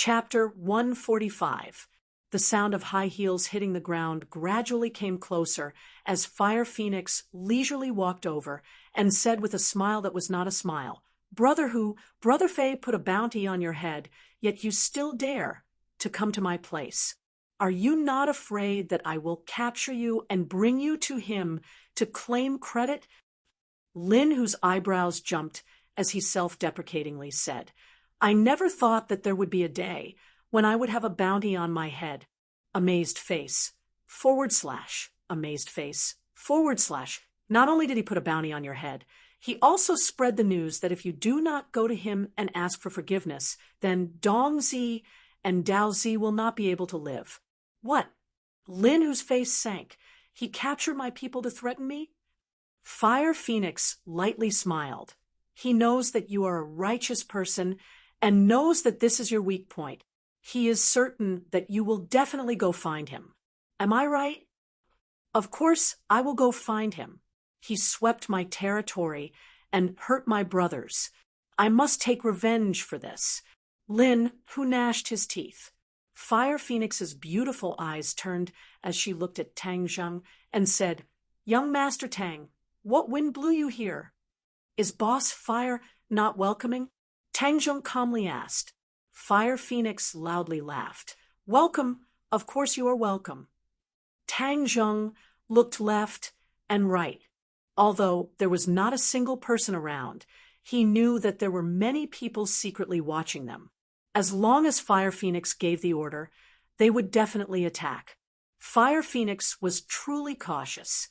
Chapter 145. The sound of high heels hitting the ground gradually came closer as Fire Phoenix leisurely walked over and said with a smile that was not a smile, Brother Fay put a bounty on your head, yet you still dare to come to my place. Are you not afraid that I will capture you and bring you to him to claim credit? Lin, whose eyebrows jumped as he self-deprecatingly said, I never thought that there would be a day when I would have a bounty on my head. Amazed face, amazed face, Not only did he put a bounty on your head, he also spread the news that if you do not go to him and ask for forgiveness, then Dongzi and Daozi will not be able to live. What? Lin, whose face sank. He captured my people to threaten me? Fire Phoenix lightly smiled. He knows that you are a righteous person and knows that this is your weak point. He is certain that you will definitely go find him. Am I right? Of course, I will go find him. He swept my territory and hurt my brothers. I must take revenge for this. Lin, who gnashed his teeth. Fire Phoenix's beautiful eyes turned as she looked at Tang Zheng and said, Young Master Tang, what wind blew you here? Is Boss Fire not welcoming? Tang Zheng calmly asked. Fire Phoenix loudly laughed. Welcome, of course you are welcome. Tang Zheng looked left and right. Although there was not a single person around, he knew that there were many people secretly watching them. As long as Fire Phoenix gave the order, they would definitely attack. Fire Phoenix was truly cautious.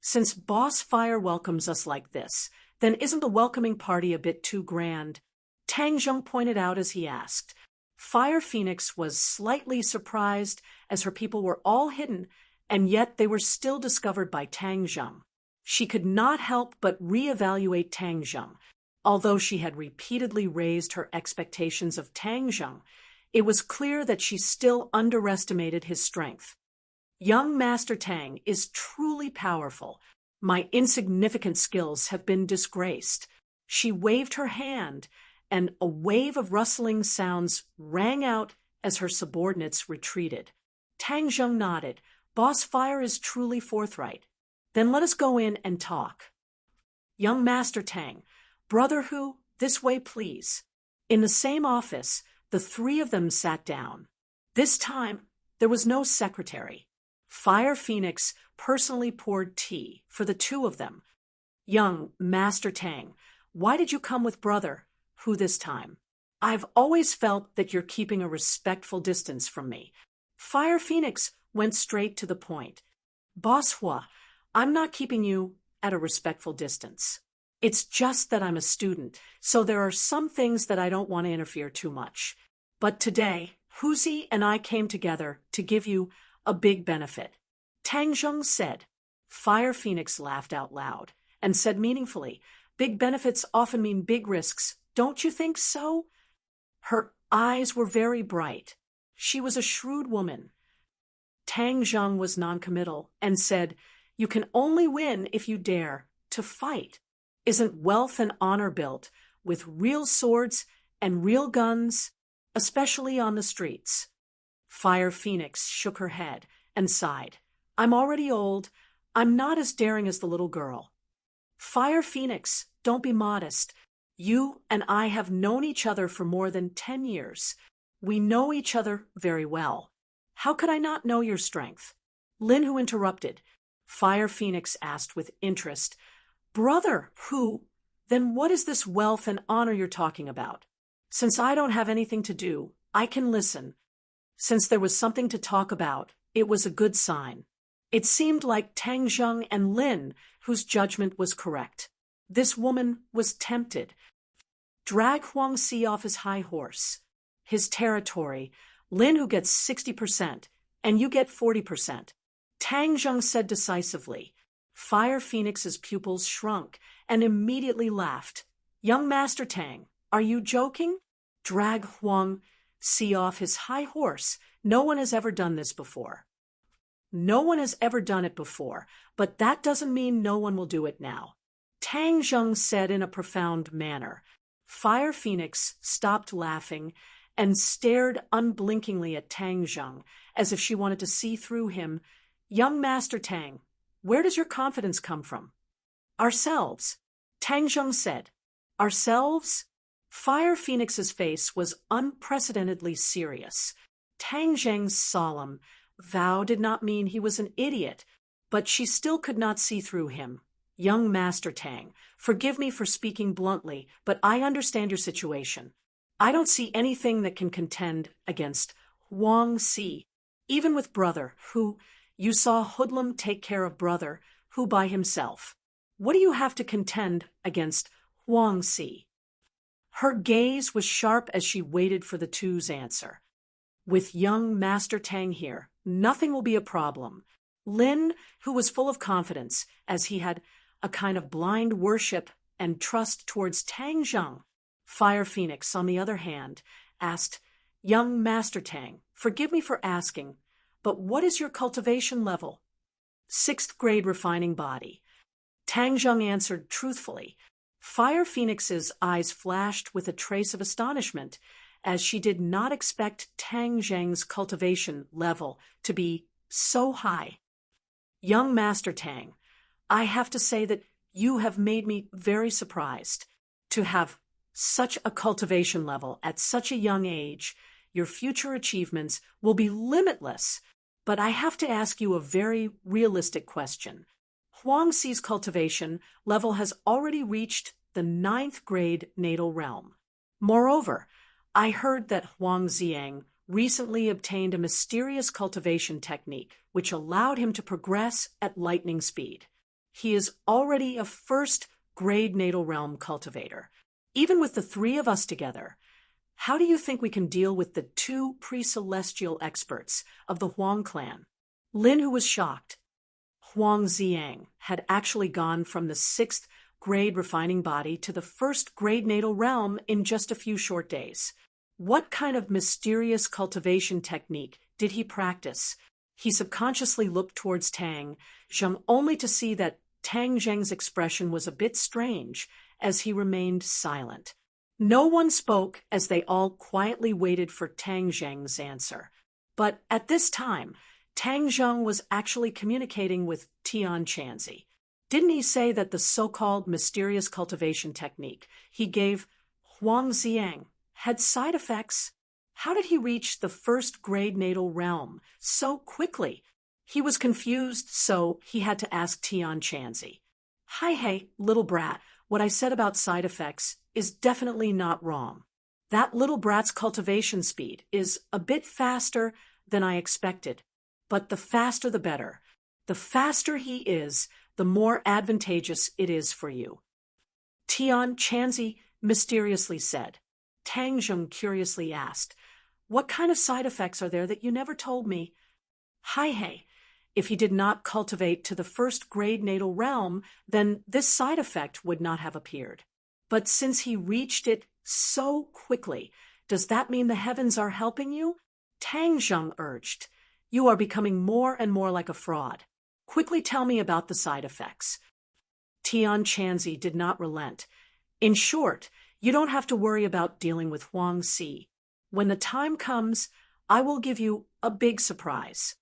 Since Boss Fire welcomes us like this, then isn't the welcoming party a bit too grand? Tang Zheng pointed out as he asked. Fire Phoenix was slightly surprised as her people were all hidden, and yet they were still discovered by Tang Zheng. She could not help but reevaluate Tang Zheng. Although she had repeatedly raised her expectations of Tang Zheng, it was clear that she still underestimated his strength. Young Master Tang is truly powerful. My insignificant skills have been disgraced. She waved her hand, and a wave of rustling sounds rang out as her subordinates retreated. Tang Zheng nodded. Boss Fire is truly forthright. Then let us go in and talk. Young Master Tang, Brother Hu, this way please. In the same office, the three of them sat down. This time, there was no secretary. Fire Phoenix personally poured tea for the two of them. Young Master Tang, why did you come with Brother Hu this time? I've always felt that you're keeping a respectful distance from me. Fire Phoenix went straight to the point. Boss Hua, I'm not keeping you at a respectful distance. It's just that I'm a student, so there are some things that I don't want to interfere too much. But today, Huzi and I came together to give you a big benefit. Tang Zheng said. Fire Phoenix laughed out loud and said meaningfully, Big benefits often mean big risks, don't you think so? Her eyes were very bright. She was a shrewd woman. Tang Zheng was noncommittal and said, You can only win if you dare to fight. Isn't wealth and honor built with real swords and real guns, especially on the streets? Fire Phoenix shook her head and sighed. I'm already old. I'm not as daring as the little girl. Fire Phoenix, don't be modest. You and I have known each other for more than 10 years. We know each other very well. How could I not know your strength? Lin, who interrupted. Fire Phoenix asked with interest, Brother Hu, then what is this wealth and honor you're talking about? Since I don't have anything to do, I can listen. Since there was something to talk about, it was a good sign. It seemed like Tang Zheng and Lin, whose judgment was correct. This woman was tempted. Drag Huang Si off his high horse. His territory, Lin who gets 60%, and you get 40%. Tang Zheng said decisively. Fire Phoenix's pupils shrunk and immediately laughed. Young Master Tang, are you joking? Drag Huang Si off his high horse. No one has ever done this before. No one has ever done it before, but that doesn't mean no one will do it now. Tang Zheng said in a profound manner. Fire Phoenix stopped laughing and stared unblinkingly at Tang Zheng, as if she wanted to see through him. "Young Master Tang, where does your confidence come from?" "Ourselves," Tang Zheng said. "Ourselves?" Fire Phoenix's face was unprecedentedly serious. Tang Zheng's solemn vow did not mean he was an idiot, but she still could not see through him. "Young Master Tang, forgive me for speaking bluntly, but I understand your situation. I don't see anything that can contend against Huang Si, even with brother, who you saw hoodlum take care of brother, who by himself. What do you have to contend against Huang Si?" Her gaze was sharp as she waited for the two's answer. "With young Master Tang here, nothing will be a problem." Lin, who was full of confidence, as he had a kind of blind worship and trust towards Tang Zheng. Fire Phoenix, on the other hand, asked, "Young Master Tang, forgive me for asking, but what is your cultivation level?" "Sixth grade refining body." Tang Zheng answered truthfully. Fire Phoenix's eyes flashed with a trace of astonishment, as she did not expect Tang Zheng's cultivation level to be so high. "Young Master Tang, I have to say that you have made me very surprised. To have such a cultivation level at such a young age, your future achievements will be limitless. But I have to ask you a very realistic question. Huang Si's cultivation level has already reached the 9th grade natal realm. Moreover, I heard that Huang Ziang recently obtained a mysterious cultivation technique which allowed him to progress at lightning speed. He is already a 1st grade natal realm cultivator. Even with the 3 of us together, how do you think we can deal with the 2 pre-celestial experts of the Huang clan?" Lin, who was shocked. Huang Ziang had actually gone from the 6th grade refining body to the 1st grade natal realm in just a few short days. What kind of mysterious cultivation technique did he practice? He subconsciously looked towards Tang Zheng, only to see that Tang Zheng's expression was a bit strange as he remained silent. No one spoke as they all quietly waited for Tang Zheng's answer. But at this time, Tang Zheng was actually communicating with Tian Chanzi. Didn't he say that the so-called mysterious cultivation technique he gave Huang Ziang had side effects? How did he reach the 1st grade natal realm so quickly? He was confused, so he had to ask Tian Chanzi. "Hi, hey, little brat, what I said about side effects is definitely not wrong. That little brat's cultivation speed is a bit faster than I expected. But the faster the better. The faster he is, the more advantageous it is for you," Tian Chanzi mysteriously said. Tang Zheng curiously asked, "What kind of side effects are there that you never told me?" "Hi hey, if he did not cultivate to the 1st grade natal realm, then this side effect would not have appeared. But since he reached it so quickly, does that mean the heavens are helping you?" Tang Zheng urged. "You are becoming more and more like a fraud. Quickly tell me about the side effects." Tian Chanzi did not relent. "In short, you don't have to worry about dealing with Huang Si. When the time comes, I will give you a big surprise."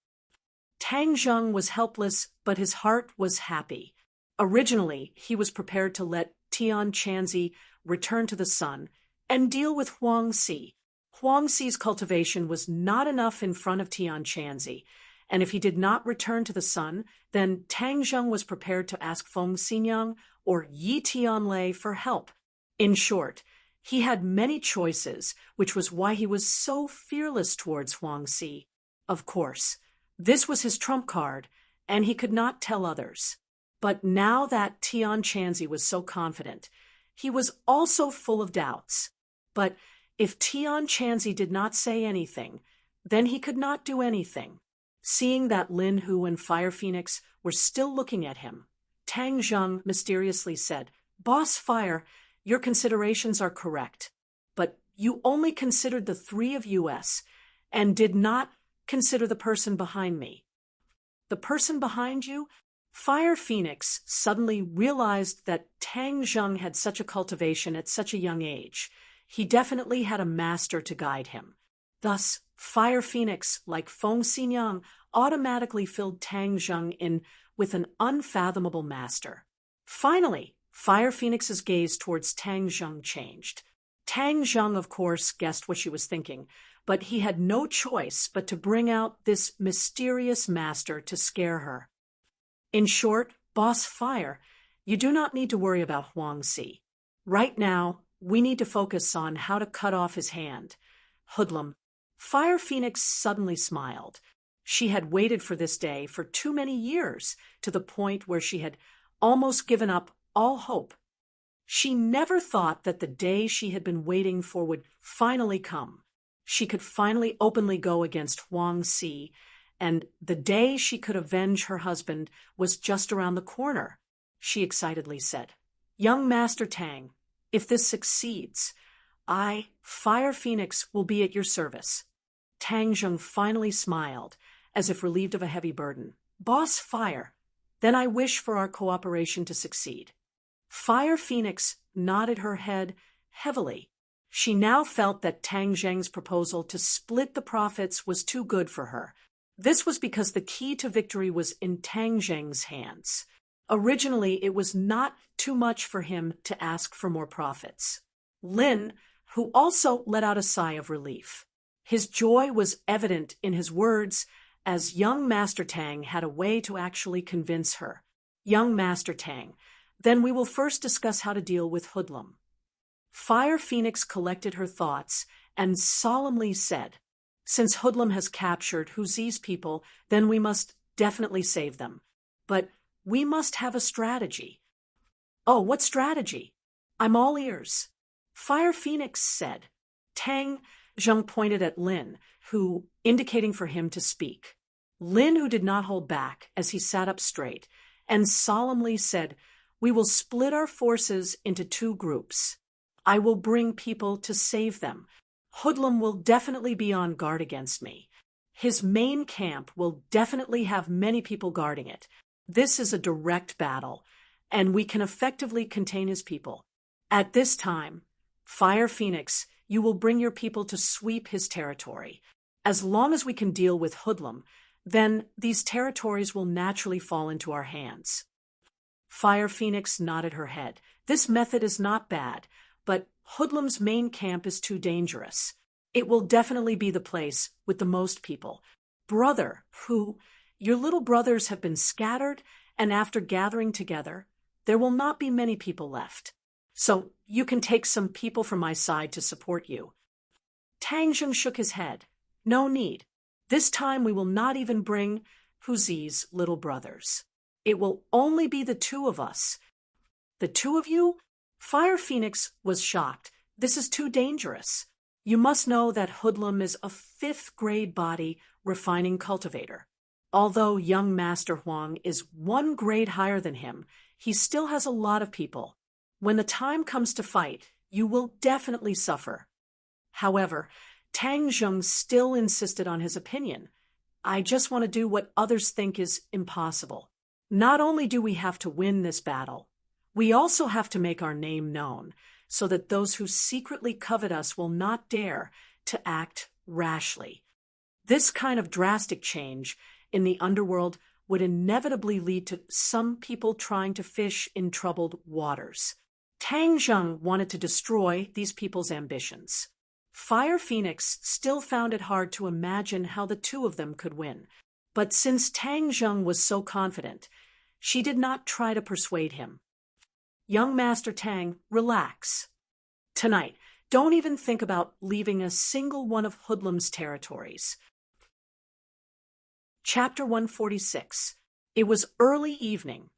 Tang Zheng was helpless, but his heart was happy. Originally, he was prepared to let Tian Chanzi return to the sun and deal with Huang Si. Huang Si's cultivation was not enough in front of Tian Chanzi, and if he did not return to the sun, then Tang Zheng was prepared to ask Feng Xinyang or Yi Tianlei for help. In short, he had many choices, which was why he was so fearless towards Huang Si. Of course, this was his trump card, and he could not tell others. But now that Tian Chanzi was so confident, he was also full of doubts. But if Tian Chanzi did not say anything, then he could not do anything. Seeing that Lin Hu and Fire Phoenix were still looking at him, Tang Zheng mysteriously said, "Boss Fire, your considerations are correct, but you only considered the 3 of us and did not consider the person behind me." "The person behind you?" Fire Phoenix suddenly realized that Tang Zheng had such a cultivation at such a young age. He definitely had a master to guide him. Thus, Fire Phoenix, like Feng Xinyang, automatically filled Tang Zheng in with an unfathomable master. Finally, Fire Phoenix's gaze towards Tang Zheng changed. Tang Zheng, of course, guessed what she was thinking, but he had no choice but to bring out this mysterious master to scare her. In short, Boss Fire, you do not need to worry about Huang Si. Right now, we need to focus on how to cut off his hand. Hoodlum. Fire Phoenix suddenly smiled. She had waited for this day for too many years, to the point where she had almost given up all hope. She never thought that the day she had been waiting for would finally come. She could finally openly go against Huang Si, and the day she could avenge her husband was just around the corner. She excitedly said, "Young Master Tang, if this succeeds, I, Fire Phoenix, will be at your service." Tang Zheng finally smiled, as if relieved of a heavy burden. "Boss Fire, then I wish for our cooperation to succeed." Fire Phoenix nodded her head heavily. She now felt that Tang Zheng's proposal to split the profits was too good for her. This was because the key to victory was in Tang Zheng's hands. Originally, it was not too much for him to ask for more profits. Lin, who also let out a sigh of relief. His joy was evident in his words, as young Master Tang had a way to actually convince her. "Young Master Tang, then we will first discuss how to deal with Hoodlum." Fire Phoenix collected her thoughts and solemnly said, "Since Hoodlum has captured Huzi's people, then we must definitely save them. But we must have a strategy." "Oh, what strategy? I'm all ears." Fire Phoenix said. Tang Zheng pointed at Lin, who, indicating for him to speak. Lin, who did not hold back as he sat up straight, and solemnly said, "We will split our forces into two groups. I will bring people to save them. Hoodlum will definitely be on guard against me. His main camp will definitely have many people guarding it. This is a direct battle, and we can effectively contain his people. At this time, Fire Phoenix, you will bring your people to sweep his territory. As long as we can deal with Hoodlum, then these territories will naturally fall into our hands." Fire Phoenix nodded her head. This method is not bad, but Hoodlum's main camp is too dangerous. It will definitely be the place with the most people. Brother, your little brothers have been scattered, and after gathering together, there will not be many people left. So you can take some people from my side to support you." Tang Zheng shook his head. "No need. This time we will not even bring Huzi's little brothers. It will only be the two of us." "The two of you?" Fire Phoenix was shocked. "This is too dangerous. You must know that Hoodlum is a 5th-grade body refining cultivator. Although young Master Huang is 1 grade higher than him, he still has a lot of people. When the time comes to fight, you will definitely suffer." However, Tang Zheng still insisted on his opinion. "I just want to do what others think is impossible. Not only do we have to win this battle, we also have to make our name known, so that those who secretly covet us will not dare to act rashly. This kind of drastic change in the underworld would inevitably lead to some people trying to fish in troubled waters." Tang Zheng wanted to destroy these people's ambitions. Fire Phoenix still found it hard to imagine how the two of them could win. But since Tang Zheng was so confident, she did not try to persuade him. "Young Master Tang, relax. Tonight, don't even think about leaving a single one of Hoodlum's territories." Chapter 146. It was early evening.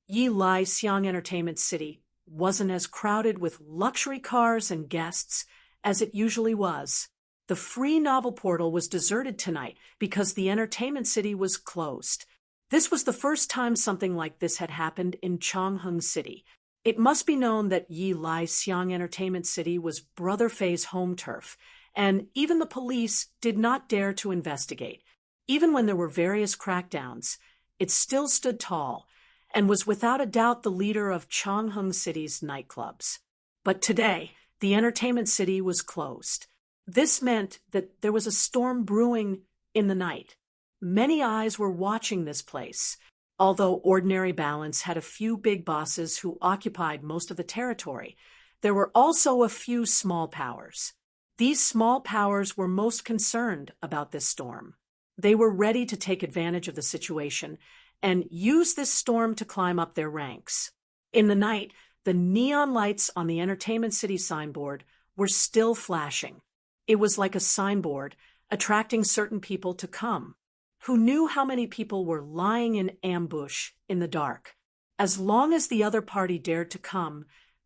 Yi Lai Xiang Entertainment City wasn't as crowded with luxury cars and guests as it usually was. The free novel portal was deserted tonight because the entertainment city was closed. This was the first time something like this had happened in Changheng City. It must be known that Yi Lai Xiang Entertainment City was Brother Fei's home turf, and even the police did not dare to investigate. Even when there were various crackdowns, it still stood tall and was without a doubt the leader of Changheng City's nightclubs. But today, The entertainment city was closed. This meant that there was a storm brewing in the night. Many eyes were watching this place. Although Ordinary Balance had a few big bosses who occupied most of the territory, there were also a few small powers. These small powers were most concerned about this storm. They were ready to take advantage of the situation and use this storm to climb up their ranks. In the night, the neon lights on the Entertainment City signboard were still flashing. It was like a signboard attracting certain people to come, who knew how many people were lying in ambush in the dark. As long as the other party dared to come,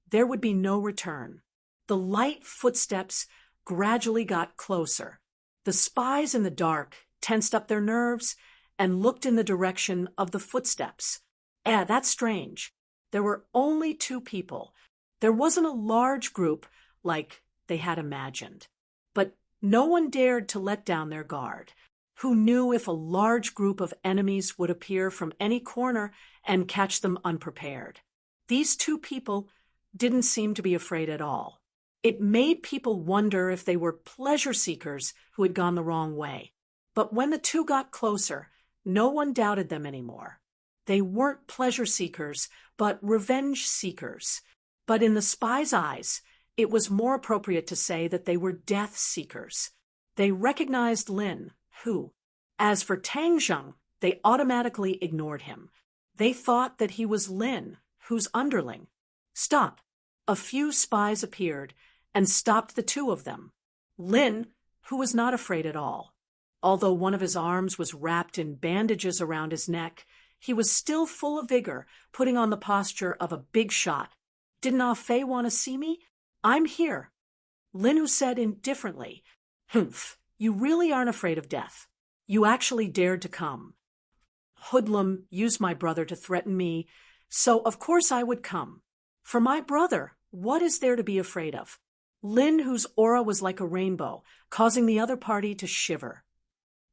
there would be no return. The light footsteps gradually got closer. The spies in the dark tensed up their nerves and looked in the direction of the footsteps. That's strange. There were only 2 people. There wasn't a large group like they had imagined. But no one dared to let down their guard. Who knew if a large group of enemies would appear from any corner and catch them unprepared? These 2 people didn't seem to be afraid at all. It made people wonder if they were pleasure seekers who had gone the wrong way. But when the 2 got closer, no one doubted them anymore. They weren't pleasure seekers, but revenge seekers. But in the spies' eyes, it was more appropriate to say that they were death seekers. They recognized Lin, who, as for Tang Zheng, they automatically ignored him. They thought that he was Lin, whose underling. Stop! A few spies appeared and stopped the 2 of them. Lin, who was not afraid at all. Although one of his arms was wrapped in bandages around his neck, he was still full of vigor, putting on the posture of a big shot. Didn't Ah Fei want to see me? I'm here. Lin, who said indifferently, Humph, you really aren't afraid of death. You actually dared to come. Hoodlum used my brother to threaten me, so of course I would come. For my brother, what is there to be afraid of? Lin, whose aura was like a rainbow, causing the other party to shiver.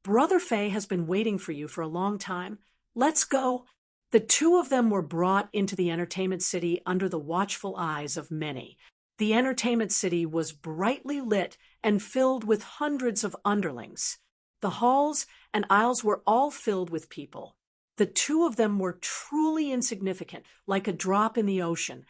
Brother Fei has been waiting for you for a long time. Let's go. The 2 of them were brought into the entertainment city under the watchful eyes of many. The entertainment city was brightly lit and filled with hundreds of underlings. The halls and aisles were all filled with people. The 2 of them were truly insignificant, like a drop in the ocean.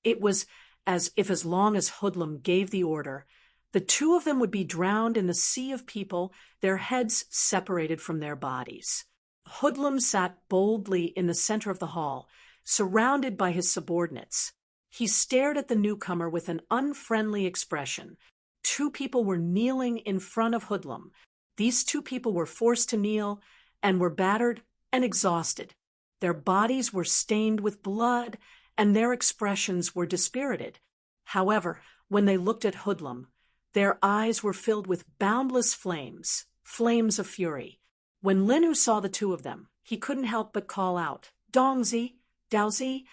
It was as if as long as Hoodlum gave the order, the 2 of them would be drowned in the sea of people, their heads separated from their bodies. Hoodlum sat boldly in the center of the hall, surrounded by his subordinates. He stared at the newcomer with an unfriendly expression. 2 people were kneeling in front of Hoodlum. These 2 people were forced to kneel and were battered and exhausted. Their bodies were stained with blood, and their expressions were dispirited. However, when they looked at Hoodlum, their eyes were filled with boundless flames, flames of fury. When Lin Hu saw the 2 of them, he couldn't help but call out, Dongzi, Daozi.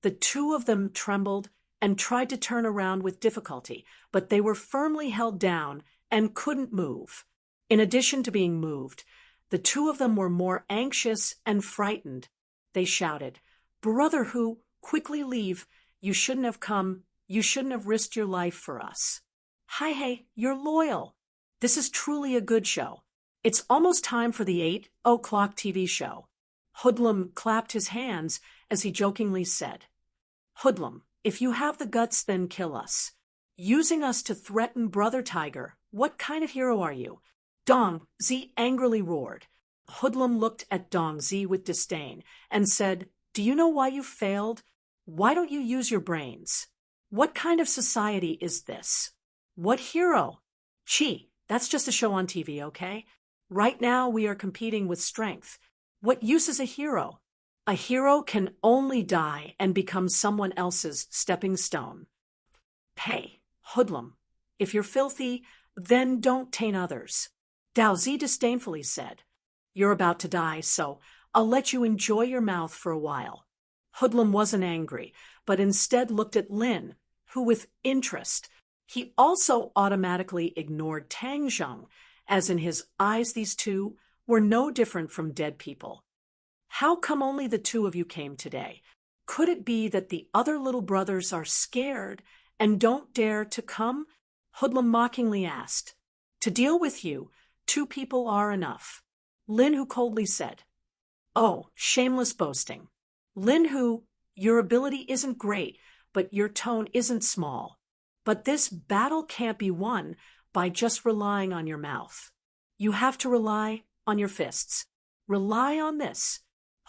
The 2 of them trembled and tried to turn around with difficulty, but they were firmly held down and couldn't move. In addition to being moved, the 2 of them were more anxious and frightened. They shouted, Brother Hu, quickly leave. You shouldn't have come. You shouldn't have risked your life for us. Hey, you're loyal. This is truly a good show. It's almost time for the 8 o'clock TV show. Hoodlum clapped his hands as he jokingly said, Hoodlum, if you have the guts, then kill us. Using us to threaten Brother Tiger, what kind of hero are you? Dong Zi angrily roared. Hoodlum looked at Dong Zi with disdain and said, Do you know why you failed? Why don't you use your brains? What kind of society is this? What hero? Chi, that's just a show on TV, okay? Right now we are competing with strength. What use is a hero? A hero can only die and become someone else's stepping stone. Hey, Hoodlum, if you're filthy, then don't taint others. Dao Zi disdainfully said, You're about to die, so I'll let you enjoy your mouth for a while. Hoodlum wasn't angry, but instead looked at Lin, who with interest. He also automatically ignored Tang Zheng, as in his eyes these 2 were no different from dead people. How come only the 2 of you came today? Could it be that the other little brothers are scared And don't dare to come? Hoodlum mockingly asked. To deal with you, 2 people are enough. Lin Hu coldly said. Oh, shameless boasting. Lin Hu, your ability isn't great, but your tone isn't small. But this battle can't be won by just relying on your mouth. You have to rely on your fists. Rely on this.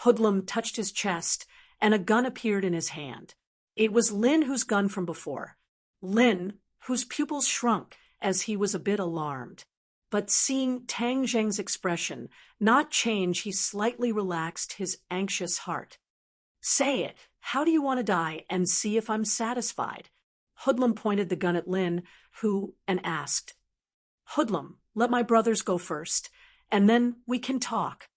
Hoodlum touched his chest, and a gun appeared in his hand. It was Lin Hu's gun from before. Lin, whose pupils shrunk as he was a bit alarmed. But seeing Tang Zheng's expression not change, he slightly relaxed his anxious heart. Say it. How do you want to die, and see if I'm satisfied? Hoodlum pointed the gun at Lin Hu and asked. Hoodlum, let my brothers go first, and then we can talk.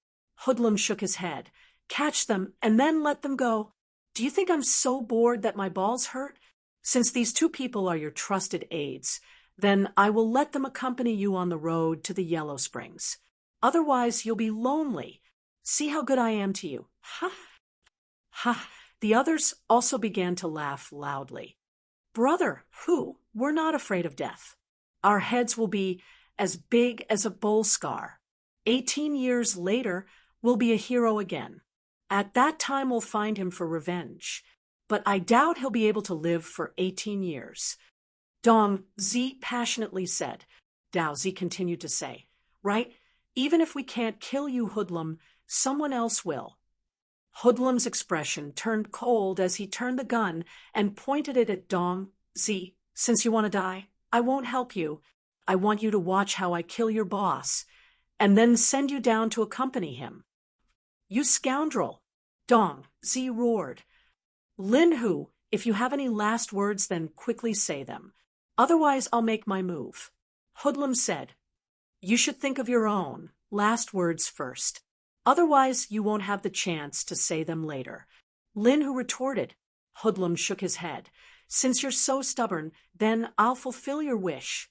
Hoodlum shook his head. Catch them, and then let them go. Do you think I'm so bored that my balls hurt? Since these 2 people are your trusted aides, then I will let them accompany you on the road to the Yellow Springs. Otherwise, you'll be lonely. See how good I am to you. Ha! Ha! The others also began to laugh loudly. Brother, Hu, we're not afraid of death. Our heads will be as big as a bull scar. 18 years later, we'll be a hero again. At that time, we'll find him for revenge. But I doubt he'll be able to live for 18 years. Dong Zi passionately said. Dao Zi continued to say, right? Even if we can't kill you, Hoodlum, someone else will. Hoodlum's expression turned cold as he turned the gun and pointed it at Dong Zi. Since you want to die, I won't help you. I want you to watch how I kill your boss, and then send you down to accompany him. You scoundrel! Dong Zi roared. Lin Hu, if you have any last words, then quickly say them. Otherwise, I'll make my move. Hoodlum said. You should think of your own last words first. Otherwise, you won't have the chance to say them later. Lin Hu retorted. Hoodlum shook his head. Since you're so stubborn, then I'll fulfill your wish.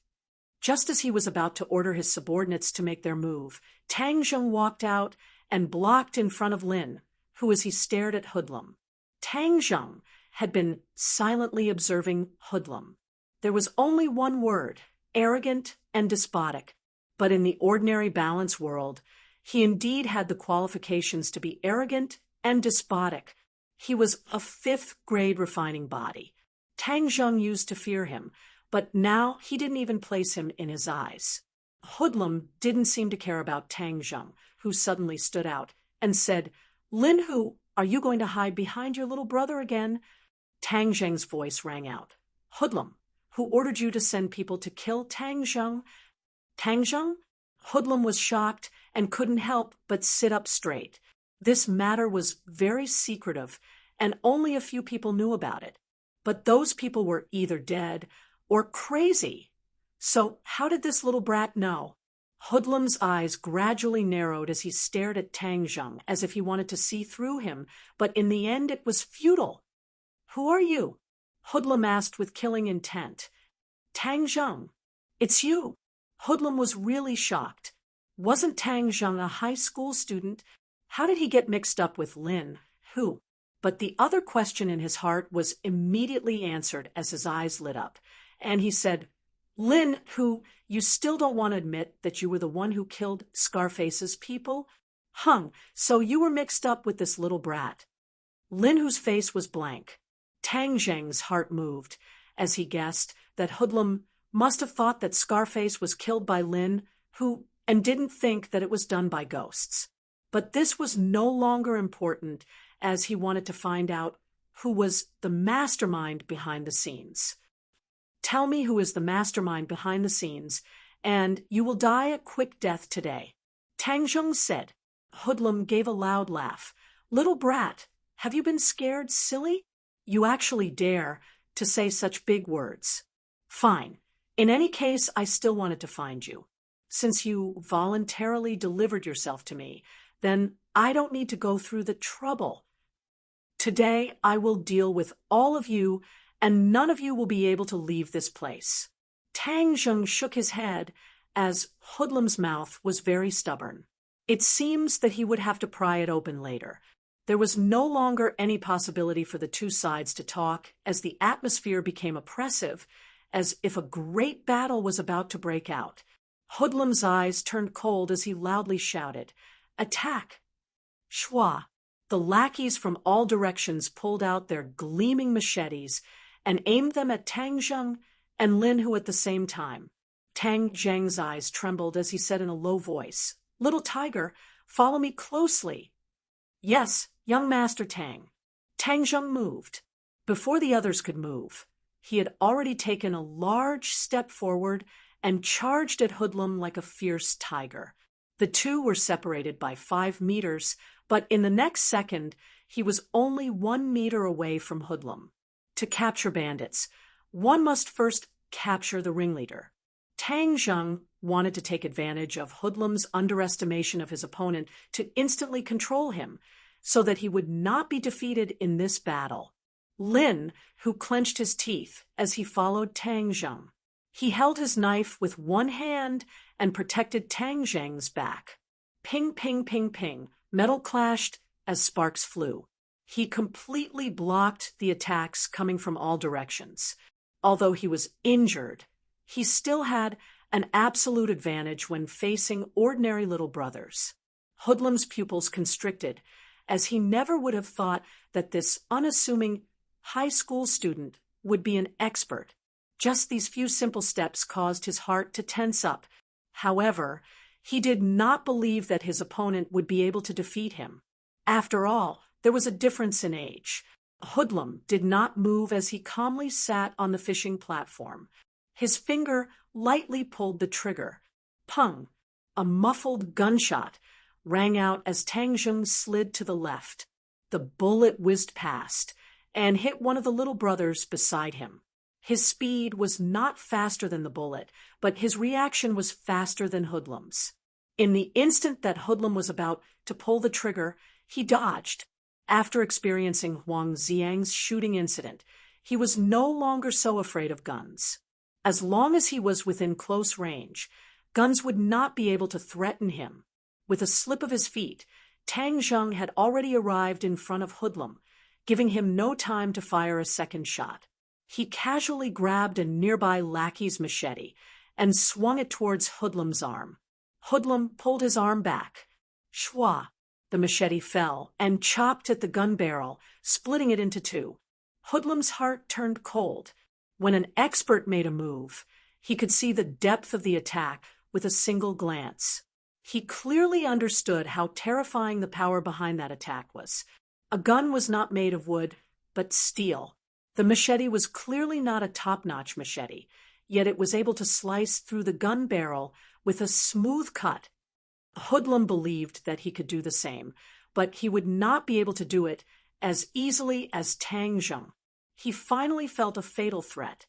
Just as he was about to order his subordinates to make their move, Tang Zheng walked out and blocked in front of Lin Hu as he stared at Hoodlum. Tang Zheng had been silently observing Hoodlum. There was only one word, arrogant and despotic, but in the ordinary balance world, he indeed had the qualifications to be arrogant and despotic. He was a 5th-grade refining body. Tang Zheng used to fear him, but now he didn't even place him in his eyes. Hoodlum didn't seem to care about Tang Zheng, who suddenly stood out and said, Lin Hu, are you going to hide behind your little brother again? Tang Zheng's voice rang out. Hoodlum, who ordered you to send people to kill Tang Zheng? Tang Zheng? Hoodlum was shocked and couldn't help but sit up straight. This matter was very secretive, and only a few people knew about it. But those people were either dead or crazy. So how did this little brat know? Hoodlum's eyes gradually narrowed as he stared at Tang Zheng as if he wanted to see through him, but in the end it was futile. Who are you? Hoodlum asked with killing intent. Tang Zheng. It's you. Hoodlum was really shocked. Wasn't Tang Zheng a high school student? How did he get mixed up with Lin Hu? But the other question in his heart was immediately answered as his eyes lit up, and he said, Lin Hu, you still don't want to admit that you were the one who killed Scarface's people? So you were mixed up with this little brat. Lin Hu's face was blank. Tang Zheng's heart moved as he guessed that Hoodlum must have thought that Scarface was killed by Lin Hu and didn't think that it was done by ghosts. But this was no longer important, as he wanted to find out who was the mastermind behind the scenes. Tell me who is the mastermind behind the scenes, and you will die a quick death today. Tang Zheng said. Hoodlum gave a loud laugh. Little brat, have you been scared, silly? You actually dare to say such big words. Fine. In any case, I still wanted to find you. Since you voluntarily delivered yourself to me, then I don't need to go through the trouble. Today, I will deal with all of you, and none of you will be able to leave this place. Tang Zheng shook his head as Hoodlum's mouth was very stubborn. It seems that he would have to pry it open later. There was no longer any possibility for the two sides to talk, as the atmosphere became oppressive, as if a great battle was about to break out. Hoodlum's eyes turned cold as he loudly shouted, "Attack!" Schwa! The lackeys from all directions pulled out their gleaming machetes and aimed them at Tang Zheng and Lin Hu at the same time. Tang Zheng's eyes trembled as he said in a low voice, "Little tiger, follow me closely." "Yes, young Master Tang." Tang Zheng moved. Before the others could move, he had already taken a large step forward and charged at Hoodlum like a fierce tiger. The two were separated by 5 meters, but in the next second, he was only 1 meter away from Hoodlum. To capture bandits, one must first capture the ringleader. Tang Zheng wanted to take advantage of Hoodlum's underestimation of his opponent to instantly control him, so that he would not be defeated in this battle. Lin, who clenched his teeth as he followed Tang Zheng. He held his knife with one hand and protected Tang Zheng's back. Ping, ping, ping, ping. Metal clashed as sparks flew. He completely blocked the attacks coming from all directions. Although he was injured, he still had an absolute advantage when facing ordinary little brothers. Hoodlum's pupils constricted, as he never would have thought that this unassuming high school student would be an expert. Just these few simple steps caused his heart to tense up. However, he did not believe that his opponent would be able to defeat him. After all, there was a difference in age. Hoodlum did not move as he calmly sat on the fishing platform. His finger lightly pulled the trigger. Pung! A muffled gunshot rang out as Tang Zheng slid to the left. The bullet whizzed past and hit one of the little brothers beside him. His speed was not faster than the bullet, but his reaction was faster than Hoodlum's. In the instant that Hoodlum was about to pull the trigger, he dodged. After experiencing Huang Xiang's shooting incident, he was no longer so afraid of guns. As long as he was within close range, guns would not be able to threaten him. With a slip of his feet, Tang Zheng had already arrived in front of Hoodlum, giving him no time to fire a second shot. He casually grabbed a nearby lackey's machete and swung it towards Hoodlum's arm. Hoodlum pulled his arm back. Schwa! The machete fell and chopped at the gun barrel, splitting it into two. Hoodlum's heart turned cold. When an expert made a move, he could see the depth of the attack with a single glance. He clearly understood how terrifying the power behind that attack was. A gun was not made of wood, but steel. The machete was clearly not a top-notch machete, yet it was able to slice through the gun barrel with a smooth cut. Hoodlum believed that he could do the same, but he would not be able to do it as easily as Tang Zheng. He finally felt a fatal threat.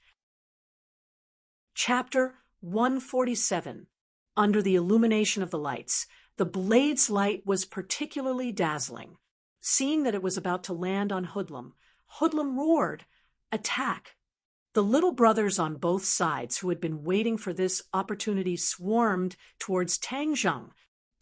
Chapter 147. Under the illumination of the lights, the blade's light was particularly dazzling. Seeing that it was about to land on Hoodlum, Hoodlum roared, "Attack!" The little brothers on both sides who had been waiting for this opportunity swarmed towards Tang Zheng. /**,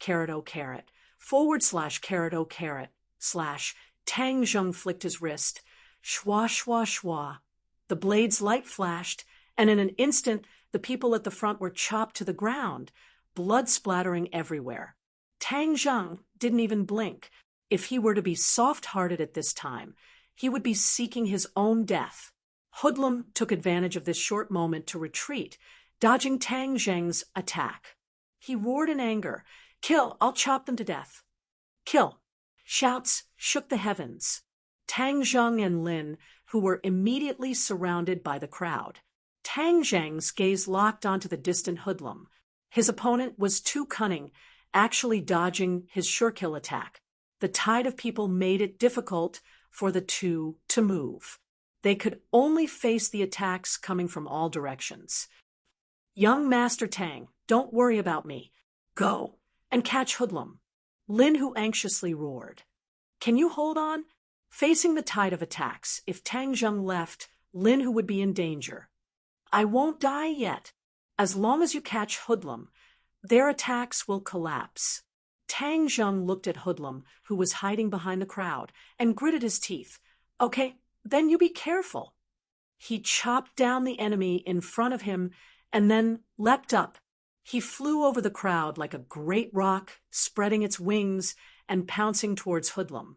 Tang Zheng flicked his wrist. Schwa, schwa, schwa. The blade's light flashed, and in an instant the people at the front were chopped to the ground, blood splattering everywhere. Tang Zheng didn't even blink. If he were to be soft-hearted at this time, he would be seeking his own death. Hoodlum took advantage of this short moment to retreat, dodging Tang Zheng's attack. He roared in anger, "Kill! I'll chop them to death!" "Kill!" Shouts shook the heavens. Tang Zheng and Lin, who were immediately surrounded by the crowd. Tang Zheng's gaze locked onto the distant Hoodlum. His opponent was too cunning, actually dodging his sure-kill attack. The tide of people made it difficult for the two to move. They could only face the attacks coming from all directions. "Young Master Tang, don't worry about me. Go and catch Hoodlum." Lin Hu anxiously roared. "Can you hold on?" Facing the tide of attacks, if Tang Zheng left, Lin Hu would be in danger. "I won't die yet. As long as you catch Hoodlum, their attacks will collapse." Tang Zheng looked at Hoodlum, who was hiding behind the crowd, and gritted his teeth. Okay, then you be careful. He chopped down the enemy in front of him and then leapt up. He flew over the crowd like a great rock, spreading its wings and pouncing towards Hoodlum.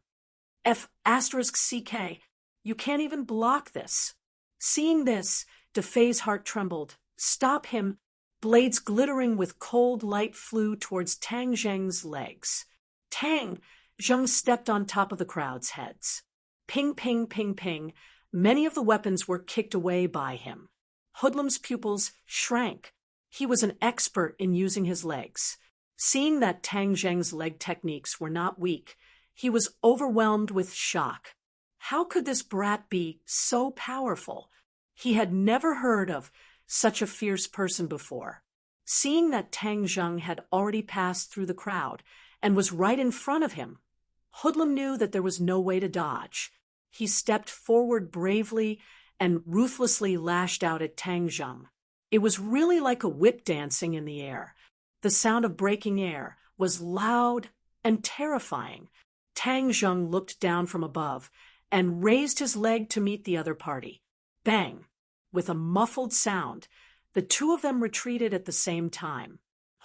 F***CK, you can't even block this. Seeing this, DeFay's heart trembled. Stop him. Blades glittering with cold light flew towards Tang Zheng's legs. Tang! Zheng stepped on top of the crowd's heads. Ping, ping, ping, ping. Many of the weapons were kicked away by him. Hoodlum's pupils shrank. He was an expert in using his legs. Seeing that Tang Zheng's leg techniques were not weak, he was overwhelmed with shock. How could this brat be so powerful? He had never heard of such a fierce person before. Seeing that Tang Zheng had already passed through the crowd and was right in front of him, Hoodlum knew that there was no way to dodge. He stepped forward bravely and ruthlessly lashed out at Tang Zheng. It was really like a whip dancing in the air. The sound of breaking air was loud and terrifying. Tang Zheng looked down from above and raised his leg to meet the other party. Bang! With a muffled sound, the two of them retreated at the same time.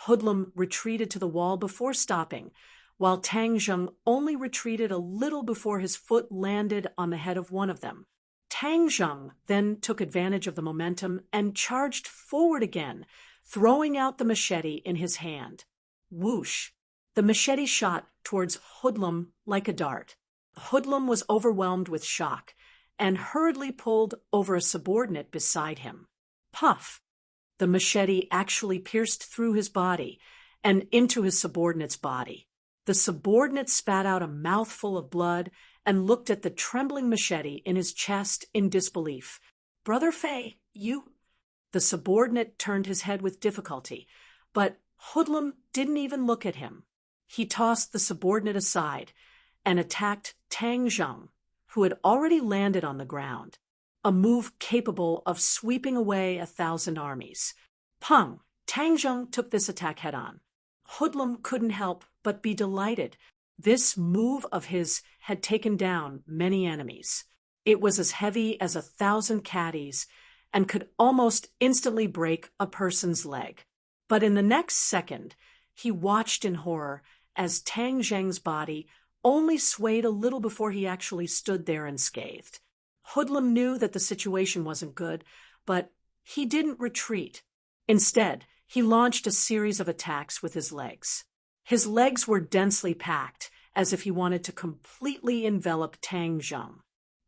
Hoodlum retreated to the wall before stopping, while Tang Zheng only retreated a little before his foot landed on the head of one of them. Tang Zheng then took advantage of the momentum and charged forward again, throwing out the machete in his hand. Whoosh! The machete shot towards Hoodlum like a dart. Hoodlum was overwhelmed with shock and hurriedly pulled over a subordinate beside him. Puff! The machete actually pierced through his body and into his subordinate's body. The subordinate spat out a mouthful of blood and looked at the trembling machete in his chest in disbelief. Brother Fei, you... The subordinate turned his head with difficulty, but Hoodlum didn't even look at him. He tossed the subordinate aside and attacked Tang Zheng, who had already landed on the ground, a move capable of sweeping away 1,000 armies. Pung! Tang Zheng took this attack head-on. Hoodlum couldn't help but be delighted. This move of his had taken down many enemies. It was as heavy as 1,000 caddies and could almost instantly break a person's leg. But in the next second, he watched in horror as Tang Zheng's body only swayed a little before he actually stood there unscathed. Hoodlum knew that the situation wasn't good, but he didn't retreat. Instead, he launched a series of attacks with his legs. His legs were densely packed, as if he wanted to completely envelop Tang Zheng.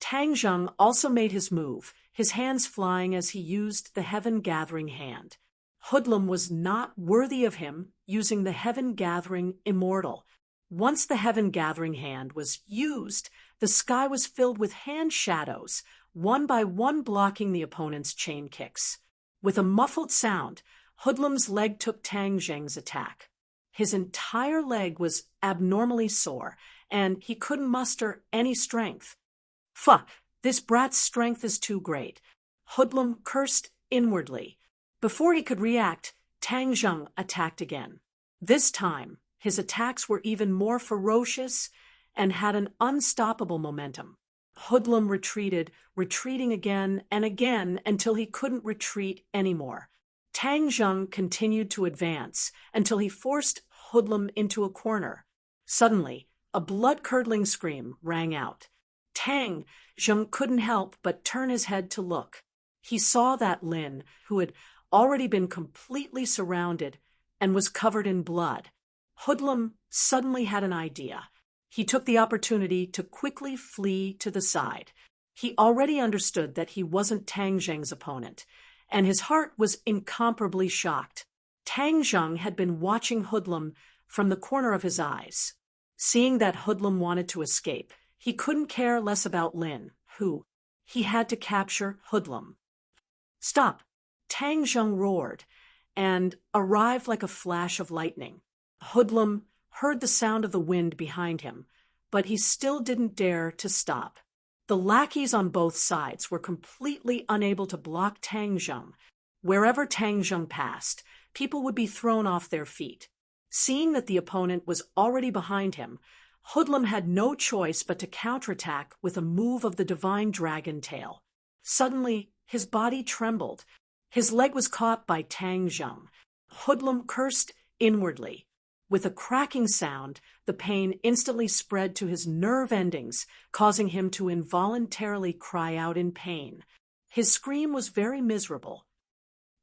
Tang Zheng also made his move, his hands flying as he used the Heaven-Gathering Hand. Hoodlum was not worthy of him using the Heaven-Gathering Immortal. Once the Heaven-Gathering Hand was used, the sky was filled with hand shadows, one by one blocking the opponent's chain kicks. With a muffled sound, Hoodlum's leg took Tang Zheng's attack. His entire leg was abnormally sore, and he couldn't muster any strength. Fuck, this brat's strength is too great. Hoodlum cursed inwardly. Before he could react, Tang Zheng attacked again. This time, his attacks were even more ferocious and had an unstoppable momentum. Hoodlum retreated, retreating again and again until he couldn't retreat anymore. Tang Zheng continued to advance until he forced Hoodlum into a corner. Suddenly, a blood-curdling scream rang out. Tang Zheng couldn't help but turn his head to look. He saw that Lin, who had already been completely surrounded and was covered in blood. Hoodlum suddenly had an idea. He took the opportunity to quickly flee to the side. He already understood that he wasn't Tang Zheng's opponent, and his heart was incomparably shocked. Tang Zheng had been watching Hoodlum from the corner of his eyes. Seeing that Hoodlum wanted to escape, he couldn't care less about Lin, who he had to capture Hoodlum. Stop! Tang Zheng roared, and arrived like a flash of lightning. Hoodlum heard the sound of the wind behind him, but he still didn't dare to stop. The lackeys on both sides were completely unable to block Tang Zheng. Wherever Tang Zheng passed, people would be thrown off their feet. Seeing that the opponent was already behind him, Hoodlum had no choice but to counterattack with a move of the divine dragon tail. Suddenly, his body trembled. His leg was caught by Tang Zheng. Hoodlum cursed inwardly. With a cracking sound, the pain instantly spread to his nerve endings, causing him to involuntarily cry out in pain. His scream was very miserable.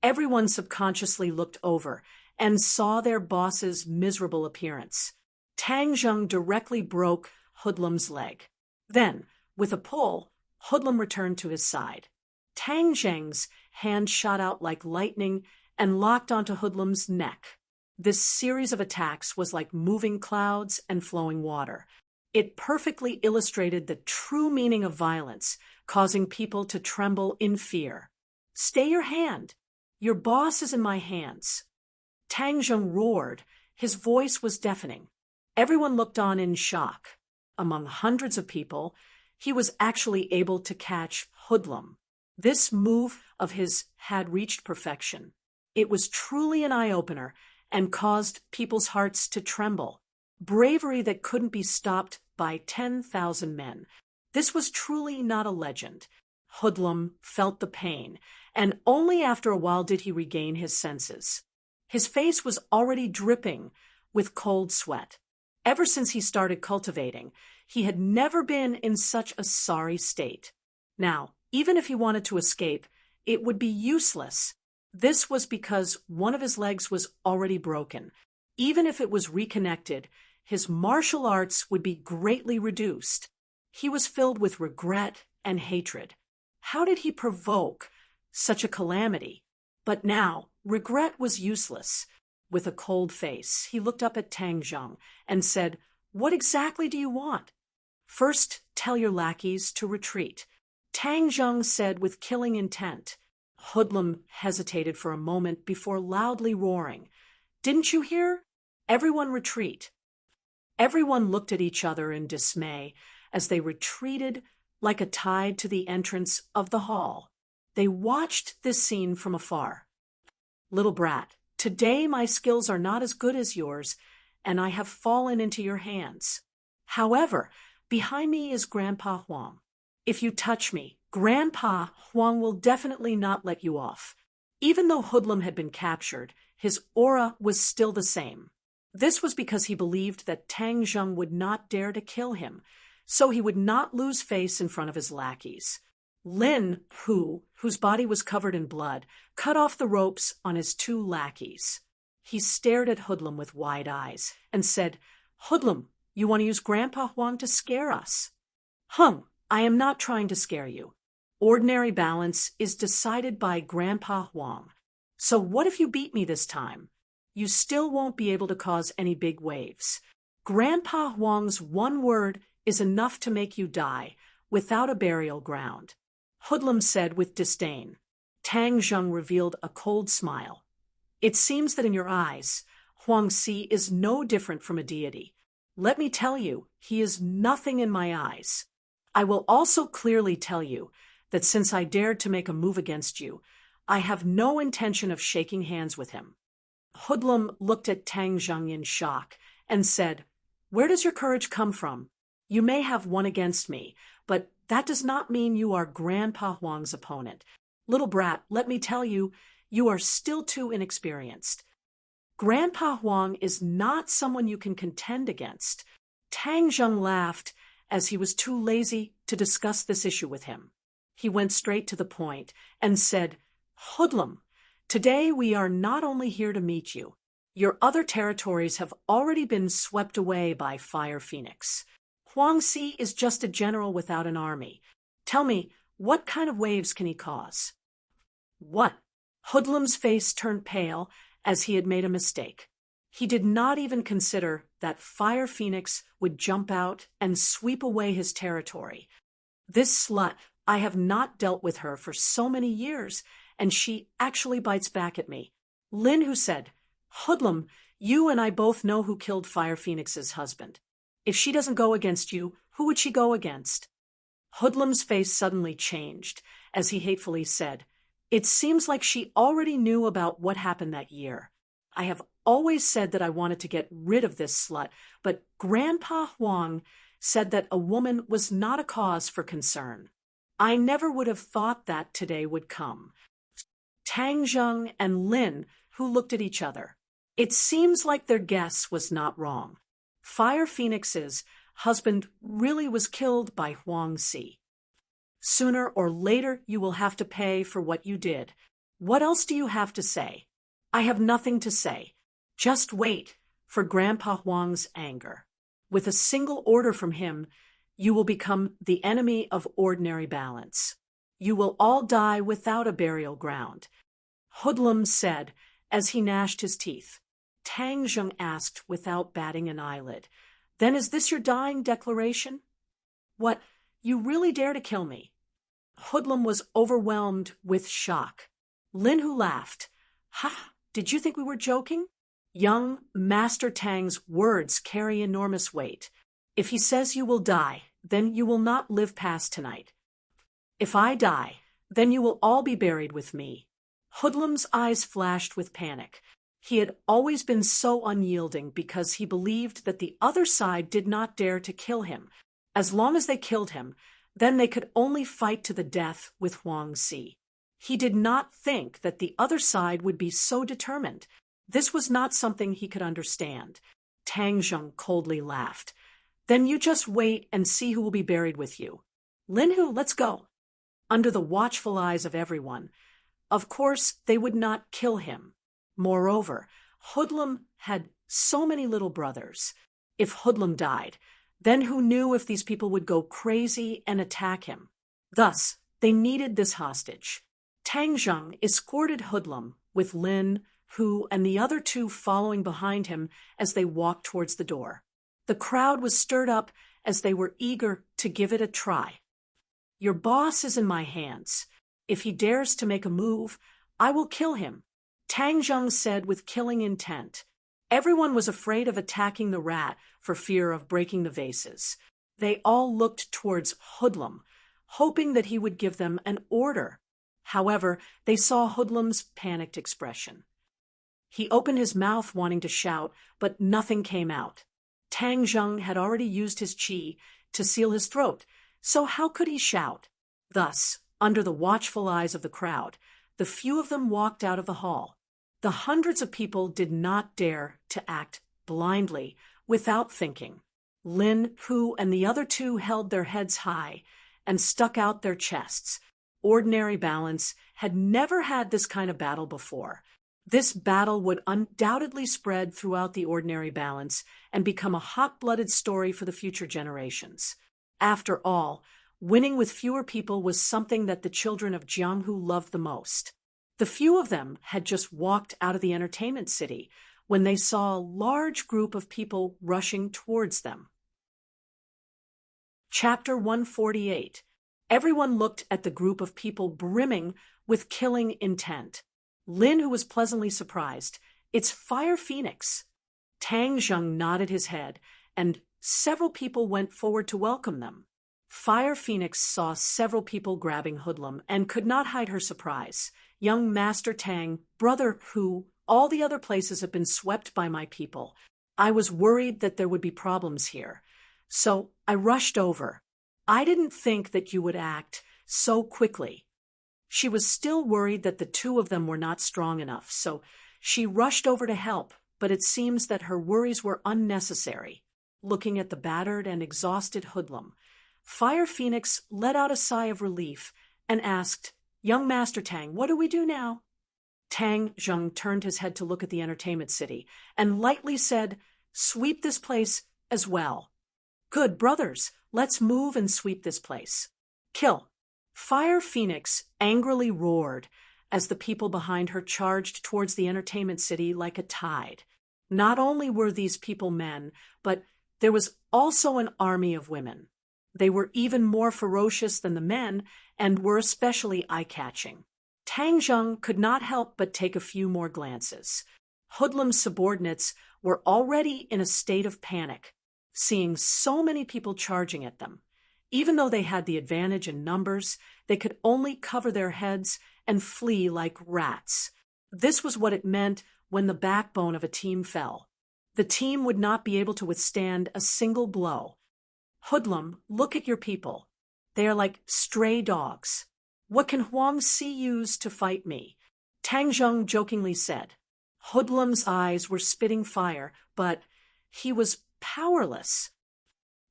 Everyone subconsciously looked over and saw their boss's miserable appearance. Tang Zheng directly broke Hoodlum's leg. Then, with a pull, Hoodlum returned to his side. Tang Zheng's hand shot out like lightning and locked onto Hoodlum's neck. This series of attacks was like moving clouds and flowing water. It perfectly illustrated the true meaning of violence, causing people to tremble in fear. "Stay your hand! Your boss is in my hands!" Tang Zheng roared. His voice was deafening. Everyone looked on in shock. Among hundreds of people, he was actually able to catch Hoodlum. This move of his had reached perfection. It was truly an eye-opener and caused people's hearts to tremble. Bravery that couldn't be stopped by 10,000 men. This was truly not a legend. Hoodlum felt the pain, and only after a while did he regain his senses. His face was already dripping with cold sweat. Ever since he started cultivating, he had never been in such a sorry state. Now, even if he wanted to escape, it would be useless. This was because one of his legs was already broken. Even if it was reconnected, his martial arts would be greatly reduced. He was filled with regret and hatred. How did he provoke such a calamity? But now, regret was useless. With a cold face, he looked up at Tang Zheng and said, "What exactly do you want?" "First, tell your lackeys to retreat," Tang Zheng said with killing intent. Hoodlum hesitated for a moment before loudly roaring, "Didn't you hear? Everyone retreat." Everyone looked at each other in dismay as they retreated like a tide to the entrance of the hall. They watched this scene from afar. "Little brat, today my skills are not as good as yours, and I have fallen into your hands. However, behind me is Grandpa Huang. If you touch me, Grandpa Huang will definitely not let you off." Even though Hoodlum had been captured, his aura was still the same. This was because he believed that Tang Zheng would not dare to kill him, so he would not lose face in front of his lackeys. Lin, whose body was covered in blood, cut off the ropes on his two lackeys. He stared at Hoodlum with wide eyes and said, "Hoodlum, you want to use Grandpa Huang to scare us?" "Hung, I am not trying to scare you. Ordinary balance is decided by Grandpa Huang. So what if you beat me this time? You still won't be able to cause any big waves. Grandpa Huang's one word is enough to make you die without a burial ground," Hoodlum said with disdain. Tang Zheng revealed a cold smile. "It seems that in your eyes, Huang Si is no different from a deity. Let me tell you, he is nothing in my eyes. I will also clearly tell you that since I dared to make a move against you, I have no intention of shaking hands with him." Hoodlum looked at Tang Zheng in shock and said, "Where does your courage come from? You may have won against me, but that does not mean you are Grandpa Huang's opponent. Little brat, let me tell you, you are still too inexperienced. Grandpa Huang is not someone you can contend against." Tang Zheng laughed as he was too lazy to discuss this issue with him. He went straight to the point and said, "Hoodlum, today we are not only here to meet you. Your other territories have already been swept away by Fire Phoenix. Huang Si is just a general without an army. Tell me, what kind of waves can he cause?" "What?" Hoodlum's face turned pale as he had made a mistake. He did not even consider that Fire Phoenix would jump out and sweep away his territory. "This slut, I have not dealt with her for so many years, and she actually bites back at me." Lin, who said, "Hoodlum, you and I both know who killed Fire Phoenix's husband. If she doesn't go against you, who would she go against?" Hoodlum's face suddenly changed as he hatefully said, "It seems like she already knew about what happened that year. I have always said that I wanted to get rid of this slut, but Grandpa Huang said that a woman was not a cause for concern. I never would have thought that today would come. Tang Zheng and Lin, who looked at each other. It seems like their guess was not wrong. Fire Phoenix's husband really was killed by Huang Si. Sooner or later you will have to pay for what you did. What else do you have to say? I have nothing to say. Just wait for Grandpa Huang's anger. With a single order from him, you will become the enemy of ordinary balance. You will all die without a burial ground. Hoodlum said as he gnashed his teeth. Tang Zheng asked without batting an eyelid, "Then is this your dying declaration?" "What, you really dare to kill me?" Hoodlum was overwhelmed with shock. Lin Hu laughed. "Ha, did you think we were joking?" Young Master Tang's words carry enormous weight. If he says you will die, then you will not live past tonight. If I die, then you will all be buried with me. Hoodlum's eyes flashed with panic. He had always been so unyielding because he believed that the other side did not dare to kill him. As long as they killed him, then they could only fight to the death with Huang Si. He did not think that the other side would be so determined. This was not something he could understand. Tang Zheng coldly laughed. "Then you just wait and see who will be buried with you. Lin Hu, let's go." Under the watchful eyes of everyone, of course, they would not kill him. Moreover, Hoodlum had so many little brothers. If Hoodlum died, then who knew if these people would go crazy and attack him? Thus, they needed this hostage. Tang Zheng escorted Hoodlum with Lin, Hu, and the other two following behind him as they walked towards the door. The crowd was stirred up as they were eager to give it a try. "Your boss is in my hands. If he dares to make a move, I will kill him," Tang Zheng said with killing intent. Everyone was afraid of attacking the rat for fear of breaking the vases. They all looked towards Hoodlum, hoping that he would give them an order. However, they saw Hoodlum's panicked expression. He opened his mouth wanting to shout, but nothing came out. Tang Zheng had already used his qi to seal his throat, so how could he shout? Thus, under the watchful eyes of the crowd, the few of them walked out of the hall. The hundreds of people did not dare to act blindly without thinking. Lin, Hu, and the other two held their heads high and stuck out their chests. Ordinary balance had never had this kind of battle before. This battle would undoubtedly spread throughout the ordinary balance and become a hot-blooded story for the future generations. After all, winning with fewer people was something that the children of Jianghu loved the most. The few of them had just walked out of the entertainment city when they saw a large group of people rushing towards them. Chapter 148. Everyone looked at the group of people brimming with killing intent. Lin, who was pleasantly surprised, "It's Fire Phoenix." Tang Zheng nodded his head, and several people went forward to welcome them. Fire Phoenix saw several people grabbing Hoodlum and could not hide her surprise. "Young Master Tang, Brother Hu, all the other places have been swept by my people. I was worried that there would be problems here, so I rushed over. I didn't think that you would act so quickly." She was still worried that the two of them were not strong enough, so she rushed over to help, but it seems that her worries were unnecessary. Looking at the battered and exhausted Hoodlum, Fire Phoenix let out a sigh of relief and asked, "Young Master Tang, what do we do now?" Tang Zheng turned his head to look at the entertainment city and lightly said, "Sweep this place as well." "Good, brothers, let's move and sweep this place. Kill." Fire Phoenix angrily roared as the people behind her charged towards the entertainment city like a tide. Not only were these people men, but there was also an army of women. They were even more ferocious than the men and were especially eye-catching. Tang Zheng could not help but take a few more glances. Hoodlum's subordinates were already in a state of panic, seeing so many people charging at them. Even though they had the advantage in numbers, they could only cover their heads and flee like rats. This was what it meant when the backbone of a team fell. The team would not be able to withstand a single blow. Hoodlum, look at your people. They are like stray dogs. What can Huang Si use to fight me? Tang Zheng jokingly said. Hoodlum's eyes were spitting fire, but he was powerless.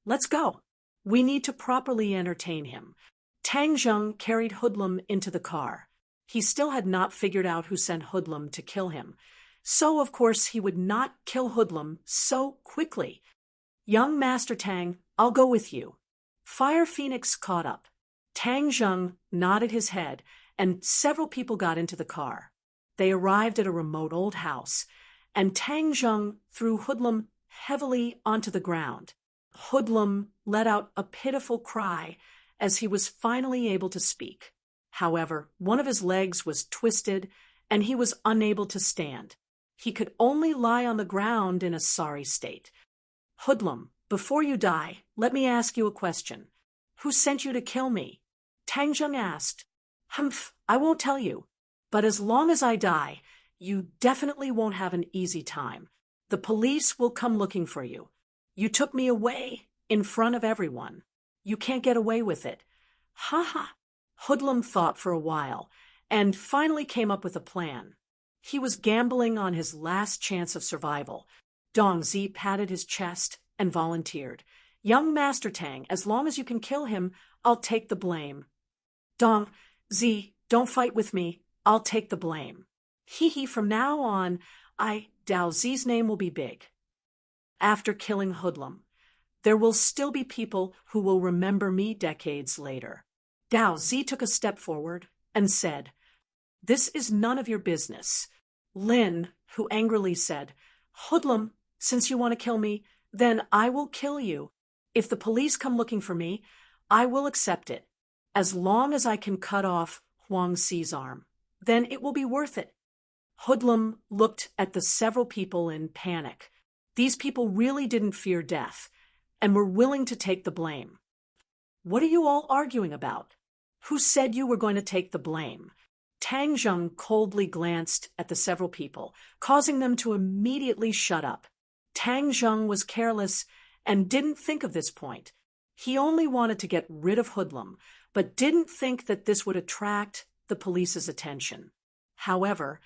Let's go. We need to properly entertain him. Tang Zheng carried Hoodlum into the car. He still had not figured out who sent Hoodlum to kill him. So, of course, he would not kill Hoodlum so quickly. Young Master Tang, I'll go with you. Fire Phoenix caught up. Tang Zheng nodded his head, and several people got into the car. They arrived at a remote old house, and Tang Zheng threw Hoodlum heavily onto the ground. Hoodlum let out a pitiful cry as he was finally able to speak. However, one of his legs was twisted, and he was unable to stand. He could only lie on the ground in a sorry state. Hoodlum, before you die, let me ask you a question. Who sent you to kill me? Tang Zheng asked. Humph, I won't tell you. But as long as I die, you definitely won't have an easy time. The police will come looking for you. You took me away in front of everyone. You can't get away with it. Ha ha. Hoodlum thought for a while, and finally came up with a plan. He was gambling on his last chance of survival. Dong Zi patted his chest and volunteered. Young Master Tang, as long as you can kill him, I'll take the blame. Dong Zi, don't fight with me. I'll take the blame. Hee, from now on, Dao Zi's name will be big. After killing Hoodlum, there will still be people who will remember me decades later. Dao Zi took a step forward and said, This is none of your business. Lin, who angrily said, Hoodlum, since you want to kill me, then I will kill you. If the police come looking for me, I will accept it. As long as I can cut off Huang Si's arm, then it will be worth it. Hoodlum looked at the several people in panic. These people really didn't fear death, and were willing to take the blame. What are you all arguing about? Who said you were going to take the blame? Tang Zheng coldly glanced at the several people, causing them to immediately shut up. Tang Zheng was careless and didn't think of this point. He only wanted to get rid of Hoodlum, but didn't think that this would attract the police's attention. However,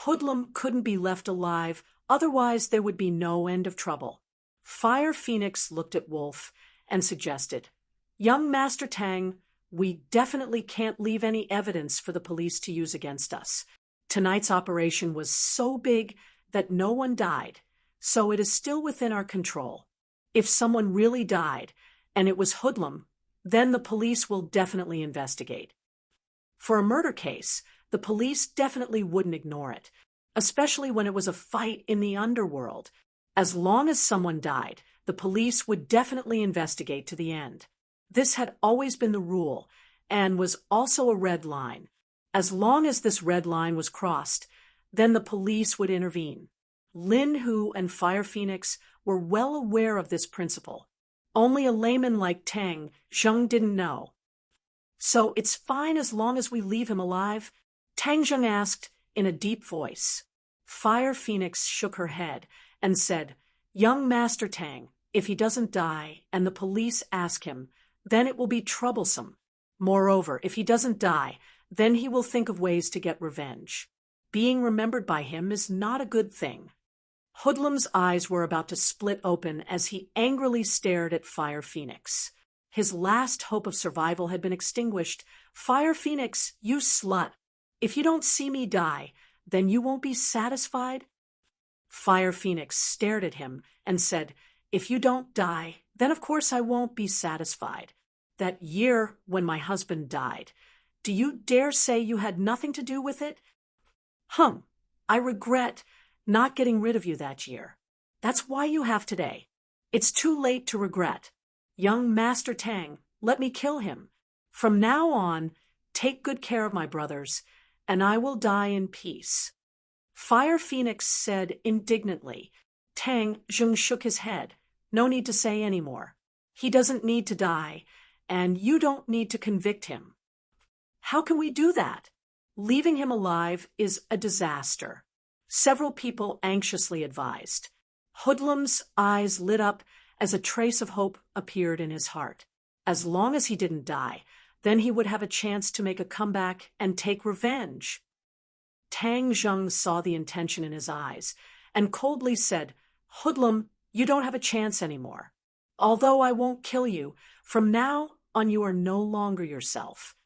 Hoodlum couldn't be left alive, otherwise there would be no end of trouble. Fire Phoenix looked at Wolf and suggested, Young Master Tang, we definitely can't leave any evidence for the police to use against us. Tonight's operation was so big that no one died, so it is still within our control. If someone really died, and it was Hoodlum, then the police will definitely investigate. For a murder case, the police definitely wouldn't ignore it, especially when it was a fight in the underworld. As long as someone died, the police would definitely investigate to the end. This had always been the rule, and was also a red line. As long as this red line was crossed, then the police would intervene. Lin Hu and Fire Phoenix were well aware of this principle. Only a layman like Tang Zheng didn't know. So it's fine as long as we leave him alive? Tang Zheng asked in a deep voice. Fire Phoenix shook her head and said, Young Master Tang, if he doesn't die and the police ask him, then it will be troublesome. Moreover, if he doesn't die, then he will think of ways to get revenge. Being remembered by him is not a good thing. Hoodlum's eyes were about to split open as he angrily stared at Fire Phoenix. His last hope of survival had been extinguished. Fire Phoenix, you slut! If you don't see me die, then you won't be satisfied? Fire Phoenix stared at him and said, If you don't die, then of course I won't be satisfied. That year when my husband died, do you dare say you had nothing to do with it? I regret not getting rid of you that year. That's why you have today. It's too late to regret. Young Master Tang, let me kill him. From now on, take good care of my brothers, and I will die in peace. Fire Phoenix said indignantly. Tang Zheng shook his head. No need to say any more. He doesn't need to die, and you don't need to convict him. How can we do that? Leaving him alive is a disaster. Several people anxiously advised. Hoodlum's eyes lit up as a trace of hope appeared in his heart. As long as he didn't die, then he would have a chance to make a comeback and take revenge. Tang Zheng saw the intention in his eyes and coldly said, "Hoodlum, you don't have a chance anymore. Although I won't kill you, from now on you are no longer yourself."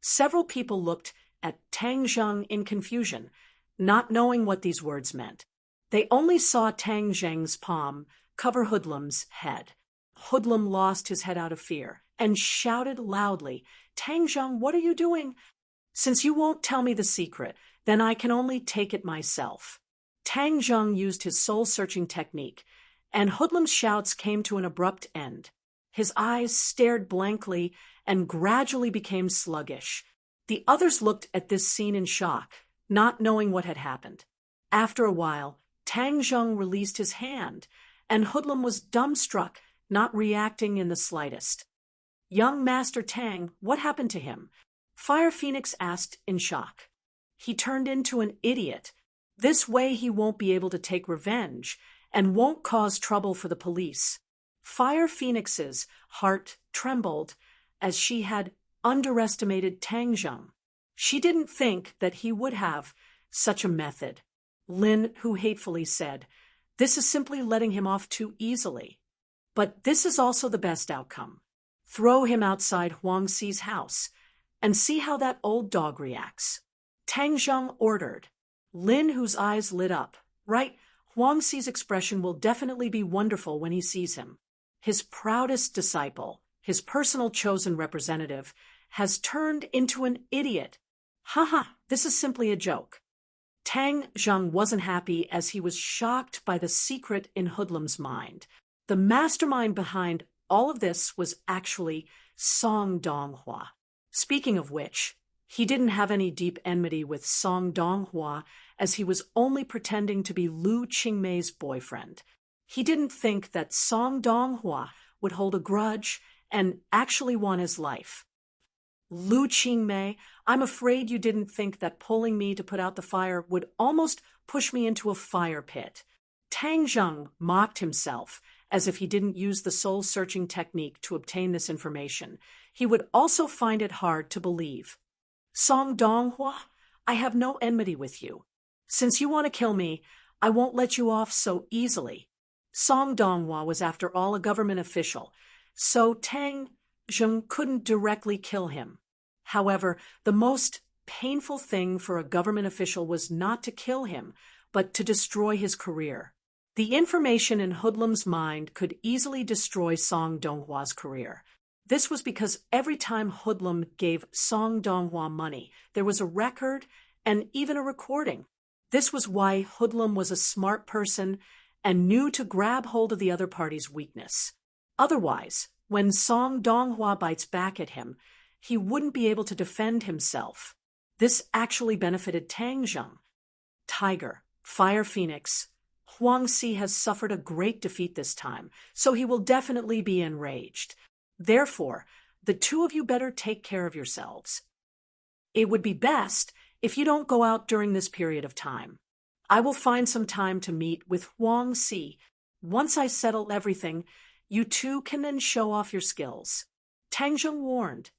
Several people looked at Tang Zheng in confusion, not knowing what these words meant. They only saw Tang Zheng's palm cover Hoodlum's head. Hoodlum lost his head out of fear and shouted loudly, "Tang Zheng, what are you doing? Since you won't tell me the secret, then I can only take it myself." Tang Zheng used his soul-searching technique, and Hoodlum's shouts came to an abrupt end. His eyes stared blankly and gradually became sluggish. The others looked at this scene in shock, not knowing what had happened. After a while, Tang Zheng released his hand, and Hoodlum was dumbstruck, not reacting in the slightest. "Young Master Tang, what happened to him?" Fire Phoenix asked in shock. "He turned into an idiot. This way he won't be able to take revenge and won't cause trouble for the police." Fire Phoenix's heart trembled as she had underestimated Tang Zheng. She didn't think that he would have such a method. Lin, who hatefully said, "This is simply letting him off too easily." But this is also the best outcome. Throw him outside Huang Xi's house and see how that old dog reacts. Tang Zheng ordered. Lin, whose eyes lit up. "Right, Huang Xi's expression will definitely be wonderful when he sees him. His proudest disciple, his personal chosen representative, has turned into an idiot. Haha, this is simply a joke." Tang Zheng wasn't happy as he was shocked by the secret in Hoodlum's mind. The mastermind behind all of this was actually Song Donghua. Speaking of which, he didn't have any deep enmity with Song Donghua, as he was only pretending to be Lu Qingmei's boyfriend. He didn't think that Song Donghua would hold a grudge and actually want his life. "Lu Qingmei, I'm afraid you didn't think that pulling me to put out the fire would almost push me into a fire pit." Tang Zheng mocked himself as if he didn't use the soul-searching technique to obtain this information. He would also find it hard to believe. "Song Donghua, I have no enmity with you. Since you want to kill me, I won't let you off so easily." Song Donghua was after all a government official, so Tang Zheng couldn't directly kill him. However, the most painful thing for a government official was not to kill him, but to destroy his career. The information in Hoodlum's mind could easily destroy Song Donghua's career. This was because every time Hoodlum gave Song Donghua money, there was a record and even a recording. This was why Hoodlum was a smart person and knew to grab hold of the other party's weakness. Otherwise, when Song Donghua bites back at him, he wouldn't be able to defend himself. This actually benefited Tang Zheng. Tiger, Fire Phoenix, Huang Xi has suffered a great defeat this time, so he will definitely be enraged. Therefore, the two of you better take care of yourselves. It would be best if you don't go out during this period of time. I will find some time to meet with Huang Xi. Once I settle everything, you two can then show off your skills." Tang Zheng warned.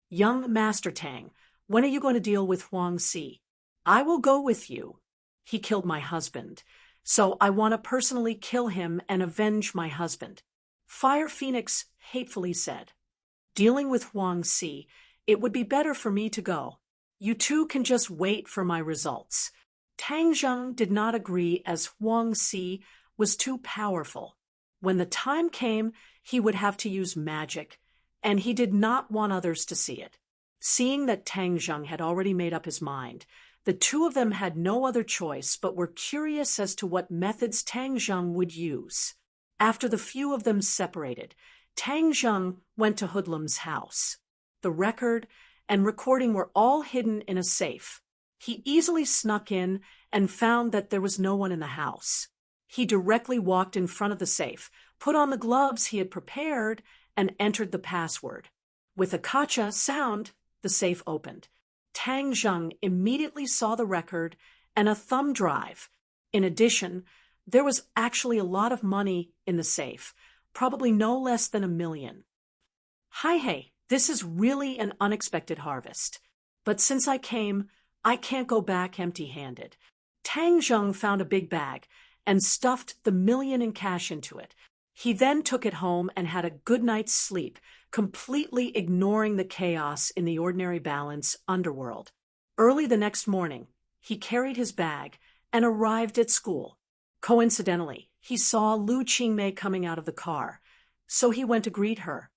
"Young Master Tang, when are you going to deal with Huang Xi? I will go with you. He killed my husband, so I want to personally kill him and avenge my husband." Fire Phoenix hatefully said. "Dealing with Huang Xi, it would be better for me to go. You two can just wait for my results." Tang Zheng did not agree as Huang Xi was too powerful. When the time came, he would have to use magic, and he did not want others to see it. Seeing that Tang Zheng had already made up his mind, the two of them had no other choice but were curious as to what methods Tang Zheng would use. After the few of them separated, Tang Zheng went to Hoodlum's house. The record and recording were all hidden in a safe. He easily snuck in and found that there was no one in the house. He directly walked in front of the safe, put on the gloves he had prepared, and entered the password. With a kacha sound, the safe opened. Tang Zheng immediately saw the record and a thumb drive. In addition, there was actually a lot of money in the safe, probably no less than $1 million. Hey, this is really an unexpected harvest. But since I came, I can't go back empty-handed. Tang Zheng found a big bag and stuffed the $1 million in cash into it. He then took it home and had a good night's sleep, completely ignoring the chaos in the ordinary balance underworld. Early the next morning, he carried his bag and arrived at school. Coincidentally, he saw Lu Qingmei coming out of the car, so he went to greet her.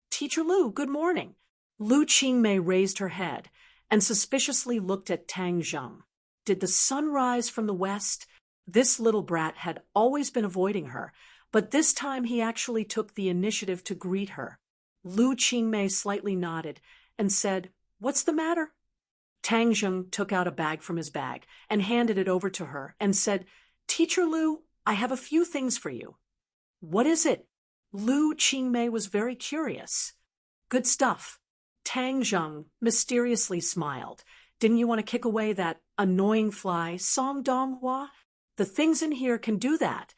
"Teacher Lu, good morning." Lu Qingmei raised her head and suspiciously looked at Tang Zheng. Did the sun rise from the west? This little brat had always been avoiding her, but this time he actually took the initiative to greet her. Lu Qingmei slightly nodded and said, "What's the matter?" Tang Zheng took out a bag from his bag and handed it over to her and said, "Teacher Lu, I have a few things for you." "What is it?" Lu Qingmei was very curious. "Good stuff." Tang Zheng mysteriously smiled. "Didn't you want to kick away that annoying fly, Song Donghua? The things in here can do that."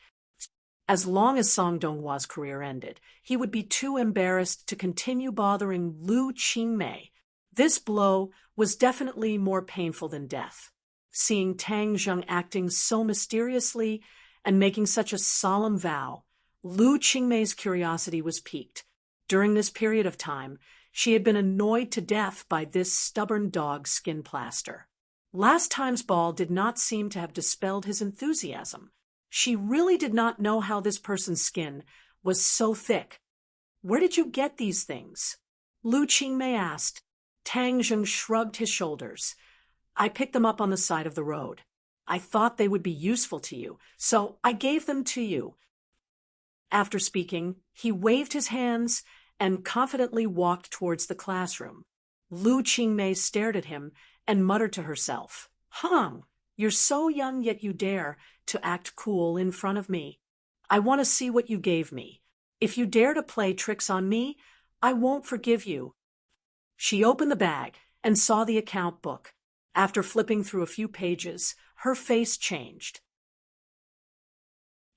As long as Song Donghua's career ended, he would be too embarrassed to continue bothering Lu Qingmei. This blow was definitely more painful than death. Seeing Tang Zheng acting so mysteriously and making such a solemn vow, Lu Qingmei's curiosity was piqued. During this period of time, she had been annoyed to death by this stubborn dog skin plaster. Last time's ball did not seem to have dispelled his enthusiasm. She really did not know how this person's skin was so thick. "Where did you get these things?" Lu Qingmei asked. Tang Zheng shrugged his shoulders. "I picked them up on the side of the road. I thought they would be useful to you, so I gave them to you." After speaking, he waved his hands and confidently walked towards the classroom. Lu Qingmei stared at him and muttered to herself, "You're so young yet you dare to act cool in front of me. I want to see what you gave me. If you dare to play tricks on me, I won't forgive you." She opened the bag and saw the account book. After flipping through a few pages, her face changed.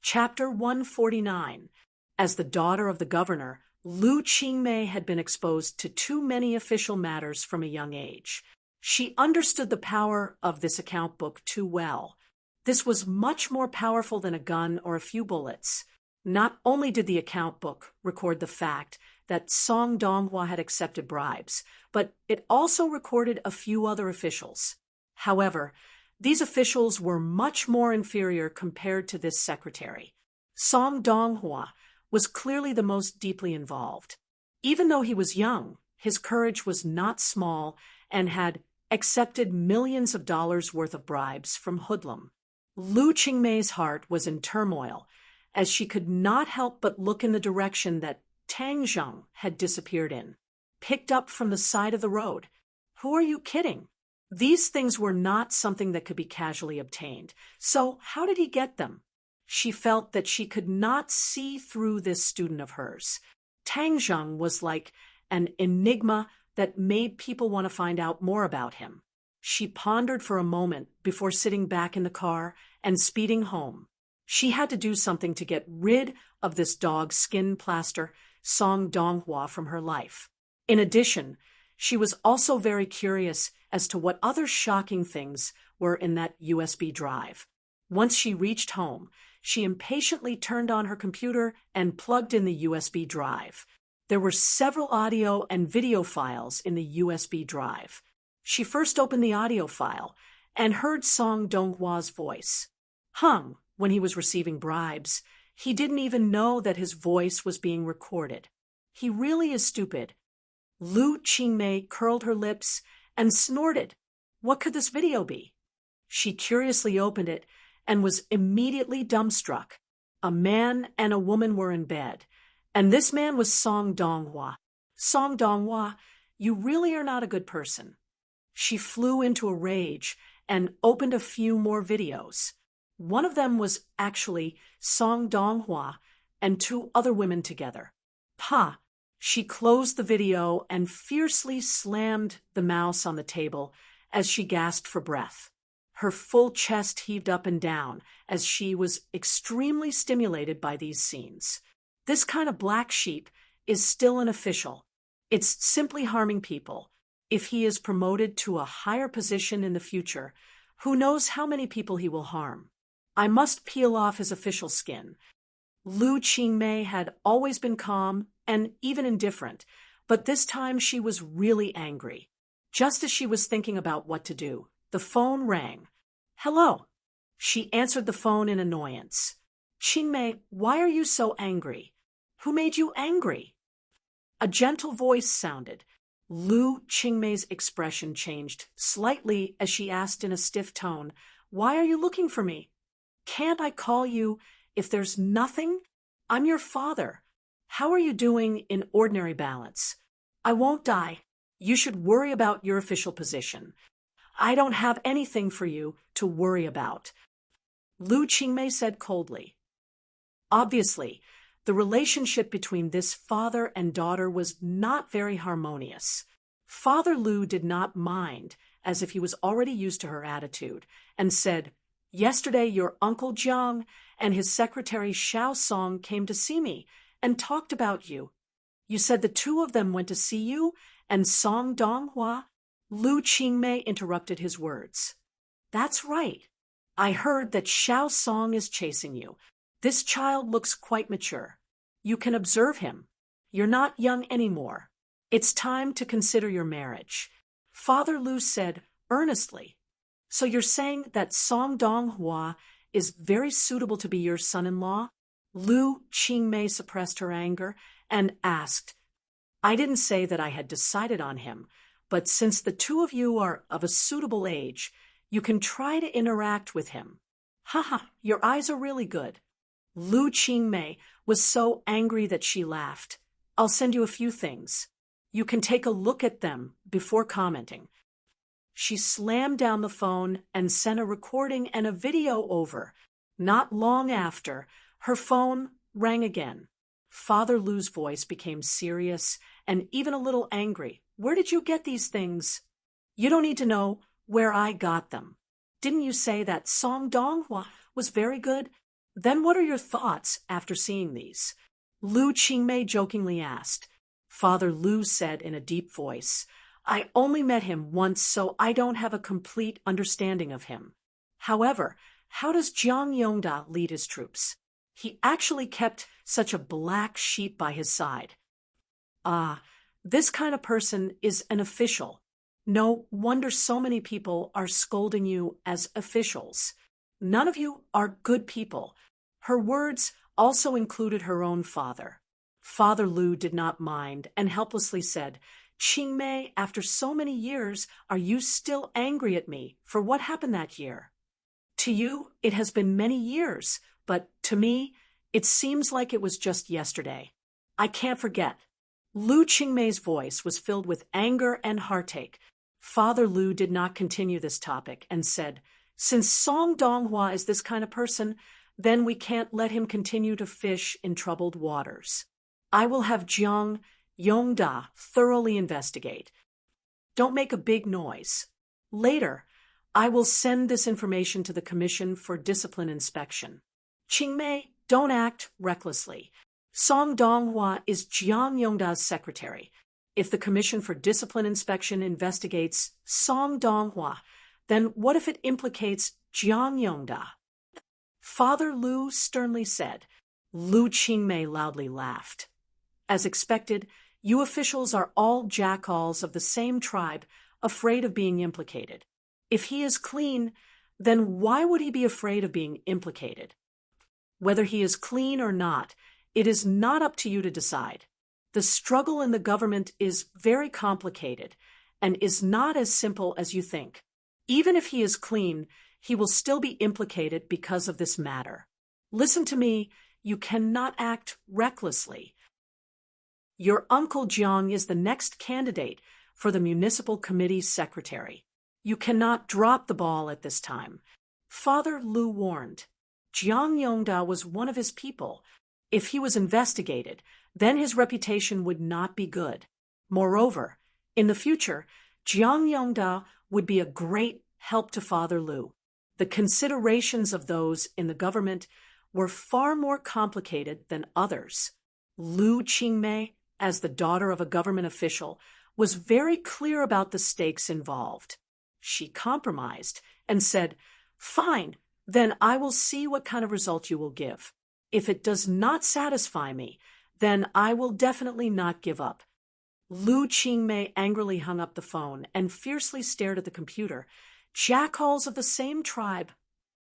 Chapter 149. As the daughter of the governor, Lu Qingmei had been exposed to too many official matters from a young age. She understood the power of this account book too well. This was much more powerful than a gun or a few bullets. Not only did the account book record the fact that Song Donghua had accepted bribes, but it also recorded a few other officials. However, these officials were much more inferior compared to this secretary. Song Donghua was clearly the most deeply involved. Even though he was young, his courage was not small and had accepted millions of dollars worth of bribes from hoodlum. Lu Qingmei's heart was in turmoil, as she could not help but look in the direction that Tang Zheng had disappeared in. Picked up from the side of the road. Who are you kidding? These things were not something that could be casually obtained. So how did he get them? She felt that she could not see through this student of hers. Tang Zheng was like an enigma that made people want to find out more about him. She pondered for a moment before sitting back in the car and speeding home. She had to do something to get rid of this dog skin plaster, Song Donghua, from her life. In addition, she was also very curious as to what other shocking things were in that USB drive. Once she reached home, she impatiently turned on her computer and plugged in the USB drive. There were several audio and video files in the USB drive. She first opened the audio file and heard Song Donghua's voice. When he was receiving bribes, he didn't even know that his voice was being recorded. He really is stupid. Lu Qingmei curled her lips and snorted. What could this video be? She curiously opened it and was immediately dumbstruck. A man and a woman were in bed, and this man was Song Donghua. Song Donghua, you really are not a good person. She flew into a rage and opened a few more videos. One of them was actually Song Donghua and two other women together. She closed the video and fiercely slammed the mouse on the table as she gasped for breath. Her full chest heaved up and down as she was extremely stimulated by these scenes. This kind of black sheep is still an official. It's simply harming people. If he is promoted to a higher position in the future, who knows how many people he will harm. I must peel off his official skin. Lu Qingmei had always been calm and even indifferent, but this time she was really angry. Just as she was thinking about what to do, the phone rang. "Hello." She answered the phone in annoyance. "Qingmei, why are you so angry? Who made you angry?" A gentle voice sounded. Lu Qingmei's expression changed slightly as she asked in a stiff tone, "Why are you looking for me? Can't I call you if there's nothing? I'm your father. How are you doing in ordinary balance? I won't die. You should worry about your official position. I don't have anything for you to worry about," Lu Qingmei said coldly. Obviously, the relationship between this father and daughter was not very harmonious. Father Lu did not mind, as if he was already used to her attitude, and said, "Yesterday your Uncle Jiang and his secretary Xiao Song came to see me and talked about you. You said the two of them went to see you and Song Donghua?" Lu Qingmei interrupted his words. "That's right. I heard that Xiao Song is chasing you. This child looks quite mature. You can observe him. You're not young anymore. It's time to consider your marriage," Father Lu said earnestly. "So you're saying that Song Donghua is very suitable to be your son-in-law?" Lu Qingmei suppressed her anger and asked, "I didn't say that I had decided on him, but since the two of you are of a suitable age, you can try to interact with him." "Haha, your eyes are really good." Lu Qingmei was so angry that she laughed. "I'll send you a few things. You can take a look at them before commenting." She slammed down the phone and sent a recording and a video over. Not long after, her phone rang again. Father Lu's voice became serious and even a little angry. "Where did you get these things?" "You don't need to know where I got them. Didn't you say that Song Donghua was very good? Then what are your thoughts after seeing these?" Lu Qingmei jokingly asked. Father Lu said in a deep voice, "I only met him once, so I don't have a complete understanding of him. However, how does Jiang Yongda lead his troops? He actually kept such a black sheep by his side." "Ah, this kind of person is an official. No wonder so many people are scolding you as officials. None of you are good people." Her words also included her own father. Father Lu did not mind and helplessly said, "Qingmei, after so many years, are you still angry at me for what happened that year? To you, it has been many years, but to me, it seems like it was just yesterday. I can't forget." Lu Qingmei's voice was filled with anger and heartache. Father Lu did not continue this topic and said, "Since Song Donghua is this kind of person, then we can't let him continue to fish in troubled waters. I will have Jiang Yongda thoroughly investigate. Don't make a big noise. Later, I will send this information to the Commission for Discipline Inspection. Qingmei, don't act recklessly. Song Donghua is Jiang Yongda's secretary. If the Commission for Discipline Inspection investigates Song Donghua, then what if it implicates Jiang Yongda?" Father Lu sternly said. Lu Qingmei loudly laughed. "As expected, you officials are all jackals of the same tribe, afraid of being implicated. If he is clean, then why would he be afraid of being implicated? Whether he is clean or not, it is not up to you to decide. The struggle in the government is very complicated and is not as simple as you think. Even if he is clean, he will still be implicated because of this matter. Listen to me, you cannot act recklessly. Your Uncle Jiang is the next candidate for the municipal committee's secretary. You cannot drop the ball at this time." Father Lu warned. Jiang Yongda was one of his people. If he was investigated, then his reputation would not be good. Moreover, in the future, Jiang Yongda would be a great help to Father Lu. The considerations of those in the government were far more complicated than others. Lu Qingmei, as the daughter of a government official, was very clear about the stakes involved. She compromised and said, "Fine, then I will see what kind of result you will give. If it does not satisfy me, then I will definitely not give up." Lu Qingmei angrily hung up the phone and fiercely stared at the computer. Jackals of the same tribe.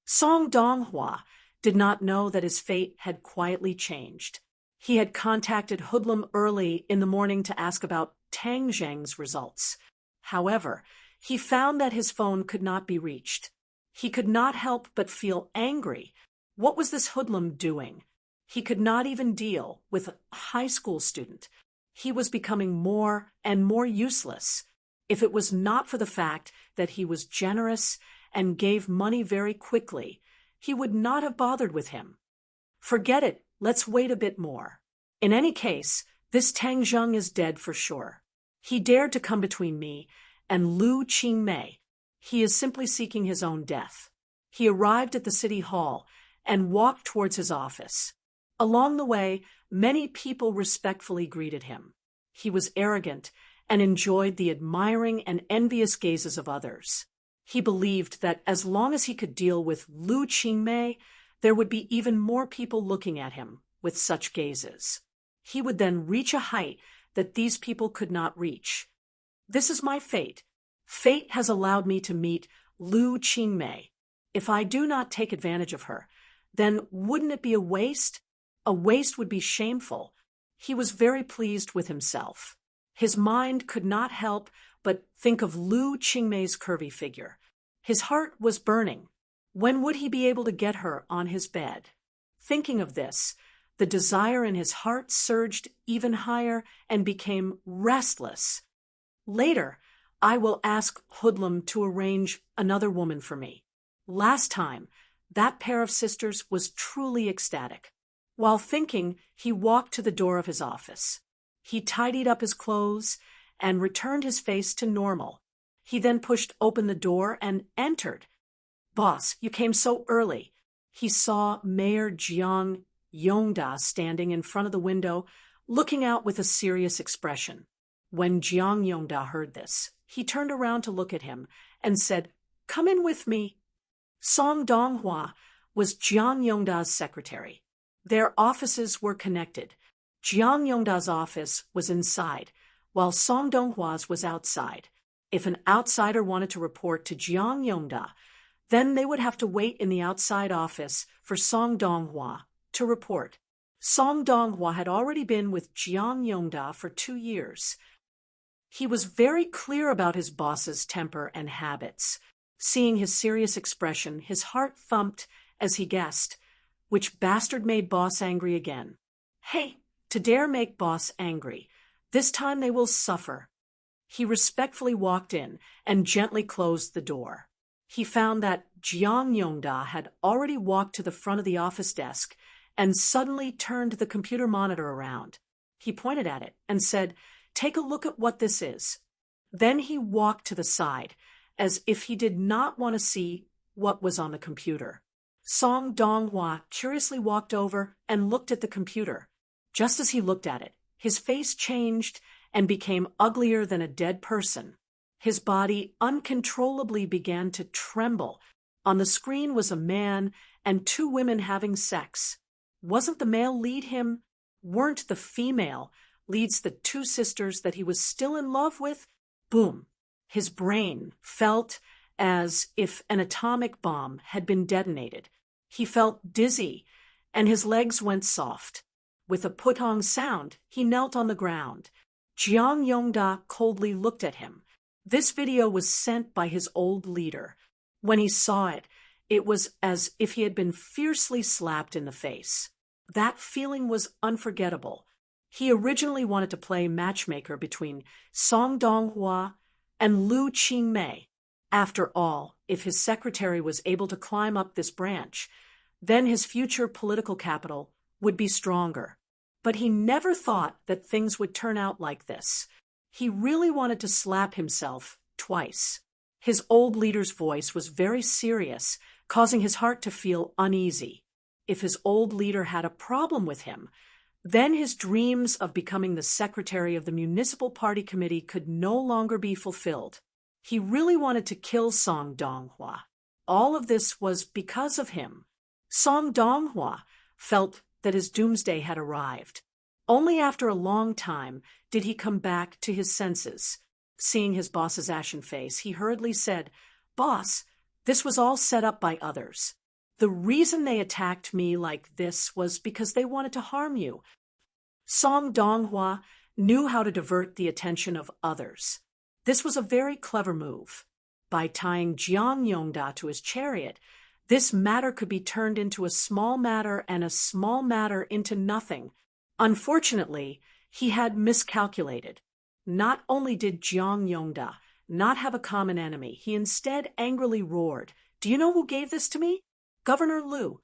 Song Donghua did not know that his fate had quietly changed. He had contacted Hoodlum early in the morning to ask about Tang Zheng's results. However, he found that his phone could not be reached. He could not help but feel angry. What was this hoodlum doing? He could not even deal with a high school student. He was becoming more and more useless. If it was not for the fact that he was generous and gave money very quickly, he would not have bothered with him. Forget it, let's wait a bit more. In any case, this Tang Zheng is dead for sure. He dared to come between me and Lu Qingmei. He is simply seeking his own death. He arrived at the city hall and walked towards his office. Along the way, many people respectfully greeted him. He was arrogant and enjoyed the admiring and envious gazes of others. He believed that as long as he could deal with Lu Qingmei, there would be even more people looking at him with such gazes. He would then reach a height that these people could not reach. This is my fate. Fate has allowed me to meet Lu Qingmei. If I do not take advantage of her, then wouldn't it be a waste? A waste would be shameful. He was very pleased with himself. His mind could not help but think of Lu Qingmei's curvy figure. His heart was burning. When would he be able to get her on his bed? Thinking of this, the desire in his heart surged even higher and became restless. Later, I will ask Hoodlum to arrange another woman for me. Last time, that pair of sisters was truly ecstatic. While thinking, he walked to the door of his office. He tidied up his clothes and returned his face to normal. He then pushed open the door and entered. "Boss, you came so early." He saw Mayor Jiang Yongda standing in front of the window, looking out with a serious expression. When Jiang Yongda heard this, he turned around to look at him and said, "Come in with me." Song Donghua was Jiang Yongda's secretary. Their offices were connected. Jiang Yongda's office was inside, while Song Donghua's was outside. If an outsider wanted to report to Jiang Yongda, then they would have to wait in the outside office for Song Donghua to report. Song Donghua had already been with Jiang Yongda for 2 years. He was very clear about his boss's temper and habits. Seeing his serious expression, his heart thumped as he guessed, which bastard made boss angry again. Hey, to dare make boss angry. This time they will suffer. He respectfully walked in and gently closed the door. He found that Jiang Yongda had already walked to the front of the office desk and suddenly turned the computer monitor around. He pointed at it and said, "Take a look at what this is." Then he walked to the side, as if he did not want to see what was on the computer. Song Donghua curiously walked over and looked at the computer. Just as he looked at it, his face changed and became uglier than a dead person. His body uncontrollably began to tremble. On the screen was a man and 2 women having sex. Wasn't the male lead him? Weren't the female leads the 2 sisters that he was still in love with? Boom. His brain felt as if an atomic bomb had been detonated. He felt dizzy, and his legs went soft. With a putong sound, he knelt on the ground. Jiang Yongda coldly looked at him. This video was sent by his old leader. When he saw it, it was as if he had been fiercely slapped in the face. That feeling was unforgettable. He originally wanted to play matchmaker between Song Donghua and Lu Qingmei. After all, if his secretary was able to climb up this branch, then his future political capital would be stronger. But he never thought that things would turn out like this. He really wanted to slap himself twice. His old leader's voice was very serious, causing his heart to feel uneasy. If his old leader had a problem with him, then his dreams of becoming the secretary of the municipal party committee could no longer be fulfilled. He really wanted to kill Song Donghua. All of this was because of him. Song Donghua felt that his doomsday had arrived. Only after a long time did he come back to his senses. Seeing his boss's ashen face, he hurriedly said, "Boss, this was all set up by others. The reason they attacked me like this was because they wanted to harm you." Song Donghua knew how to divert the attention of others. This was a very clever move. By tying Jiang Yongda to his chariot, this matter could be turned into a small matter and a small matter into nothing. Unfortunately, he had miscalculated. Not only did Jiang Yongda not have a common enemy, he instead angrily roared, "Do you know who gave this to me? Governor Liu."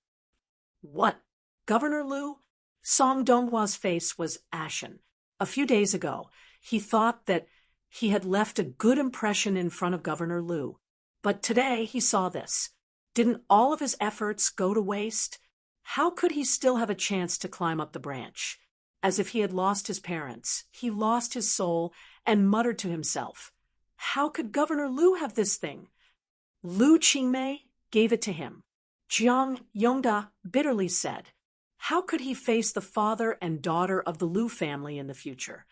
"What? Governor Liu?" Song Donghua's face was ashen. A few days ago, he thought that he had left a good impression in front of Governor Liu. But today he saw this. Didn't all of his efforts go to waste? How could he still have a chance to climb up the branch? As if he had lost his parents, he lost his soul and muttered to himself, "How could Governor Liu have this thing?" Lu Qingmei gave it to him. Jiang Yongda bitterly said, "How could he face the father and daughter of the Liu family in the future?"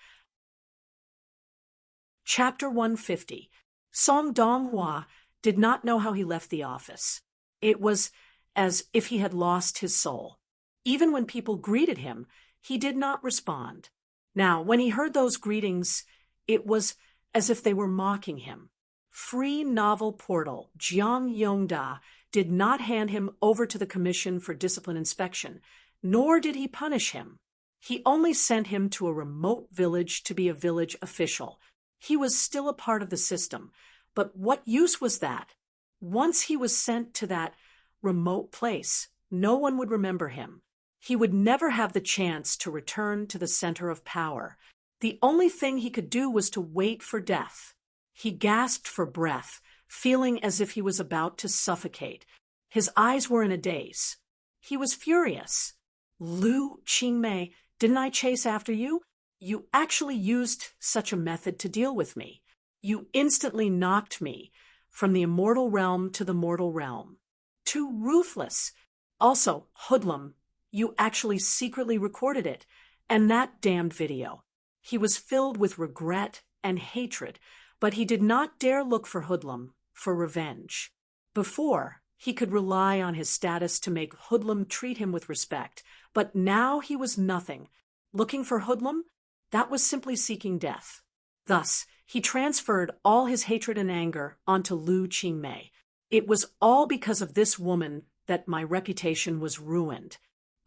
Chapter 150. Song Donghua did not know how he left the office. It was as if he had lost his soul. Even when people greeted him, he did not respond. Now, when he heard those greetings, it was as if they were mocking him. Free Novel Portal Jiang Yongda did not hand him over to the Commission for Discipline Inspection, nor did he punish him. He only sent him to a remote village to be a village official. He was still a part of the system, but what use was that? Once he was sent to that remote place, no one would remember him. He would never have the chance to return to the center of power. The only thing he could do was to wait for death. He gasped for breath, feeling as if he was about to suffocate. His eyes were in a daze. He was furious. "Lu Qingmei, didn't I chase after you? You actually used such a method to deal with me. You instantly knocked me from the immortal realm to the mortal realm. Too ruthless. Also, hoodlum, you actually secretly recorded it, and that damned video." He was filled with regret and hatred, but he did not dare look for Hoodlum for revenge. Before, he could rely on his status to make Hoodlum treat him with respect, but now he was nothing. Looking for Hoodlum? That was simply seeking death. Thus, he transferred all his hatred and anger onto Lu Qingmei. "It was all because of this woman that my reputation was ruined.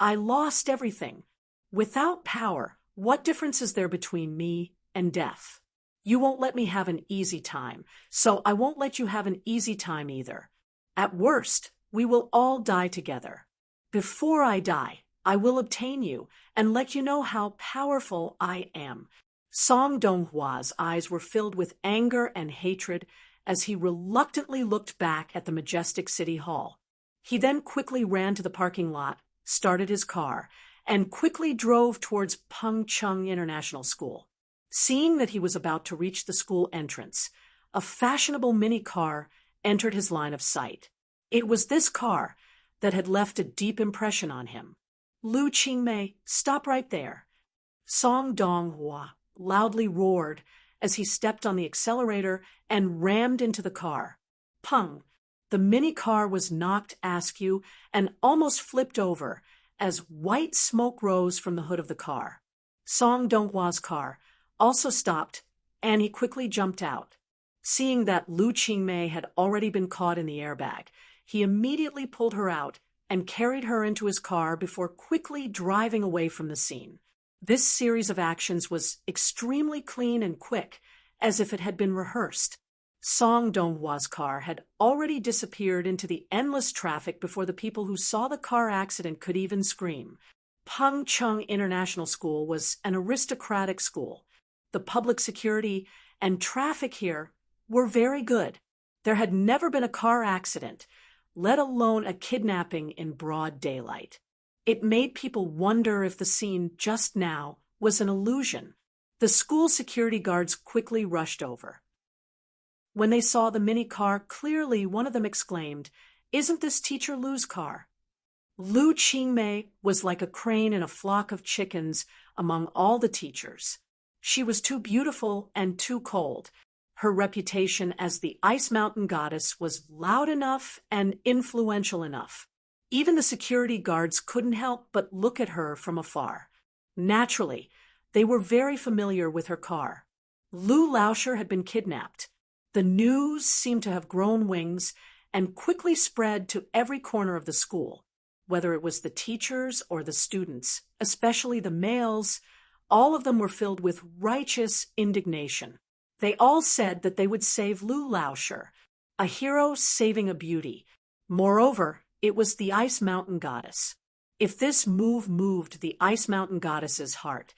I lost everything. Without power, what difference is there between me and death? You won't let me have an easy time, so I won't let you have an easy time either. At worst, we will all die together. Before I die, I will obtain you and let you know how powerful I am." Song Donghua's eyes were filled with anger and hatred as he reluctantly looked back at the majestic city hall. He then quickly ran to the parking lot, started his car, and quickly drove towards Pengcheng International School. Seeing that he was about to reach the school entrance, a fashionable mini car entered his line of sight. It was this car that had left a deep impression on him. "Lu Qingmei, stop right there." Song Donghua loudly roared as he stepped on the accelerator and rammed into the car. Pung! The mini car was knocked askew and almost flipped over as white smoke rose from the hood of the car. Song Donghua's car also stopped, and he quickly jumped out. Seeing that Lu Qingmei had already been caught in the airbag, he immediately pulled her out and carried her into his car before quickly driving away from the scene. This series of actions was extremely clean and quick, as if it had been rehearsed. Song Donghua's car had already disappeared into the endless traffic before the people who saw the car accident could even scream. Pengcheng International School was an aristocratic school. The public security and traffic here were very good. There had never been a car accident, let alone a kidnapping in broad daylight. It made people wonder if the scene just now was an illusion. The school security guards quickly rushed over. When they saw the mini car, clearly one of them exclaimed, "Isn't this Teacher Lu's car?" Lu Qingmei was like a crane in a flock of chickens among all the teachers. She was too beautiful and too cold. Her reputation as the Ice Mountain Goddess was loud enough and influential enough. Even the security guards couldn't help but look at her from afar. Naturally, they were very familiar with her car. Lu Lauscher had been kidnapped. The news seemed to have grown wings and quickly spread to every corner of the school. Whether it was the teachers or the students, especially the males, all of them were filled with righteous indignation. They all said that they would save Lu Lauscher, a hero saving a beauty. Moreover, it was the Ice Mountain Goddess. If this move moved the Ice Mountain Goddess's heart,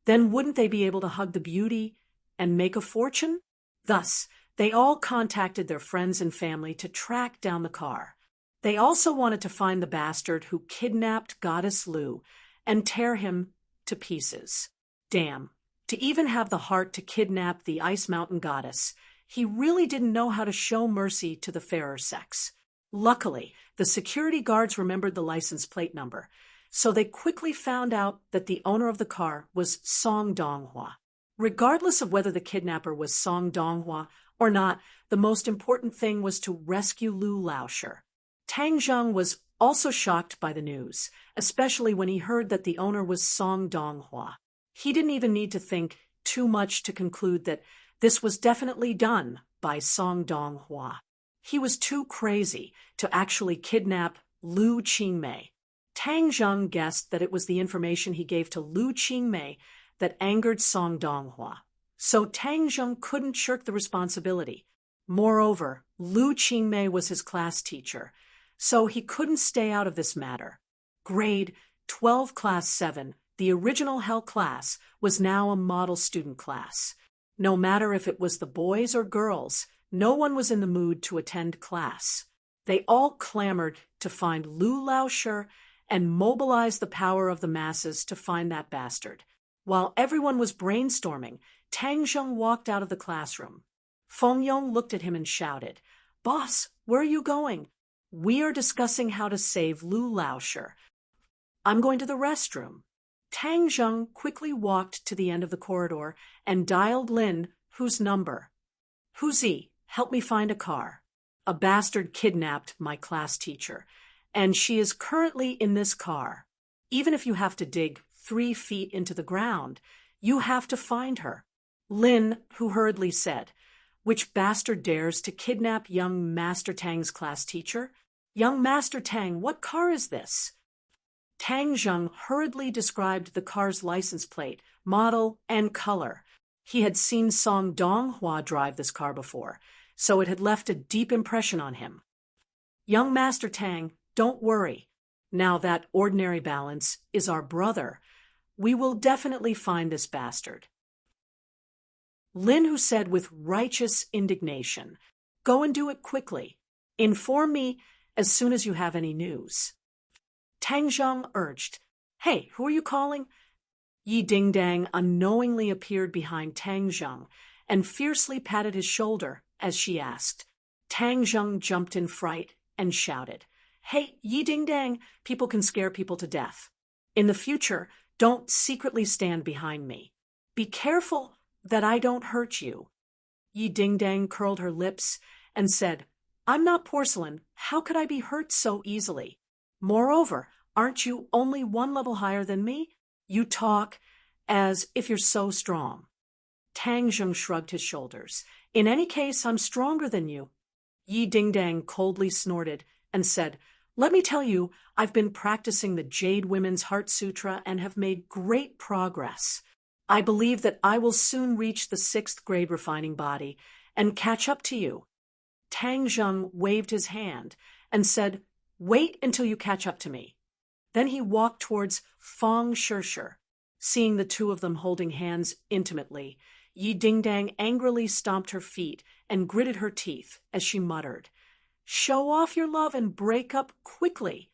then wouldn't they be able to hug the beauty and make a fortune? Thus, they all contacted their friends and family to track down the car. They also wanted to find the bastard who kidnapped Goddess Lu and tear him to pieces. Damn, to even have the heart to kidnap the Ice Mountain Goddess, he really didn't know how to show mercy to the fairer sex. Luckily, the security guards remembered the license plate number, so they quickly found out that the owner of the car was Song Donghua. Regardless of whether the kidnapper was Song Donghua or not, the most important thing was to rescue Lu Lauscher. Tang Zheng was also shocked by the news, especially when he heard that the owner was Song Donghua. He didn't even need to think too much to conclude that this was definitely done by Song Donghua. He was too crazy to actually kidnap Lu Qingmei. Tang Zheng guessed that it was the information he gave to Lu Qingmei that angered Song Donghua. So Tang Zheng couldn't shirk the responsibility. Moreover, Lu Qingmei was his class teacher, so he couldn't stay out of this matter. Grade 12 Class 7, the original Hell class, was now a model student class. No matter if it was the boys or girls, no one was in the mood to attend class. They all clamored to find Lu Lauscher and mobilize the power of the masses to find that bastard. While everyone was brainstorming, Tang Zheng walked out of the classroom. Feng Yong looked at him and shouted, "Boss, where are you going?" "We are discussing how to save Lu Lauscher." "I'm going to the restroom." Tang Zheng quickly walked to the end of the corridor and dialed Lin, whose number. "Who's he? Help me find a car. A bastard kidnapped my class teacher, and she is currently in this car. Even if you have to dig 3 feet into the ground, you have to find her." Lin, who hurriedly said, "Which bastard dares to kidnap young Master Tang's class teacher? Young Master Tang, what car is this?" Tang Zheng hurriedly described the car's license plate, model, and color. He had seen Song Donghua drive this car before, so it had left a deep impression on him. "Young Master Tang, don't worry. Now that ordinary balance is our brother. We will definitely find this bastard." Lin, who said with righteous indignation, "Go and do it quickly. Inform me as soon as you have any news." Tang Zheng urged, "Hey, who are you calling?" Yi Dingdang unknowingly appeared behind Tang Zheng and fiercely patted his shoulder as she asked. Tang Zheng jumped in fright and shouted, "Hey, Yi Dingdang, people can scare people to death. In the future, don't secretly stand behind me. Be careful that I don't hurt you." Yi Dingdang curled her lips and said, "I'm not porcelain. How could I be hurt so easily? Moreover, aren't you only 1 level higher than me? You talk as if you're so strong." Tang Zheng shrugged his shoulders. "In any case, I'm stronger than you." Yi Dingdang coldly snorted and said, "Let me tell you, I've been practicing the Jade Women's Heart Sutra and have made great progress. I believe that I will soon reach the 6th grade refining body and catch up to you." Tang Zheng waved his hand and said, "Wait until you catch up to me." Then he walked towards Fong Shishir. Seeing the two of them holding hands intimately, Yi Dingdang angrily stomped her feet and gritted her teeth as she muttered, Show off your love and break up quickly.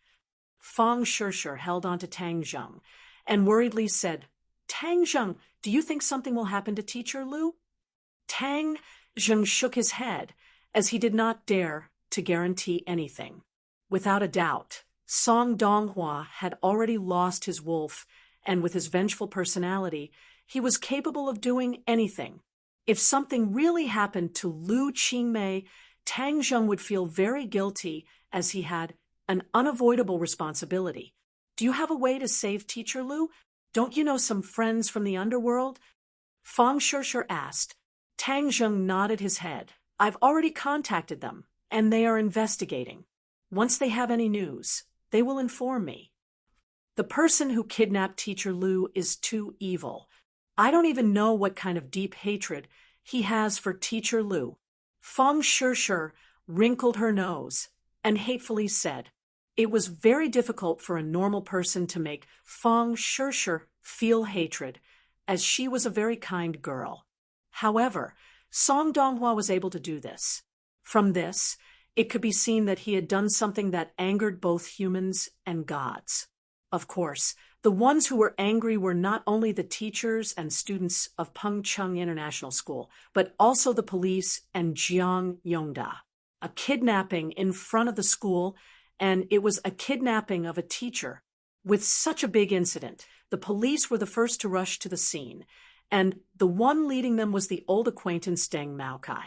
Fang Shishir held on to Tang Zheng and worriedly said, Tang Zheng, do you think something will happen to Teacher Lu? Tang Zheng shook his head, as he did not dare to guarantee anything. Without a doubt, Song Donghua had already lost his wolf, and with his vengeful personality, he was capable of doing anything. If something really happened to Lu Qingmei, Tang Zheng would feel very guilty, as he had an unavoidable responsibility. Do you have a way to save Teacher Lu? Don't you know some friends from the underworld? Fang Shishir asked. Tang Zheng nodded his head. I've already contacted them, and they are investigating. Once they have any news, they will inform me. The person who kidnapped Teacher Lu is too evil. I don't even know what kind of deep hatred he has for Teacher Lu. Fang Shishir wrinkled her nose and hatefully said, It was very difficult for a normal person to make Fang Shishir feel hatred, as she was a very kind girl. However, Song Donghua was able to do this. From this, it could be seen that he had done something that angered both humans and gods. Of course, the ones who were angry were not only the teachers and students of Pengcheng International School, but also the police and Jiang Yongda. A kidnapping in front of the school, and it was a kidnapping of a teacher. With such a big incident, the police were the first to rush to the scene, and the one leading them was the old acquaintance Deng Maokai.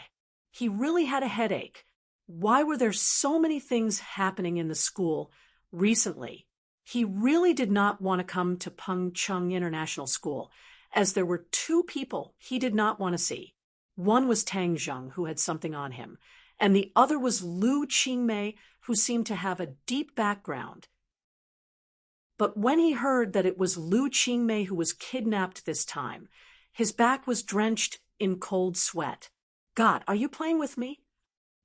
He really had a headache. Why were there so many things happening in the school recently? He really did not want to come to Pengcheng International School, as there were two people he did not want to see. One was Tang Zheng, who had something on him, and the other was Lu Qingmei, who seemed to have a deep background. But when he heard that it was Lu Qingmei who was kidnapped this time, his back was drenched in cold sweat. God, are you playing with me?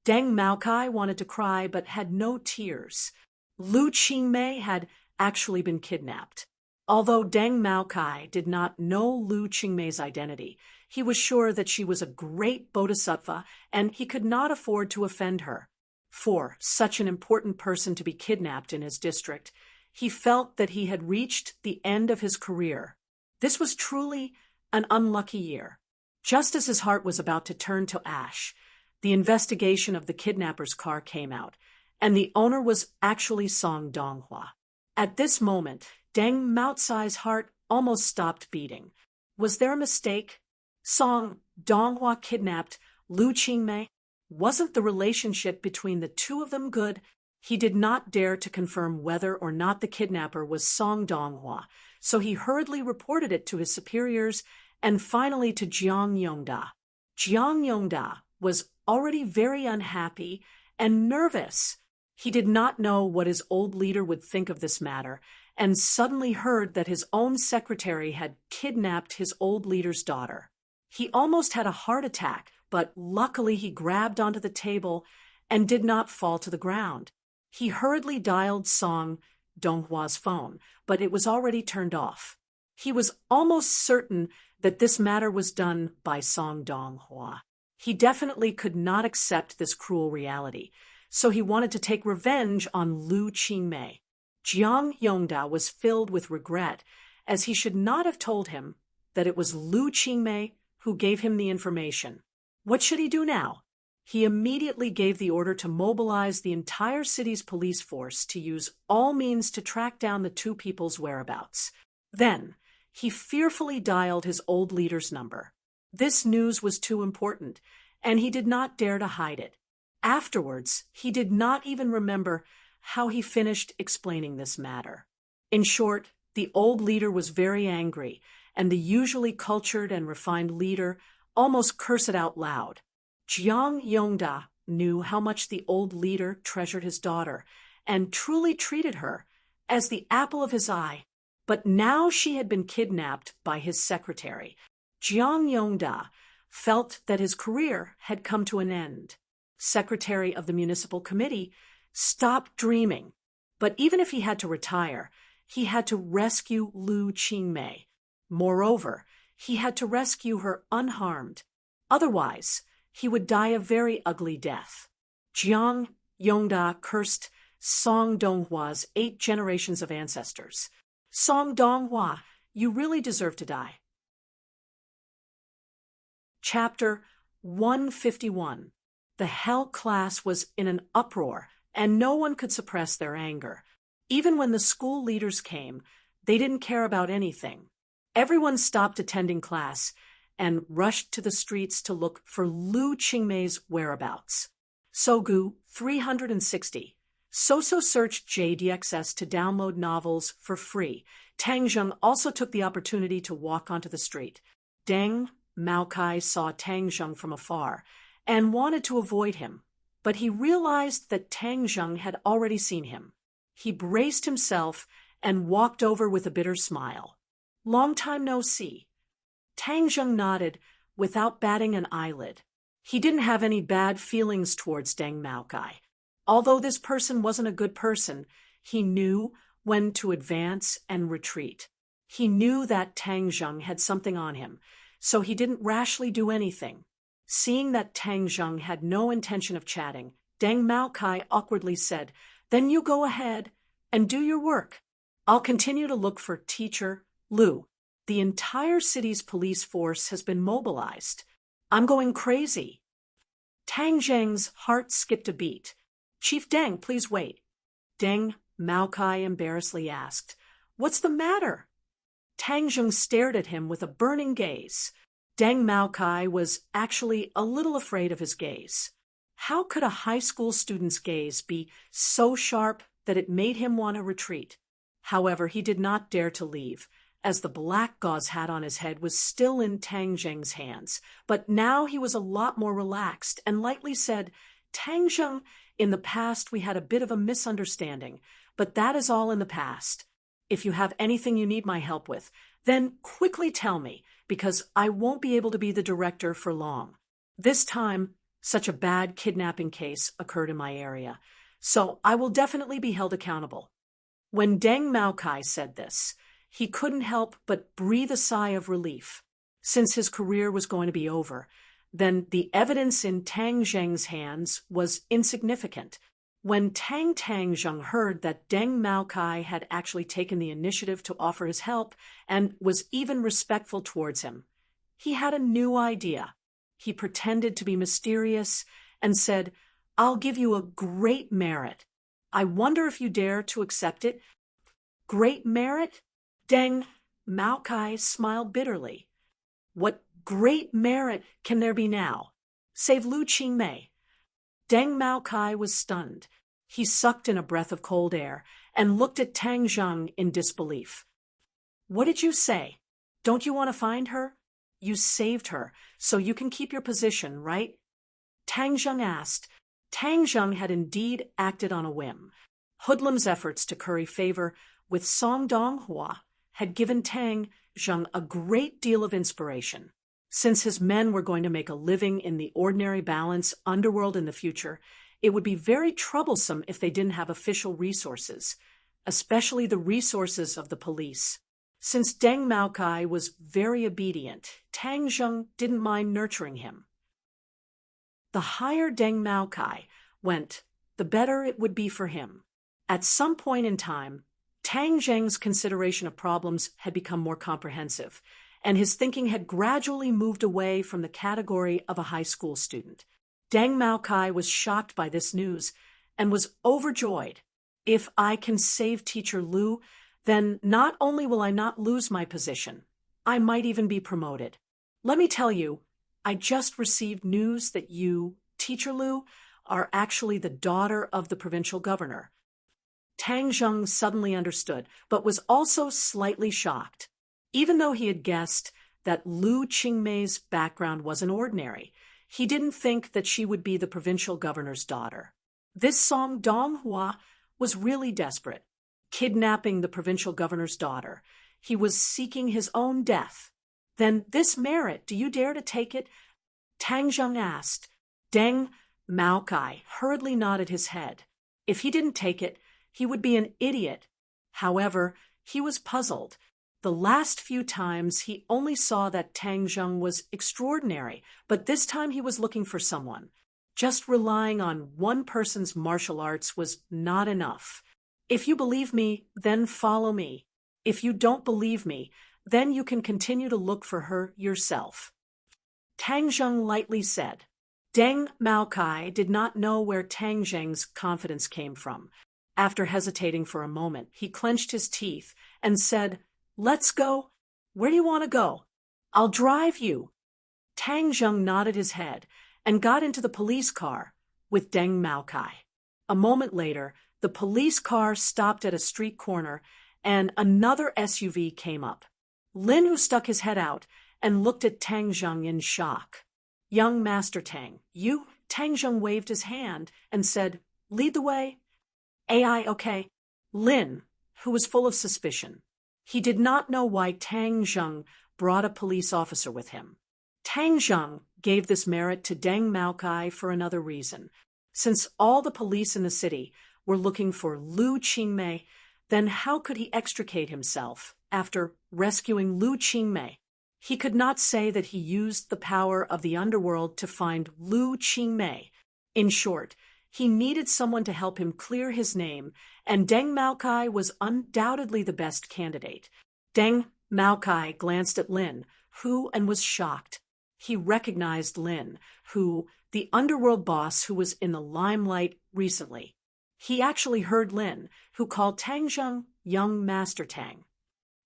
Deng Maokai wanted to cry but had no tears. Lu Qingmei had actually been kidnapped. Although Deng Maokai did not know Lu Qingmei's identity, he was sure that she was a great bodhisattva and he could not afford to offend her. For such an important person to be kidnapped in his district, he felt that he had reached the end of his career. This was truly an unlucky year. Just as his heart was about to turn to ash, the investigation of the kidnapper's car came out, and the owner was actually Song Donghua. At this moment, Deng Maocai's heart almost stopped beating. Was there a mistake? Song Donghua kidnapped Lu Qingmei? Wasn't the relationship between the two of them good? He did not dare to confirm whether or not the kidnapper was Song Donghua, so he hurriedly reported it to his superiors and finally to Jiang Yongda. Jiang Yongda was already very unhappy and nervous. He did not know what his old leader would think of this matter, and suddenly heard that his own secretary had kidnapped his old leader's daughter. He almost had a heart attack, but luckily he grabbed onto the table and did not fall to the ground. He hurriedly dialed Song Donghua's phone, but it was already turned off. He was almost certain that this matter was done by Song Donghua. He definitely could not accept this cruel reality, so he wanted to take revenge on Lu Qingmei. Jiang Yongda was filled with regret, as he should not have told him that it was Lu Qingmei who gave him the information. What should he do now? He immediately gave the order to mobilize the entire city's police force to use all means to track down the two people's whereabouts. Then, he fearfully dialed his old leader's number. This news was too important, and he did not dare to hide it. Afterwards, he did not even remember how he finished explaining this matter. In short, the old leader was very angry, and the usually cultured and refined leader almost cursed out loud. Jiang Yongda knew how much the old leader treasured his daughter and truly treated her as the apple of his eye. But now she had been kidnapped by his secretary. Jiang Yongda felt that his career had come to an end. Secretary of the municipal committee, stop dreaming. But even if he had to retire, he had to rescue Lu Qingmei. Moreover, he had to rescue her unharmed. Otherwise, he would die a very ugly death. Jiang Yongda cursed Song Donghua's 8 generations of ancestors. Song Donghua, you really deserve to die. Chapter 151. The Hell class was in an uproar, and no one could suppress their anger. Even when the school leaders came, they didn't care about anything. Everyone stopped attending class and rushed to the streets to look for Lu Qingmei's whereabouts. Sogu 360. Soso searched JDXS to download novels for free. Tang Zheng also took the opportunity to walk onto the street. Deng Maokai saw Tang Zheng from afar and wanted to avoid him, but he realized that Tang Zheng had already seen him. He braced himself and walked over with a bitter smile. Long time no see. Tang Zheng nodded without batting an eyelid. He didn't have any bad feelings towards Deng Maokai. Although this person wasn't a good person, he knew when to advance and retreat. He knew that Tang Zheng had something on him, so he didn't rashly do anything. Seeing that Tang Zheng had no intention of chatting, Deng Maokai awkwardly said, "Then you go ahead and do your work. I'll continue to look for Teacher Lu. The entire city's police force has been mobilized. I'm going crazy." Tang Zheng's heart skipped a beat. "Chief Deng, please wait." Deng Maokai embarrassedly asked, "What's the matter?" Tang Zheng stared at him with a burning gaze. Deng Maokai was actually a little afraid of his gaze. How could a high school student's gaze be so sharp that it made him want to retreat? However, he did not dare to leave, as the black gauze hat on his head was still in Tang Zheng's hands. But now he was a lot more relaxed and lightly said, "Tang Zheng, in the past we had a bit of a misunderstanding, but that is all in the past. If you have anything you need my help with, then quickly tell me, because I won't be able to be the director for long. This time, such a bad kidnapping case occurred in my area, so I will definitely be held accountable." When Deng Maokai said this, he couldn't help but breathe a sigh of relief. Since his career was going to be over, then the evidence in Tang Zheng's hands was insignificant. When Tang Zheng heard that Deng Maokai had actually taken the initiative to offer his help and was even respectful towards him, he had a new idea. He pretended to be mysterious and said, "I'll give you a great merit. I wonder if you dare to accept it." "Great merit?" Deng Maokai smiled bitterly. "What great merit can there be now? Save Lu Qingmei." Deng Maokai was stunned. He sucked in a breath of cold air and looked at Tang Zheng in disbelief. "What did you say? Don't you want to find her? You saved her, so you can keep your position, right?" Tang Zheng asked. Tang Zheng had indeed acted on a whim. Hoodlum's efforts to curry favor with Song Donghua had given Tang Zheng a great deal of inspiration. Since his men were going to make a living in the ordinary balance underworld in the future, it would be very troublesome if they didn't have official resources, especially the resources of the police. Since Deng Maokai was very obedient, Tang Zheng didn't mind nurturing him. The higher Deng Maokai went, the better it would be for him. At some point in time, Tang Zheng's consideration of problems had become more comprehensive, and his thinking had gradually moved away from the category of a high school student. Deng Maokai was shocked by this news and was overjoyed. "If I can save Teacher Lu, then not only will I not lose my position, I might even be promoted. Let me tell you, I just received news that you, Teacher Lu, are actually the daughter of the provincial governor." Tang Zheng suddenly understood, but was also slightly shocked. Even though he had guessed that Lu Qingmei's background wasn't ordinary, he didn't think that she would be the provincial governor's daughter. This Song Donghua was really desperate, kidnapping the provincial governor's daughter. He was seeking his own death. "Then this merit, do you dare to take it?" Tang Zheng asked. Deng Maokai hurriedly nodded his head. If he didn't take it, he would be an idiot. However, he was puzzled. The last few times he only saw that Tang Zheng was extraordinary, but this time he was looking for someone. Just relying on one person's martial arts was not enough. If you believe me, then follow me. If you don't believe me, then you can continue to look for her yourself. Tang Zheng lightly said. Deng Maokai did not know where Tang Zheng's confidence came from. After hesitating for a moment, he clenched his teeth and said, "Let's go. Where do you want to go? I'll drive you." Tang Zheng nodded his head and got into the police car with Deng Maokai. A moment later, the police car stopped at a street corner and another SUV came up. Lin, who stuck his head out and looked at Tang Zheng in shock. "Young Master Tang, you?" Tang Zheng waved his hand and said, "Lead the way." "AI, okay." Lin, who was full of suspicion. He did not know why Tang Zheng brought a police officer with him. Tang Zheng gave this merit to Deng Maokai for another reason. Since all the police in the city were looking for Lu Qingmei, then how could he extricate himself after rescuing Lu Qingmei? He could not say that he used the power of the underworld to find Lu Qingmei. In short, he needed someone to help him clear his name, and Deng Maokai was undoubtedly the best candidate. Deng Maokai glanced at Lin, who was shocked. He recognized Lin, the underworld boss who was in the limelight recently. He actually heard Lin, who called Tang Zheng Young Master Tang.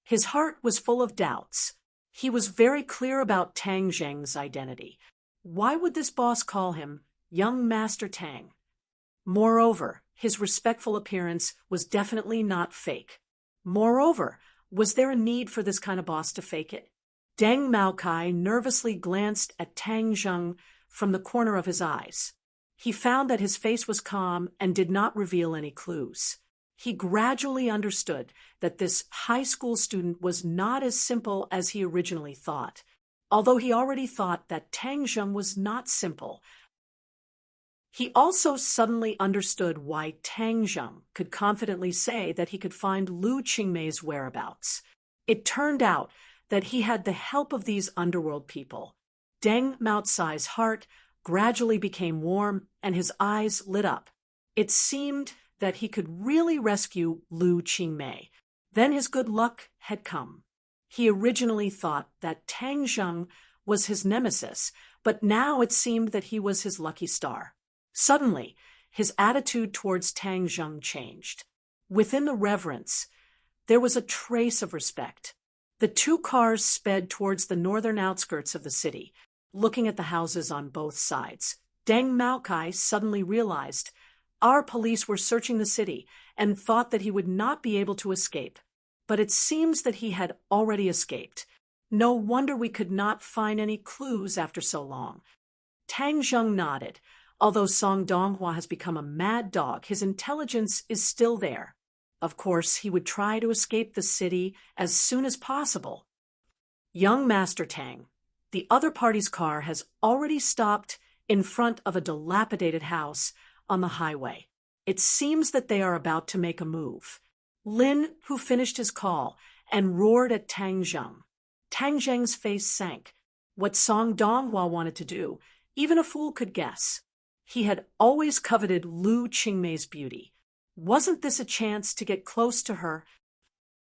His heart was full of doubts. He was very clear about Tang Zheng's identity. Why would this boss call him Young Master Tang? Moreover, his respectful appearance was definitely not fake. Moreover, was there a need for this kind of boss to fake it? Deng Maokai nervously glanced at Tang Zheng from the corner of his eyes. He found that his face was calm and did not reveal any clues. He gradually understood that this high school student was not as simple as he originally thought, although he already thought that Tang Zheng was not simple. He also suddenly understood why Tang Zheng could confidently say that he could find Lu Qingmei's whereabouts. It turned out that he had the help of these underworld people. Deng Maocai's heart gradually became warm and his eyes lit up. It seemed that he could really rescue Lu Qingmei. Then his good luck had come. He originally thought that Tang Zheng was his nemesis, but now it seemed that he was his lucky star. Suddenly, his attitude towards Tang Zheng changed. Within the reverence, there was a trace of respect. The two cars sped towards the northern outskirts of the city, looking at the houses on both sides. Deng Maokai suddenly realized our police were searching the city and thought that he would not be able to escape. But it seems that he had already escaped. No wonder we could not find any clues after so long. Tang Zheng nodded. Although Song Donghua has become a mad dog, his intelligence is still there. Of course, he would try to escape the city as soon as possible. Young Master Tang, the other party's car has already stopped in front of a dilapidated house on the highway. It seems that they are about to make a move. Lin, who finished his call and roared at Tang Zheng. Tang Zheng's face sank. What Song Donghua wanted to do, even a fool could guess. He had always coveted Lu Qingmei's beauty. Wasn't this a chance to get close to her?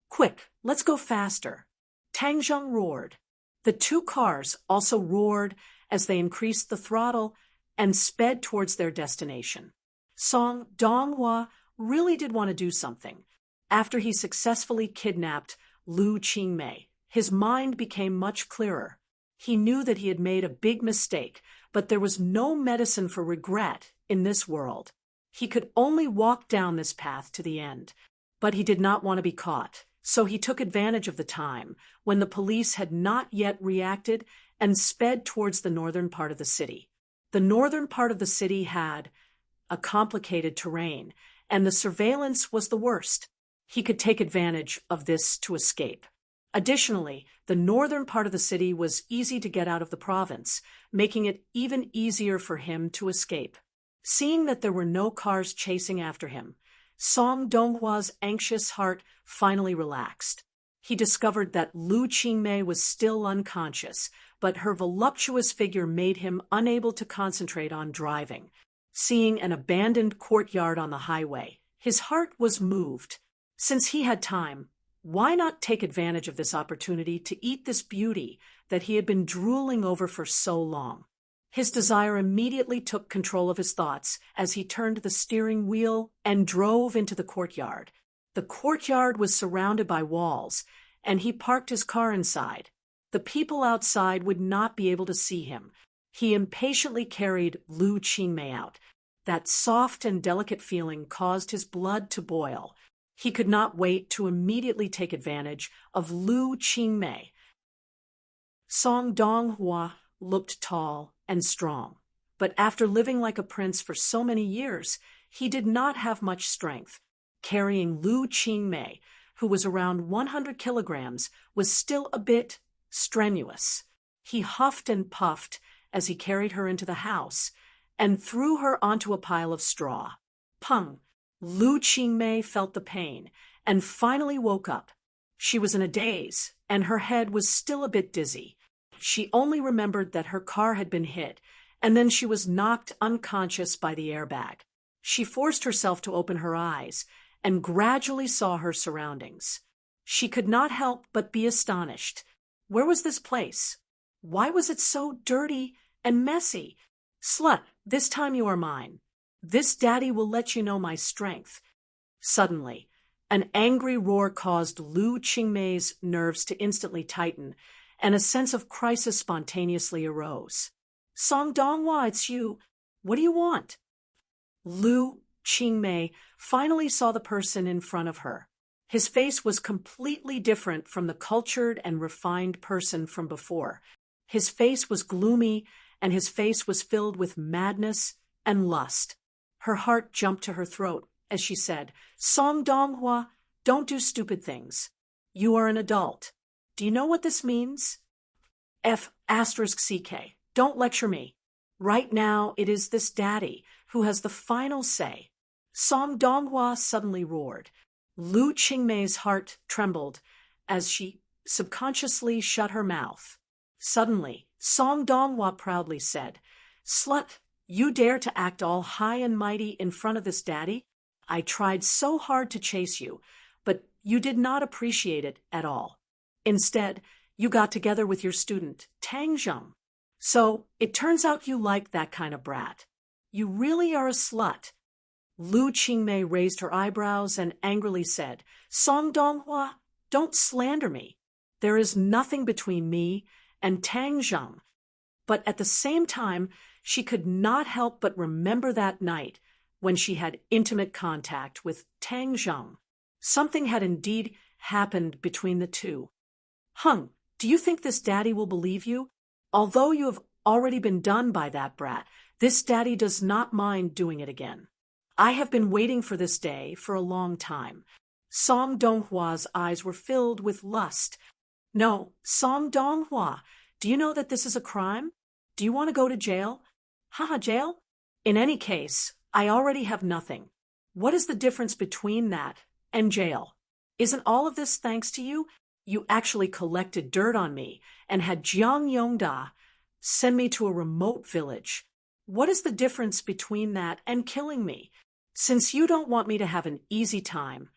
"Quick, let's go faster." Tang Zheng roared. The two cars also roared as they increased the throttle and sped towards their destination. Song Donghua really did want to do something. After he successfully kidnapped Lu Qingmei, his mind became much clearer. He knew that he had made a big mistake, but there was no medicine for regret in this world. He could only walk down this path to the end. But he did not want to be caught, so he took advantage of the time when the police had not yet reacted and sped towards the northern part of the city. The northern part of the city had a complicated terrain, and the surveillance was the worst. He could take advantage of this to escape. Additionally, the northern part of the city was easy to get out of the province, making it even easier for him to escape. Seeing that there were no cars chasing after him, Song Donghua's anxious heart finally relaxed. he discovered that Lu Qingmei was still unconscious, but her voluptuous figure made him unable to concentrate on driving. Seeing an abandoned courtyard on the highway, his heart was moved. Since he had time, why not take advantage of this opportunity to eat this beauty that he had been drooling over for so long? His desire immediately took control of his thoughts as he turned the steering wheel and drove into the courtyard. The courtyard was surrounded by walls, and he parked his car inside. The people outside would not be able to see him. He impatiently carried Lu Qingmei out. That soft and delicate feeling caused his blood to boil. He could not wait to immediately take advantage of Lu Qingmei. Song Donghua looked tall and strong, but after living like a prince for so many years, he did not have much strength. Carrying Lu Qingmei, who was around 100 kilograms, was still a bit strenuous. He huffed and puffed as he carried her into the house and threw her onto a pile of straw. Pung! Lu Qingmei felt the pain and finally woke up. She was in a daze, and her head was still a bit dizzy. She only remembered that her car had been hit, and then she was knocked unconscious by the airbag. She forced herself to open her eyes and gradually saw her surroundings. She could not help but be astonished. Where was this place? Why was it so dirty and messy? Slut, this time you are mine. This daddy will let you know my strength. Suddenly, an angry roar caused Lu Qingmei's nerves to instantly tighten, and a sense of crisis spontaneously arose. Song Donghua, it's you. What do you want? Lu Qingmei finally saw the person in front of her. His face was completely different from the cultured and refined person from before. His face was gloomy, and his face was filled with madness and lust. Her heart jumped to her throat as she said, Song Donghua, don't do stupid things. You are an adult. Do you know what this means? F***CK. Don't lecture me. Right now, it is this daddy who has the final say. Song Donghua suddenly roared. Lu Qingmei's heart trembled as she subconsciously shut her mouth. Suddenly, Song Donghua proudly said, Slut, you dare to act all high and mighty in front of this daddy? I tried so hard to chase you, but you did not appreciate it at all. Instead, you got together with your student, Tang Zheng. So, it turns out you like that kind of brat. You really are a slut. Lu Qingmei raised her eyebrows and angrily said, Song Donghua, don't slander me. There is nothing between me and Tang Zheng. But at the same time, she could not help but remember that night when she had intimate contact with Tang Zheng. Something had indeed happened between the two. Hung, do you think this daddy will believe you? Although you have already been done by that brat, this daddy does not mind doing it again. I have been waiting for this day for a long time. Song Donghua's eyes were filled with lust. No, Song Donghua, do you know that this is a crime? Do you want to go to jail? Haha, jail? In any case, I already have nothing. What is the difference between that and jail? Isn't all of this thanks to you? You actually collected dirt on me and had Jiang Yongda send me to a remote village. What is the difference between that and killing me? Since you don't want me to have an easy time,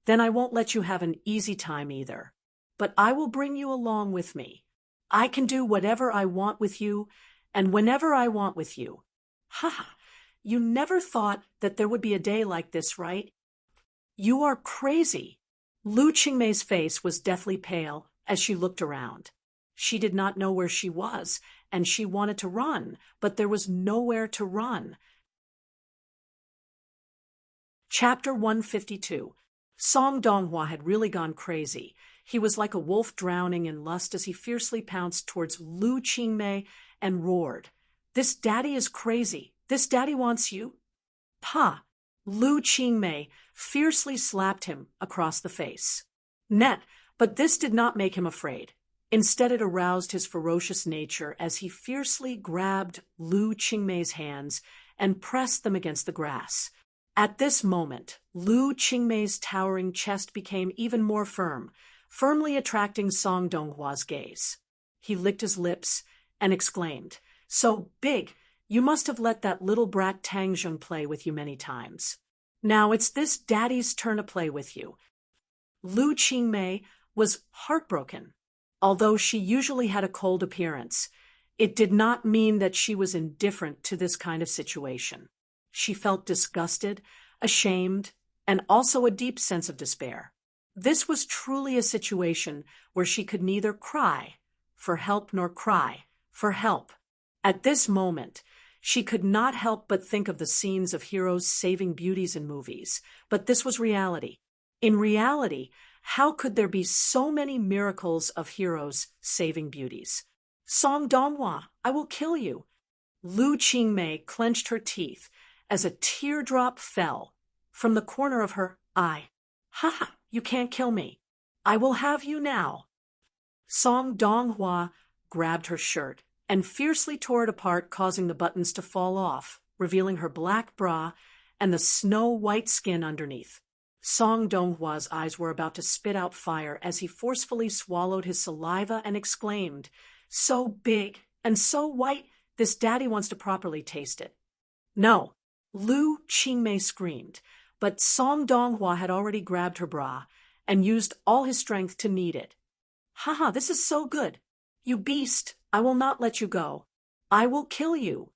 then I won't let you have an easy time either. But I will bring you along with me. I can do whatever I want with you and whenever I want with you. Ha! You never thought that there would be a day like this, right? You are crazy. Lu Qingmei's face was deathly pale as she looked around. She did not know where she was, and she wanted to run, but there was nowhere to run. Chapter 152. Song Donghua had really gone crazy. He was like a wolf drowning in lust as he fiercely pounced towards Lu Qingmei and roared, This daddy is crazy. This daddy wants you. Pa! Lu Qingmei fiercely slapped him across the face. Net, but this did not make him afraid. Instead, it aroused his ferocious nature as he fiercely grabbed Lu Qingmei's hands and pressed them against the grass. At this moment, Lu Qingmei's towering chest became even more firm, firmly attracting Song Donghwa's gaze. He licked his lips and exclaimed, "So big, you must have let that little brat Tang Zheng play with you many times. Now it's this daddy's turn to play with you." Lu Qingmei was heartbroken. Although she usually had a cold appearance, it did not mean that she was indifferent to this kind of situation. She felt disgusted, ashamed, and also a deep sense of despair. This was truly a situation where she could neither cry for help nor cry for help. At this moment, she could not help but think of the scenes of heroes saving beauties in movies, but this was reality. In reality, how could there be so many miracles of heroes saving beauties? "Song Donghua, I will kill you." Lu Qingmei clenched her teeth as a teardrop fell from the corner of her eye. "Ha ha, you can't kill me. I will have you now." Song Donghua grabbed her shirt and fiercely tore it apart, causing the buttons to fall off, revealing her black bra and the snow-white skin underneath. Song Donghua's eyes were about to spit out fire as he forcefully swallowed his saliva and exclaimed, "So big and so white, this daddy wants to properly taste it." "No," Lu Qingmei screamed, but Song Donghua had already grabbed her bra and used all his strength to knead it. "Haha, this is so good. You beast, I will not let you go. I will kill you."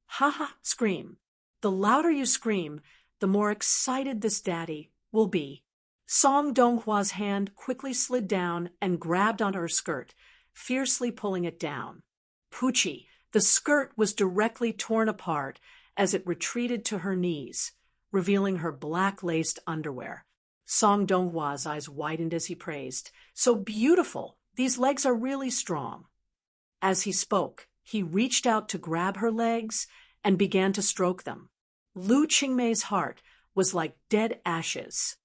"Haha, scream. The louder you scream, the more excited this daddy will be." Song Donghua's hand quickly slid down and grabbed onto her skirt, fiercely pulling it down. Poochie, the skirt was directly torn apart as it retreated to her knees, revealing her black-laced underwear. Song Donghua's eyes widened as he praised, "So beautiful! These legs are really strong." As he spoke, he reached out to grab her legs and began to stroke them. Lu Qingmei's heart was like dead ashes.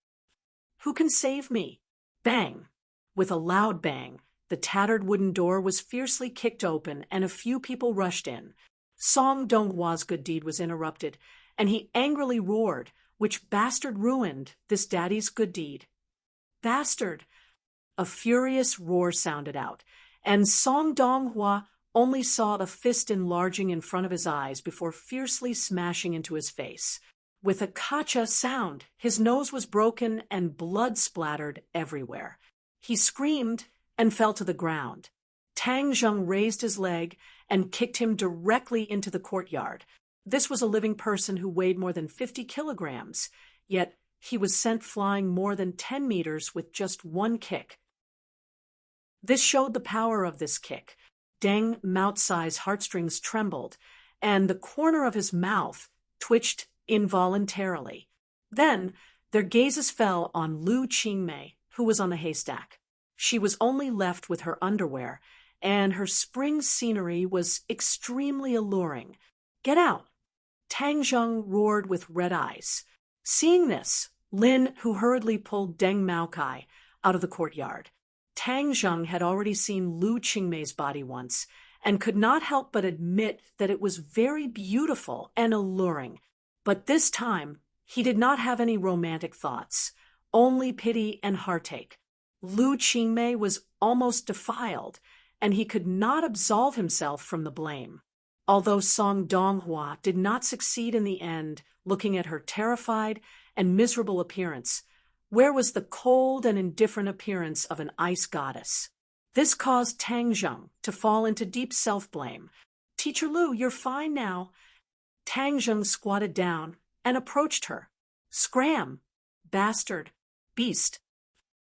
"Who can save me?" Bang! With a loud bang, the tattered wooden door was fiercely kicked open and a few people rushed in. Song Donghua's good deed was interrupted, and he angrily roared, "Which bastard ruined this daddy's good deed?" "Bastard!" A furious roar sounded out, and Song Donghua only saw the fist enlarging in front of his eyes before fiercely smashing into his face. With a kacha sound, his nose was broken and blood splattered everywhere. He screamed and fell to the ground. Tang Zheng raised his leg and kicked him directly into the courtyard. This was a living person who weighed more than 50 kilograms, yet he was sent flying more than 10 meters with just one kick. This showed the power of this kick. Deng Maotsai's heartstrings trembled, and the corner of his mouth twitched involuntarily. Then their gazes fell on Lu Qingmei, who was on the haystack. She was only left with her underwear, and her spring scenery was extremely alluring. "Get out!" Tang Zheng roared with red eyes. Seeing this, Lin, who hurriedly pulled Deng Maokai out of the courtyard. Tang Zheng had already seen Lu Qingmei's body once, and could not help but admit that it was very beautiful and alluring. But this time, he did not have any romantic thoughts, only pity and heartache. Lu Qingmei was almost defiled, and he could not absolve himself from the blame. Although Song Donghua did not succeed in the end, looking at her terrified and miserable appearance, where was the cold and indifferent appearance of an ice goddess? This caused Tang Zheng to fall into deep self-blame. "Teacher Lu, you're fine now." Tang Zheng squatted down and approached her. "Scram! Bastard! Beast!"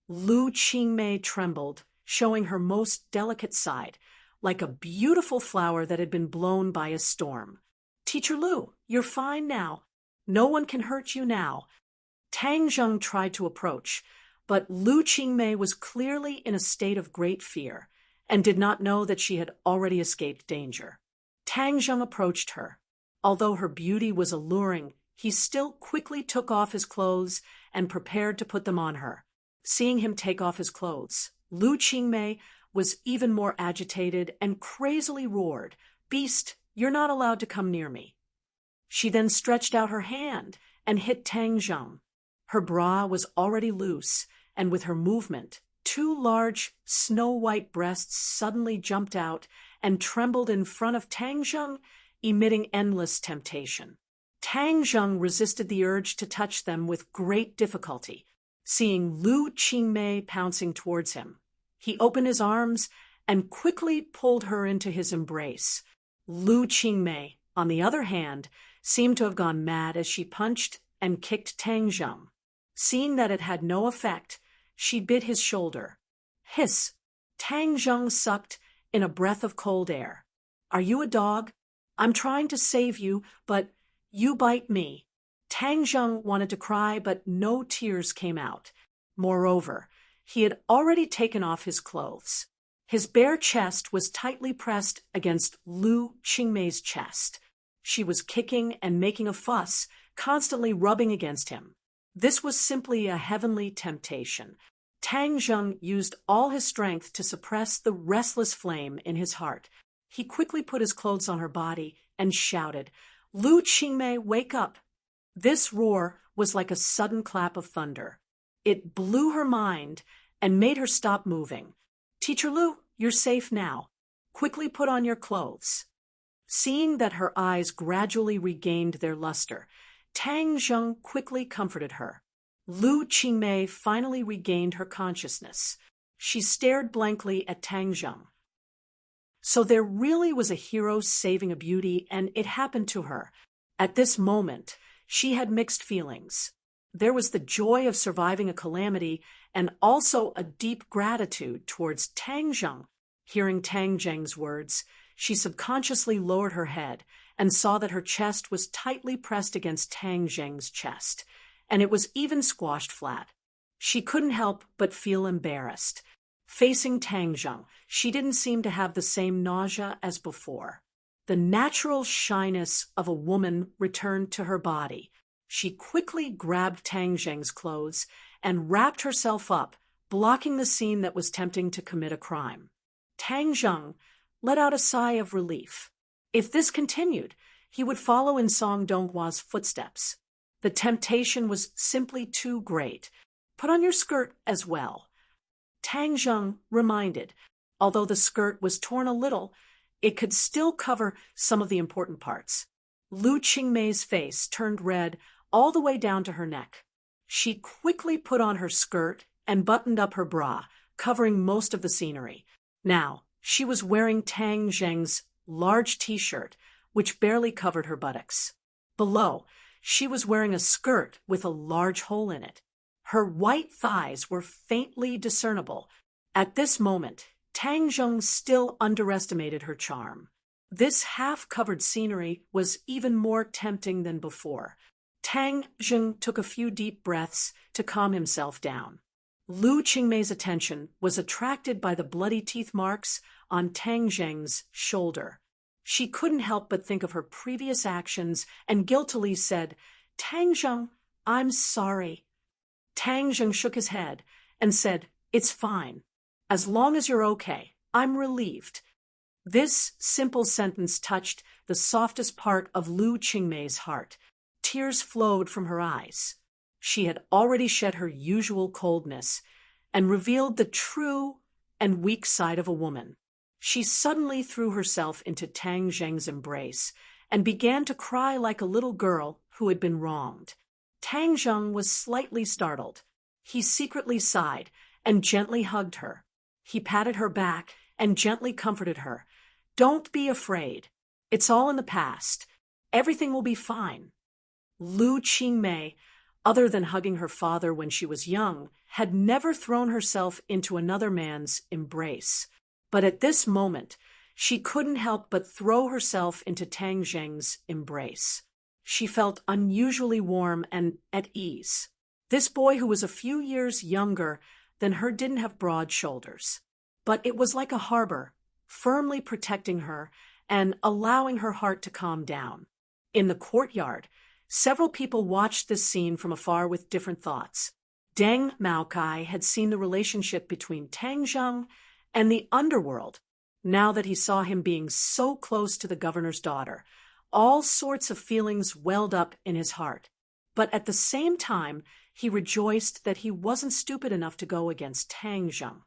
Lu Qingmei trembled, showing her most delicate side, like a beautiful flower that had been blown by a storm. "Teacher Lu, you're fine now. No one can hurt you now." Tang Zheng tried to approach, but Lu Qingmei was clearly in a state of great fear and did not know that she had already escaped danger. Tang Zheng approached her. Although her beauty was alluring, he still quickly took off his clothes and prepared to put them on her. Seeing him take off his clothes, Lu Qingmei was even more agitated and crazily roared, "Beast, you're not allowed to come near me." She then stretched out her hand and hit Tang Zheng. Her bra was already loose, and with her movement, Two large, snow-white breasts suddenly jumped out and trembled in front of Tang Zheng, emitting endless temptation. Tang Zheng resisted the urge to touch them with great difficulty, seeing Lu Qingmei pouncing towards him. He opened his arms and quickly pulled her into his embrace. Lu Qingmei, on the other hand, seemed to have gone mad as she punched and kicked Tang Zheng. Seeing that it had no effect, she bit his shoulder. Hiss! Tang Zheng sucked in a breath of cold air. Are you a dog? I'm trying to save you, but you bite me. Tang Zheng wanted to cry, but no tears came out. Moreover, he had already taken off his clothes. His bare chest was tightly pressed against Lu Qingmei's chest. She was kicking and making a fuss, constantly rubbing against him. This was simply a heavenly temptation. Tang Zheng used all his strength to suppress the restless flame in his heart. He quickly put his clothes on her body and shouted, Lu Qingmei, wake up! This roar was like a sudden clap of thunder. It blew her mind and made her stop moving. Teacher Lu, you're safe now. Quickly put on your clothes. Seeing that her eyes gradually regained their luster, Tang Zheng quickly comforted her. Lu Qingmei finally regained her consciousness. She stared blankly at Tang Zheng. So there really was a hero saving a beauty, and it happened to her. At this moment, she had mixed feelings. There was the joy of surviving a calamity and also a deep gratitude towards Tang Zheng. Hearing Tang Zheng's words, she subconsciously lowered her head and saw that her chest was tightly pressed against Tang Zheng's chest, and it was even squashed flat. She couldn't help but feel embarrassed. Facing Tang Zheng, she didn't seem to have the same nausea as before. The natural shyness of a woman returned to her body. She quickly grabbed Tang Zheng's clothes and wrapped herself up, blocking the scene that was tempting to commit a crime. Tang Zheng let out a sigh of relief. If this continued, he would follow in Song Donghua's footsteps. The temptation was simply too great. Put on your skirt as well. Tang Zheng reminded, although the skirt was torn a little, it could still cover some of the important parts. Lu Qingmei's face turned red all the way down to her neck. She quickly put on her skirt and buttoned up her bra, covering most of the scenery. Now, she was wearing Tang Zheng's large t-shirt, which barely covered her buttocks. Below, she was wearing a skirt with a large hole in it. Her white thighs were faintly discernible. At this moment, Tang Zheng still underestimated her charm. This half-covered scenery was even more tempting than before. Tang Zheng took a few deep breaths to calm himself down. Lu Qingmei's attention was attracted by the bloody teeth marks on Tang Zheng's shoulder. She couldn't help but think of her previous actions and guiltily said, Tang Zheng, I'm sorry. Tang Zheng shook his head and said, It's fine. As long as you're okay, I'm relieved. This simple sentence touched the softest part of Lu Qingmei's heart. Tears flowed from her eyes. She had already shed her usual coldness and revealed the true and weak side of a woman. She suddenly threw herself into Tang Zheng's embrace and began to cry like a little girl who had been wronged. Tang Zheng was slightly startled. He secretly sighed and gently hugged her. He patted her back and gently comforted her. Don't be afraid. It's all in the past. Everything will be fine. Lu Qingmei, other than hugging her father when she was young, had never thrown herself into another man's embrace. But at this moment, she couldn't help but throw herself into Tang Zheng's embrace. She felt unusually warm and at ease. This boy who was a few years younger than her didn't have broad shoulders, but it was like a harbor, firmly protecting her and allowing her heart to calm down. In the courtyard, several people watched this scene from afar with different thoughts. Deng Maokai had seen the relationship between Tang Zheng and the underworld. Now that he saw him being so close to the governor's daughter, all sorts of feelings welled up in his heart. But at the same time, he rejoiced that he wasn't stupid enough to go against Tang Zheng.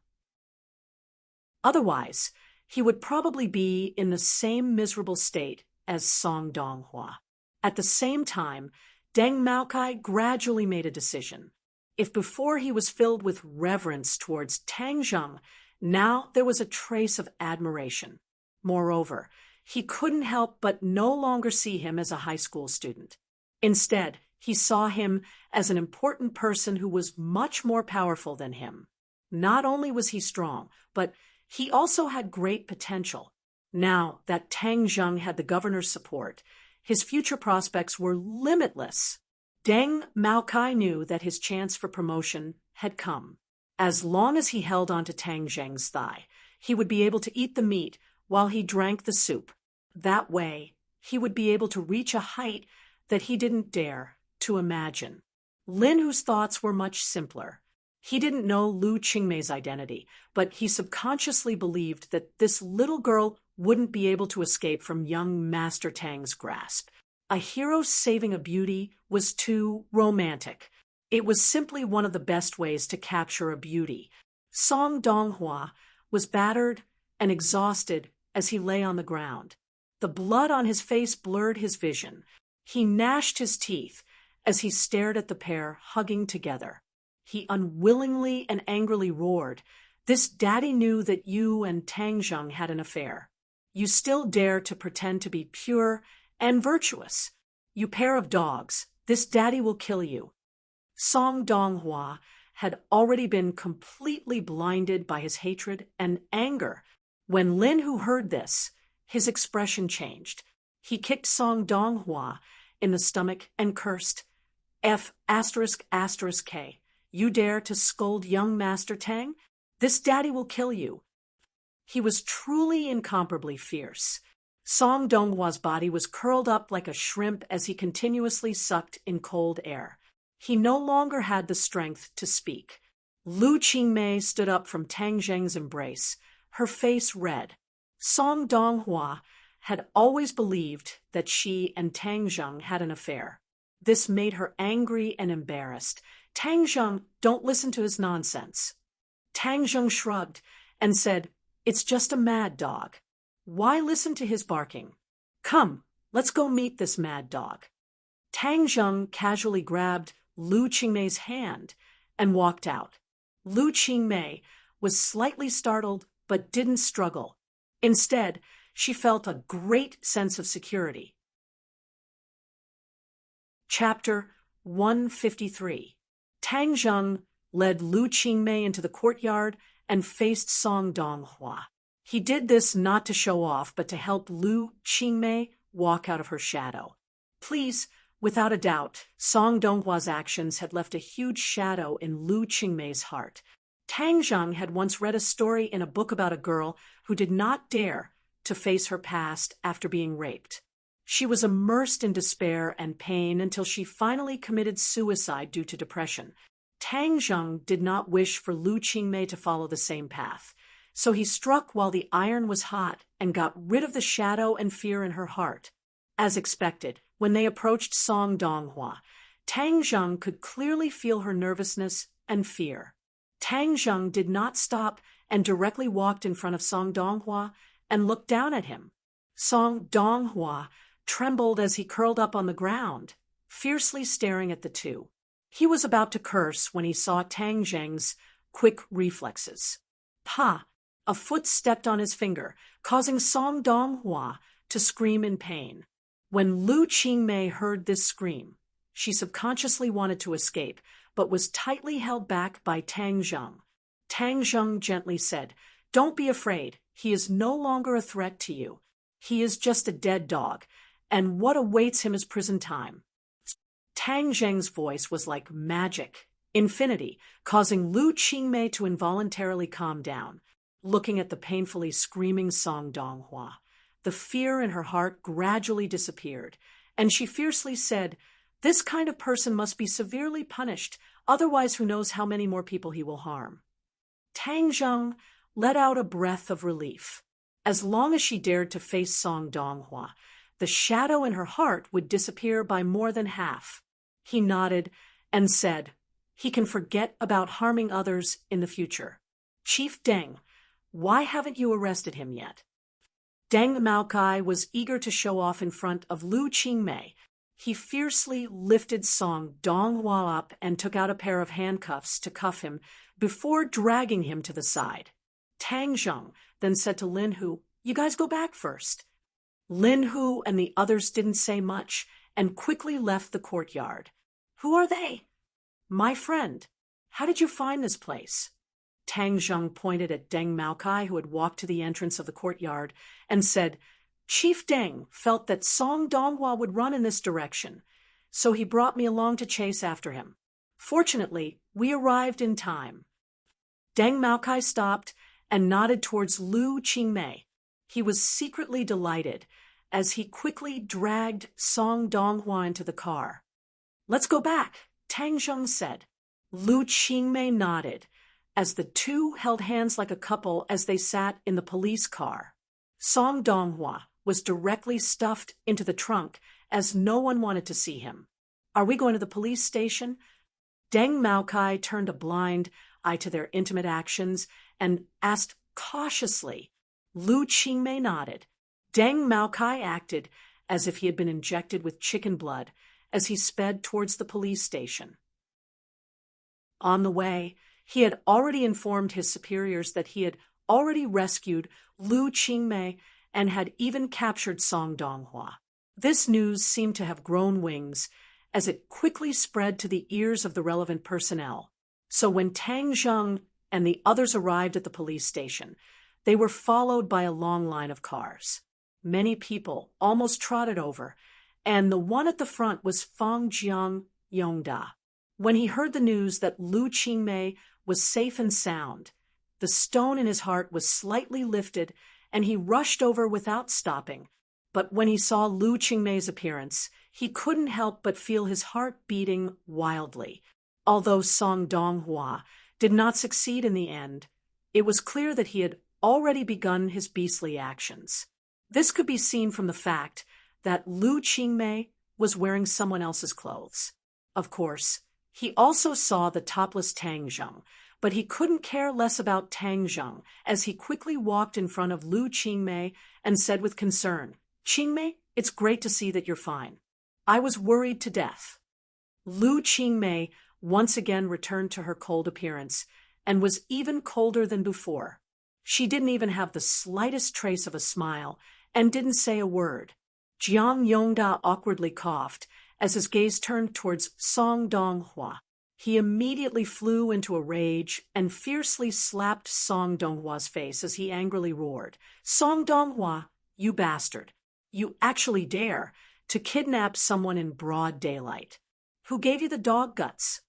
Otherwise, he would probably be in the same miserable state as Song Donghua. At the same time, Deng Maokai gradually made a decision. If before he was filled with reverence towards Tang Zheng, now there was a trace of admiration. Moreover, he couldn't help but no longer see him as a high school student. Instead, he saw him as an important person who was much more powerful than him. Not only was he strong, but he also had great potential. Now that Tang Zheng had the governor's support, his future prospects were limitless. Deng Maokai knew that his chance for promotion had come. As long as he held onto Tang Zheng's thigh, he would be able to eat the meat while he drank the soup. That way, he would be able to reach a height that he didn't dare to imagine. Lin Hu's thoughts were much simpler. He didn't know Lu Qingmei's identity, but he subconsciously believed that this little girl wouldn't be able to escape from young Master Tang's grasp. A hero saving a beauty was too romantic. It was simply one of the best ways to capture a beauty. Song Donghua was battered and exhausted as he lay on the ground. The blood on his face blurred his vision. He gnashed his teeth as he stared at the pair hugging together. He unwillingly and angrily roared, "This daddy knew that you and Tang Zheng had an affair. You still dare to pretend to be pure and virtuous. You pair of dogs, this daddy will kill you." Song Donghua had already been completely blinded by his hatred and anger. When Lin Hu heard this, his expression changed. He kicked Song Donghua in the stomach and cursed, F***K. You dare to scold young Master Tang? This daddy will kill you. He was truly incomparably fierce. Song Donghua's body was curled up like a shrimp as he continuously sucked in cold air. He no longer had the strength to speak. Lu Qingmei stood up from Tang Zheng's embrace, her face red. Song Donghua had always believed that she and Tang Zheng had an affair. This made her angry and embarrassed. "Tang Zheng, don't listen to his nonsense." Tang Zheng shrugged and said, "It's just a mad dog. Why listen to his barking? Come, let's go meet this mad dog." Tang Zheng casually grabbed Lu Qingmei's hand and walked out. Lu Qingmei was slightly startled but didn't struggle. Instead, she felt a great sense of security. Chapter 153. Tang Zheng led Lu Qingmei into the courtyard and faced Song Donghua. He did this not to show off, but to help Lu Qingmei walk out of her shadow. Please, without a doubt, Song Donghua's actions had left a huge shadow in Lu Qingmei's heart. Tang Zheng had once read a story in a book about a girl who did not dare to face her past after being raped. She was immersed in despair and pain until she finally committed suicide due to depression. Tang Zheng did not wish for Lu Qingmei to follow the same path, so he struck while the iron was hot and got rid of the shadow and fear in her heart. As expected, when they approached Song Donghua, Tang Zheng could clearly feel her nervousness and fear. Tang Zheng did not stop and directly walked in front of Song Donghua and looked down at him. Song Donghua trembled as he curled up on the ground, fiercely staring at the two. He was about to curse when he saw Tang Zheng's quick reflexes. Pa! A foot stepped on his finger, causing Song Donghua to scream in pain. When Lu Qingmei heard this scream, she subconsciously wanted to escape, but was tightly held back by Tang Zheng. Tang Zheng gently said, "Don't be afraid. He is no longer a threat to you. He is just a dead dog, and what awaits him is prison time." Tang Zheng's voice was like magic, infinity, causing Lu Qingmei to involuntarily calm down. Looking at the painfully screaming Song Donghua, the fear in her heart gradually disappeared, and she fiercely said, "This kind of person must be severely punished, otherwise who knows how many more people he will harm." Tang Zheng let out a breath of relief. As long as she dared to face Song Donghua, the shadow in her heart would disappear by more than half. He nodded and said, he can forget about harming others in the future. Chief Deng, why haven't you arrested him yet? Deng Maokai was eager to show off in front of Lu Qingmei. He fiercely lifted Song Donghua up and took out a pair of handcuffs to cuff him before dragging him to the side. Tang Zheng then said to Lin Hu, "You guys go back first." Lin Hu and the others didn't say much and quickly left the courtyard. "Who are they?" "My friend. How did you find this place?" Tang Zheng pointed at Deng Maokai, who had walked to the entrance of the courtyard, and said, "Chief Deng felt that Song Donghua would run in this direction, so he brought me along to chase after him. Fortunately, we arrived in time." Deng Maokai stopped and nodded towards Lu Qingmei. He was secretly delighted as he quickly dragged Song Donghua into the car. "Let's go back," Tang Zheng said. Lu Qingmei nodded as the two held hands like a couple as they sat in the police car. Song Donghua was directly stuffed into the trunk as no one wanted to see him. "Are we going to the police station?" Deng Maokai turned a blind eye to their intimate actions and asked cautiously. Lu Qingmei nodded. Deng Maokai acted as if he had been injected with chicken blood as he sped towards the police station. On the way, he had already informed his superiors that he had already rescued Lu Qingmei and had even captured Song Donghua. This news seemed to have grown wings as it quickly spread to the ears of the relevant personnel. So when Tang Zheng and the others arrived at the police station, they were followed by a long line of cars. Many people almost trotted over, and the one at the front was Fang Jiang Yongda. When he heard the news that Lu Qingmei was safe and sound, the stone in his heart was slightly lifted, and he rushed over without stopping. But when he saw Lu Qingmei's appearance, he couldn't help but feel his heart beating wildly. Although Song Donghua did not succeed in the end, it was clear that he had already begun his beastly actions. This could be seen from the fact that Lu Qingmei was wearing someone else's clothes. Of course, he also saw the topless Tang Zheng, but he couldn't care less about Tang Zheng as he quickly walked in front of Lu Qingmei and said with concern, "Qingmei, it's great to see that you're fine. I was worried to death." Lu Qingmei once again returned to her cold appearance and was even colder than before. She didn't even have the slightest trace of a smile and didn't say a word. Jiang Yongda awkwardly coughed as his gaze turned towards Song Donghua. He immediately flew into a rage and fiercely slapped Song Donghua's face as he angrily roared, "Song Donghua, you bastard! You actually dare to kidnap someone in broad daylight. Who gave you the dog guts?"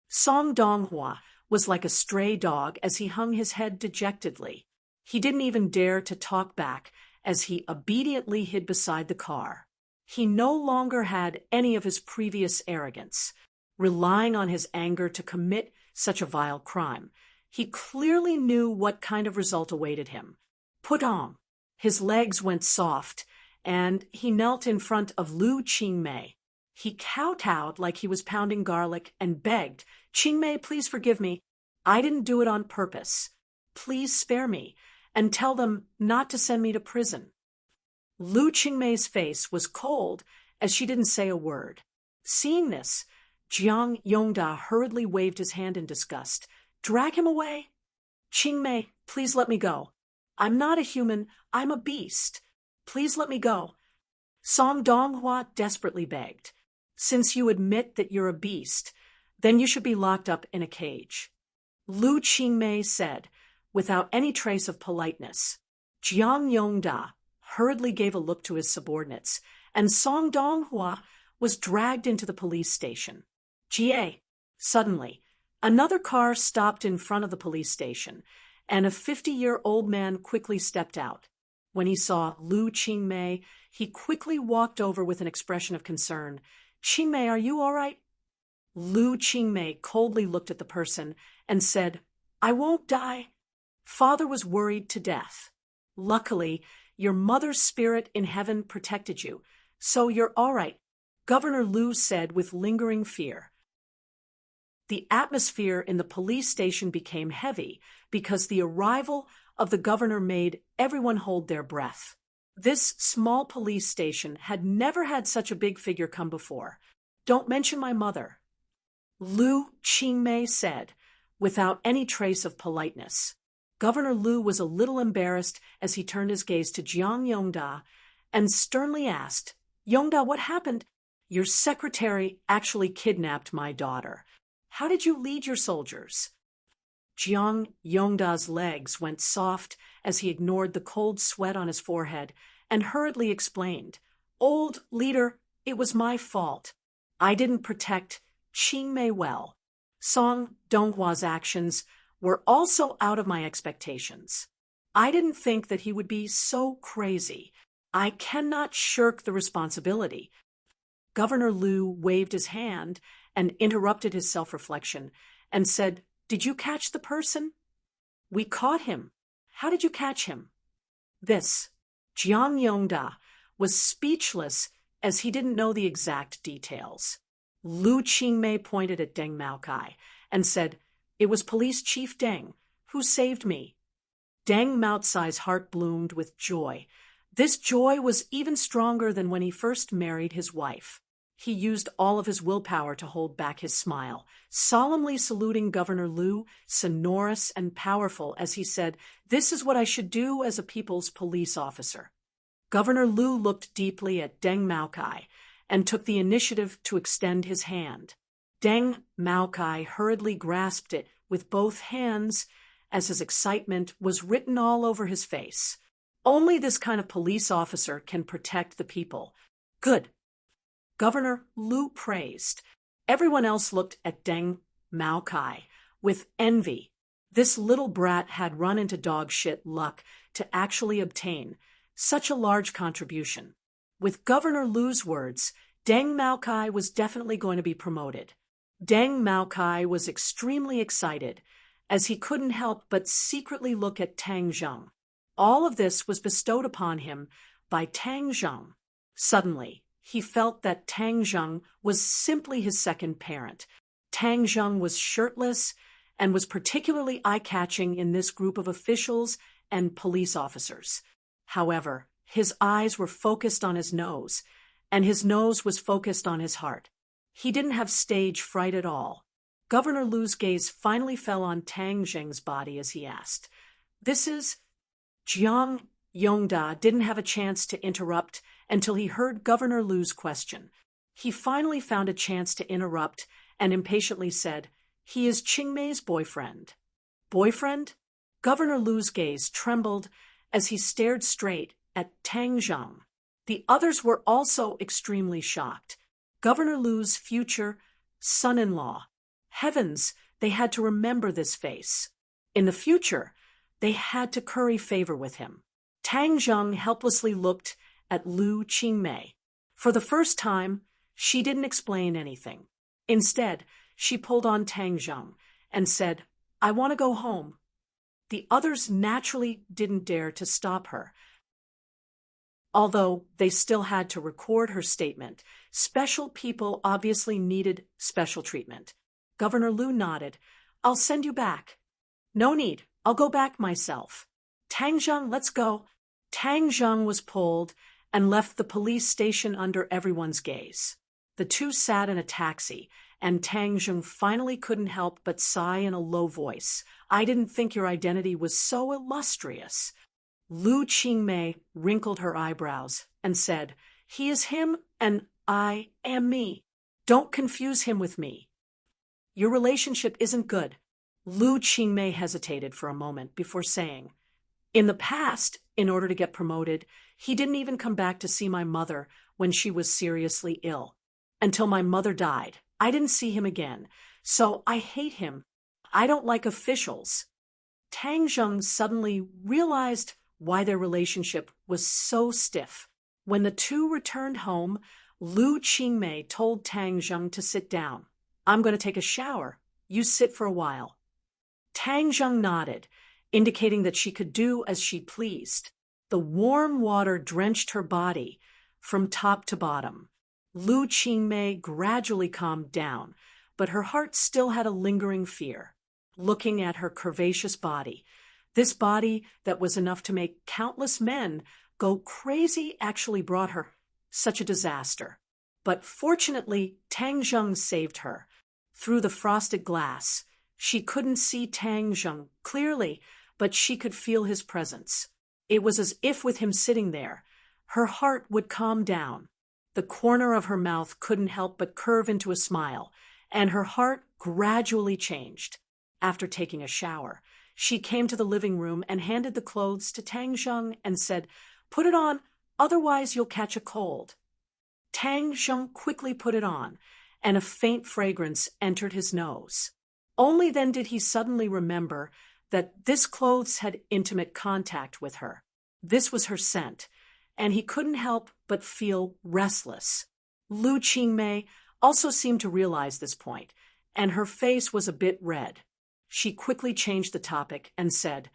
Song Donghua was like a stray dog as he hung his head dejectedly. He didn't even dare to talk back as he obediently hid beside the car. He no longer had any of his previous arrogance. Relying on his anger to commit such a vile crime, he clearly knew what kind of result awaited him. Put on. His legs went soft, and he knelt in front of Lu Qingmei. He kowtowed like he was pounding garlic and begged, "Qingmei, please forgive me. I didn't do it on purpose. Please spare me, and tell them not to send me to prison." Lu Qingmei's face was cold as she didn't say a word. Seeing this, Jiang Yongda hurriedly waved his hand in disgust. "Drag him away." "Qingmei, please let me go. I'm not a human, I'm a beast. Please let me go." Song Donghua desperately begged. "Since you admit that you're a beast, then you should be locked up in a cage." Lu Qingmei said, without any trace of politeness. Jiang Yongda hurriedly gave a look to his subordinates, and Song Donghua was dragged into the police station. GA. Suddenly, another car stopped in front of the police station, and a 50-year-old man quickly stepped out. When he saw Lu Qingmei, he quickly walked over with an expression of concern. "Qingmei, are you all right?" Lu Qingmei coldly looked at the person and said, "I won't die." Father was worried to death. Luckily, your mother's spirit in heaven protected you, so you're all right, Governor Lu said with lingering fear. The atmosphere in the police station became heavy because the arrival of the governor made everyone hold their breath. This small police station had never had such a big figure come before. "Don't mention my mother," Lu Qingmei said, without any trace of politeness. Governor Lu was a little embarrassed as he turned his gaze to Jiang Yongda and sternly asked, "Yongda, what happened?" "Your secretary actually kidnapped my daughter. How did you lead your soldiers?" Jiang Yongda's legs went soft as he ignored the cold sweat on his forehead and hurriedly explained, "Old leader, it was my fault. I didn't protect Qingmei well. Song Donghua's actions were also out of my expectations. I didn't think that he would be so crazy. I cannot shirk the responsibility." Governor Lu waved his hand and interrupted his self-reflection and said, "Did you catch the person?" "We caught him." "How did you catch him?" This, Jiang Yongda, was speechless as he didn't know the exact details. Lu Qingmei pointed at Deng Maokai and said, "It was Police Chief Deng who saved me." Deng Maocai's heart bloomed with joy. This joy was even stronger than when he first married his wife. He used all of his willpower to hold back his smile, solemnly saluting Governor Lu, sonorous and powerful, as he said, "This is what I should do as a people's police officer." Governor Lu looked deeply at Deng Maokai and took the initiative to extend his hand. Deng Maokai hurriedly grasped it with both hands as his excitement was written all over his face. Only this kind of police officer can protect the people. "Good," Governor Lu praised. Everyone else looked at Deng Maokai with envy. This little brat had run into dog shit luck to actually obtain such a large contribution. With Governor Lu's words, Deng Maokai was definitely going to be promoted. Deng Maokai was extremely excited, as he couldn't help but secretly look at Tang Zheng. All of this was bestowed upon him by Tang Zheng. Suddenly, he felt that Tang Zheng was simply his second parent. Tang Zheng was shirtless and was particularly eye-catching in this group of officials and police officers. However, his eyes were focused on his nose, and his nose was focused on his heart. He didn't have stage fright at all. Governor Lu's gaze finally fell on Tang Zheng's body as he asked, "This is—" Jiang Yongda didn't have a chance to interrupt until he heard Governor Lu's question. He finally found a chance to interrupt and impatiently said, "He is Qingmei's boyfriend." "Boyfriend?" Governor Lu's gaze trembled as he stared straight at Tang Zheng. The others were also extremely shocked. Governor Lu's future son-in-law. Heavens, they had to remember this face. In the future, they had to curry favor with him. Tang Zheng helplessly looked at Lu Qingmei. For the first time, she didn't explain anything. Instead, she pulled on Tang Zheng and said, "I want to go home." The others naturally didn't dare to stop her. Although they still had to record her statement, special people obviously needed special treatment. Governor Lu nodded. "I'll send you back." "No need. I'll go back myself." "Tang Zheng, let's go." Tang Zheng was pulled and left the police station under everyone's gaze. The two sat in a taxi, and Tang Zheng finally couldn't help but sigh in a low voice. "I didn't think your identity was so illustrious." Lu Qingmei wrinkled her eyebrows and said, "He is him and I am me. Don't confuse him with me." "Your relationship isn't good." Lu Qingmei hesitated for a moment before saying, "In the past, in order to get promoted, he didn't even come back to see my mother when she was seriously ill. Until my mother died, I didn't see him again, so I hate him. I don't like officials." Tang Zheng suddenly realized why their relationship was so stiff. When the two returned home, Lu Qingmei told Tang Zheng to sit down. "I'm going to take a shower. You sit for a while." Tang Zheng nodded, indicating that she could do as she pleased. The warm water drenched her body from top to bottom. Lu Qingmei gradually calmed down, but her heart still had a lingering fear. Looking at her curvaceous body, this body that was enough to make countless men go crazy, actually brought her such a disaster. But fortunately, Tang Zheng saved her. Through the frosted glass, she couldn't see Tang Zheng clearly, but she could feel his presence. It was as if with him sitting there, her heart would calm down. The corner of her mouth couldn't help but curve into a smile, and her heart gradually changed. After taking a shower, she came to the living room and handed the clothes to Tang Zheng and said, "Put it on, otherwise you'll catch a cold." Tang Zheng quickly put it on, and a faint fragrance entered his nose. Only then did he suddenly remember that this clothes had intimate contact with her. This was her scent, and he couldn't help but feel restless. Lu Qingmei also seemed to realize this point, and her face was a bit red. She quickly changed the topic and said,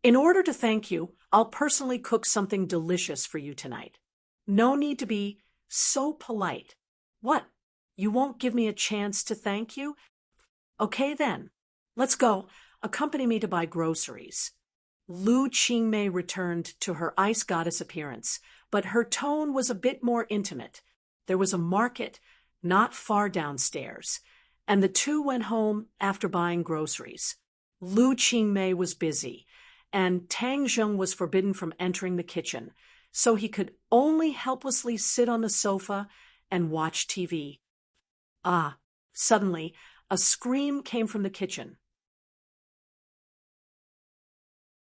"In order to thank you, I'll personally cook something delicious for you tonight. No need to be so polite." "What? You won't give me a chance to thank you? Okay then. Let's go. Accompany me to buy groceries." Lu Qingmei returned to her ice goddess appearance, but her tone was a bit more intimate. There was a market not far downstairs, and the two went home after buying groceries. Lu Qingmei was busy, and Tang Zheng was forbidden from entering the kitchen, so he could only helplessly sit on the sofa and watch TV. Suddenly, a scream came from the kitchen.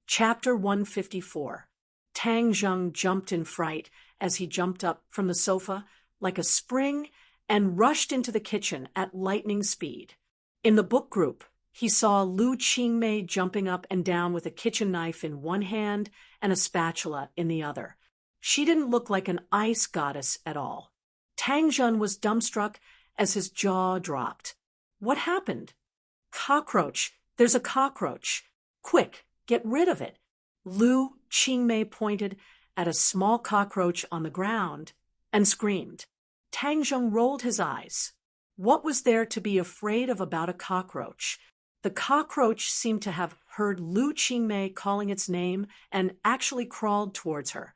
Chapter 154. Tang Zheng jumped in fright as he jumped up from the sofa like a spring and rushed into the kitchen at lightning speed. In the book group, he saw Lu Qingmei jumping up and down with a kitchen knife in one hand and a spatula in the other. She didn't look like an ice goddess at all. Tang Zheng was dumbstruck as his jaw dropped. "What happened?" "Cockroach! There's a cockroach! Quick, get rid of it!" Lu Qingmei pointed at a small cockroach on the ground and screamed. Tang Zheng rolled his eyes. What was there to be afraid of about a cockroach? The cockroach seemed to have heard Lu Qingmei calling its name and actually crawled towards her.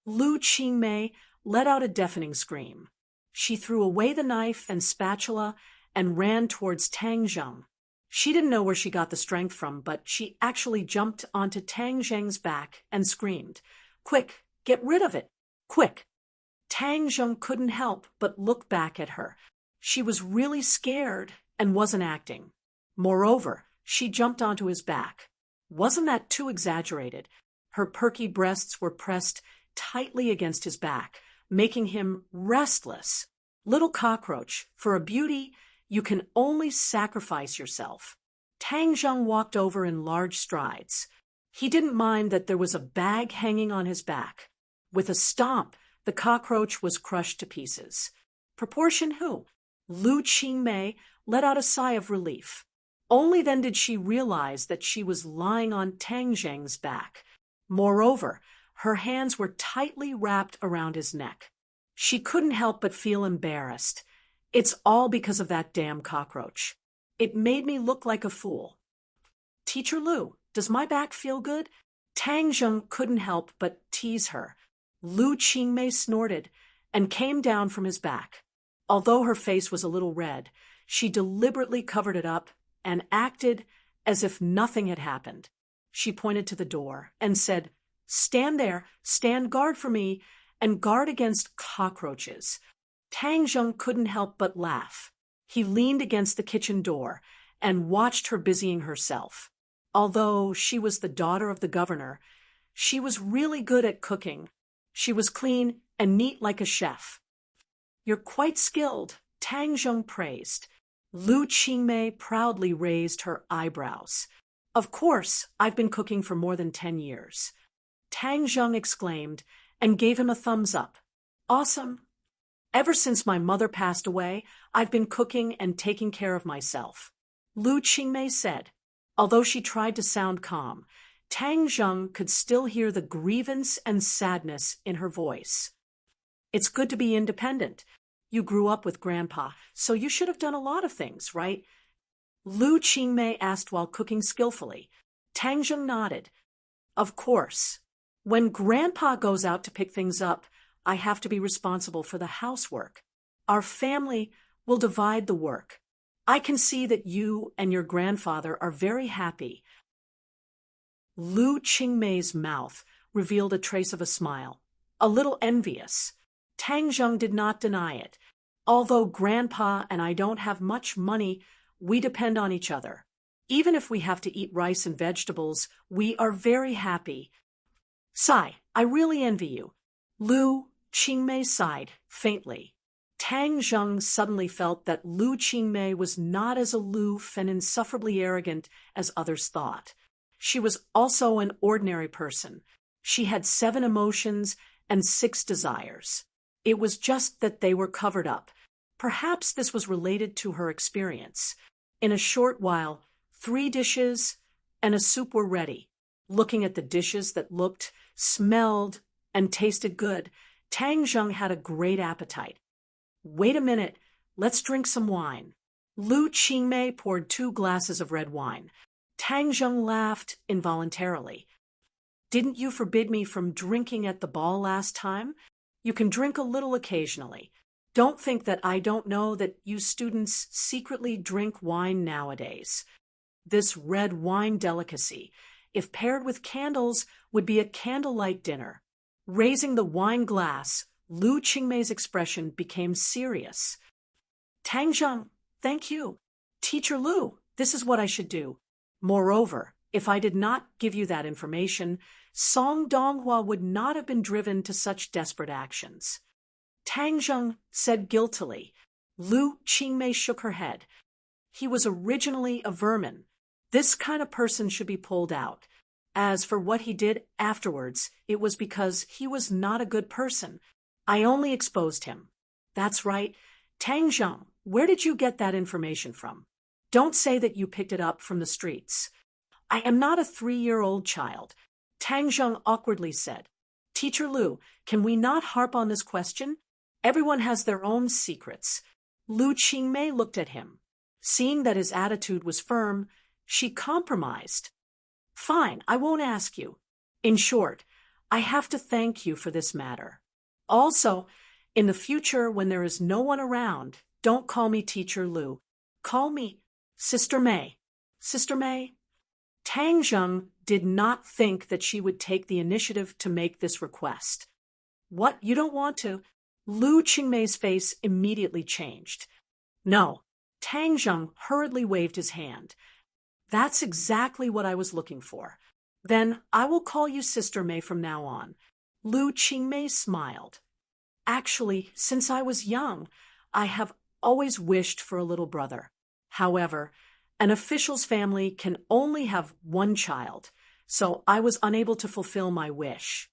Lu Qingmei let out a deafening scream. She threw away the knife and spatula and ran towards Tang Zheng. She didn't know where she got the strength from, but she actually jumped onto Tang Zheng's back and screamed, "Quick, get rid of it! Quick!" Tang Zheng couldn't help but look back at her. She was really scared and wasn't acting. Moreover, she jumped onto his back. Wasn't that too exaggerated? Her perky breasts were pressed tightly against his back, making him restless. Little cockroach, for a beauty, you can only sacrifice yourself. Tang Zheng walked over in large strides. He didn't mind that there was a bag hanging on his back. With a stomp, the cockroach was crushed to pieces. Proportion who? Lu Qingmei let out a sigh of relief. Only then did she realize that she was lying on Tang Zheng's back. Moreover, her hands were tightly wrapped around his neck. She couldn't help but feel embarrassed. It's all because of that damn cockroach. It made me look like a fool. "Teacher Lu, does my back feel good?" Tang Zheng couldn't help but tease her. Lu Qingmei snorted and came down from his back. Although her face was a little red, she deliberately covered it up and acted as if nothing had happened. She pointed to the door and said, "Stand there, stand guard for me, and guard against cockroaches." Tang Zheng couldn't help but laugh. He leaned against the kitchen door and watched her busying herself. Although she was the daughter of the governor, she was really good at cooking. She was clean and neat like a chef. "You're quite skilled," Tang Zheng praised. Lu Qingmei proudly raised her eyebrows. "Of course, I've been cooking for more than 10 years. Tang Zheng exclaimed and gave him a thumbs up. "Awesome. Ever since my mother passed away, I've been cooking and taking care of myself," Lu Qingmei said. Although she tried to sound calm, Tang Zheng could still hear the grievance and sadness in her voice. "It's good to be independent. You grew up with Grandpa, so you should have done a lot of things, right? Lu Qingmei asked while cooking skillfully. Tang Zheng nodded. Of course. When Grandpa goes out to pick things up, I have to be responsible for the housework. Our family will divide the work. I can see that you and your grandfather are very happy. Lu Qingmei's mouth revealed a trace of a smile, a little envious. Tang Zheng did not deny it. Although Grandpa and I don't have much money, we depend on each other. Even if we have to eat rice and vegetables, we are very happy. Sigh, I really envy you. Lu Qingmei sighed faintly. Tang Zheng suddenly felt that Lu Qingmei was not as aloof and insufferably arrogant as others thought. She was also an ordinary person. She had 7 emotions and 6 desires. It was just that they were covered up. Perhaps this was related to her experience. In a short while, 3 dishes and a soup were ready. Looking at the dishes that looked, smelled, and tasted good, Tang Zheng had a great appetite. Wait a minute, let's drink some wine. Lu Qingmei poured 2 glasses of red wine. Tang Zheng laughed involuntarily. Didn't you forbid me from drinking at the ball last time? You can drink a little occasionally. Don't think that I don't know that you students secretly drink wine nowadays. This red wine delicacy, if paired with candles, would be a candlelight dinner. Raising the wine glass, Lu Qingmei's expression became serious. Tang Zheng, thank you. Teacher Lu, this is what I should do. Moreover, if I did not give you that information, Song Donghua would not have been driven to such desperate actions. Tang Zheng said guiltily. Lu Qingmei shook her head. He was originally a vermin. This kind of person should be pulled out. As for what he did afterwards, it was because he was not a good person. I only exposed him. That's right. Tang Zheng, where did you get that information from? Don't say that you picked it up from the streets. I am not a 3-year-old child. Tang Zheng awkwardly said. Teacher Lu, can we not harp on this question? Everyone has their own secrets. Lu Qingmei looked at him. Seeing that his attitude was firm, she compromised. Fine, I won't ask you. In short, I have to thank you for this matter. Also, in the future when there is no one around, don't call me Teacher Lu. Call me Sister May. Sister May? Tang Zheng did not think that she would take the initiative to make this request. What, you don't want to? Lu Qingmei's face immediately changed. No. Tang Zheng hurriedly waved his hand. That's exactly what I was looking for. Then I will call you Sister May from now on. Lu Qingmei smiled. Actually, since I was young, I have always wished for a little brother. However, an official's family can only have 1 child, so I was unable to fulfill my wish.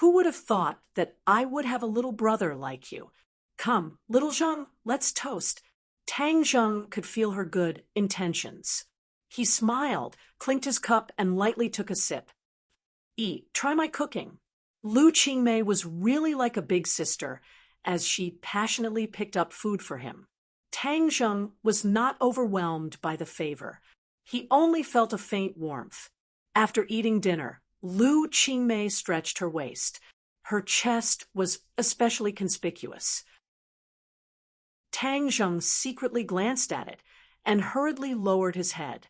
Who would have thought that I would have a little brother like you? Come, little Zheng, let's toast. Tang Zheng could feel her good intentions. He smiled, clinked his cup, and lightly took a sip. Eat, try my cooking. Lu Qingmei was really like a big sister, as she passionately picked up food for him. Tang Zheng was not overwhelmed by the favor. He only felt a faint warmth. After eating dinner, Lu Qingmei stretched her waist. Her chest was especially conspicuous. Tang Zheng secretly glanced at it and hurriedly lowered his head.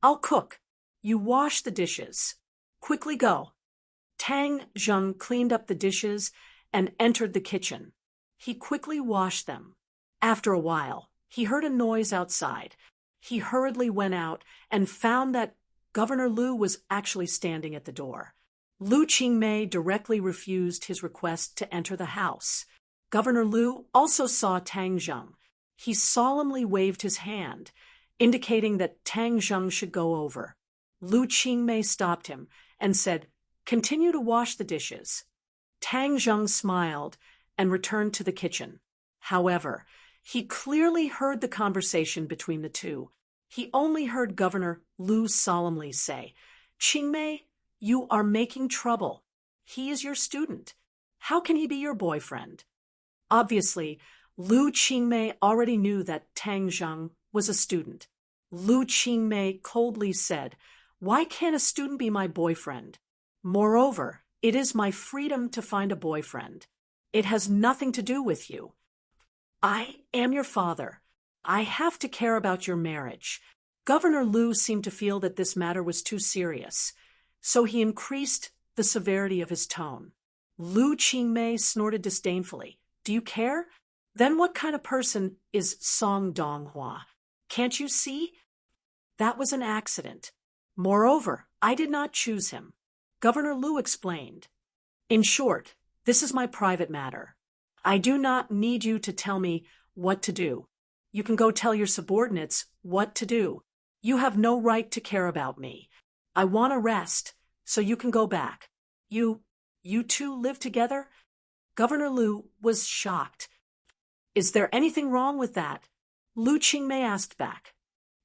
I'll cook. You wash the dishes. Quickly go. Tang Zheng cleaned up the dishes and entered the kitchen. He quickly washed them. After a while, he heard a noise outside. He hurriedly went out and found that Governor Lu was actually standing at the door. Lu Qingmei directly refused his request to enter the house. Governor Lu also saw Tang Zheng. He solemnly waved his hand, indicating that Tang Zheng should go over. Lu Qingmei stopped him and said, "Continue to wash the dishes." Tang Zheng smiled and returned to the kitchen. However, he clearly heard the conversation between the two. He only heard Governor Lu solemnly say, "Qingmei, you are making trouble. He is your student. How can he be your boyfriend?" Obviously, Lu Qingmei already knew that Tang Zheng was a student. Lu Qingmei coldly said, "Why can't a student be my boyfriend? Moreover, it is my freedom to find a boyfriend. It has nothing to do with you. I am your father. I have to care about your marriage." Governor Lu seemed to feel that this matter was too serious, so he increased the severity of his tone. Lu Qingmei snorted disdainfully. "Do you care? Then what kind of person is Song Donghua? Can't you see? That was an accident. Moreover, I did not choose him." Governor Lu explained. "In short, this is my private matter. I do not need you to tell me what to do. You can go tell your subordinates what to do. You have no right to care about me. I want to rest, so you can go back. You two live together?" Governor Lu was shocked. "Is there anything wrong with that?" Lu Qingmei asked back.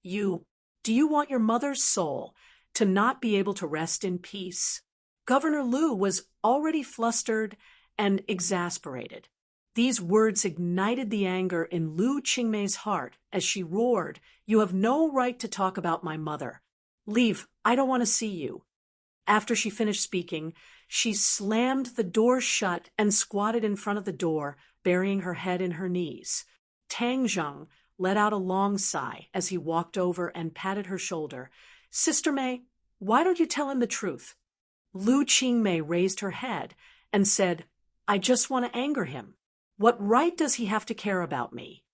Do you want your mother's soul to not be able to rest in peace?" Governor Lu was already flustered and exasperated. These words ignited the anger in Lu Qingmei's heart as she roared, "You have no right to talk about my mother. Leave, I don't want to see you." After she finished speaking, she slammed the door shut and squatted in front of the door, burying her head in her knees. Tang Zheng let out a long sigh as he walked over and patted her shoulder. "Sister May, why don't you tell him the truth?" Lu Qingmei raised her head and said, "I just want to anger him. What right does he have to care about me?"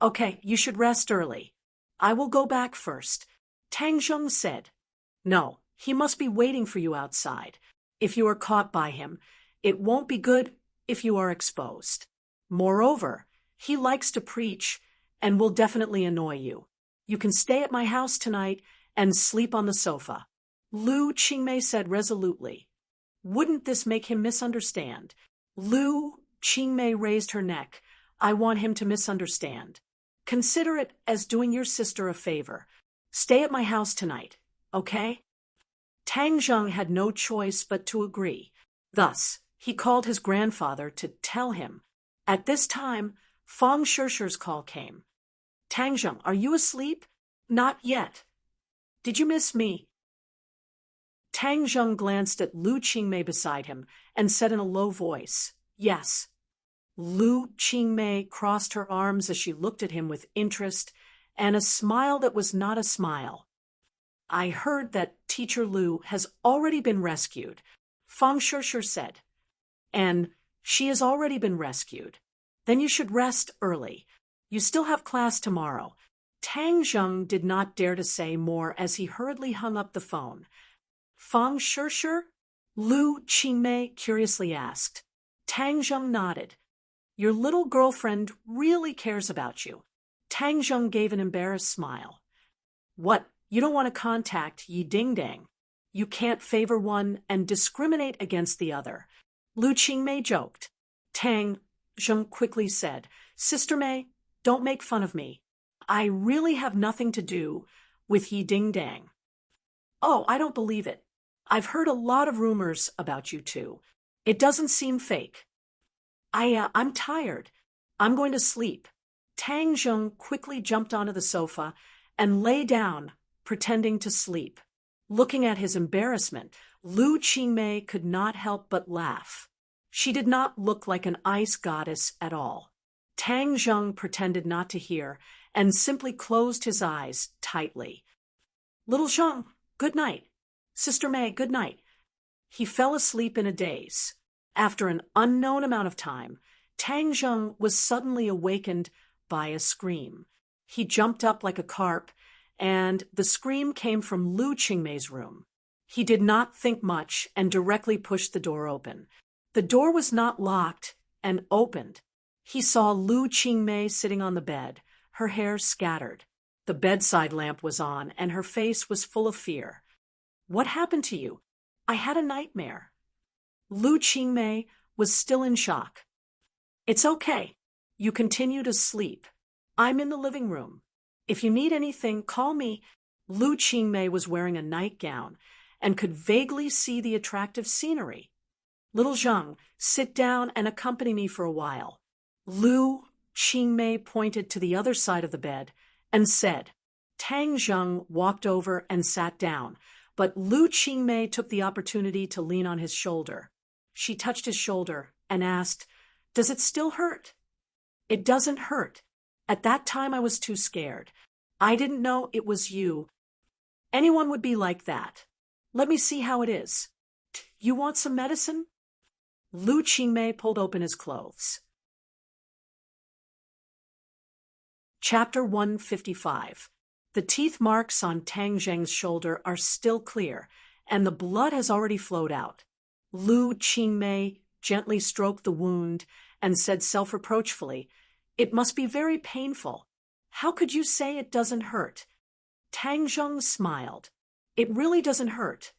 "Okay, you should rest early. I will go back first," Tang Zheng said. "No, he must be waiting for you outside. If you are caught by him, it won't be good if you are exposed. Moreover, he likes to preach and will definitely annoy you. You can stay at my house tonight and sleep on the sofa." Lu Qingmei said resolutely. "Wouldn't this make him misunderstand?" Lu Qingmei raised her neck. "I want him to misunderstand. Consider it as doing your sister a favor. Stay at my house tonight, okay?" Tang Zheng had no choice but to agree. Thus, he called his grandfather to tell him. At this time, Fang Shishi's call came. "Tang Zheng, are you asleep?" "Not yet." "Did you miss me?" Tang Zheng glanced at Lu Qingmei beside him and said in a low voice, "Yes." Lu Qingmei crossed her arms as she looked at him with interest and a smile that was not a smile. "I heard that Teacher Lu has already been rescued," Fang Shishi said. "And she has already been rescued. Then you should rest early. You still have class tomorrow." Tang Zheng did not dare to say more as he hurriedly hung up the phone. "Fang Shishi?" Lu Qingmei curiously asked. Tang Zheng nodded. "Your little girlfriend really cares about you." Tang Zheng gave an embarrassed smile. "What, you don't want to contact Yi Dingdang? You can't favor one and discriminate against the other?" Lu Qingmei joked. Tang Zheng quickly said, "Sister May, don't make fun of me. I really have nothing to do with Yi Dingdang." "Oh, I don't believe it. I've heard a lot of rumors about you two. It doesn't seem fake." I'm tired. I'm going to sleep." Tang Zheng quickly jumped onto the sofa and lay down, pretending to sleep. Looking at his embarrassment, Lu Qingmei could not help but laugh. She did not look like an ice goddess at all. Tang Zheng pretended not to hear and simply closed his eyes tightly. "Little Zheng, good night. Sister May, good night." He fell asleep in a daze. After an unknown amount of time, Tang Zheng was suddenly awakened by a scream. He jumped up like a carp, and the scream came from Lu Qingmei's room. He did not think much and directly pushed the door open. The door was not locked and opened. He saw Lu Qingmei sitting on the bed, her hair scattered. The bedside lamp was on, and her face was full of fear. "What happened to you?" "I had a nightmare." Lu Qingmei was still in shock. "It's okay. You continue to sleep. I'm in the living room. If you need anything, call me." Lu Qingmei was wearing a nightgown and could vaguely see the attractive scenery. "Little Zheng, sit down and accompany me for a while." Lu Qingmei pointed to the other side of the bed and said. Tang Zheng walked over and sat down, but Lu Qingmei took the opportunity to lean on his shoulder. She touched his shoulder and asked, "Does it still hurt?" "It doesn't hurt. At that time I was too scared. I didn't know it was you. Anyone would be like that. Let me see how it is. You want some medicine?" Lu Qingmei pulled open his clothes. Chapter 155. The teeth marks on Tang Zheng's shoulder are still clear, and the blood has already flowed out. Lu Qingmei gently stroked the wound and said self-reproachfully, "It must be very painful. How could you say it doesn't hurt?" Tang Zheng smiled. "It really doesn't hurt."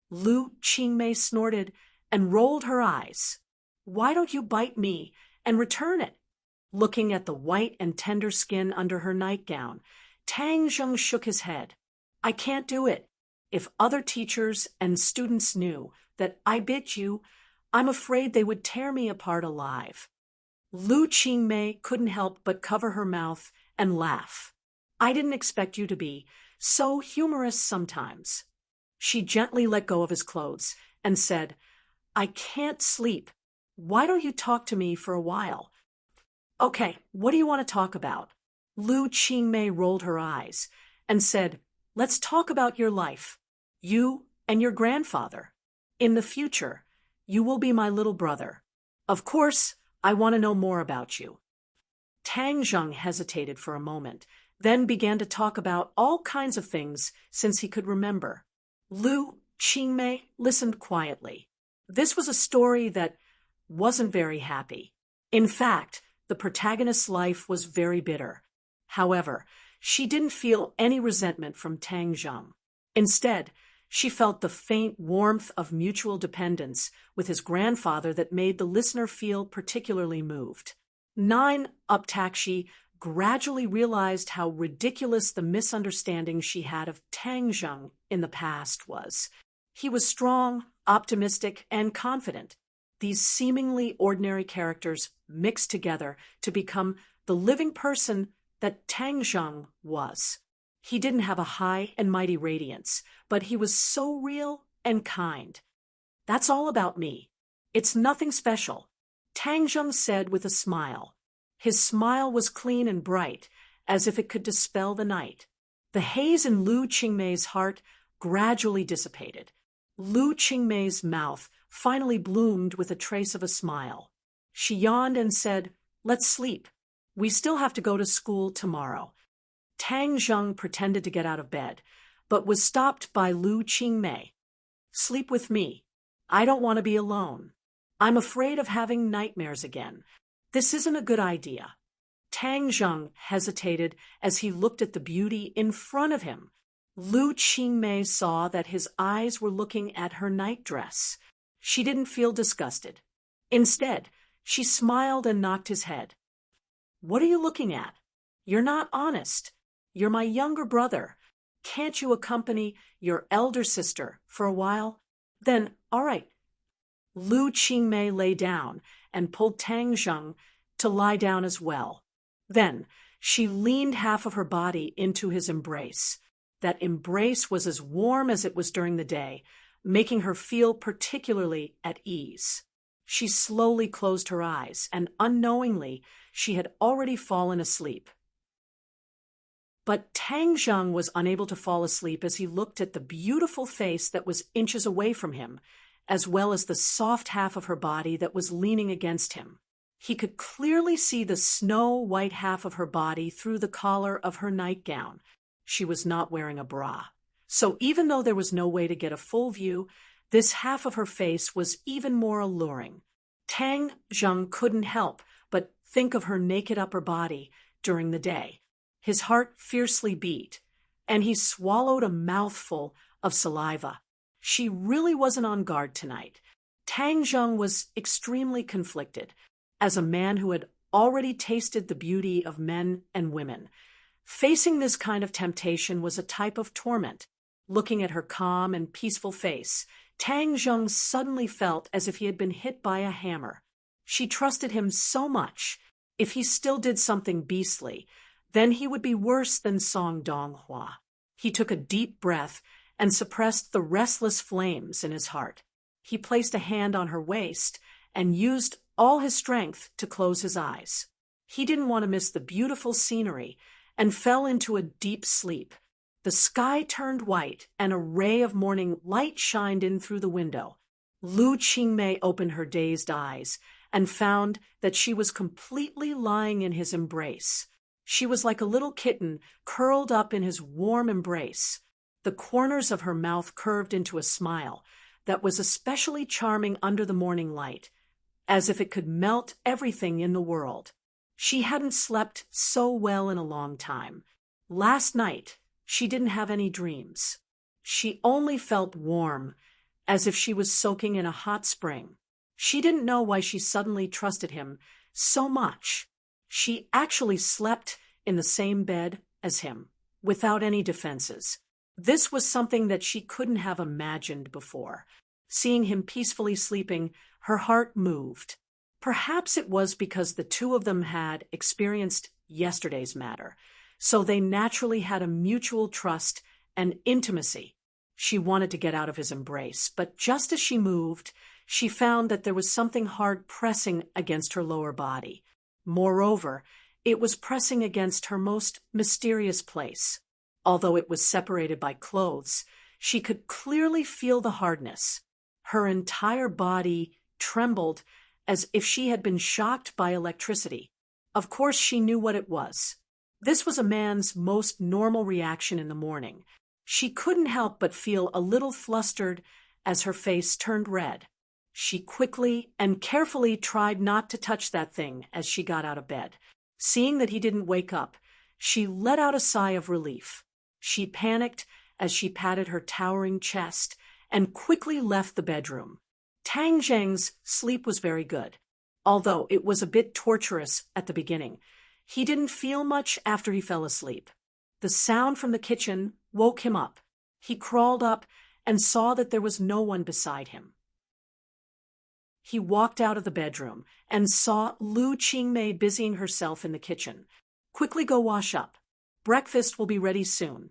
Lu Qingmei snorted and rolled her eyes. "Why don't you bite me and return it?" Looking at the white and tender skin under her nightgown, Tang Zheng shook his head. "I can't do it. If other teachers and students knew that I bit you, I'm afraid they would tear me apart alive." Lu Qingmei couldn't help but cover her mouth and laugh. "I didn't expect you to be so humorous sometimes." She gently let go of his clothes and said, "I can't sleep. Why don't you talk to me for a while?" "Okay, what do you want to talk about?" Lu Qingmei rolled her eyes and said, "Let's talk about your life. You and your grandfather. In the future, you will be my little brother. Of course, I want to know more about you." Tang Zheng hesitated for a moment, then began to talk about all kinds of things since he could remember. Lu Qingmei listened quietly. This was a story that wasn't very happy. In fact, the protagonist's life was very bitter. However, she didn't feel any resentment from Tang Zheng. Instead, she felt the faint warmth of mutual dependence with his grandfather that made the listener feel particularly moved. Uptakshi gradually realized how ridiculous the misunderstanding she had of Tang Zheng in the past was. He was strong, optimistic, and confident. These seemingly ordinary characters mixed together to become the living person that Tang Zheng was. He didn't have a high and mighty radiance, but he was so real and kind. "That's all about me. It's nothing special," Tang Zheng said with a smile. His smile was clean and bright, as if it could dispel the night. The haze in Lu Qingmei's heart gradually dissipated. Lu Qingmei's mouth finally bloomed with a trace of a smile. She yawned and said, "Let's sleep. We still have to go to school tomorrow." Tang Zheng pretended to get out of bed, but was stopped by Lu Qingmei. "Sleep with me. I don't want to be alone. I'm afraid of having nightmares again. This isn't a good idea." Tang Zheng hesitated as he looked at the beauty in front of him. Lu Qingmei saw that his eyes were looking at her nightdress. She didn't feel disgusted. Instead, she smiled and knocked his head. "What are you looking at? You're not honest. You're my younger brother. Can't you accompany your elder sister for a while?" "Then, all right." Lu Qingmei lay down and pulled Tang Zheng to lie down as well. Then she leaned half of her body into his embrace. That embrace was as warm as it was during the day, making her feel particularly at ease. She slowly closed her eyes, and unknowingly, she had already fallen asleep. But Tang Zheng was unable to fall asleep as he looked at the beautiful face that was inches away from him, as well as the soft half of her body that was leaning against him. He could clearly see the snow-white half of her body through the collar of her nightgown. She was not wearing a bra. So even though there was no way to get a full view, this half of her face was even more alluring. Tang Zheng couldn't help but think of her naked upper body during the day. His heart fiercely beat, and he swallowed a mouthful of saliva. She really wasn't on guard tonight. Tang Zheng was extremely conflicted. As a man who had already tasted the beauty of men and women, facing this kind of temptation was a type of torment. Looking at her calm and peaceful face, Tang Zheng suddenly felt as if he had been hit by a hammer. She trusted him so much. If he still did something beastly, then he would be worse than Song Donghua. He took a deep breath and suppressed the restless flames in his heart. He placed a hand on her waist and used all his strength to close his eyes. He didn't want to miss the beautiful scenery and fell into a deep sleep. The sky turned white and a ray of morning light shined in through the window. Lu Qingmei opened her dazed eyes and found that she was completely lying in his embrace. She was like a little kitten curled up in his warm embrace. The corners of her mouth curved into a smile that was especially charming under the morning light, as if it could melt everything in the world. She hadn't slept so well in a long time. Last night, she didn't have any dreams. She only felt warm, as if she was soaking in a hot spring. She didn't know why she suddenly trusted him so much. She actually slept in the same bed as him, without any defenses. This was something that she couldn't have imagined before. Seeing him peacefully sleeping, her heart moved. Perhaps it was because the two of them had experienced yesterday's matter, so they naturally had a mutual trust and intimacy. She wanted to get out of his embrace, but just as she moved, she found that there was something hard pressing against her lower body. Moreover, it was pressing against her most mysterious place. Although it was separated by clothes, she could clearly feel the hardness. Her entire body trembled as if she had been shocked by electricity. Of course, she knew what it was. This was a man's most normal reaction in the morning. She couldn't help but feel a little flustered as her face turned red. She quickly and carefully tried not to touch that thing as she got out of bed. Seeing that he didn't wake up, she let out a sigh of relief. She panicked as she patted her towering chest and quickly left the bedroom. Tang Zheng's sleep was very good, although it was a bit torturous at the beginning. He didn't feel much after he fell asleep. The sound from the kitchen woke him up. He crawled up and saw that there was no one beside him. He walked out of the bedroom and saw Lu Qingmei busying herself in the kitchen. "Quickly go wash up. Breakfast will be ready soon."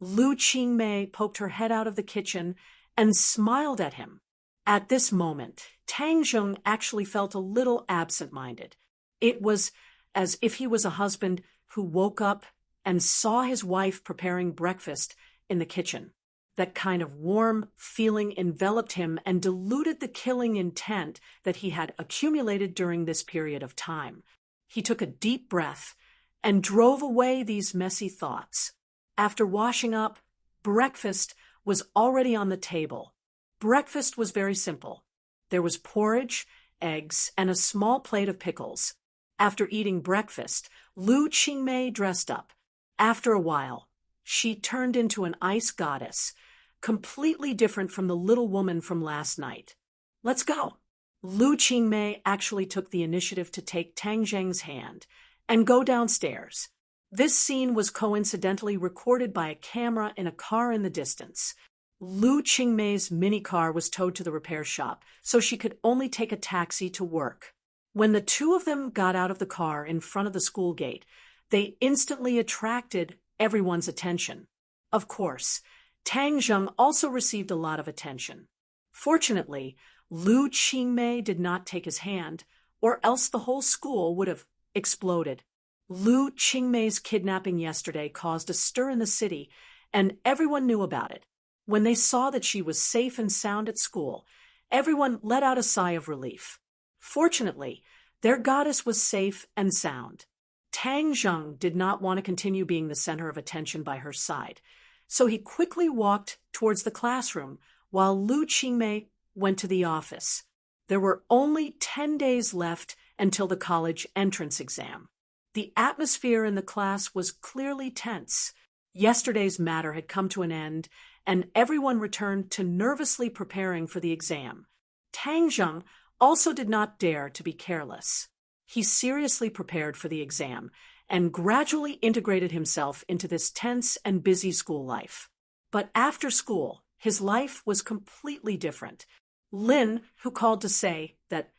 Lu Qingmei poked her head out of the kitchen and smiled at him. At this moment, Tang Zheng actually felt a little absent-minded. It was as if he was a husband who woke up and saw his wife preparing breakfast in the kitchen. That kind of warm feeling enveloped him and diluted the killing intent that he had accumulated during this period of time. He took a deep breath and drove away these messy thoughts. After washing up, breakfast was already on the table. Breakfast was very simple. There was porridge, eggs, and a small plate of pickles. After eating breakfast, Lu Qingmei dressed up. After a while, she turned into an ice goddess, completely different from the little woman from last night. "Let's go." Lu Qingmei actually took the initiative to take Tang Zheng's hand and go downstairs. This scene was coincidentally recorded by a camera in a car in the distance. Lu Qingmei's mini car was towed to the repair shop, so she could only take a taxi to work. When the two of them got out of the car in front of the school gate, they instantly attracted everyone's attention. Of course, Tang Zheng also received a lot of attention. Fortunately, Lu Qingmei did not take his hand, or else the whole school would have exploded. Lu Qingmei's kidnapping yesterday caused a stir in the city, and everyone knew about it. When they saw that she was safe and sound at school, everyone let out a sigh of relief. Fortunately, their goddess was safe and sound. Tang Zheng did not want to continue being the center of attention by her side, so he quickly walked towards the classroom while Lu Qingmei went to the office. There were only 10 days left until the college entrance exam. The atmosphere in the class was clearly tense. Yesterday's matter had come to an end, and everyone returned to nervously preparing for the exam. Tang Zheng also did not dare to be careless. He seriously prepared for the exam and gradually integrated himself into this tense and busy school life. But after school, his life was completely different. Lin, who called to say that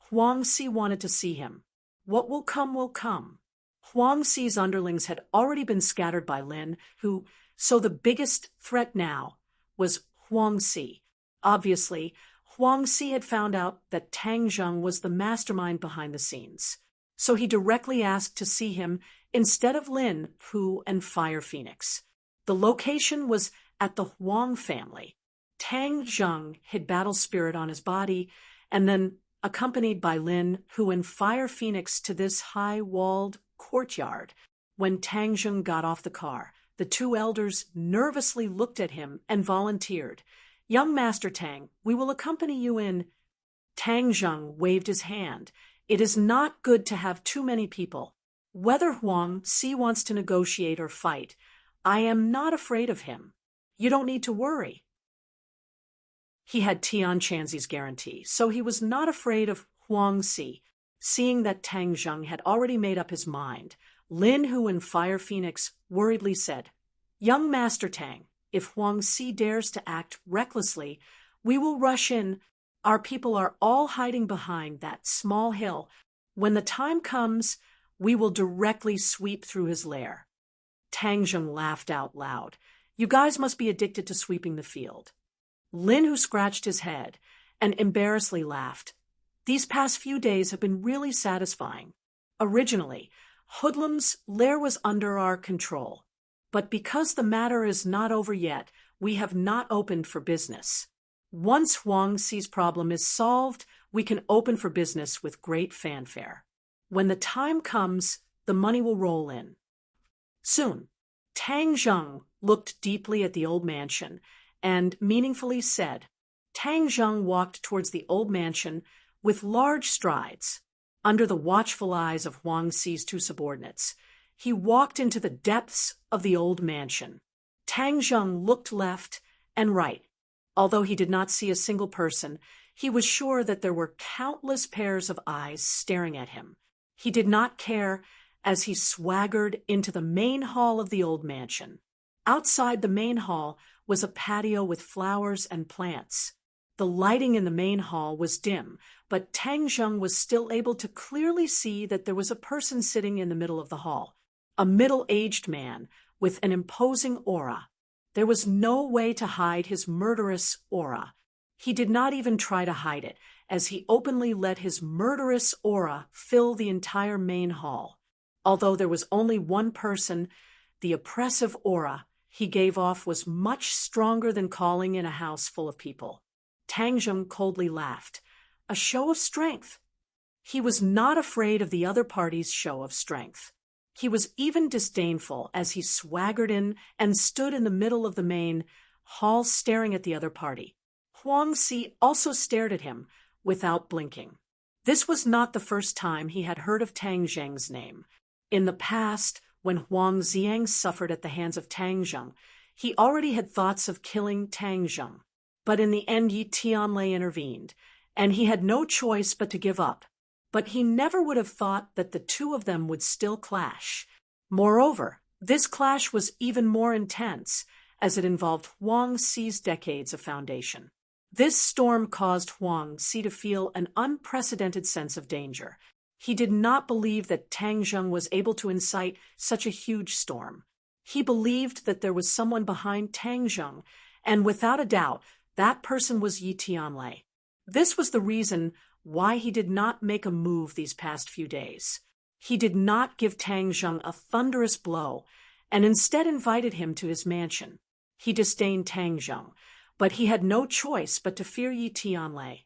Huang Si wanted to see him, What will come will come. Huang Xi's underlings had already been scattered by Lin, so the biggest threat now was Huang Xi. Obviously, Huang Xi had found out that Tang Zheng was the mastermind behind the scenes, so he directly asked to see him instead of Lin, Pu, and Fire Phoenix. The location was at the Huang family. Tang Zheng hid Battle Spirit on his body, and then, accompanied by Lin, Pu, and Fire Phoenix to this high-walled courtyard. When Tang Zheng got off the car, the two elders nervously looked at him and volunteered. "Young Master Tang, we will accompany you in." Tang Zheng waved his hand. "It is not good to have too many people. Whether Huang Xi wants to negotiate or fight, I am not afraid of him. You don't need to worry." He had Tian Chanzi's guarantee, so he was not afraid of Huang Xi. Seeing that Tang Zheng had already made up his mind, Lin Hu and Fire Phoenix worriedly said, "Young Master Tang, if Huang Xi dares to act recklessly, we will rush in. Our people are all hiding behind that small hill. When the time comes, we will directly sweep through his lair." Tang Zheng laughed out loud. "You guys must be addicted to sweeping the field." Lin Hu scratched his head and embarrassedly laughed. "These past few days have been really satisfying. Originally, Hoodlum's lair was under our control, but because the matter is not over yet, we have not opened for business. Once Huang Xi's problem is solved, we can open for business with great fanfare. When the time comes, the money will roll in." Soon, Tang Zheng looked deeply at the old mansion and meaningfully said. Tang Zheng walked towards the old mansion with large strides. Under the watchful eyes of Huang Xi's two subordinates, he walked into the depths of the old mansion. Tang Zheng looked left and right. Although he did not see a single person, he was sure that there were countless pairs of eyes staring at him. He did not care as he swaggered into the main hall of the old mansion. Outside the main hall was a patio with flowers and plants. The lighting in the main hall was dim, but Tang Zheng was still able to clearly see that there was a person sitting in the middle of the hall, a middle-aged man with an imposing aura. There was no way to hide his murderous aura. He did not even try to hide it, as he openly let his murderous aura fill the entire main hall. Although there was only one person, the oppressive aura he gave off was much stronger than calling in a house full of people. Tang Zheng coldly laughed. A show of strength. He was not afraid of the other party's show of strength. He was even disdainful as he swaggered in and stood in the middle of the main hall staring at the other party. Huang Xi also stared at him without blinking. This was not the first time he had heard of Tang Zheng's name. In the past, when Huang Xiang suffered at the hands of Tang Zheng, he already had thoughts of killing Tang Zheng. But in the end, Yi Tianlei intervened, and he had no choice but to give up. But he never would have thought that the two of them would still clash. Moreover, this clash was even more intense, as it involved Huang Xi's decades of foundation. This storm caused Huang Xi to feel an unprecedented sense of danger. He did not believe that Tang Zheng was able to incite such a huge storm. He believed that there was someone behind Tang Zheng, and without a doubt, that person was Yi Tianlei. This was the reason why he did not make a move these past few days. He did not give Tang Zheng a thunderous blow, and instead invited him to his mansion. He disdained Tang Zheng, but he had no choice but to fear Yi Tianlei.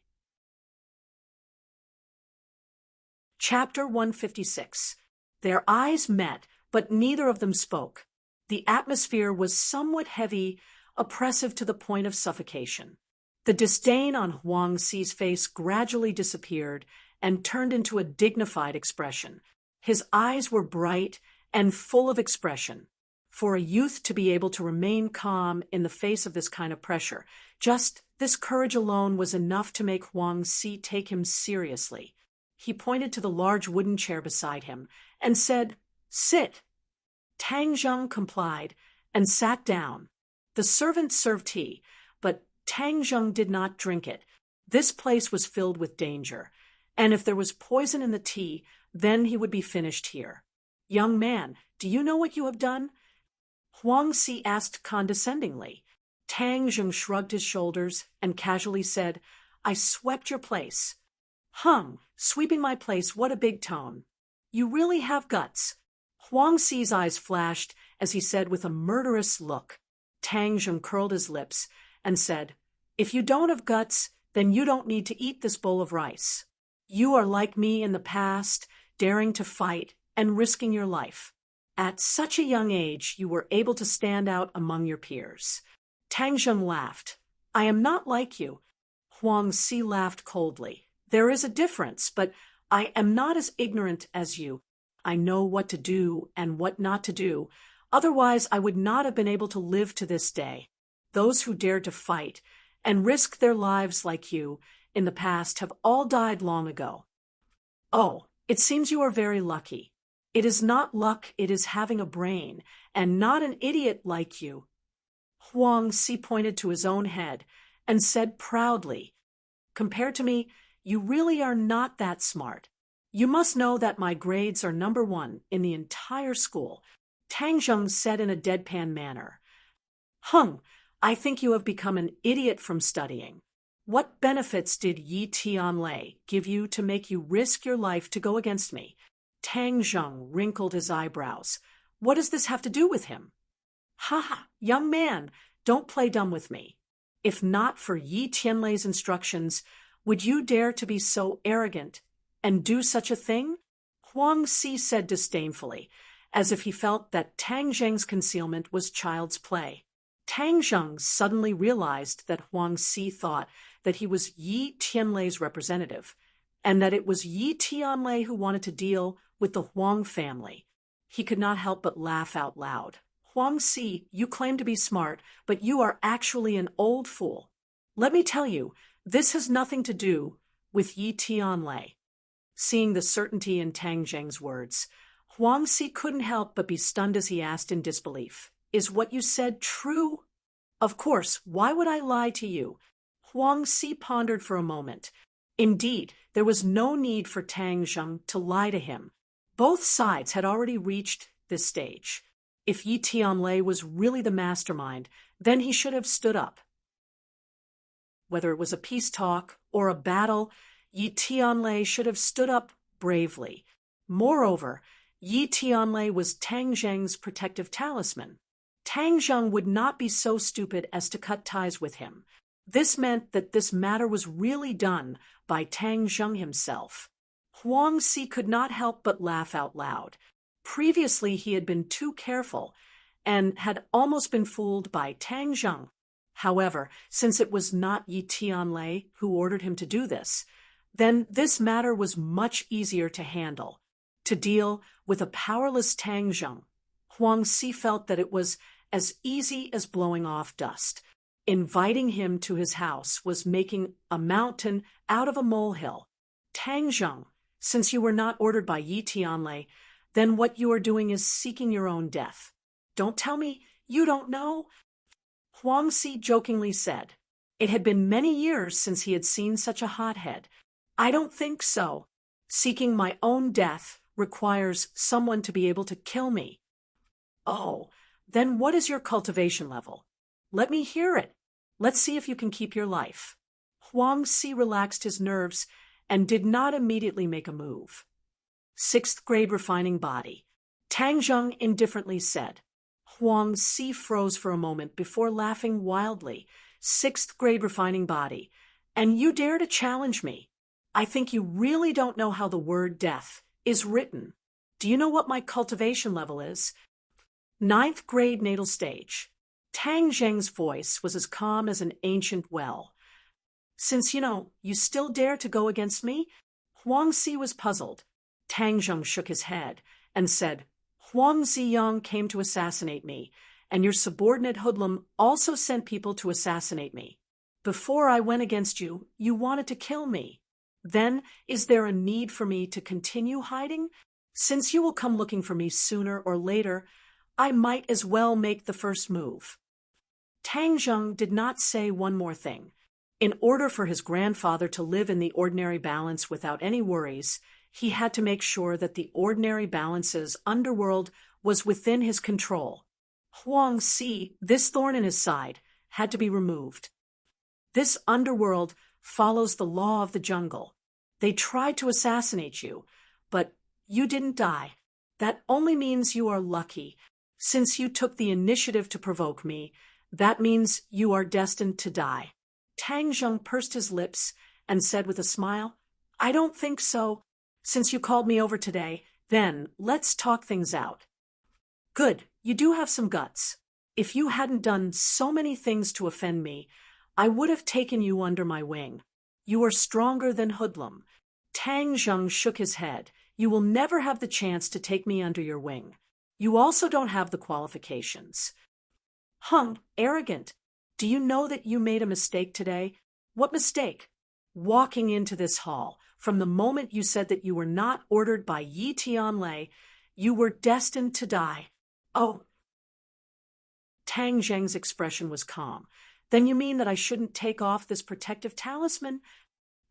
Chapter 156. Their eyes met, but neither of them spoke. The atmosphere was somewhat heavy, oppressive to the point of suffocation. The disdain on Huang Xi's face gradually disappeared and turned into a dignified expression. His eyes were bright and full of expression. For a youth to be able to remain calm in the face of this kind of pressure, just this courage alone was enough to make Huang Xi take him seriously. He pointed to the large wooden chair beside him and said, "Sit." Tang Zheng complied and sat down. The servants served tea, but Tang Zheng did not drink it. This place was filled with danger, And if there was poison in the tea, then he would be finished here. Young man, do you know what you have done? Huang Si asked condescendingly. Tang Zheng shrugged his shoulders and casually said, I swept your place. Sweeping my place, what a big tone. You really have guts. Huang Si's eyes flashed as he said with a murderous look. Tang Zheng curled his lips and said, If you don't have guts, then you don't need to eat this bowl of rice. You are like me in the past, daring to fight and risking your life. At such a young age, you were able to stand out among your peers. Tang Zheng laughed. I am not like you. Huang Si laughed coldly. There is a difference, but I am not as ignorant as you. I know what to do and what not to do. Otherwise, I would not have been able to live to this day. Those who dared to fight and risk their lives like you in the past have all died long ago. Oh, it seems you are very lucky. It is not luck, it is having a brain, and not an idiot like you. Huang Si pointed to his own head and said proudly, Compared to me, you really are not that smart. You must know that my grades are number 1 in the entire school. Tang Zheng said in a deadpan manner. I think you have become an idiot from studying. What benefits did Yi Tianlei give you to make you risk your life to go against me? Tang Zheng wrinkled his eyebrows. What does this have to do with him? Young man, don't play dumb with me. If not for Yi Tianlei's instructions, would you dare to be so arrogant and do such a thing? Huang Si said disdainfully, as if he felt that Tang Zheng's concealment was child's play. Tang Zheng suddenly realized that Huang Si thought that he was Yi Tianlei's representative, and that it was Yi Tianlei who wanted to deal with the Huang family. He could not help but laugh out loud. Huang Si, you claim to be smart, but you are actually an old fool. Let me tell you, this has nothing to do with Yi Tianlei. Seeing the certainty in Tang Zheng's words, Huang Si couldn't help but be stunned as he asked in disbelief, Is what you said true? Of course, why would I lie to you? Huang Si pondered for a moment. Indeed, there was no need for Tang Zheng to lie to him. Both sides had already reached this stage. If Yi Tianlei was really the mastermind, then he should have stood up. Whether it was a peace talk or a battle, Yi Tianlei should have stood up bravely. Moreover, Yi Tianlei was Tang Zheng's protective talisman. Tang Zheng would not be so stupid as to cut ties with him. This meant that this matter was really done by Tang Zheng himself. Huang Si could not help but laugh out loud. Previously, he had been too careful and had almost been fooled by Tang Zheng. However, since it was not Yi Tianlei who ordered him to do this, then this matter was much easier to handle. To deal with a powerless Tang Zheng, Huang Si felt that it was as easy as blowing off dust. Inviting him to his house was making a mountain out of a molehill. Tang Zheng, since you were not ordered by Yi Tianlei, then what you are doing is seeking your own death. Don't tell me you don't know? Huang Si jokingly said. It had been many years since he had seen such a hothead. I don't think so. Seeking my own death requires someone to be able to kill me. Oh, then what is your cultivation level? Let me hear it. Let's see if you can keep your life. Huang Si relaxed his nerves and did not immediately make a move. 6th grade refining body. Tang Zheng indifferently said. Huang Si froze for a moment before laughing wildly. 6th grade refining body. And you dare to challenge me? I think you really don't know how the word death is written. Do you know what my cultivation level is? 9th grade natal stage. Tang Zheng's voice was as calm as an ancient well. Since you still dare to go against me? Huang Si was puzzled. Tang Zheng shook his head and said, Huang Ziyang came to assassinate me, and your subordinate hoodlum also sent people to assassinate me. Before I went against you, you wanted to kill me. Then, is there a need for me to continue hiding? Since you will come looking for me sooner or later, I might as well make the first move. Tang Zheng did not say one more thing. In order for his grandfather to live in the ordinary balance without any worries, he had to make sure that the ordinary balance's underworld was within his control. Huang Si, this thorn in his side, had to be removed. This underworld follows the law of the jungle. They tried to assassinate you, but you didn't die. That only means you are lucky. Since you took the initiative to provoke me, that means you are destined to die. Tang Zheng pursed his lips and said with a smile, I don't think so. Since you called me over today, then let's talk things out. Good, you do have some guts. If you hadn't done so many things to offend me, I would have taken you under my wing. You are stronger than Hoodlum. Tang Zheng shook his head. You will never have the chance to take me under your wing. You also don't have the qualifications. Hung, arrogant. Do you know that you made a mistake today? What mistake? Walking into this hall, from the moment you said that you were not ordered by Yi Tianlei, you were destined to die. Oh. Tang Zheng's expression was calm. Then you mean that I shouldn't take off this protective talisman?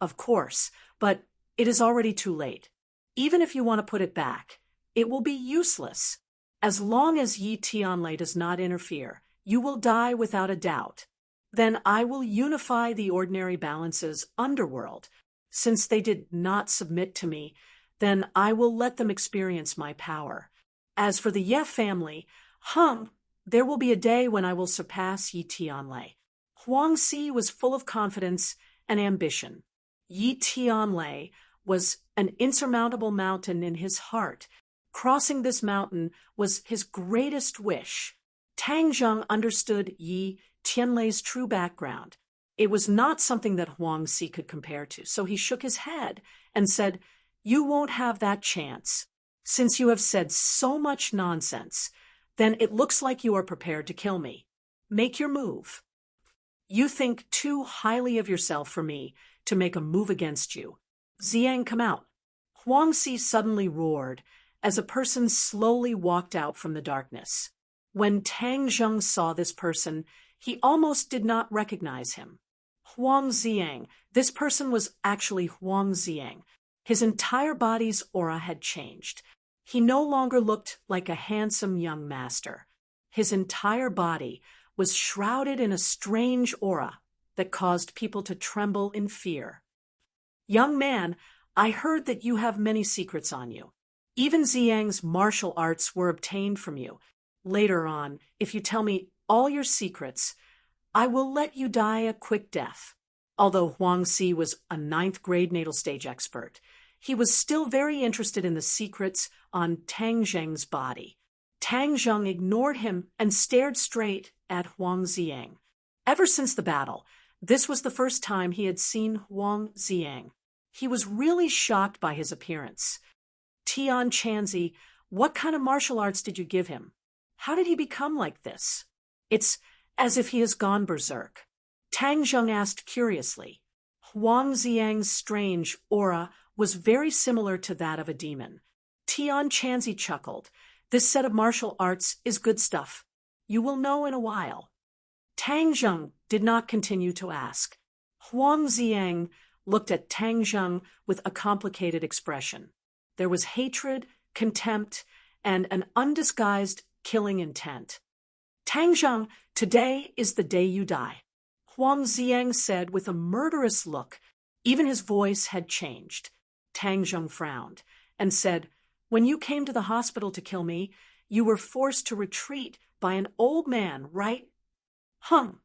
Of course, but it is already too late. Even if you want to put it back, it will be useless. As long as Yi Tianlei does not interfere, you will die without a doubt. Then I will unify the ordinary balance's underworld. Since they did not submit to me, then I will let them experience my power. As for the Ye family, there will be a day when I will surpass Yi Tianlei. Huang Si was full of confidence and ambition. Yi Tianlei was an insurmountable mountain in his heart. Crossing this mountain was his greatest wish. Tang Zheng understood Yi Tianlei's true background. It was not something that Huang Si could compare to, so he shook his head and said, You won't have that chance. Since you have said so much nonsense, then it looks like you are prepared to kill me. Make your move. You think too highly of yourself for me to make a move against you. Ziyang, come out. Huang Si suddenly roared as a person slowly walked out from the darkness. When Tang Zheng saw this person, he almost did not recognize him. Huang Ziyang, this person was actually Huang Ziyang. His entire body's aura had changed. He no longer looked like a handsome young master. His entire body was shrouded in a strange aura that caused people to tremble in fear. Young man, I heard that you have many secrets on you. Even Ziyang's martial arts were obtained from you. Later on, if you tell me all your secrets, I will let you die a quick death. Although Huang Si was a 9th grade natal stage expert, he was still very interested in the secrets on Tang Zheng's body. Tang Zheng ignored him and stared straight at Huang Ziyang. Ever since the battle, this was the first time he had seen Huang Ziyang. He was really shocked by his appearance. Tian Chanzi, what kind of martial arts did you give him? How did he become like this? It's as if he has gone berserk. Tang Zheng asked curiously. Huang Ziyang's strange aura was very similar to that of a demon. Tian Chanzi chuckled. This set of martial arts is good stuff. You will know in a while. Tang Zheng did not continue to ask. Huang Ziyang looked at Tang Zheng with a complicated expression. There was hatred, contempt, and an undisguised killing intent. Tang Zheng, today is the day you die. Huang Ziyang said with a murderous look. Even his voice had changed. Tang Zheng frowned and said, When you came to the hospital to kill me, you were forced to retreat by an old man, right?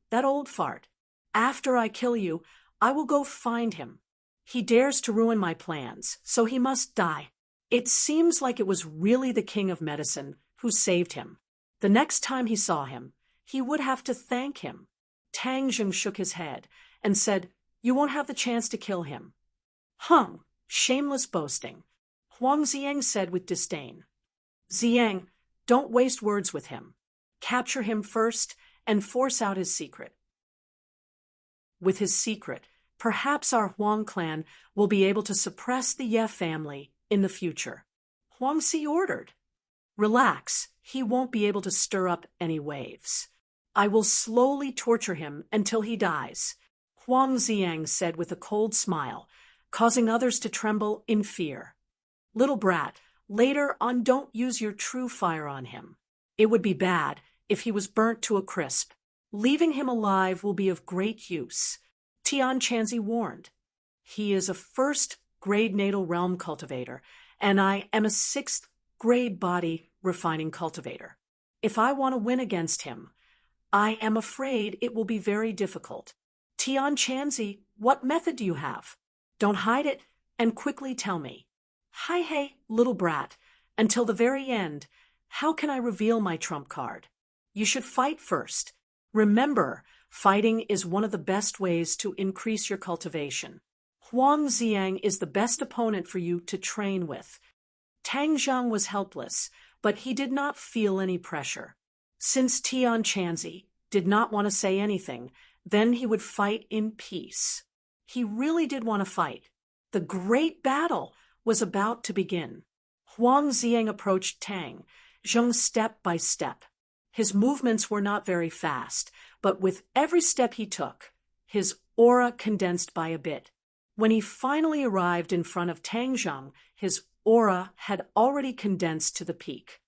That old fart. After I kill you, I will go find him. He dares to ruin my plans, so he must die. It seems like it was really the king of medicine who saved him. The next time he saw him, he would have to thank him. Tang Zheng shook his head and said, You won't have the chance to kill him. Shameless boasting. Huang Ziyang said with disdain. Ziyang, don't waste words with him. Capture him first and force out his secret. With his secret, perhaps our Huang clan will be able to suppress the Ye family in the future. Huang Si ordered. Relax, he won't be able to stir up any waves. I will slowly torture him until he dies. Huang Xiang said with a cold smile, causing others to tremble in fear. Little brat, later on don't use your true fire on him. It would be bad if he was burnt to a crisp. Leaving him alive will be of great use, Tian Chanzi warned. He is a first-grade natal realm cultivator, and I am a sixth-grade body refining cultivator. If I want to win against him, I am afraid it will be very difficult. Tian Chanzi, what method do you have? Don't hide it, and quickly tell me. Hi hey, little brat, until the very end, how can I reveal my trump card? You should fight first. Remember, fighting is one of the best ways to increase your cultivation. Huang Xiang is the best opponent for you to train with. Tang Zhang was helpless, but he did not feel any pressure. Since Tian Chanzi did not want to say anything, then he would fight in peace. He really did want to fight. The great battle was about to begin. Huang Xiang approached Tang Zhang step by step. His movements were not very fast, but with every step he took, his aura condensed by a bit. When he finally arrived in front of Tang Zhang, his aura had already condensed to the peak.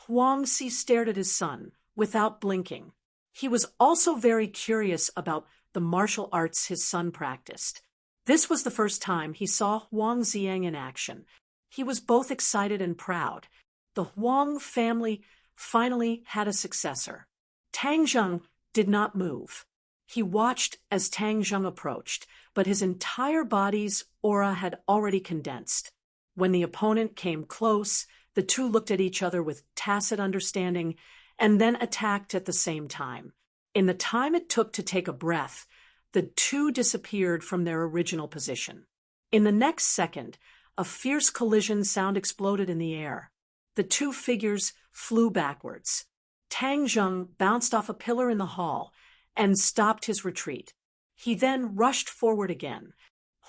Huang Xi stared at his son without blinking. He was also very curious about the martial arts his son practiced. This was the first time he saw Huang Xiang in action. He was both excited and proud. The Huang family finally had a successor. Tang Zhang did not move. He watched as Tang Zhang approached, but his entire body's aura had already condensed. When the opponent came close, the two looked at each other with tacit understanding and then attacked at the same time. In the time it took to take a breath, the two disappeared from their original position. In the next second, a fierce collision sound exploded in the air. The two figures flew backwards. Tang Zhang bounced off a pillar in the hall and stopped his retreat. He then rushed forward again.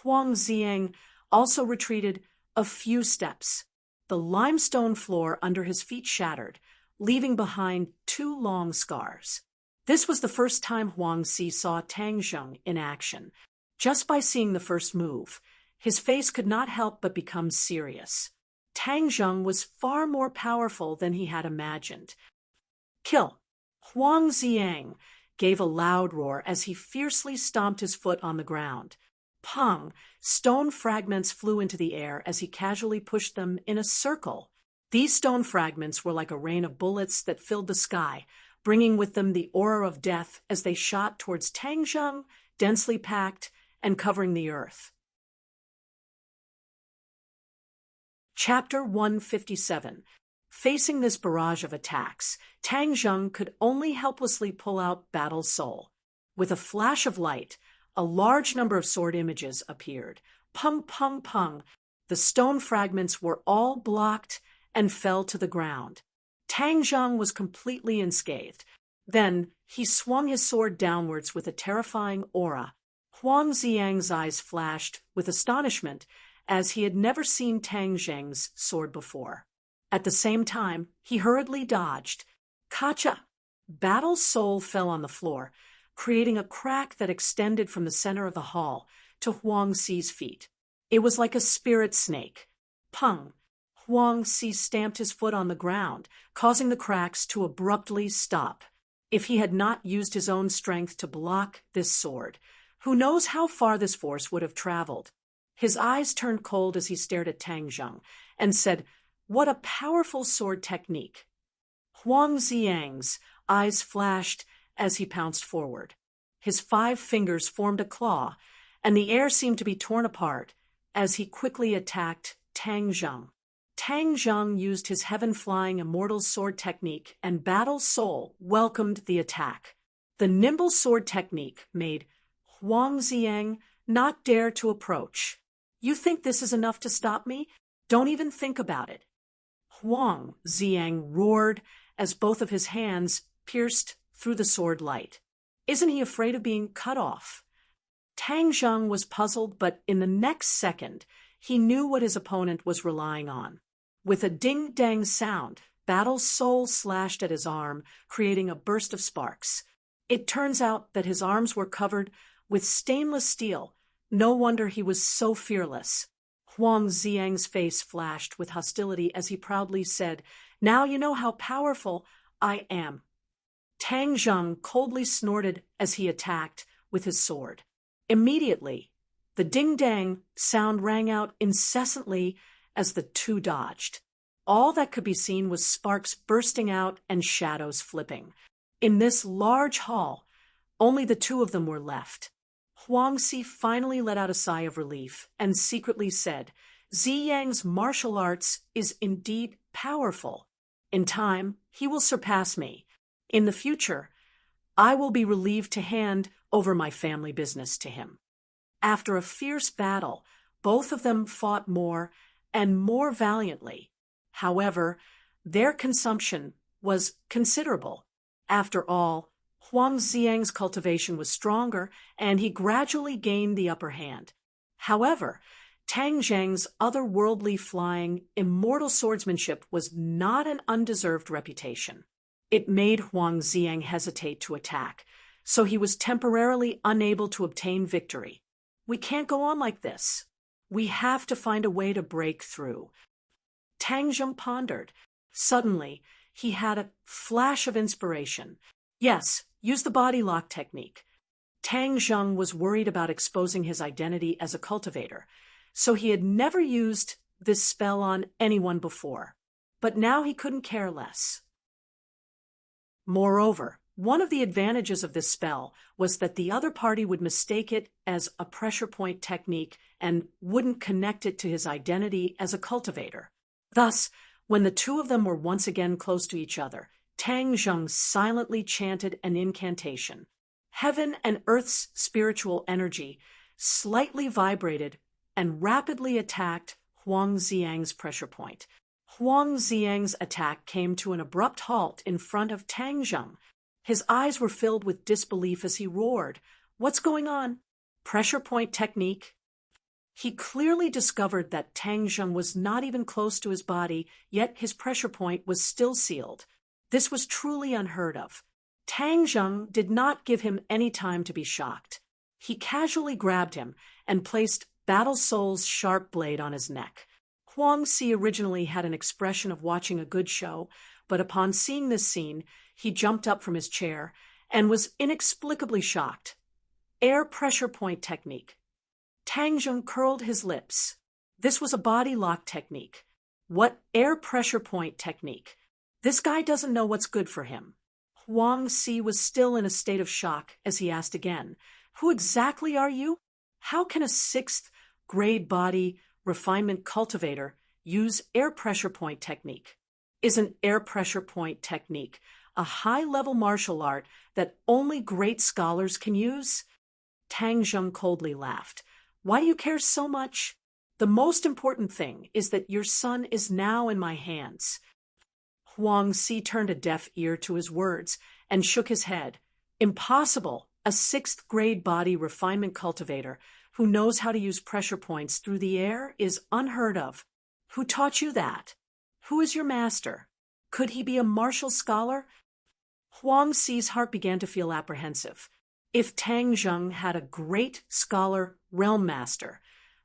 Huang Xiang also retreated a few steps. The limestone floor under his feet shattered, leaving behind two long scars. This was the first time Huang Xi saw Tang Zhang in action. Just by seeing the first move, his face could not help but become serious. Tang Zhang was far more powerful than he had imagined. Kill! Huang Xiang gave a loud roar as he fiercely stomped his foot on the ground. Pong! Stone fragments flew into the air as he casually pushed them in a circle. These stone fragments were like a rain of bullets that filled the sky, bringing with them the aura of death as they shot towards Tang Zhang, densely packed and covering the earth. Chapter 157. Facing this barrage of attacks, Tang Zhang could only helplessly pull out Battle Soul. With a flash of light, a large number of sword images appeared. Pung, pung, pung. The stone fragments were all blocked and fell to the ground. Tang Zhang was completely unscathed. Then he swung his sword downwards with a terrifying aura. Huang Xiang's eyes flashed with astonishment, as he had never seen Tang Zhang's sword before. At the same time, he hurriedly dodged. Kacha! Battle Soul fell on the floor, creating a crack that extended from the center of the hall to Huang Xi's feet. It was like a spirit snake. Pung! Huang Xi stamped his foot on the ground, causing the cracks to abruptly stop. If he had not used his own strength to block this sword, who knows how far this force would have traveled. His eyes turned cold as he stared at Tang Zhang and said, "What a powerful sword technique." Huang Xiang's eyes flashed as he pounced forward. His 5 fingers formed a claw, and the air seemed to be torn apart as he quickly attacked Tang Zhang. Tang Zhang used his heaven-flying immortal sword technique, and Battle Soul welcomed the attack. The nimble sword technique made Huang Xiang not dare to approach. "You think this is enough to stop me? Don't even think about it." Huang Xiang roared as both of his hands pierced through the sword light. Isn't he afraid of being cut off? Tang Zhang was puzzled, but in the next second, he knew what his opponent was relying on. With a ding-dang sound, Battle Soul slashed at his arm, creating a burst of sparks. It turns out that his arms were covered with stainless steel. No wonder he was so fearless. Huang Xiang's face flashed with hostility as he proudly said, "Now you know how powerful I am." Tang Zheng coldly snorted as he attacked with his sword. Immediately, the ding-dang sound rang out incessantly as the two dodged. All that could be seen was sparks bursting out and shadows flipping. In this large hall, only the two of them were left. Huangzi finally let out a sigh of relief and secretly said, "Ziyang's martial arts is indeed powerful. In time, he will surpass me. In the future, I will be relieved to hand over my family business to him." After a fierce battle, both of them fought more and more valiantly. However, their consumption was considerable. After all, Huang Xiang's cultivation was stronger, and he gradually gained the upper hand. However, Tang Zheng's otherworldly flying, immortal swordsmanship was not an undeserved reputation. It made Huang Xiang hesitate to attack, so he was temporarily unable to obtain victory. "We can't go on like this. We have to find a way to break through." Tang Zheng pondered. Suddenly, he had a flash of inspiration. Yes, use the body lock technique. Tang Zheng was worried about exposing his identity as a cultivator, so he had never used this spell on anyone before. But now he couldn't care less. Moreover, one of the advantages of this spell was that the other party would mistake it as a pressure point technique and wouldn't connect it to his identity as a cultivator. Thus, when the two of them were once again close to each other, Tang Zheng silently chanted an incantation. Heaven and Earth's spiritual energy slightly vibrated and rapidly attacked Huang Xiang's pressure point. Huang Xiang's attack came to an abrupt halt in front of Tang Zheng. His eyes were filled with disbelief as he roared, "What's going on? Pressure point technique?" He clearly discovered that Tang Zheng was not even close to his body, yet his pressure point was still sealed. This was truly unheard of. Tang Zheng did not give him any time to be shocked. He casually grabbed him and placed Battle Soul's sharp blade on his neck. Huang Si originally had an expression of watching a good show, but upon seeing this scene, he jumped up from his chair and was inexplicably shocked. Air pressure point technique. Tang Zheng curled his lips. This was a body lock technique. What air pressure point technique? This guy doesn't know what's good for him. Huang Si was still in a state of shock as he asked again, "Who exactly are you? How can a 6th grade body refinement cultivator use air pressure point technique? Is an air pressure point technique a high-level martial art that only great scholars can use?" Tang Zheng coldly laughed. "Why do you care so much? The most important thing is that your son is now in my hands." Huang Si turned a deaf ear to his words and shook his head. "Impossible! A 6th grade body refinement cultivator who knows how to use pressure points through the air is unheard of. Who taught you that? Who is your master? Could he be a martial scholar?" Huang Si's heart began to feel apprehensive. If Tang Zheng had a great scholar realm master,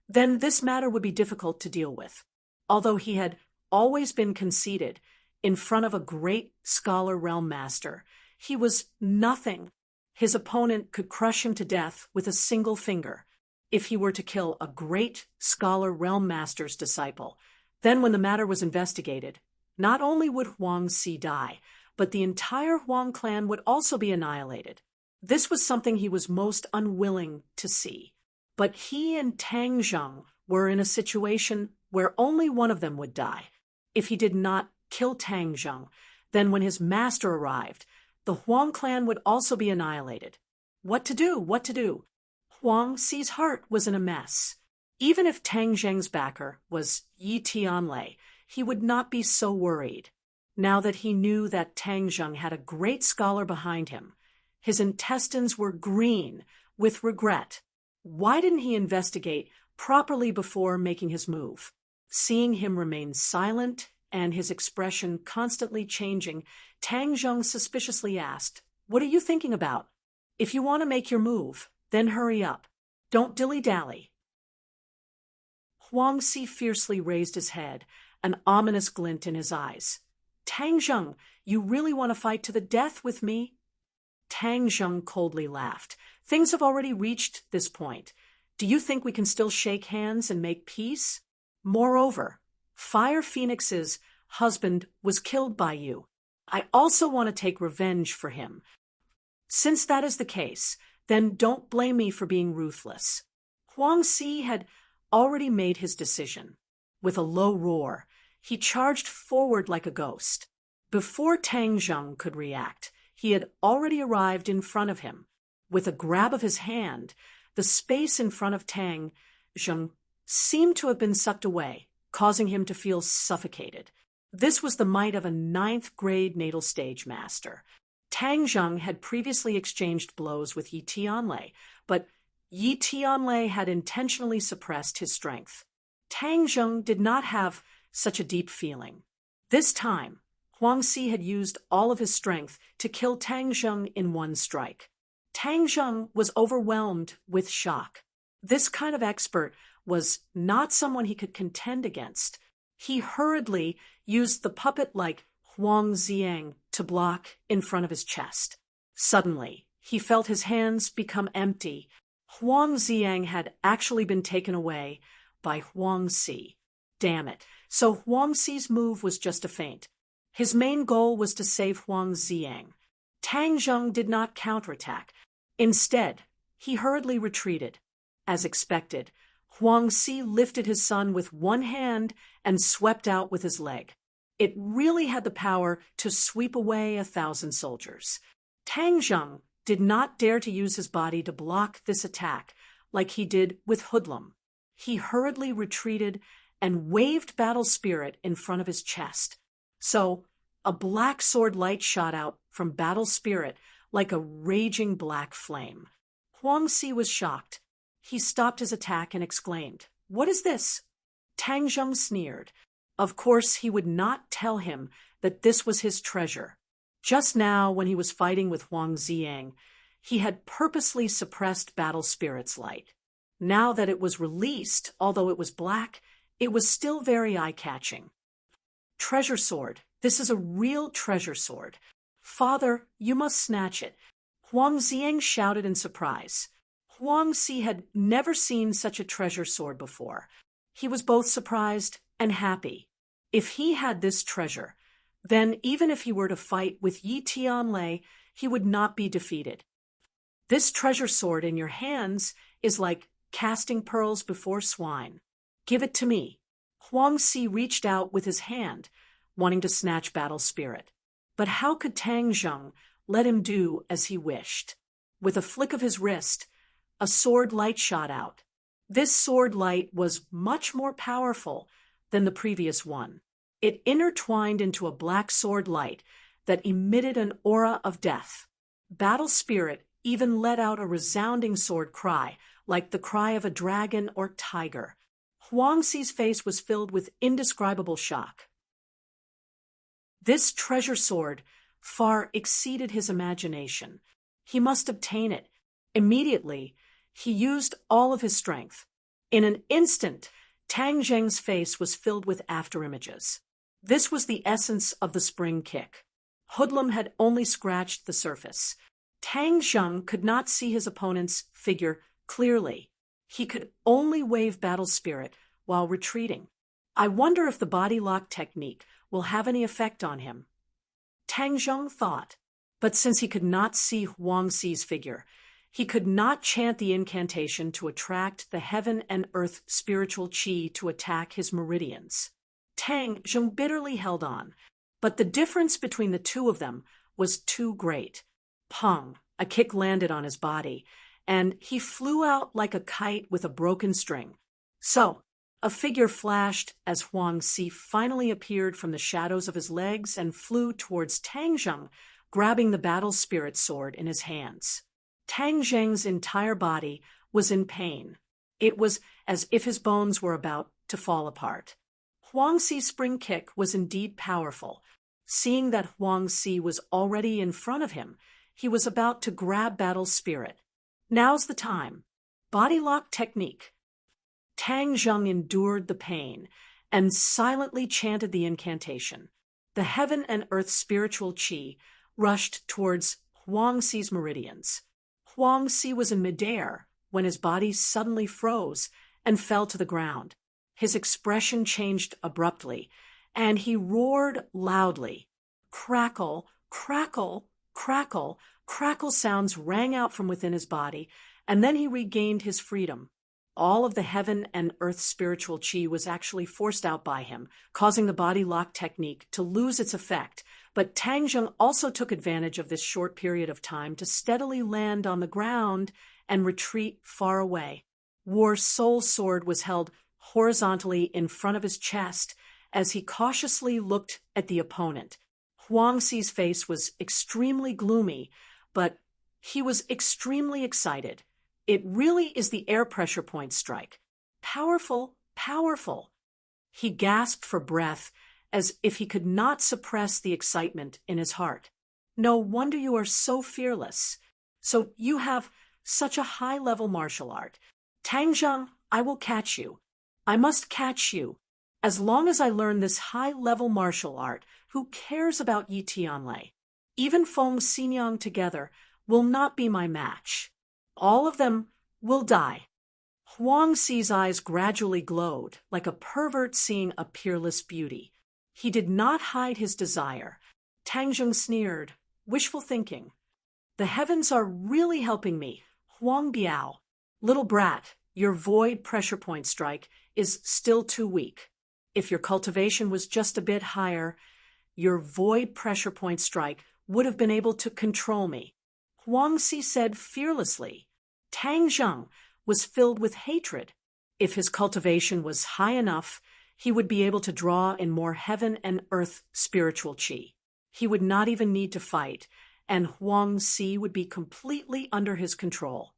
then this matter would be difficult to deal with. Although he had always been conceited, in front of a great scholar realm master, he was nothing. His opponent could crush him to death with a single finger. If he were to kill a great scholar realm master's disciple, then when the matter was investigated, not only would Huang Si die, but the entire Huang clan would also be annihilated. This was something he was most unwilling to see. But he and Tang Zheng were in a situation where only one of them would die. If he did not kill Tang Zheng, then when his master arrived, the Huang clan would also be annihilated. What to do? What to do? Huang Si's heart was in a mess. Even if Tang Zheng's backer was Yi Tianlei, he would not be so worried. Now that he knew that Tang Zheng had a great scholar behind him, his intestines were green with regret. Why didn't he investigate properly before making his move? Seeing him remain silent and his expression constantly changing, Tang Zheng suspiciously asked, "What are you thinking about? If you want to make your move, Then hurry up. Don't dilly-dally. Huang Si fiercely raised his head, an ominous glint in his eyes. Tang Zheng, you really want to fight to the death with me? Tang Zheng coldly laughed. Things have already reached this point. Do you think we can still shake hands and make peace? Moreover, Fire Phoenix's husband was killed by you. I also want to take revenge for him. Since that is the case, then don't blame me for being ruthless. Huang Si had already made his decision. With a low roar, he charged forward like a ghost. Before Tang Zheng could react, he had already arrived in front of him. With a grab of his hand, the space in front of Tang Zheng seemed to have been sucked away, causing him to feel suffocated. This was the might of a ninth-grade natal stage master. Tang Zheng had previously exchanged blows with Yi Tianlei, but Yi Tianlei had intentionally suppressed his strength. Tang Zheng did not have such a deep feeling. This time, Huang Si had used all of his strength to kill Tang Zheng in one strike. Tang Zheng was overwhelmed with shock. This kind of expert was not someone he could contend against. He hurriedly used the puppet-like Huang Ziang to block in front of his chest. Suddenly, he felt his hands become empty. Huang Ziang had actually been taken away by Huang Si. Damn it. So Huang Si's move was just a feint. His main goal was to save Huang Ziang. Tang Zheng did not counterattack. Instead, he hurriedly retreated. As expected, Huang Si lifted his son with one hand and swept out with his leg. It really had the power to sweep away 1,000 soldiers. Tang Zheng did not dare to use his body to block this attack like he did with Hoodlum. He hurriedly retreated and waved Battle Spirit in front of his chest. So, a black sword light shot out from Battle Spirit like a raging black flame. Huang Si was shocked. He stopped his attack and exclaimed, "What is this?" Tang Zheng sneered. Of course, he would not tell him that this was his treasure. Just now, when he was fighting with Huang Ziang, he had purposely suppressed Battle Spirit's light. Now that it was released, although it was black, it was still very eye-catching. Treasure sword. This is a real treasure sword. Father, you must snatch it. Huang Ziang shouted in surprise. Huang Si had never seen such a treasure sword before. He was both surprised and happy. If he had this treasure, then even if he were to fight with Yi Tianlei, he would not be defeated. This treasure sword in your hands is like casting pearls before swine. Give it to me. Huang Si reached out with his hand, wanting to snatch Battle Spirit. But how could Tang Zheng let him do as he wished? With a flick of his wrist, a sword light shot out. This sword light was much more powerful than the previous one. It intertwined into a black sword light that emitted an aura of death. Battle Spirit even let out a resounding sword cry, like the cry of a dragon or tiger. Huang Si's face was filled with indescribable shock. This treasure sword far exceeded his imagination. He must obtain it. Immediately, he used all of his strength. In an instant, Tang Zheng's face was filled with afterimages. This was the essence of the spring kick. Hoodlum had only scratched the surface. Tang Zheng could not see his opponent's figure clearly. He could only wave Battle Spirit while retreating. I wonder if the body lock technique will have any effect on him. Tang Zheng thought, but since he could not see Huang Si's figure, he could not chant the incantation to attract the heaven and earth spiritual qi to attack his meridians. Tang Zheng bitterly held on, but the difference between the two of them was too great. Pong, a kick landed on his body, and he flew out like a kite with a broken string. So, a figure flashed as Huang Si finally appeared from the shadows of his legs and flew towards Tang Zheng, grabbing the Battle Spirit sword in his hands. Tang Zheng's entire body was in pain. It was as if his bones were about to fall apart. Huang Si's spring kick was indeed powerful. Seeing that Huang Si was already in front of him, he was about to grab Battle Spirit. Now's the time. Body lock technique. Tang Zheng endured the pain and silently chanted the incantation. The heaven and earth spiritual qi rushed towards Huang Xi's meridians. Huang Xi was in midair when his body suddenly froze and fell to the ground. His expression changed abruptly, and he roared loudly. Crackle, crackle, crackle, crackle sounds rang out from within his body, and then he regained his freedom. All of the heaven and earth spiritual qi was actually forced out by him, causing the body lock technique to lose its effect. But Tang Zheng also took advantage of this short period of time to steadily land on the ground and retreat far away. War Soul Sword was held horizontally in front of his chest as he cautiously looked at the opponent. Huang Xi's face was extremely gloomy, but he was extremely excited. It really is the air pressure point strike. Powerful, powerful. He gasped for breath as if he could not suppress the excitement in his heart. No wonder you are so fearless. So you have such a high-level martial art. Tang Zheng, I will catch you. I must catch you. As long as I learn this high-level martial art, who cares about Yi Tianlei? Even Feng Xinjiang together will not be my match. All of them will die. Huang Xi's eyes gradually glowed, like a pervert seeing a peerless beauty. He did not hide his desire. Tang Zheng sneered, wishful thinking. The heavens are really helping me. Huang Biao. Little brat, your void pressure point strike is still too weak. If your cultivation was just a bit higher, your void pressure point strike would have been able to control me. Huang Xi said fearlessly. Tang Zheng was filled with hatred. If his cultivation was high enough, he would be able to draw in more heaven and earth spiritual qi. He would not even need to fight, and Huang Xi would be completely under his control.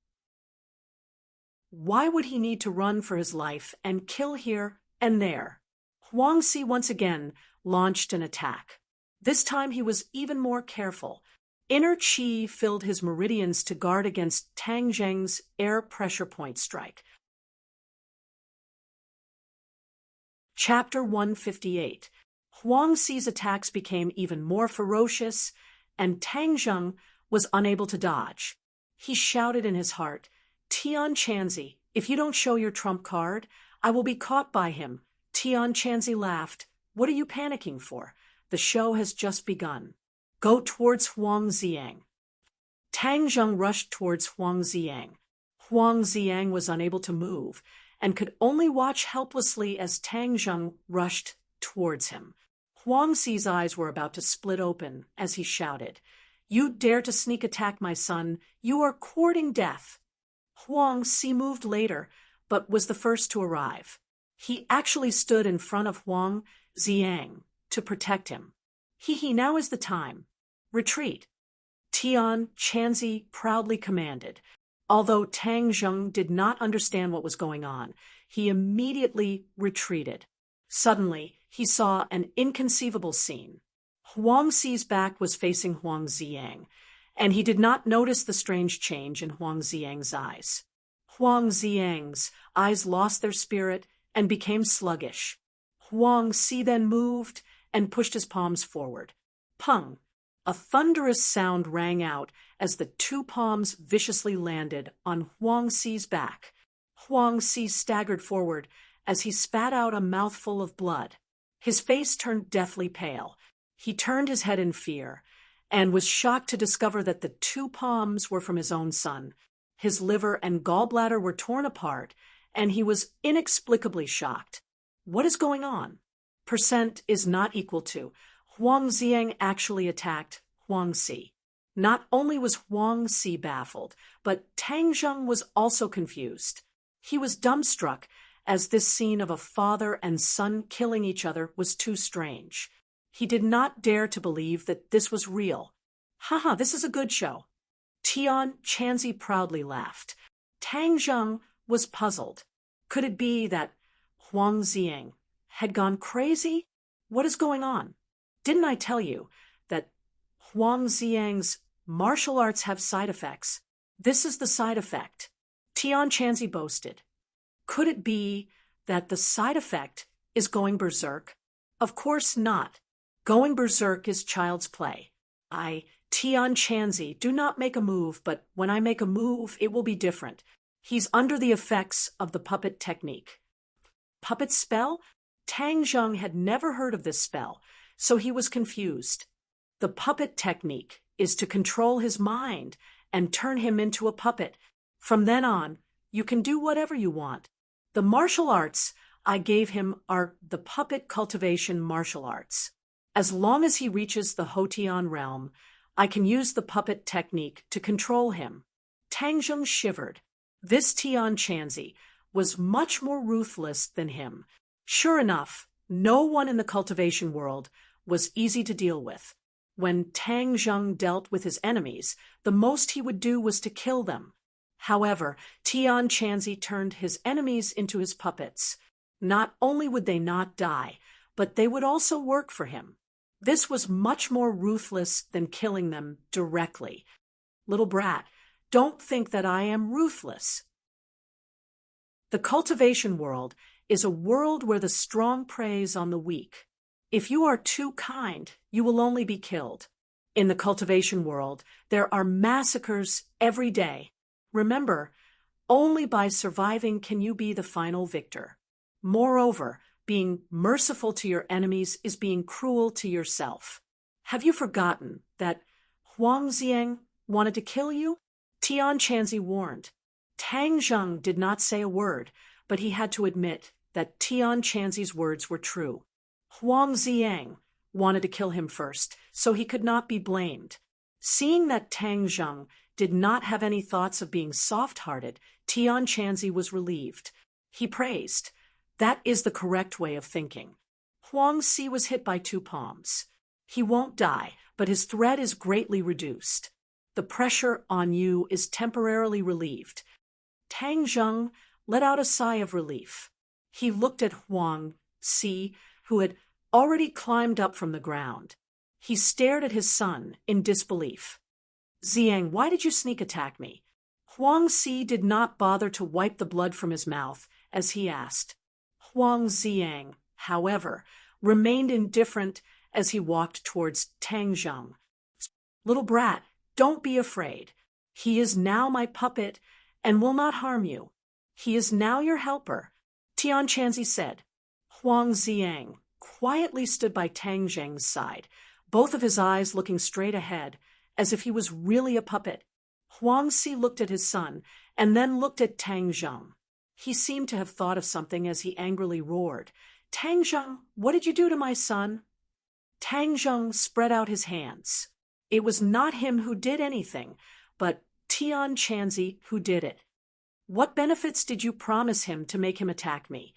Why would he need to run for his life and kill here and there? Huang Xi once again launched an attack. This time he was even more careful. Inner qi filled his meridians to guard against Tang Zheng's air pressure point strike. Chapter 158. Huang Xi's attacks became even more ferocious, and Tang Zheng was unable to dodge. He shouted in his heart, Tian Chanzi, if you don't show your trump card, I will be caught by him. Tian Chanzi laughed. What are you panicking for? The show has just begun. Go towards Huang Xiang. Tang Zheng rushed towards Huang Xiang. Huang Xiang was unable to move and could only watch helplessly as Tang Zheng rushed towards him. Huang Xi's eyes were about to split open as he shouted, You dare to sneak attack my son, you are courting death. Huang Xi moved later, but was the first to arrive. He actually stood in front of Huang Xiang to protect him. Now is the time. Retreat. Tian Chanzi proudly commanded. Although Tang Zheng did not understand what was going on, he immediately retreated. Suddenly, he saw an inconceivable scene. Huang Xi's back was facing Huang Xiang, and he did not notice the strange change in Huang Xiang's eyes. Huang Xiang's eyes lost their spirit and became sluggish. Huang Xi then moved and pushed his palms forward. Pung! A thunderous sound rang out as the two palms viciously landed on Huang Xi's back. Huang Xi staggered forward as he spat out a mouthful of blood. His face turned deathly pale. He turned his head in fear and was shocked to discover that the two palms were from his own son. His liver and gallbladder were torn apart, and he was inexplicably shocked. What is going on? Percent is not equal to. Huang Xiang actually attacked Huang Xi. Not only was Huang Xi baffled, but Tang Zheng was also confused. He was dumbstruck, as this scene of a father and son killing each other was too strange. He did not dare to believe that this was real. Haha, this is a good show. Tian Chanzi proudly laughed. Tang Zheng was puzzled. Could it be that Huang Xiang had gone crazy? What is going on? Didn't I tell you that Huang Xiang's martial arts have side effects? This is the side effect, Tian Chanzi boasted. Could it be that the side effect is going berserk? Of course not. Going berserk is child's play. Tian Chanzi, do not make a move, but when I make a move, it will be different. He's under the effects of the puppet technique. Puppet spell? Tang Zheng had never heard of this spell, so he was confused. The puppet technique is to control his mind and turn him into a puppet. From then on, you can do whatever you want. The martial arts I gave him are the puppet cultivation martial arts. As long as he reaches the Hotian realm, I can use the puppet technique to control him. Tang Zheng shivered. This Tian Chanzi was much more ruthless than him. Sure enough, no one in the cultivation world was easy to deal with. When Tang Zheng dealt with his enemies, the most he would do was to kill them. However, Tian Chanzi turned his enemies into his puppets. Not only would they not die, but they would also work for him. This was much more ruthless than killing them directly. Little brat, don't think that I am ruthless. The cultivation world is a world where the strong preys on the weak. If you are too kind, you will only be killed. In the cultivation world, there are massacres every day. Remember, only by surviving can you be the final victor. Moreover, being merciful to your enemies is being cruel to yourself. Have you forgotten that Huang Zieng wanted to kill you? Tian Chanzi warned. Tang Zheng did not say a word, but he had to admit that Tian Chanzi's words were true. Huang Zieng wanted to kill him first, so he could not be blamed. Seeing that Tang Zheng did not have any thoughts of being soft-hearted, Tian Chanzi was relieved. He praised. That is the correct way of thinking. Huang Si was hit by 2 palms. He won't die, but his threat is greatly reduced. The pressure on you is temporarily relieved. Tang Zheng let out a sigh of relief. He looked at Huang Si, who had already climbed up from the ground. He stared at his son in disbelief. Zieng, why did you sneak attack me? Huang Si did not bother to wipe the blood from his mouth as he asked. Huang Zieng, however, remained indifferent as he walked towards Tang Zheng. Little brat, don't be afraid. He is now my puppet and will not harm you. He is now your helper, Tian Chanzi said. Huang Zieng quietly stood by Tang Zheng's side, both of his eyes looking straight ahead, as if he was really a puppet. Huang Si looked at his son and then looked at Tang Zheng. He seemed to have thought of something as he angrily roared. Tang Zheng, what did you do to my son? Tang Zheng spread out his hands. It was not him who did anything, but Tian Chanzi who did it. What benefits did you promise him to make him attack me?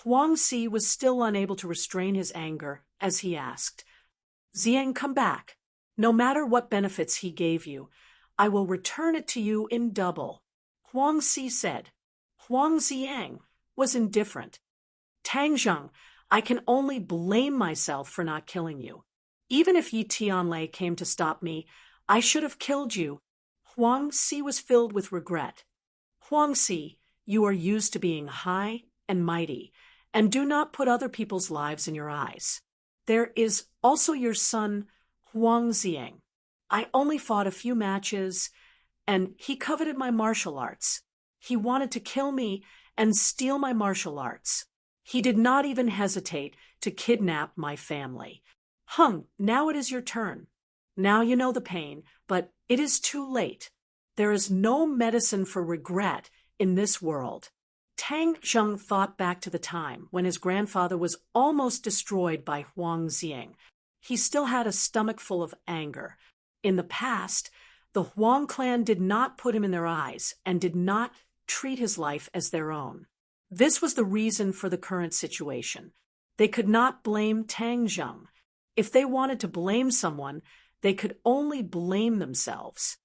Huang Si was still unable to restrain his anger as he asked. Zieng, come back. No matter what benefits he gave you, I will return it to you in double. Huang Si said. Huang Zieng was indifferent. Tang Zheng, I can only blame myself for not killing you. Even if Yi Tianlei came to stop me, I should have killed you. Huang Si was filled with regret. Huang Si, you are used to being high and mighty, and do not put other people's lives in your eyes. There is also your son, Huang Zieng. I only fought a few matches, and he coveted my martial arts. He wanted to kill me and steal my martial arts. He did not even hesitate to kidnap my family. Hung, now it is your turn. Now you know the pain, but it is too late. There is no medicine for regret in this world. Tang Zheng thought back to the time when his grandfather was almost destroyed by Huang Zieng. He still had a stomach full of anger. In the past, the Huang clan did not put him in their eyes and did not treat his life as their own. This was the reason for the current situation. They could not blame Tang Zheng. If they wanted to blame someone, they could only blame themselves.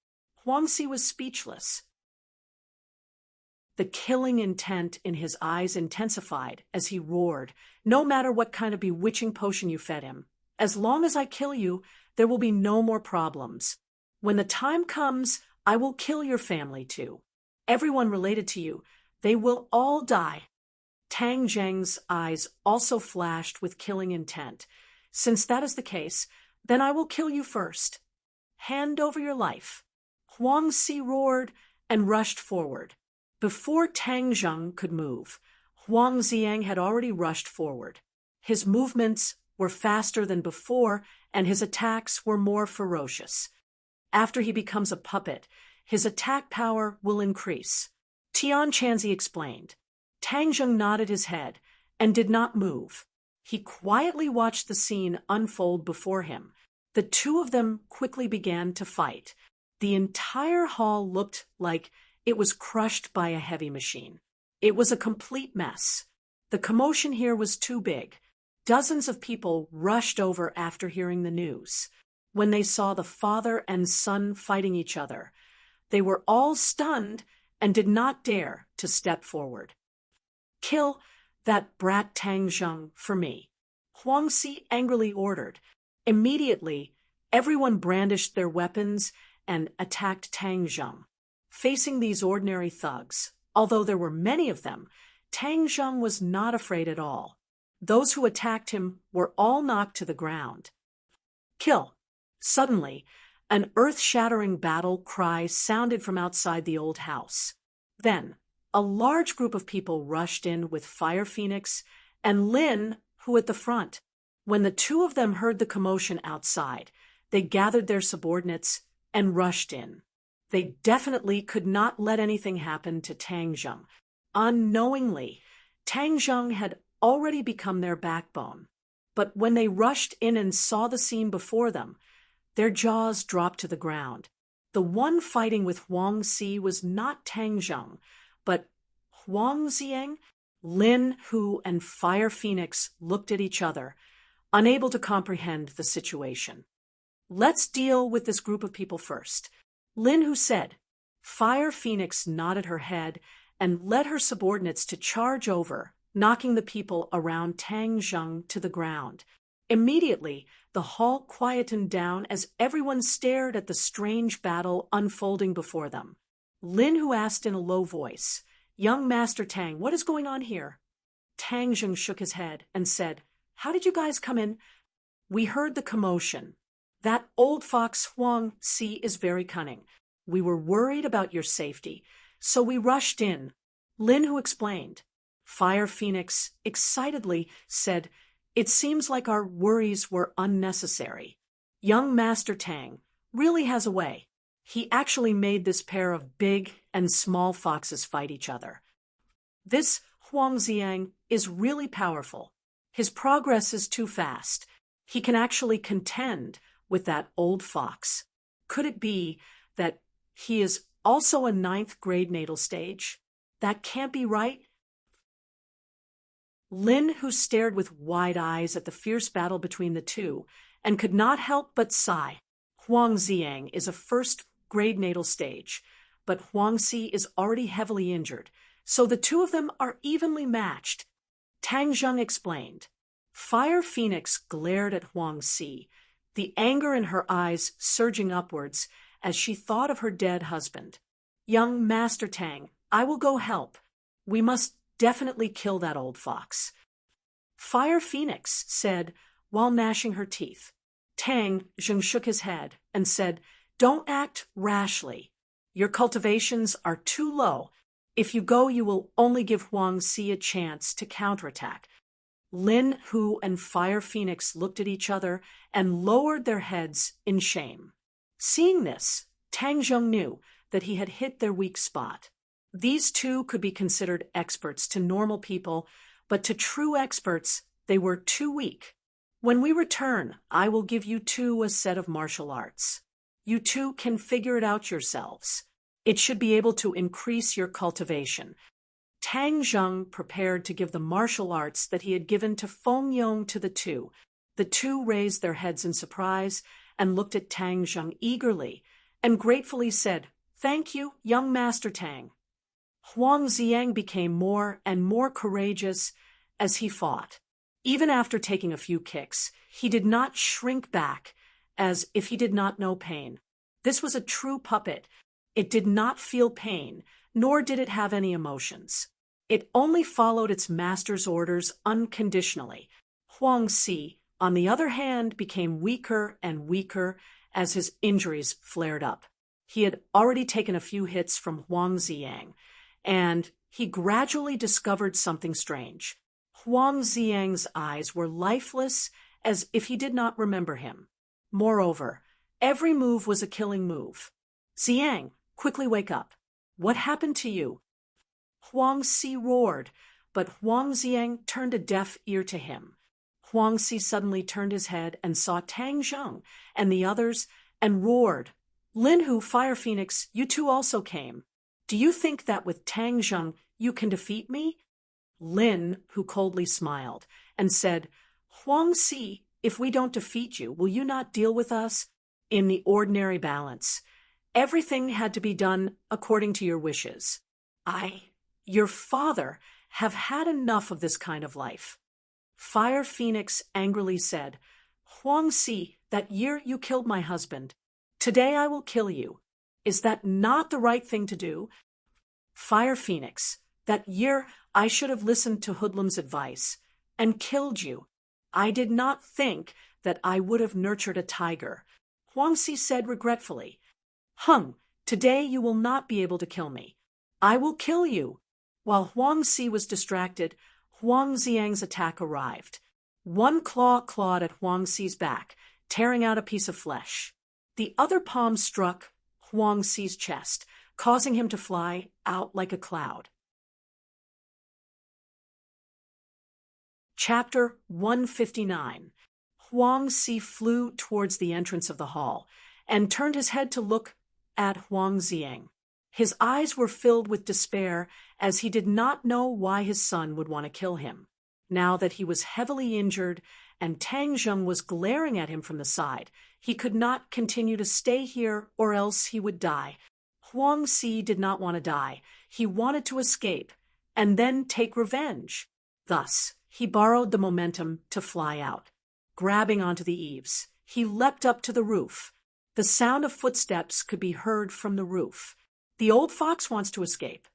Huang Si was speechless. The killing intent in his eyes intensified as he roared, no matter what kind of bewitching potion you fed him. As long as I kill you, there will be no more problems. When the time comes, I will kill your family too. Everyone related to you, they will all die. Tang Zheng's eyes also flashed with killing intent. Since that is the case, then I will kill you first. Hand over your life. Huang Si roared and rushed forward. Before Tang Zheng could move, Huang Ziang had already rushed forward. His movements were faster than before, and his attacks were more ferocious. After he becomes a puppet, his attack power will increase. Tian Chanzi explained. Tang Zheng nodded his head and did not move. He quietly watched the scene unfold before him. The two of them quickly began to fight. The entire hall looked like it was crushed by a heavy machine. It was a complete mess. The commotion here was too big. Dozens of people rushed over after hearing the news. When they saw the father and son fighting each other, they were all stunned and did not dare to step forward. Kill that brat Tang Zheng for me, Huang Si angrily ordered. Immediately, everyone brandished their weapons and attacked Tang Zheng. Facing these ordinary thugs, although there were many of them, Tang Zheng was not afraid at all. Those who attacked him were all knocked to the ground. Kill! Suddenly, an earth-shattering battle cry sounded from outside the old house. Then, a large group of people rushed in with Fire Phoenix and Lin, who at the front. When the two of them heard the commotion outside, they gathered their subordinates and rushed in. They definitely could not let anything happen to Tang Zheng. Unknowingly, Tang Zheng had already become their backbone. But when they rushed in and saw the scene before them, their jaws dropped to the ground. The one fighting with Huang Si was not Tang Zheng, but Huang Ziang. Lin, Hu, and Fire Phoenix looked at each other, unable to comprehend the situation. Let's deal with this group of people first. Lin Hu said. Fire Phoenix nodded her head and led her subordinates to charge over, knocking the people around Tang Zheng to the ground. Immediately, the hall quietened down as everyone stared at the strange battle unfolding before them. Lin Hu asked in a low voice, Young Master Tang, what is going on here? Tang Zheng shook his head and said, How did you guys come in? We heard the commotion. That old fox Huang Si is very cunning. We were worried about your safety, so we rushed in. Lin Hu explained. Fire Phoenix excitedly said, It seems like our worries were unnecessary. Young Master Tang really has a way. He actually made this pair of big and small foxes fight each other. This Huang Ziang is really powerful. His progress is too fast. He can actually contend with that old fox. Could it be that he is also a 9th grade natal stage? That can't be right. Lin, who stared with wide eyes at the fierce battle between the two, and could not help but sigh. Huang Ziang is a 1st grade natal stage, but Huang Si is already heavily injured, so the two of them are evenly matched. Tang Zheng explained. Fire Phoenix glared at Huang Si, the anger in her eyes surging upwards as she thought of her dead husband. Young Master Tang, I will go help. We must definitely kill that old fox. Fire Phoenix said while gnashing her teeth. Tang Zheng shook his head and said, Don't act rashly. Your cultivations are too low. If you go, you will only give Huang Si a chance to counterattack. Lin Hu and Fire Phoenix looked at each other and lowered their heads in shame. Seeing this, Tang Zheng knew that he had hit their weak spot. These two could be considered experts to normal people, but to true experts, they were too weak. When we return, I will give you two a set of martial arts. You two can figure it out yourselves. It should be able to increase your cultivation. Tang Zheng prepared to give the martial arts that he had given to Feng Yong to the two. The two raised their heads in surprise and looked at Tang Zheng eagerly and gratefully said, Thank you, young Master Tang. Huang Ziang became more and more courageous as he fought. Even after taking a few kicks, he did not shrink back as if he did not know pain. This was a true puppet. It did not feel pain, nor did it have any emotions. It only followed its master's orders unconditionally. Huang Si, on the other hand, became weaker and weaker as his injuries flared up. He had already taken a few hits from Huang Ziyang, and he gradually discovered something strange. Huang Ziyang's eyes were lifeless, as if he did not remember him. Moreover, every move was a killing move. Ziyang, quickly wake up. What happened to you? Huang Si roared, but Huang Ziyang turned a deaf ear to him. Huang Si suddenly turned his head and saw Tang Zheng and the others and roared, "Lin Hu, Fire Phoenix, you two also came. Do you think that with Tang Zheng you can defeat me?" Lin Hu coldly smiled and said, "Huang Si, if we don't defeat you, will you not deal with us in the ordinary balance? Everything had to be done according to your wishes. Your father, have had enough of this kind of life." Fire Phoenix angrily said, "Huang Si, that year you killed my husband. Today I will kill you. Is that not the right thing to do?" Fire Phoenix, that year I should have listened to Hoodlum's advice and killed you. I did not think that I would have nurtured a tiger. Huang Si said regretfully, today you will not be able to kill me. I will kill you." While Huang Si was distracted, Huang Ziyang's attack arrived. One claw clawed at Huang Si's back, tearing out a piece of flesh. The other palm struck Huang Si's chest, causing him to fly out like a cloud. Chapter 159. Huang Si flew towards the entrance of the hall and turned his head to look at Huang Ziyang. His eyes were filled with despair as he did not know why his son would want to kill him. Now that he was heavily injured and Tang Zheng was glaring at him from the side, he could not continue to stay here or else he would die. Huang Si did not want to die. He wanted to escape and then take revenge. Thus, he borrowed the momentum to fly out. Grabbing onto the eaves, he leapt up to the roof. The sound of footsteps could be heard from the roof. The old fox wants to escape.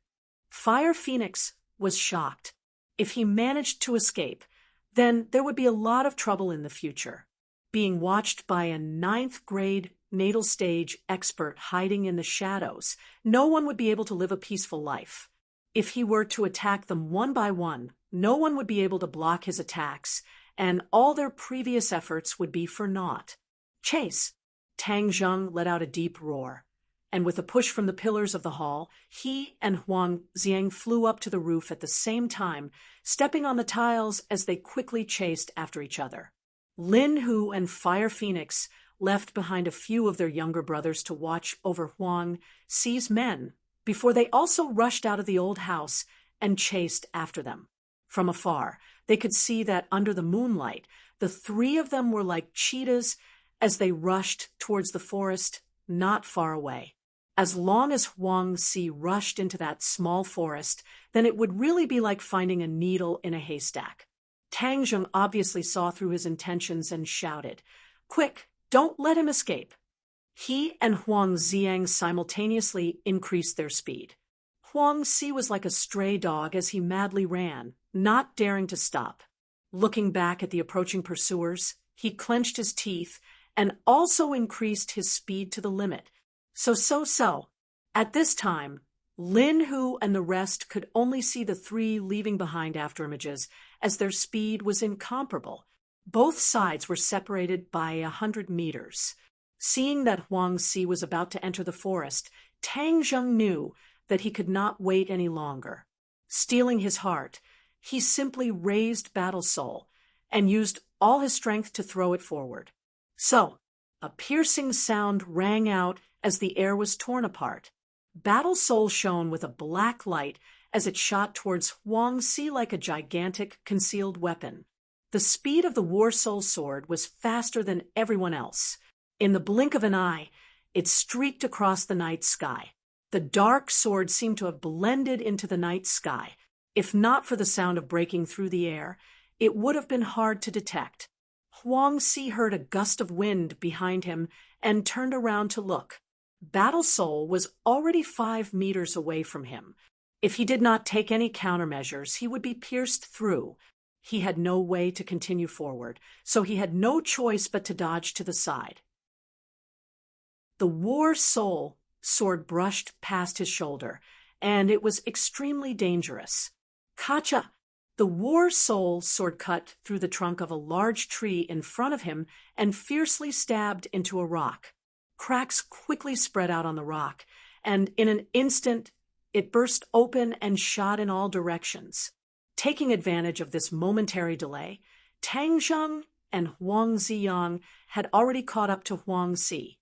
Fire Phoenix was shocked. If he managed to escape, then there would be a lot of trouble in the future. Being watched by a 9th grade natal stage expert hiding in the shadows, no one would be able to live a peaceful life. If he were to attack them one by one, no one would be able to block his attacks, and all their previous efforts would be for naught. Chase! Tang Zheng let out a deep roar, and with a push from the pillars of the hall, he and Huang Ziyang flew up to the roof at the same time, stepping on the tiles as they quickly chased after each other. Lin Hu and Fire Phoenix left behind a few of their younger brothers to watch over Huang Si's men before they also rushed out of the old house and chased after them. From afar, they could see that under the moonlight, the three of them were like cheetahs as they rushed towards the forest not far away. As long as Huang Si rushed into that small forest, then it would really be like finding a needle in a haystack. Tang Zheng obviously saw through his intentions and shouted, "Quick, don't let him escape." He and Huang Ziyang simultaneously increased their speed. Huang Si was like a stray dog as he madly ran, not daring to stop. Looking back at the approaching pursuers, he clenched his teeth and also increased his speed to the limit. So. At this time, Lin Hu and the rest could only see the three leaving behind afterimages, as their speed was incomparable. Both sides were separated by 100 meters. Seeing that Huang Si was about to enter the forest, Tang Zheng knew that he could not wait any longer. Steeling his heart, he simply raised Battle Soul and used all his strength to throw it forward. So, a piercing sound rang out as the air was torn apart. Battle Soul shone with a black light as it shot towards Huang Si like a gigantic concealed weapon. The speed of the War Soul sword was faster than everyone else. In the blink of an eye, it streaked across the night sky. The dark sword seemed to have blended into the night sky. If not for the sound of breaking through the air, it would have been hard to detect. Huang Si heard a gust of wind behind him and turned around to look. Battle Soul was already 5 meters away from him. If he did not take any countermeasures, he would be pierced through. He had no way to continue forward, so he had no choice but to dodge to the side. The War Soul sword brushed past his shoulder, and it was extremely dangerous. Kacha! The War Soul sword cut through the trunk of a large tree in front of him and fiercely stabbed into a rock. Cracks quickly spread out on the rock, and in an instant it burst open and shot in all directions. Taking advantage of this momentary delay, Tang Zheng and Huang Ziyang had already caught up to Huang Si.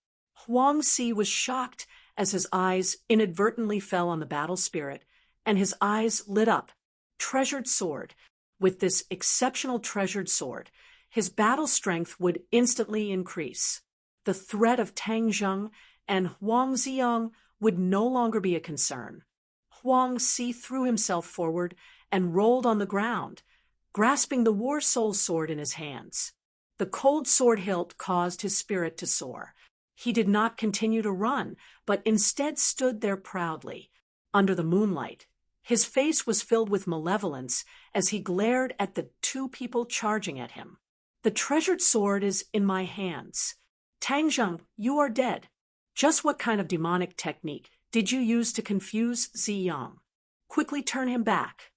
Huang Si was shocked as his eyes inadvertently fell on the battle spirit, and his eyes lit up. Treasured sword. With this exceptional treasured sword, his battle strength would instantly increase. The threat of Tang Zheng and Huang Ziyang would no longer be a concern. Huang Si threw himself forward and rolled on the ground, grasping the War Soul sword in his hands. The cold sword hilt caused his spirit to soar. He did not continue to run, but instead stood there proudly. Under the moonlight, his face was filled with malevolence as he glared at the two people charging at him. The treasured sword is in my hands. Tang Zheng, you are dead. Just what kind of demonic technique did you use to confuse Ziyang? Quickly turn him back.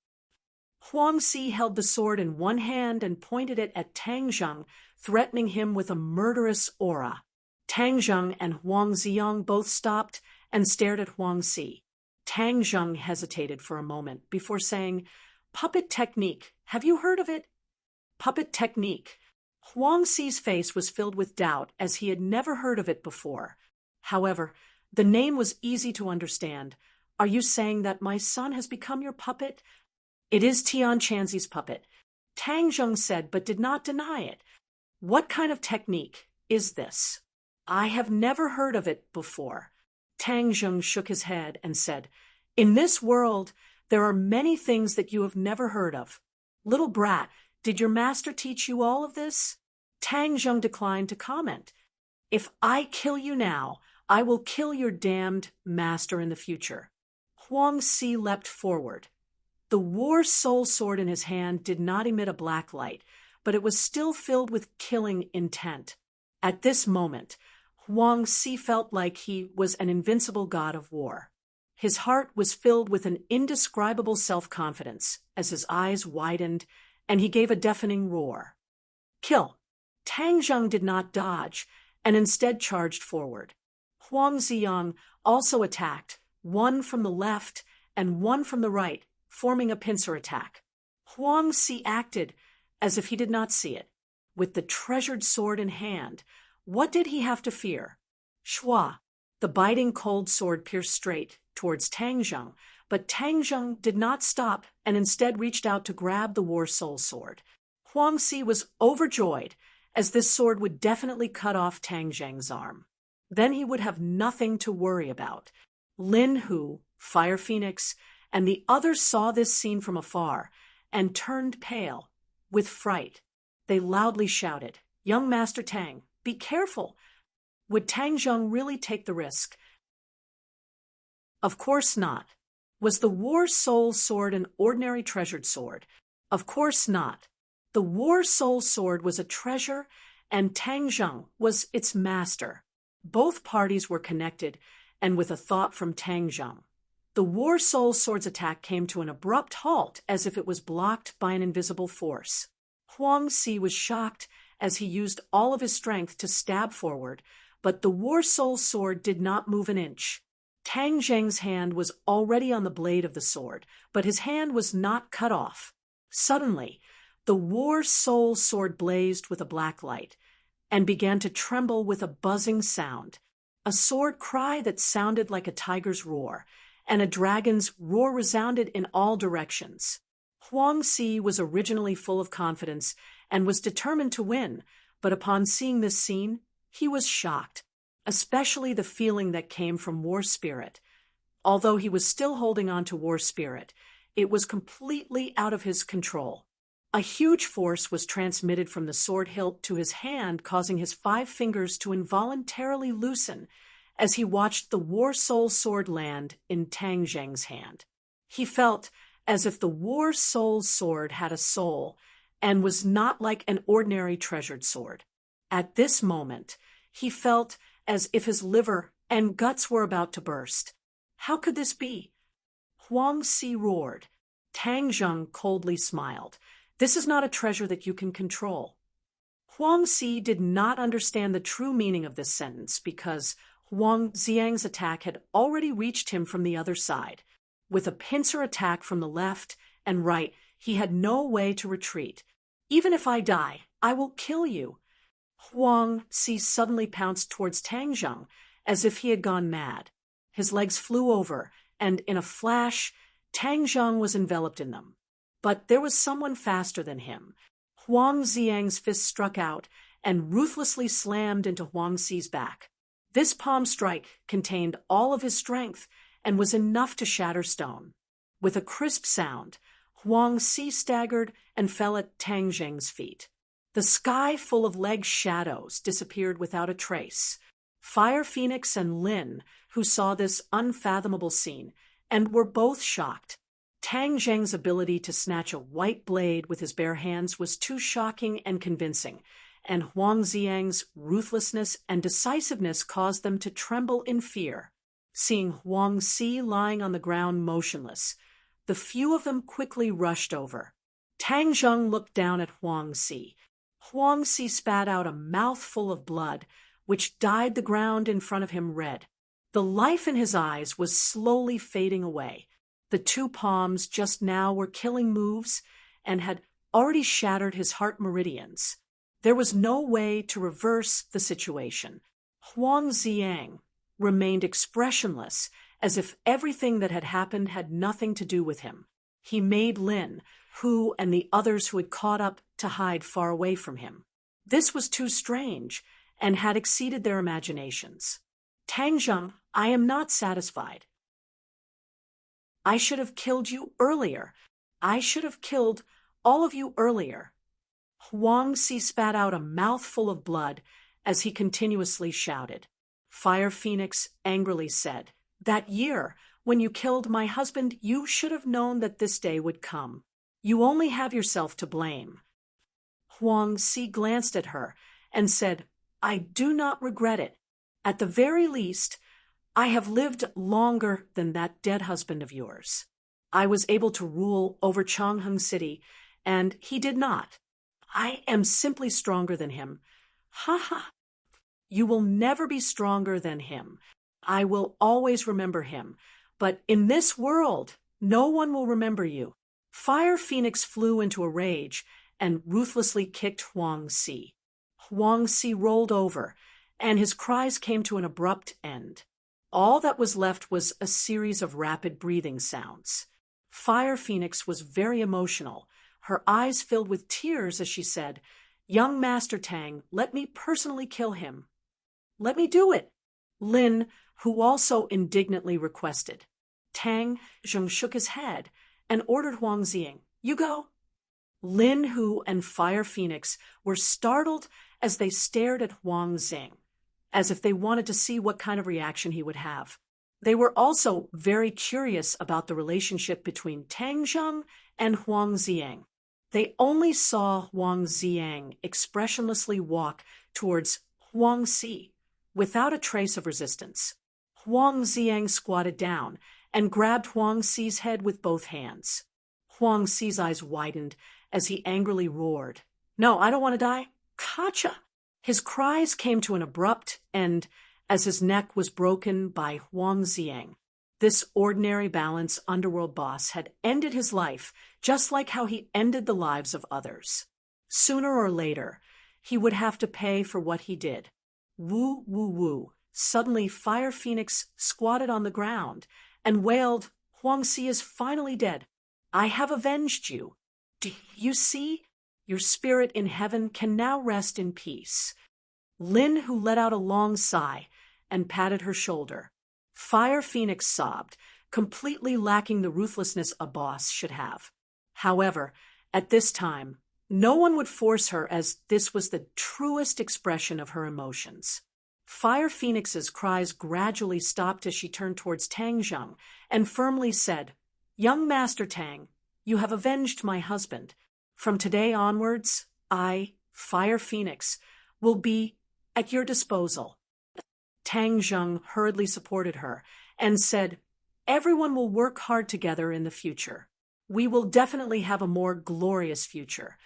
Huang Si held the sword in one hand and pointed it at Tang Zheng, threatening him with a murderous aura. Tang Zheng and Huang Ziyang both stopped and stared at Huang Si. Tang Zheng hesitated for a moment before saying, "Puppet technique, have you heard of it?" Puppet technique. Huang Si's face was filled with doubt as he had never heard of it before. However, the name was easy to understand. Are you saying that my son has become your puppet? It is Tian Chanzi's puppet, Tang Zheng said, but did not deny it. What kind of technique is this? I have never heard of it before. Tang Zheng shook his head and said, "In this world, there are many things that you have never heard of. Little brat, did your master teach you all of this?" Tang Zheng declined to comment. "If I kill you now, I will kill your damned master in the future." Huang Si leapt forward. The War Soul sword in his hand did not emit a black light, but it was still filled with killing intent. At this moment, Huang Si felt like he was an invincible god of war. His heart was filled with an indescribable self-confidence as his eyes widened and he gave a deafening roar. Kill! Tang Zheng did not dodge and instead charged forward. Huang Ziyang also attacked, one from the left and one from the right, forming a pincer attack. Huang Si acted as if he did not see it. With the treasured sword in hand, what did he have to fear? Shua! The biting cold sword pierced straight towards Tang Zheng, but Tang Zheng did not stop and instead reached out to grab the War Soul sword. Huang Si was overjoyed, as this sword would definitely cut off Tang Zheng's arm. Then he would have nothing to worry about. Lin Hu, Fire Phoenix, and the others saw this scene from afar and turned pale with fright. They loudly shouted, "Young Master Tang, be careful!" Would Tang Zheng really take the risk? Of course not. Was the War Soul sword an ordinary treasured sword? Of course not. The War Soul sword was a treasure, and Tang Zheng was its master. Both parties were connected, and with a thought from Tang Zheng. The War Soul sword's attack came to an abrupt halt as if it was blocked by an invisible force. Huang Si was shocked as he used all of his strength to stab forward, but the War Soul sword did not move an inch. Tang Zheng's hand was already on the blade of the sword, but his hand was not cut off. Suddenly, the War Soul sword blazed with a black light and began to tremble with a buzzing sound, a sword cry that sounded like a tiger's roar, and a dragon's roar resounded in all directions. Huang Si was originally full of confidence and was determined to win, but upon seeing this scene, he was shocked, especially the feeling that came from War Spirit. Although he was still holding on to War Spirit, it was completely out of his control. A huge force was transmitted from the sword hilt to his hand, causing his 5 fingers to involuntarily loosen as he watched the War Soul sword land in Tang Zheng's hand. He felt as if the War Soul sword had a soul and was not like an ordinary treasured sword. At this moment, he felt as if his liver and guts were about to burst. How could this be? Huang Si roared. Tang Zheng coldly smiled. This is not a treasure that you can control. Huang Si did not understand the true meaning of this sentence because Huang Xiang's attack had already reached him from the other side. With a pincer attack from the left and right, he had no way to retreat. Even if I die, I will kill you. Huang Si suddenly pounced towards Tang Zheng as if he had gone mad. His legs flew over, and in a flash, Tang Zheng was enveloped in them. But there was someone faster than him. Huang Xiang's fist struck out and ruthlessly slammed into Huang Si's back. This palm strike contained all of his strength and was enough to shatter stone. With a crisp sound, Huang Si staggered and fell at Tang Zheng's feet. The sky full of leg shadows disappeared without a trace. Fire Phoenix and Lin, who saw this unfathomable scene, and were both shocked. Tang Zheng's ability to snatch a white blade with his bare hands was too shocking and convincing, and Huang Xiang's ruthlessness and decisiveness caused them to tremble in fear. Seeing Huang Si lying on the ground motionless, the few of them quickly rushed over. Tang Zheng looked down at Huang Si. Huang Si spat out a mouthful of blood, which dyed the ground in front of him red. The life in his eyes was slowly fading away. The two palms just now were killing moves and had already shattered his heart meridians. There was no way to reverse the situation. Huang Xiang remained expressionless, as if everything that had happened had nothing to do with him. He made Lin, Hu, and the others who had caught up to hide far away from him. This was too strange and had exceeded their imaginations. Tang Zheng, I am not satisfied. I should have killed you earlier. I should have killed all of you earlier. Huang Si spat out a mouthful of blood as he continuously shouted. Fire Phoenix angrily said, That year, when you killed my husband, you should have known that this day would come. You only have yourself to blame. Huang Si glanced at her and said, I do not regret it. At the very least, I have lived longer than that dead husband of yours. I was able to rule over Changheng City, and he did not. I am simply stronger than him. Ha ha! You will never be stronger than him. I will always remember him. But in this world, no one will remember you. Fire Phoenix flew into a rage and ruthlessly kicked Huang Si. Huang Si rolled over, and his cries came to an abrupt end. All that was left was a series of rapid breathing sounds. Fire Phoenix was very emotional. Her eyes filled with tears as she said, Young Master Tang, let me personally kill him. Let me do it. Lin, who also indignantly requested. Tang Zheng shook his head and ordered Huang Xiang, You go. Lin Hu and Fire Phoenix were startled as they stared at Huang Xiang, as if they wanted to see what kind of reaction he would have. They were also very curious about the relationship between Tang Zheng and Huang Xiang. They only saw Huang Xiang expressionlessly walk towards Huang Si, without a trace of resistance. Huang Xiang squatted down and grabbed Huang Si's head with both hands. Huang Si's eyes widened as he angrily roared, No, I don't want to die. Gotcha! His cries came to an abrupt end as his neck was broken by Huang Xiang. This ordinary balance underworld boss had ended his life just like how he ended the lives of others. Sooner or later, he would have to pay for what he did. Woo, woo, woo. Suddenly, Fire Phoenix squatted on the ground and wailed, Huang Si is finally dead. I have avenged you. Do you see? Your spirit in heaven can now rest in peace. Lin, who let out a long sigh and patted her shoulder. Fire Phoenix sobbed, completely lacking the ruthlessness a boss should have. However, at this time, no one would force her as this was the truest expression of her emotions. Fire Phoenix's cries gradually stopped as she turned towards Tang Zheng and firmly said, "Young Master Tang, you have avenged my husband. From today onwards, I, Fire Phoenix, will be at your disposal." Tang Zheng hurriedly supported her and said, "Everyone will work hard together in the future. We will definitely have a more glorious future."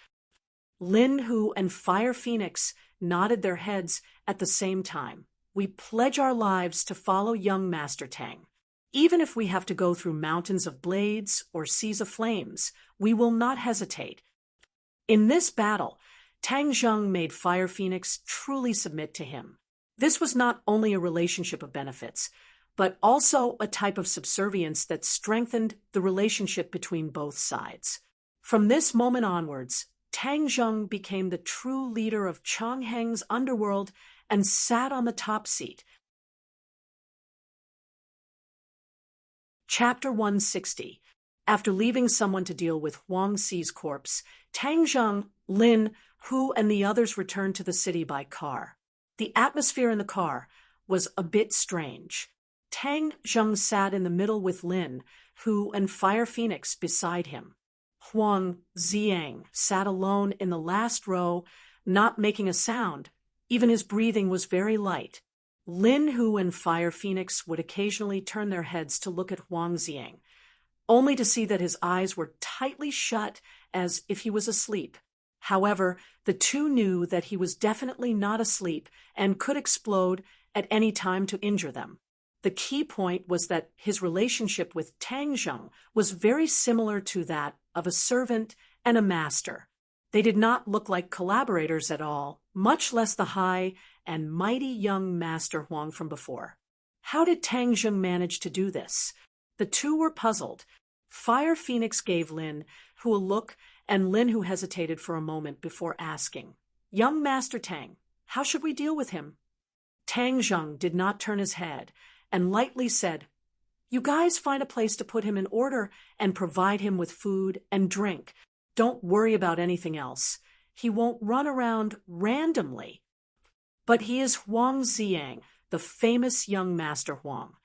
Lin Hu and Fire Phoenix nodded their heads at the same time. "We pledge our lives to follow young Master Tang. Even if we have to go through mountains of blades or seas of flames, we will not hesitate." In this battle, Tang Zheng made Fire Phoenix truly submit to him. This was not only a relationship of benefits, but also a type of subservience that strengthened the relationship between both sides. From this moment onwards, Tang Zheng became the true leader of Changheng's underworld and sat on the top seat. Chapter 160. After leaving someone to deal with Huang Xi's corpse, Tang Zheng, Lin Hu, and the others returned to the city by car. The atmosphere in the car was a bit strange. Tang Zheng sat in the middle with Lin Hu and Fire Phoenix beside him. Huang Xiang sat alone in the last row, not making a sound. Even his breathing was very light. Lin Hu and Fire Phoenix would occasionally turn their heads to look at Huang Xiang, only to see that his eyes were tightly shut as if he was asleep. However, the two knew that he was definitely not asleep and could explode at any time to injure them. The key point was that his relationship with Tang Zheng was very similar to that of a servant and a master. They did not look like collaborators at all, much less the high and mighty young Master Huang from before. How did Tang Zheng manage to do this? The two were puzzled. Fire Phoenix gave Lin Hu a look, and Lin Hu hesitated for a moment before asking, "Young Master Tang, how should we deal with him?" Tang Zheng did not turn his head and lightly said, "You guys find a place to put him in order and provide him with food and drink. Don't worry about anything else. He won't run around randomly." But he is Huang Xiang, the famous young Master Huang.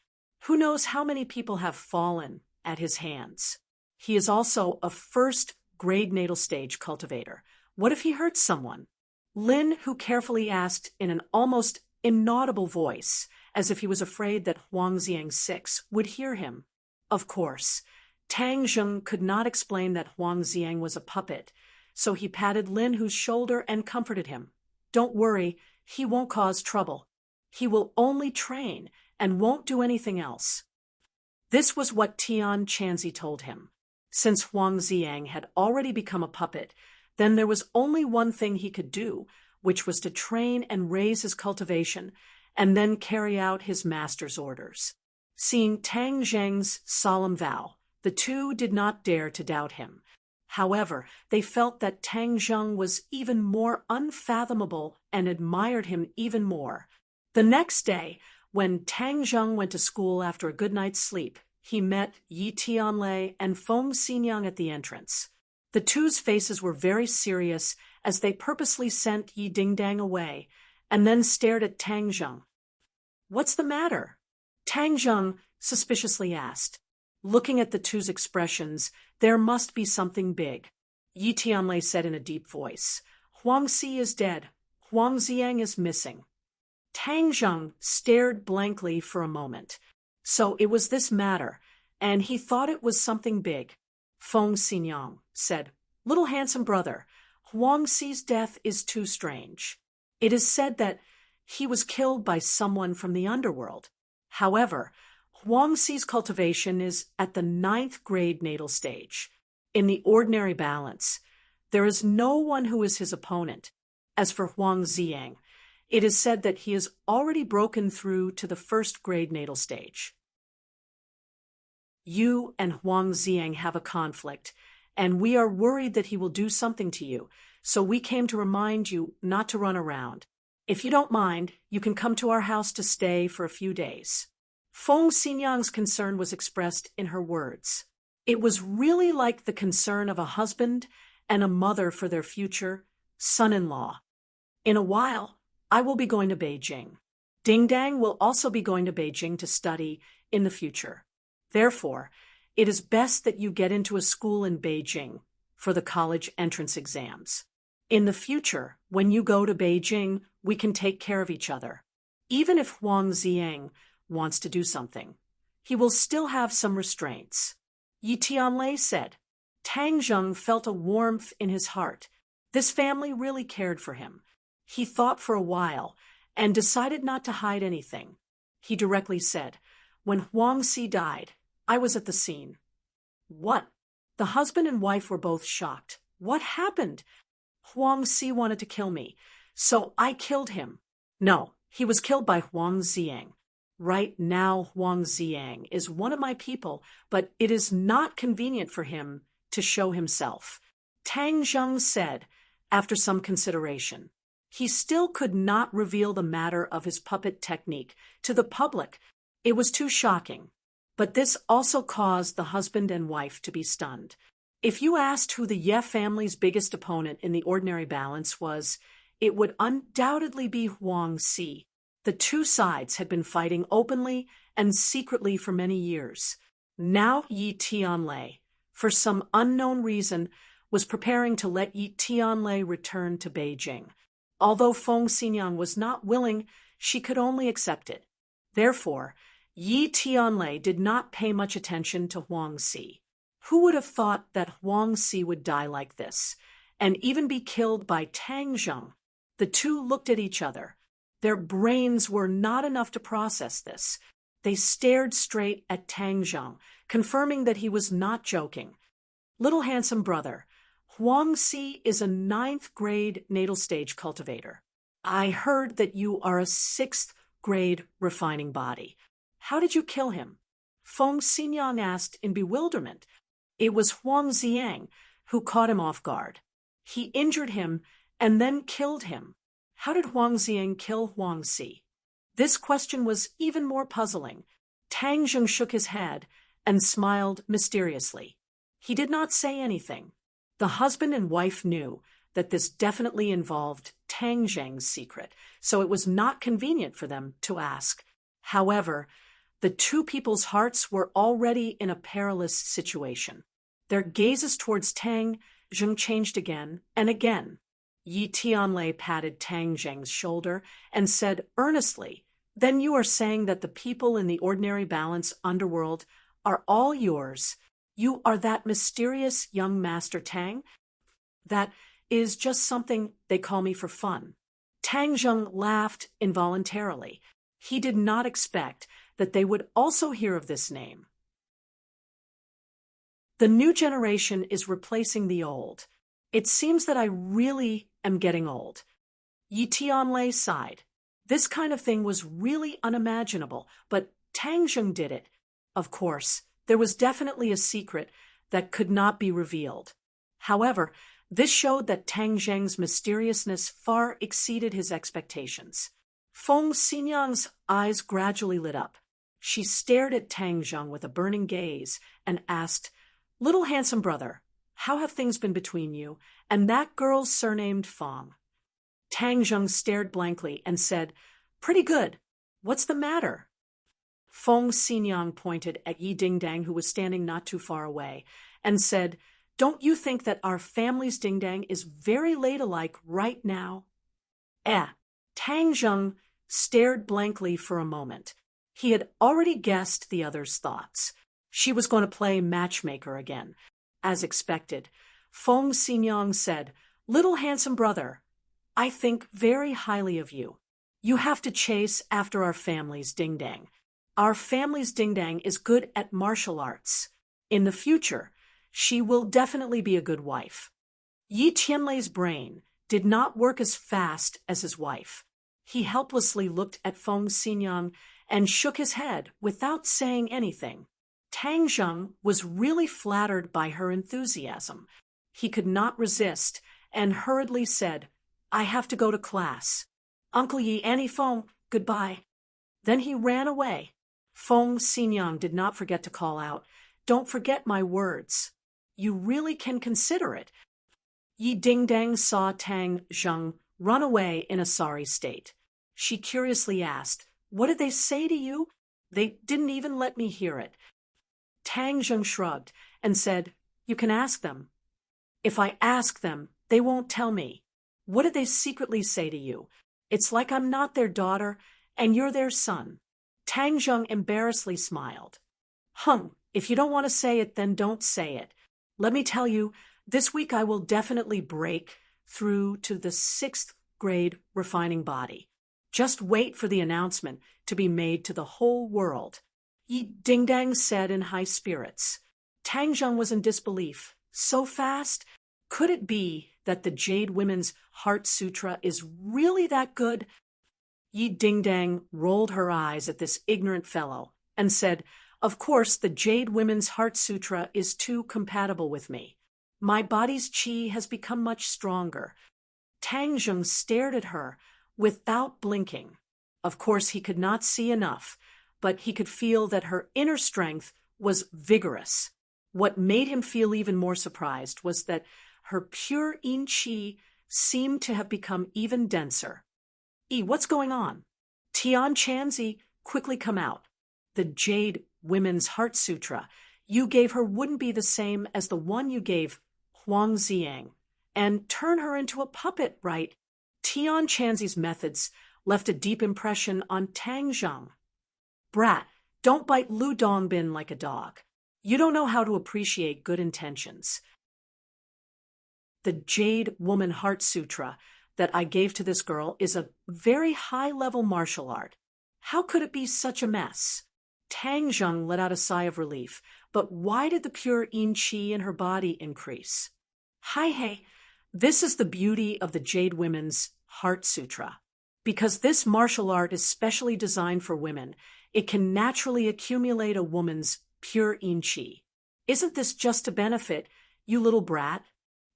Who knows how many people have fallen at his hands? He is also a first-grade natal stage cultivator. What if he hurts someone? Lin Hu carefully asked in an almost inaudible voice, as if he was afraid that Huang Xiang 6 would hear him. Of course, Tang Zheng could not explain that Huang Xiang was a puppet, so he patted Lin Hu's shoulder and comforted him. "Don't worry, he won't cause trouble. He will only train and won't do anything else." This was what Tian Chanzi told him. Since Huang Xiang had already become a puppet, then there was only one thing he could do, which was to train and raise his cultivation, and then carry out his master's orders. Seeing Tang Zheng's solemn vow, the two did not dare to doubt him. However, they felt that Tang Zheng was even more unfathomable and admired him even more. The next day, when Tang Zheng went to school after a good night's sleep, he met Yi Tianlei and Feng Xinyang at the entrance. The two's faces were very serious as they purposely sent Yi Dingdang away, and then stared at Tang Zheng. "What's the matter?" Tang Zheng suspiciously asked. Looking at the two's expressions, there must be something big. Yi Tianlei said in a deep voice, "Huang Xi is dead. Huang Xiang is missing." Tang Zheng stared blankly for a moment. So it was this matter, and he thought it was something big. Feng Xinyang said, "Little handsome brother, Huang Xi's death is too strange. It is said that he was killed by someone from the underworld. However, Huang Xi's cultivation is at the 9th grade natal stage. In the ordinary balance, there is no one who is his opponent. As for Huang Xiang, it is said that he has already broken through to the 1st grade natal stage. You and Huang Xiang have a conflict, and we are worried that he will do something to you, so we came to remind you not to run around. If you don't mind, you can come to our house to stay for a few days." Feng Xinyang's concern was expressed in her words. It was really like the concern of a husband and a mother for their future son-in-law. "In a while, I will be going to Beijing. Ding Dang will also be going to Beijing to study in the future. Therefore, it is best that you get into a school in Beijing for the college entrance exams. In the future, when you go to Beijing, we can take care of each other. Even if Huang Ziang wants to do something, he will still have some restraints. Yi Tianlei said. Tang Zheng felt a warmth in his heart. This family really cared for him. He thought for a while and decided not to hide anything. He directly said, "When Huang Si died, I was at the scene." What? The husband and wife were both shocked. What happened? Huang Si wanted to kill me, so I killed him. No, he was killed by Huang Ziang. Right now, Huang Ziang is one of my people, but it is not convenient for him to show himself. Tang Zheng said, after some consideration. He still could not reveal the matter of his puppet technique to the public. It was too shocking. But this also caused the husband and wife to be stunned. If you asked who the Ye family's biggest opponent in the ordinary balance was, it would undoubtedly be Huang Si. The two sides had been fighting openly and secretly for many years. Now Yi Tianlei, for some unknown reason, was preparing to let Yi Tianlei return to Beijing. Although Feng Xinyang was not willing, she could only accept it. Therefore, Yi Tianlei did not pay much attention to Huang Si. Who would have thought that Huang Si would die like this, and even be killed by Tang Zheng? The two looked at each other. Their brains were not enough to process this. They stared straight at Tang Zheng, confirming that he was not joking. Little handsome brother, Huang Si is a 9th grade natal stage cultivator. I heard that you are a 6th grade refining body. How did you kill him? Feng Xinyang asked in bewilderment. It was Huang Ziang who caught him off guard. He injured him and then killed him. How did Huang Ziang kill Huang Si? This question was even more puzzling. Tang Zheng shook his head and smiled mysteriously. He did not say anything. The husband and wife knew that this definitely involved Tang Zheng's secret, so it was not convenient for them to ask. However, the two people's hearts were already in a perilous situation. Their gazes towards Tang Zheng changed again and again. Yi Tianlei patted Tang Zheng's shoulder and said earnestly, "Then you are saying that the people in the ordinary balance underworld are all yours. You are that mysterious young Master Tang? That is just something they call me for fun." Tang Zheng laughed involuntarily. He did not expect that they would also hear of this name. The new generation is replacing the old. It seems that I really am getting old. Yi Tianlei sighed. This kind of thing was really unimaginable, but Tang Zheng did it. Of course, there was definitely a secret that could not be revealed. However, this showed that Tang Zheng's mysteriousness far exceeded his expectations. Feng Xinyang's eyes gradually lit up. She stared at Tang Zheng with a burning gaze and asked, "Little handsome brother, how have things been between you and that girl surnamed Feng?" Tang Zheng stared blankly and said, "Pretty good. What's the matter?" Feng Xinyang pointed at Yi Dingdang, who was standing not too far away, and said, "Don't you think that our family's Dingdang is very ladylike right now?" Tang Zheng stared blankly for a moment. He had already guessed the other's thoughts. She was going to play matchmaker again. As expected, Feng Xinyang said, "Little handsome brother, I think very highly of you. You have to chase after our family's Dingdang. Our family's Dingdang is good at martial arts. In the future, she will definitely be a good wife." Yi Tianlei's brain did not work as fast as his wife. He helplessly looked at Feng Xinyang and shook his head without saying anything. Tang Zheng was really flattered by her enthusiasm. He could not resist and hurriedly said, "I have to go to class. Uncle Yi, Annie Feng, goodbye." Then he ran away. Feng Xinyang did not forget to call out, "Don't forget my words. You really can consider it." Yi Dingdang saw Tang Zheng run away in a sorry state. She curiously asked, What did they say to you? They didn't even let me hear it. Tang Zheng shrugged and said, You can ask them. If I ask them, they won't tell me. What did they secretly say to you? It's like I'm not their daughter and you're their son. Tang Zheng embarrassedly smiled. If you don't want to say it, then don't say it. Let me tell you, this week I will definitely break through to the 6th grade refining body. Just wait for the announcement to be made to the whole world. Yi Dingdang said in high spirits. Tang Zheng was in disbelief. So fast? Could it be that the Jade Women's Heart Sutra is really that good? Yi Dingdang rolled her eyes at this ignorant fellow and said, Of course, the Jade Women's Heart Sutra is too compatible with me. My body's qi has become much stronger. Tang Zheng stared at her without blinking. Of course, he could not see enough, but he could feel that her inner strength was vigorous. What made him feel even more surprised was that her pure yin qi seemed to have become even denser. What's going on? Tian Chanzi, quickly come out. The Jade Women's Heart Sutra you gave her wouldn't be the same as the one you gave Huang Ziang. And turn her into a puppet, right? Tian Chanzi's methods left a deep impression on Tang Zheng. Brat, don't bite Lu Dongbin like a dog. You don't know how to appreciate good intentions. The Jade Woman Heart Sutra that I gave to this girl is a very high-level martial art. How could it be such a mess? Tang Zheng let out a sigh of relief, but why did the pure yin qi in her body increase? Hey, this is the beauty of the Jade Women's Heart Sutra. Because this martial art is specially designed for women, it can naturally accumulate a woman's pure yin qi. Isn't this just to benefit you, little brat?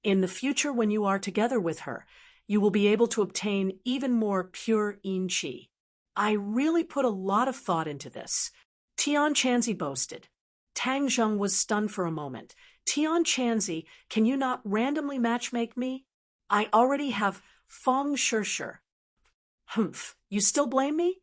In the future, when you are together with her, you will be able to obtain even more pure yin qi. I really put a lot of thought into this. Tian Chanzi boasted. Tang Zheng was stunned for a moment. Tian Chanzi, can you not randomly matchmake me? I already have Fong Shirshir. You still blame me?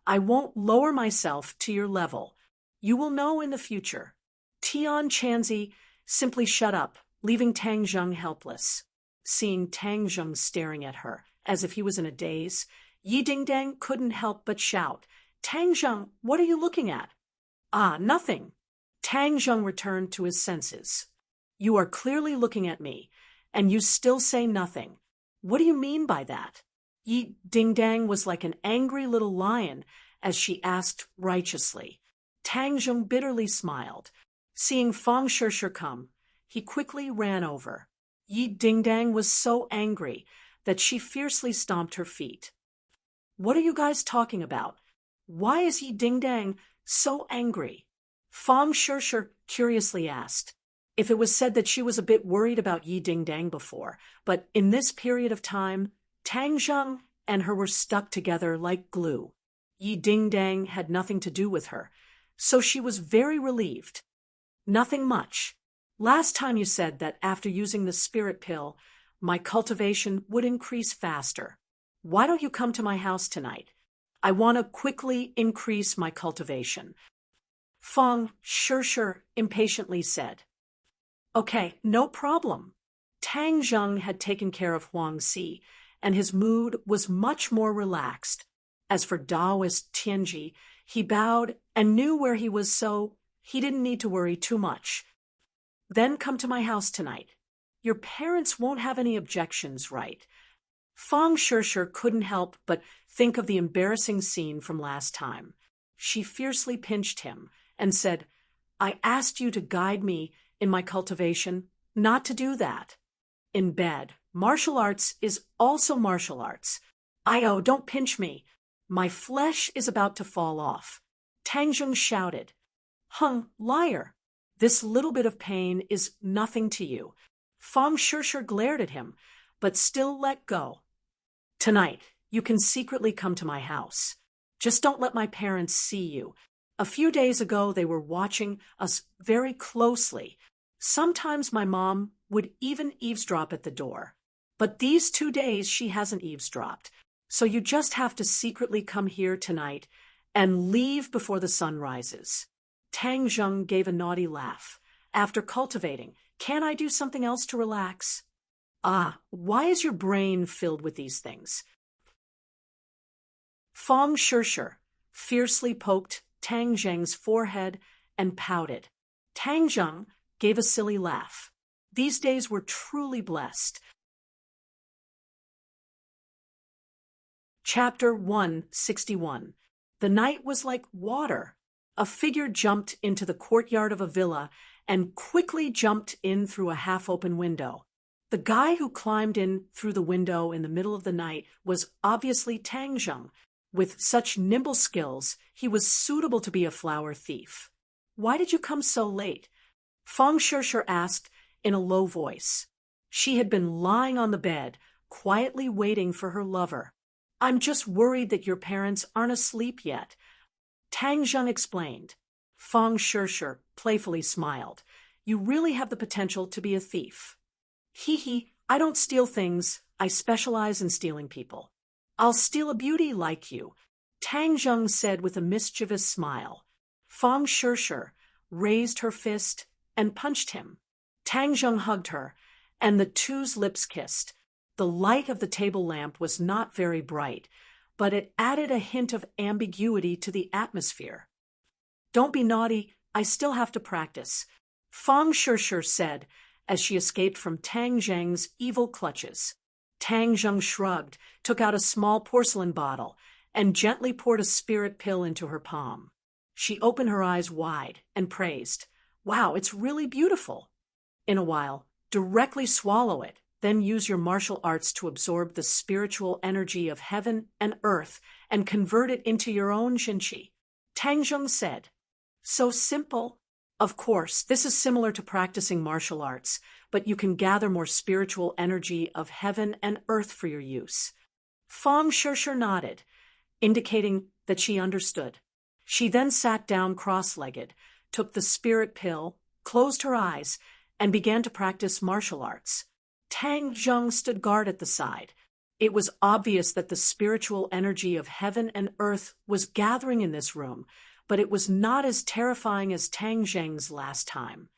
I won't lower myself to your level. You will know in the future. Tian Chanzi simply shut up, leaving Tang Zheng helpless. Seeing Tang Zheng staring at her, as if he was in a daze, Yi Dingdang couldn't help but shout, Tang Zheng, what are you looking at? Nothing. Tang Zheng returned to his senses. You are clearly looking at me, and you still say nothing. What do you mean by that? Yi Dingdang was like an angry little lion as she asked righteously. Tang Zheng bitterly smiled. Seeing Fong Shirshir come, he quickly ran over. Yi Dingdang was so angry that she fiercely stomped her feet. What are you guys talking about? Why is Yi Dingdang so angry? Fong Shirshir curiously asked. If it was said that she was a bit worried about Yi Dingdang before, but in this period of time, Tang Zheng and her were stuck together like glue. Yi Dingdang had nothing to do with her, so she was very relieved. Nothing much. Last time you said that after using the spirit pill, my cultivation would increase faster. Why don't you come to my house tonight? I want to quickly increase my cultivation. Fong Shirshir impatiently said. Okay, no problem. Tang Zheng had taken care of Huang Si, and his mood was much more relaxed. As for Taoist Tianji, he bowed and knew where he was, so he didn't need to worry too much. Then come to my house tonight. Your parents won't have any objections, right? Fong Shirshir couldn't help but think of the embarrassing scene from last time. She fiercely pinched him and said, I asked you to guide me in my cultivation, not to do that. In bed, martial arts is also martial arts. Don't pinch me. My flesh is about to fall off. Tang Zheng shouted. Liar. This little bit of pain is nothing to you. Fong Shirshir glared at him, but still let go. Tonight, you can secretly come to my house. Just don't let my parents see you. A few days ago, they were watching us very closely. Sometimes my mom would even eavesdrop at the door. But these 2 days, she hasn't eavesdropped. So you just have to secretly come here tonight and leave before the sun rises. Tang Zheng gave a naughty laugh. After cultivating, can't I do something else to relax? Ah, why is your brain filled with these things? Fong Shishir fiercely poked Tang Zheng's forehead and pouted. Tang Zheng gave a silly laugh. These days were truly blessed. Chapter 161. The night was like water. A figure jumped into the courtyard of a villa and quickly jumped in through a half-open window. The guy who climbed in through the window in the middle of the night was obviously Tang Zheng. With such nimble skills, he was suitable to be a flower thief. Why did you come so late? Fong Shishir asked in a low voice. She had been lying on the bed, quietly waiting for her lover. I'm just worried that your parents aren't asleep yet. Tang Zheng explained. Fong Shishir playfully smiled. You really have the potential to be a thief. Hee, I don't steal things. I specialize in stealing people. I'll steal a beauty like you, Tang Zheng said with a mischievous smile. Fong Shishir raised her fist and punched him. Tang Zheng hugged her, and the two's lips kissed. The light of the table lamp was not very bright, but it added a hint of ambiguity to the atmosphere. Don't be naughty, I still have to practice, Fong Shishir said as she escaped from Tang Zheng's evil clutches. Tang Zheng shrugged, took out a small porcelain bottle, and gently poured a spirit pill into her palm. She opened her eyes wide and praised, Wow, it's really beautiful. In a while, directly swallow it, then use your martial arts to absorb the spiritual energy of heaven and earth and convert it into your own Jinqi, Tang Zheng said. So simple. Of course, this is similar to practicing martial arts, but you can gather more spiritual energy of heaven and earth for your use. Fong Shishir nodded, indicating that she understood. She then sat down cross-legged, took the spirit pill, closed her eyes, and began to practice martial arts. Tang Zheng stood guard at the side. It was obvious that the spiritual energy of heaven and earth was gathering in this room, but it was not as terrifying as Tang Zheng's last time.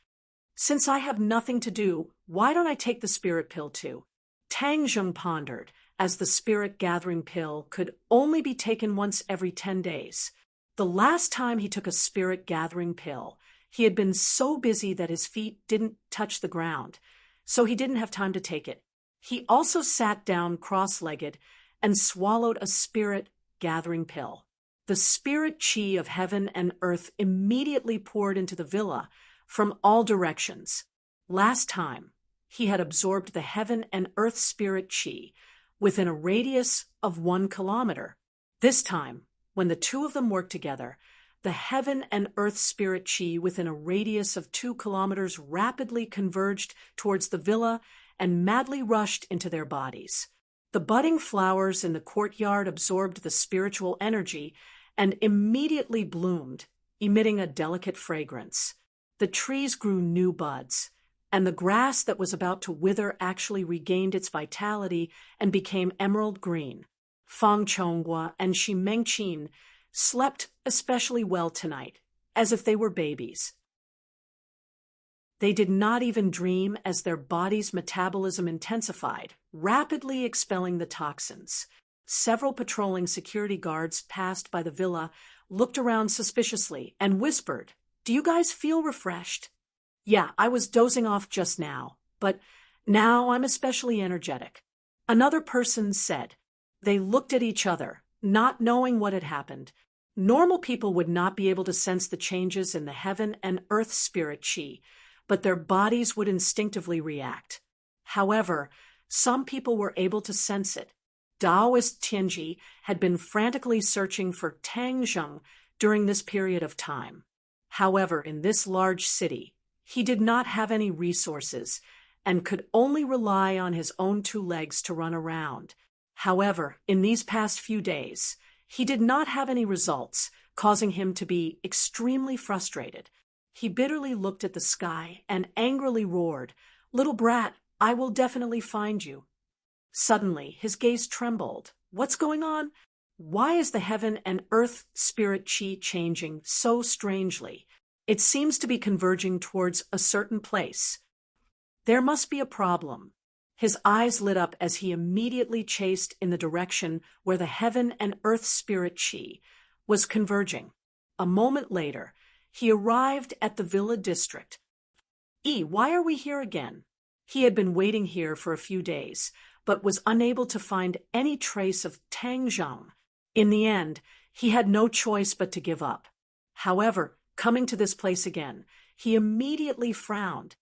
Since I have nothing to do, why don't I take the spirit pill too? Tang Zheng pondered, as the spirit gathering pill could only be taken once every 10 days. The last time he took a spirit gathering pill, he had been so busy that his feet didn't touch the ground, so he didn't have time to take it. He also sat down cross-legged and swallowed a spirit gathering pill. The spirit chi of heaven and earth immediately poured into the villa from all directions. Last time, he had absorbed the heaven and earth spirit chi within a radius of 1 kilometer. This time, when the two of them worked together, the heaven and earth spirit chi within a radius of 2 kilometers rapidly converged towards the villa and madly rushed into their bodies. The budding flowers in the courtyard absorbed the spiritual energy and immediately bloomed, emitting a delicate fragrance. The trees grew new buds, and the grass that was about to wither actually regained its vitality and became emerald green. Fang Chonghua and Shi Mengqin slept especially well tonight, as if they were babies. They did not even dream as their body's metabolism intensified, rapidly expelling the toxins. Several patrolling security guards passed by the villa, looked around suspiciously, and whispered, Do you guys feel refreshed? Yeah, I was dozing off just now, but now I'm especially energetic. Another person said. They looked at each other, not knowing what had happened. Normal people would not be able to sense the changes in the heaven and earth spirit chi, but their bodies would instinctively react. However, some people were able to sense it. Taoist Tianji had been frantically searching for Tang Zheng during this period of time. However, in this large city, he did not have any resources and could only rely on his own 2 legs to run around. However, in these past few days, he did not have any results, causing him to be extremely frustrated. He bitterly looked at the sky and angrily roared, Little brat, I will definitely find you. Suddenly, his gaze trembled. What's going on? Why is the heaven and earth spirit chi changing so strangely? It seems to be converging towards a certain place. There must be a problem. His eyes lit up as he immediately chased in the direction where the heaven and earth spirit chi was converging. A moment later, he arrived at the villa district. Why are we here again? He had been waiting here for a few days, but was unable to find any trace of Tang Zhang. In the end, he had no choice but to give up. However, coming to this place again, he immediately frowned.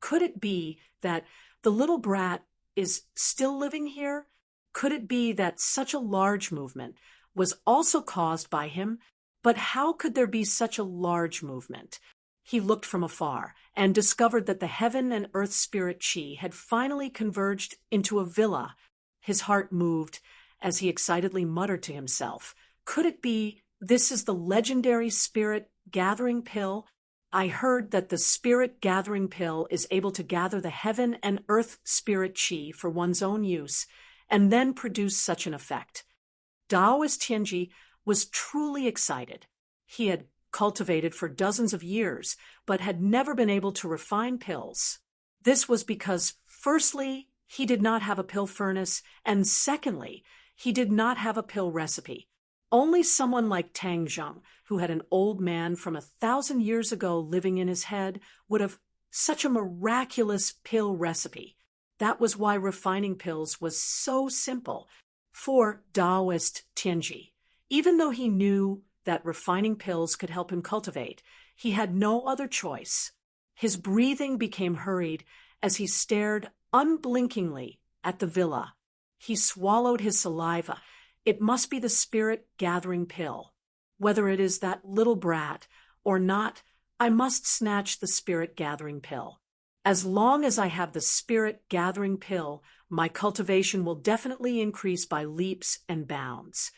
Could it be that the little brat is still living here? Could it be that such a large movement was also caused by him? But how could there be such a large movement? He looked from afar and discovered that the heaven and earth spirit chi had finally converged into a villa. His heart moved as he excitedly muttered to himself, "Could it be this is the legendary spirit gathering pill? I heard that the spirit gathering pill is able to gather the heaven and earth spirit chi for one's own use and then produce such an effect." Taoist Tianji was truly excited. He had cultivated for dozens of years, but had never been able to refine pills. This was because, firstly, he did not have a pill furnace, and secondly, he did not have a pill recipe. Only someone like Tang Zhang, who had an old man from 1,000 years ago living in his head, would have such a miraculous pill recipe. That was why refining pills was so simple for Taoist Tianji. Even though he knew that refining pills could help him cultivate, he had no other choice. His breathing became hurried as he stared unblinkingly at the villa. He swallowed his saliva. It must be the spirit gathering pill. Whether it is that little brat or not, I must snatch the spirit gathering pill. As long as I have the spirit gathering pill, my cultivation will definitely increase by leaps and bounds.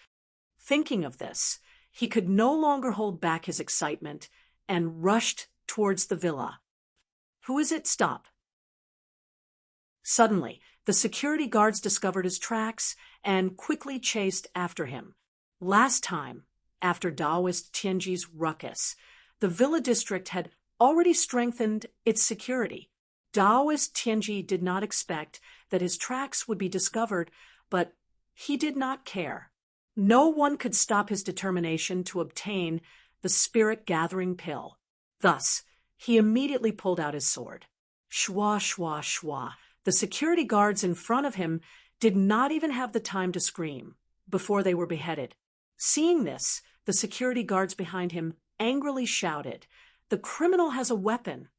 Thinking of this, he could no longer hold back his excitement and rushed towards the villa. "Who is it? Stop." Suddenly, the security guards discovered his tracks and quickly chased after him. Last time, after Taoist Tianji's ruckus, the villa district had already strengthened its security. Taoist Tianji did not expect that his tracks would be discovered, but he did not care. No one could stop his determination to obtain the spirit-gathering pill. Thus, he immediately pulled out his sword. Shwa, shwa, shwa. The security guards in front of him did not even have the time to scream before they were beheaded. Seeing this, the security guards behind him angrily shouted, "The criminal has a weapon.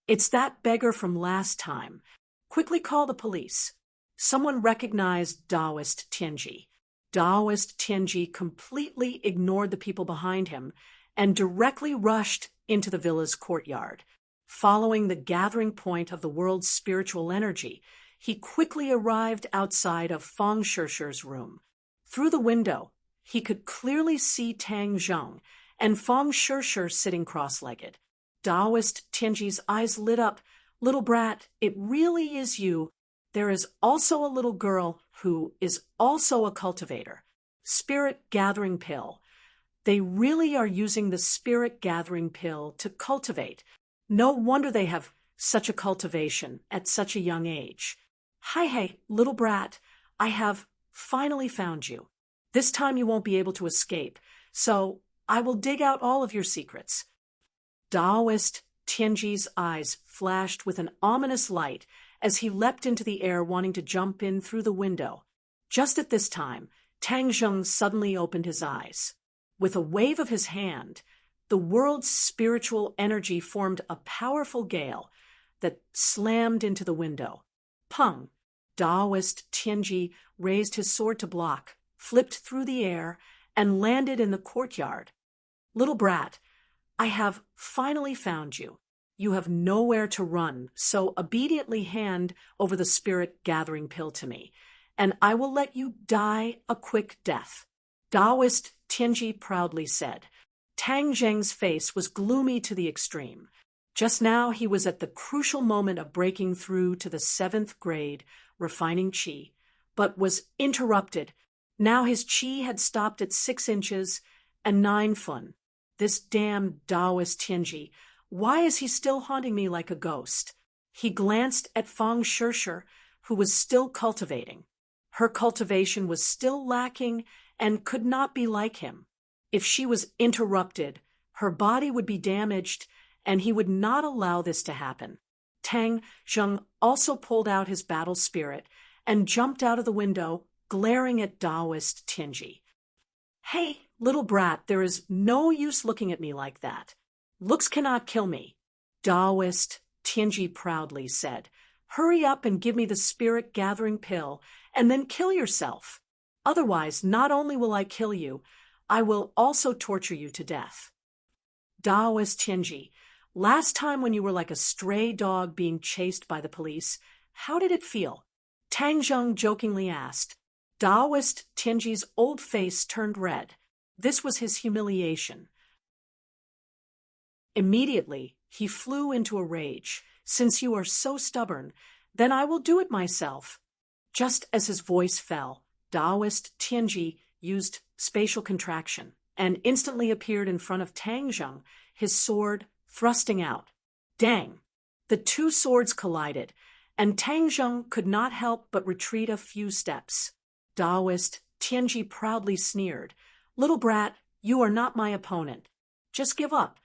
It's that beggar from last time. Quickly call the police." Someone recognized Taoist Tianji. Taoist Tianji completely ignored the people behind him and directly rushed into the villa's courtyard. Following the gathering point of the world's spiritual energy, he quickly arrived outside of Fang Shishi's room. Through the window, he could clearly see Tang Zhang and Fang Shishi sitting cross-legged. Taoist Tianji's eyes lit up. "Little brat, it really is you. There is also a little girl who is also a cultivator. Spirit gathering pill. They really are using the spirit gathering pill to cultivate. No wonder they have such a cultivation at such a young age. Hey, little brat, I have finally found you. This time you won't be able to escape, so I will dig out all of your secrets." Taoist Tianji's eyes flashed with an ominous light as he leapt into the air, wanting to jump in through the window. Just at this time, Tang Zheng suddenly opened his eyes. With a wave of his hand, the world's spiritual energy formed a powerful gale that slammed into the window. Pung! Taoist Tianji raised his sword to block, flipped through the air, and landed in the courtyard. "Little brat, I have finally found you. You have nowhere to run, so obediently hand over the spirit-gathering pill to me, and I will let you die a quick death," Taoist Tianji proudly said. Tang Zheng's face was gloomy to the extreme. Just now he was at the crucial moment of breaking through to the 7th grade, refining qi, but was interrupted. Now his chi had stopped at 6 inches and 9 fun. This damn Taoist Tianji, why is he still haunting me like a ghost? He glanced at Fang Shishir, who was still cultivating. Her cultivation was still lacking and could not be like him. If she was interrupted, her body would be damaged, and he would not allow this to happen. Tang Zheng also pulled out his battle spirit and jumped out of the window, glaring at Taoist Tianji. "Hey, little brat, there is no use looking at me like that. Looks cannot kill me," Taoist Tianji proudly said. "Hurry up and give me the spirit-gathering pill, and then kill yourself. Otherwise, not only will I kill you, I will also torture you to death." Taoist Tianji, last time when you were like a stray dog being chased by the police, how did it feel? Tang Zheng jokingly asked. Taoist Tianji's old face turned red. This was his humiliation. Immediately, he flew into a rage. "Since you are so stubborn, then I will do it myself." Just as his voice fell, Taoist Tianji used spatial contraction and instantly appeared in front of Tang Zheng, his sword thrusting out. Dang! The two swords collided, and Tang Zheng could not help but retreat a few steps. Taoist Tianji proudly sneered, "Little brat, you are not my opponent. Just give up."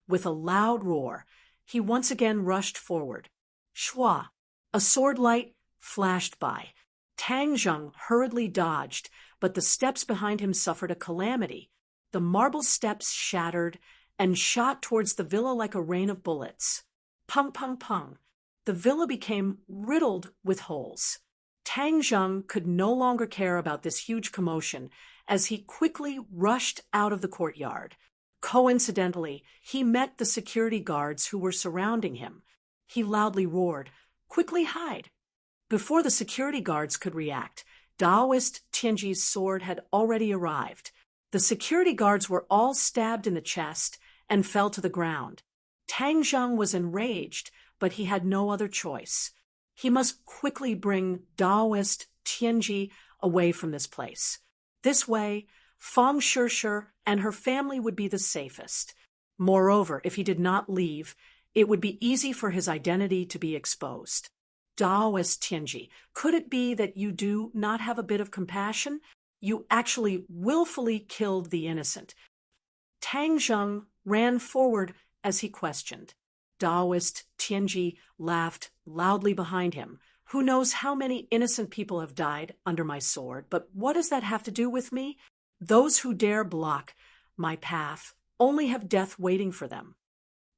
With a loud roar, he once again rushed forward. Shua! A sword light flashed by. Tang Zheng hurriedly dodged, but the steps behind him suffered a calamity. The marble steps shattered and shot towards the villa like a rain of bullets. Pung, pung, pung. The villa became riddled with holes. Tang Zheng could no longer care about this huge commotion as he quickly rushed out of the courtyard. Coincidentally, he met the security guards who were surrounding him. He loudly roared, "Quickly hide!" Before the security guards could react, Taoist Tianji's sword had already arrived. The security guards were all stabbed in the chest and fell to the ground. Tang Zheng was enraged, but he had no other choice. He must quickly bring Taoist Tianji away from this place. This way, Fang Shishir and her family would be the safest. Moreover, if he did not leave, it would be easy for his identity to be exposed. Taoist Tianji, could it be that you do not have a bit of compassion? You actually willfully killed the innocent. Tang Zheng ran forward as he questioned. Taoist Tianji laughed loudly behind him. "Who knows how many innocent people have died under my sword, but what does that have to do with me? Those who dare block my path only have death waiting for them."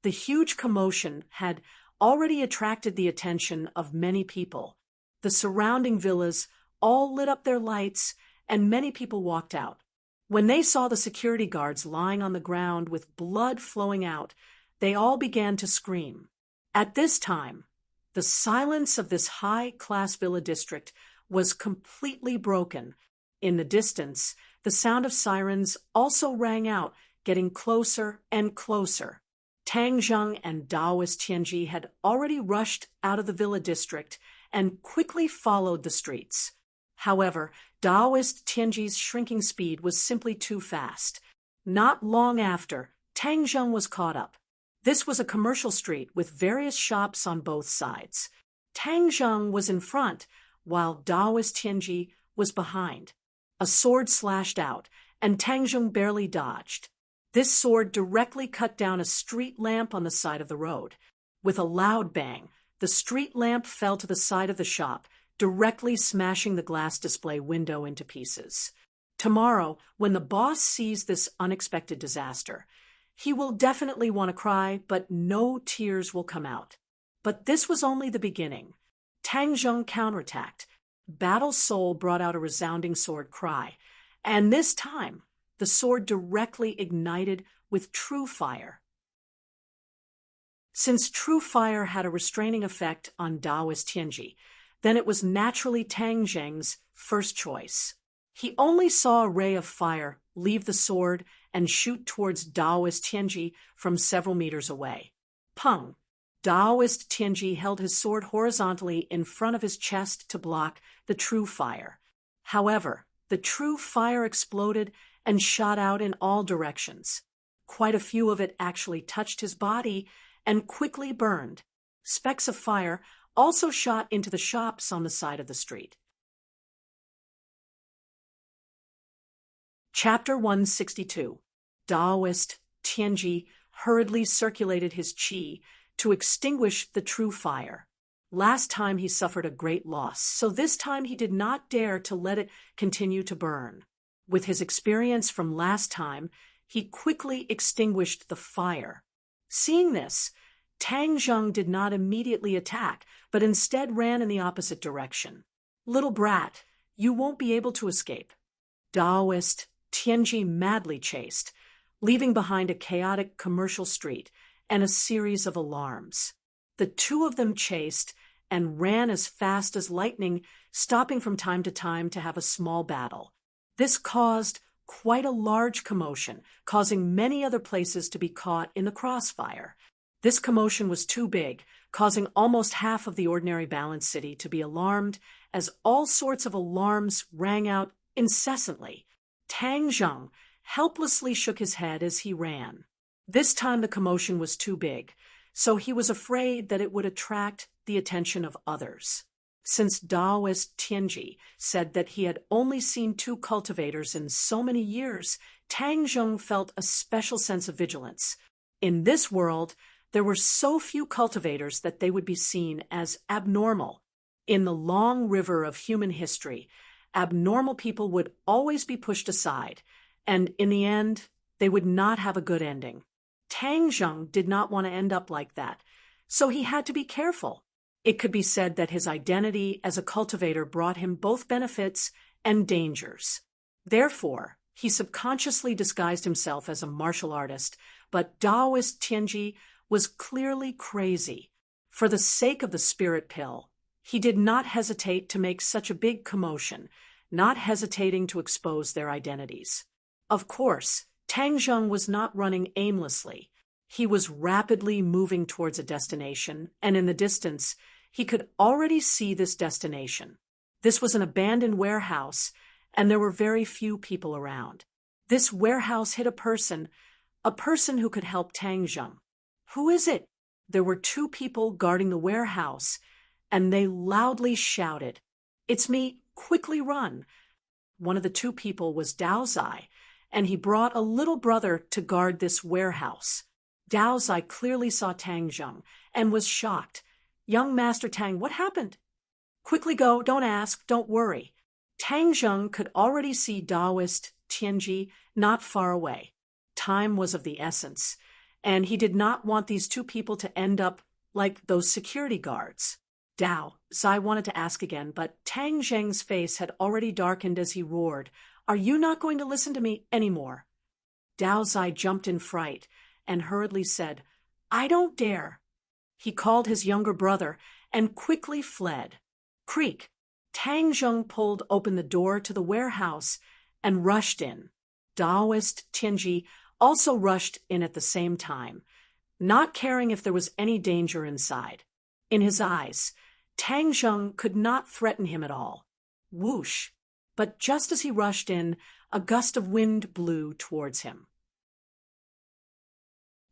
The huge commotion had already attracted the attention of many people. The surrounding villas all lit up their lights, and many people walked out. When they saw the security guards lying on the ground with blood flowing out, they all began to scream. At this time, the silence of this high-class villa district was completely broken. In the distance, the sound of sirens also rang out, getting closer and closer. Tang Zheng and Taoist Tianji had already rushed out of the villa district and quickly followed the streets. However, Taoist Tianji's shrinking speed was simply too fast. Not long after, Tang Zheng was caught up. This was a commercial street with various shops on both sides. Tang Zheng was in front, while Taoist Tianji was behind. A sword slashed out, and Tang Zheng barely dodged. This sword directly cut down a street lamp on the side of the road. With a loud bang, the street lamp fell to the side of the shop, directly smashing the glass display window into pieces. Tomorrow, when the boss sees this unexpected disaster, he will definitely want to cry, but no tears will come out. But this was only the beginning. Tang Zheng counterattacked. Battle Soul brought out a resounding sword cry, and this time, the sword directly ignited with true fire. Since true fire had a restraining effect on Taoist Tianji, then it was naturally Tang Zheng's first choice. He only saw a ray of fire leave the sword and shoot towards Taoist Tianji from several meters away. Pung! Taoist Tianji held his sword horizontally in front of his chest to block the true fire. However, The true fire exploded and shot out in all directions. Quite a few of it actually touched his body and quickly burned. Specks of fire also shot into the shops on the side of the street. Chapter 162. Taoist Tianji hurriedly circulated his qi to extinguish the true fire. Last time he suffered a great loss, so this time he did not dare to let it continue to burn. With his experience from last time, he quickly extinguished the fire. Seeing this, Tang Zheng did not immediately attack, but instead ran in the opposite direction. "Little brat, you won't be able to escape." Taoist Tianji madly chased, leaving behind a chaotic commercial street and a series of alarms. The two of them chased and ran as fast as lightning, stopping from time to time to have a small battle. This caused quite a large commotion, causing many other places to be caught in the crossfire. This commotion was too big, causing almost half of the ordinary balanced city to be alarmed, as all sorts of alarms rang out incessantly. Tang Zheng helplessly shook his head as he ran. This time the commotion was too big, so he was afraid that it would attract the attention of others. Since Taoist Tianji said that he had only seen 2 cultivators in so many years, Tang Zheng felt a special sense of vigilance. In this world, there were so few cultivators that they would be seen as abnormal. In the long river of human history, abnormal people would always be pushed aside, and in the end, they would not have a good ending. Tang Zheng did not want to end up like that, so he had to be careful. It could be said that his identity as a cultivator brought him both benefits and dangers. Therefore, he subconsciously disguised himself as a martial artist, but Taoist Tianji was clearly crazy. For the sake of the spirit pill, he did not hesitate to make such a big commotion, not hesitating to expose their identities. Of course, Tang Zheng was not running aimlessly. He was rapidly moving towards a destination, and in the distance, he could already see this destination. This was an abandoned warehouse, and there were very few people around. This warehouse hid a person who could help Tang Zheng. "Who is it?" There were 2 people guarding the warehouse, and they loudly shouted, "It's me, quickly run." One of the 2 people was Dao Zai, and he brought a little brother to guard this warehouse. Dao Zai clearly saw Tang Zheng and was shocked. "Young Master Tang, what happened?" "Quickly go, don't ask, don't worry." Tang Zheng could already see Taoist Tianji not far away. Time was of the essence, and he did not want these 2 people to end up like those security guards. "Dao," Zai wanted to ask again, but Tang Zheng's face had already darkened as he roared, "Are you not going to listen to me anymore?" Dao Zai jumped in fright and hurriedly said, "I don't dare." He called his younger brother and quickly fled. Creak! Tang Zheng pulled open the door to the warehouse and rushed in. Taoist Tianji also rushed in at the same time, not caring if there was any danger inside. In his eyes, Tang Zheng could not threaten him at all. Whoosh! But just as he rushed in, a gust of wind blew towards him.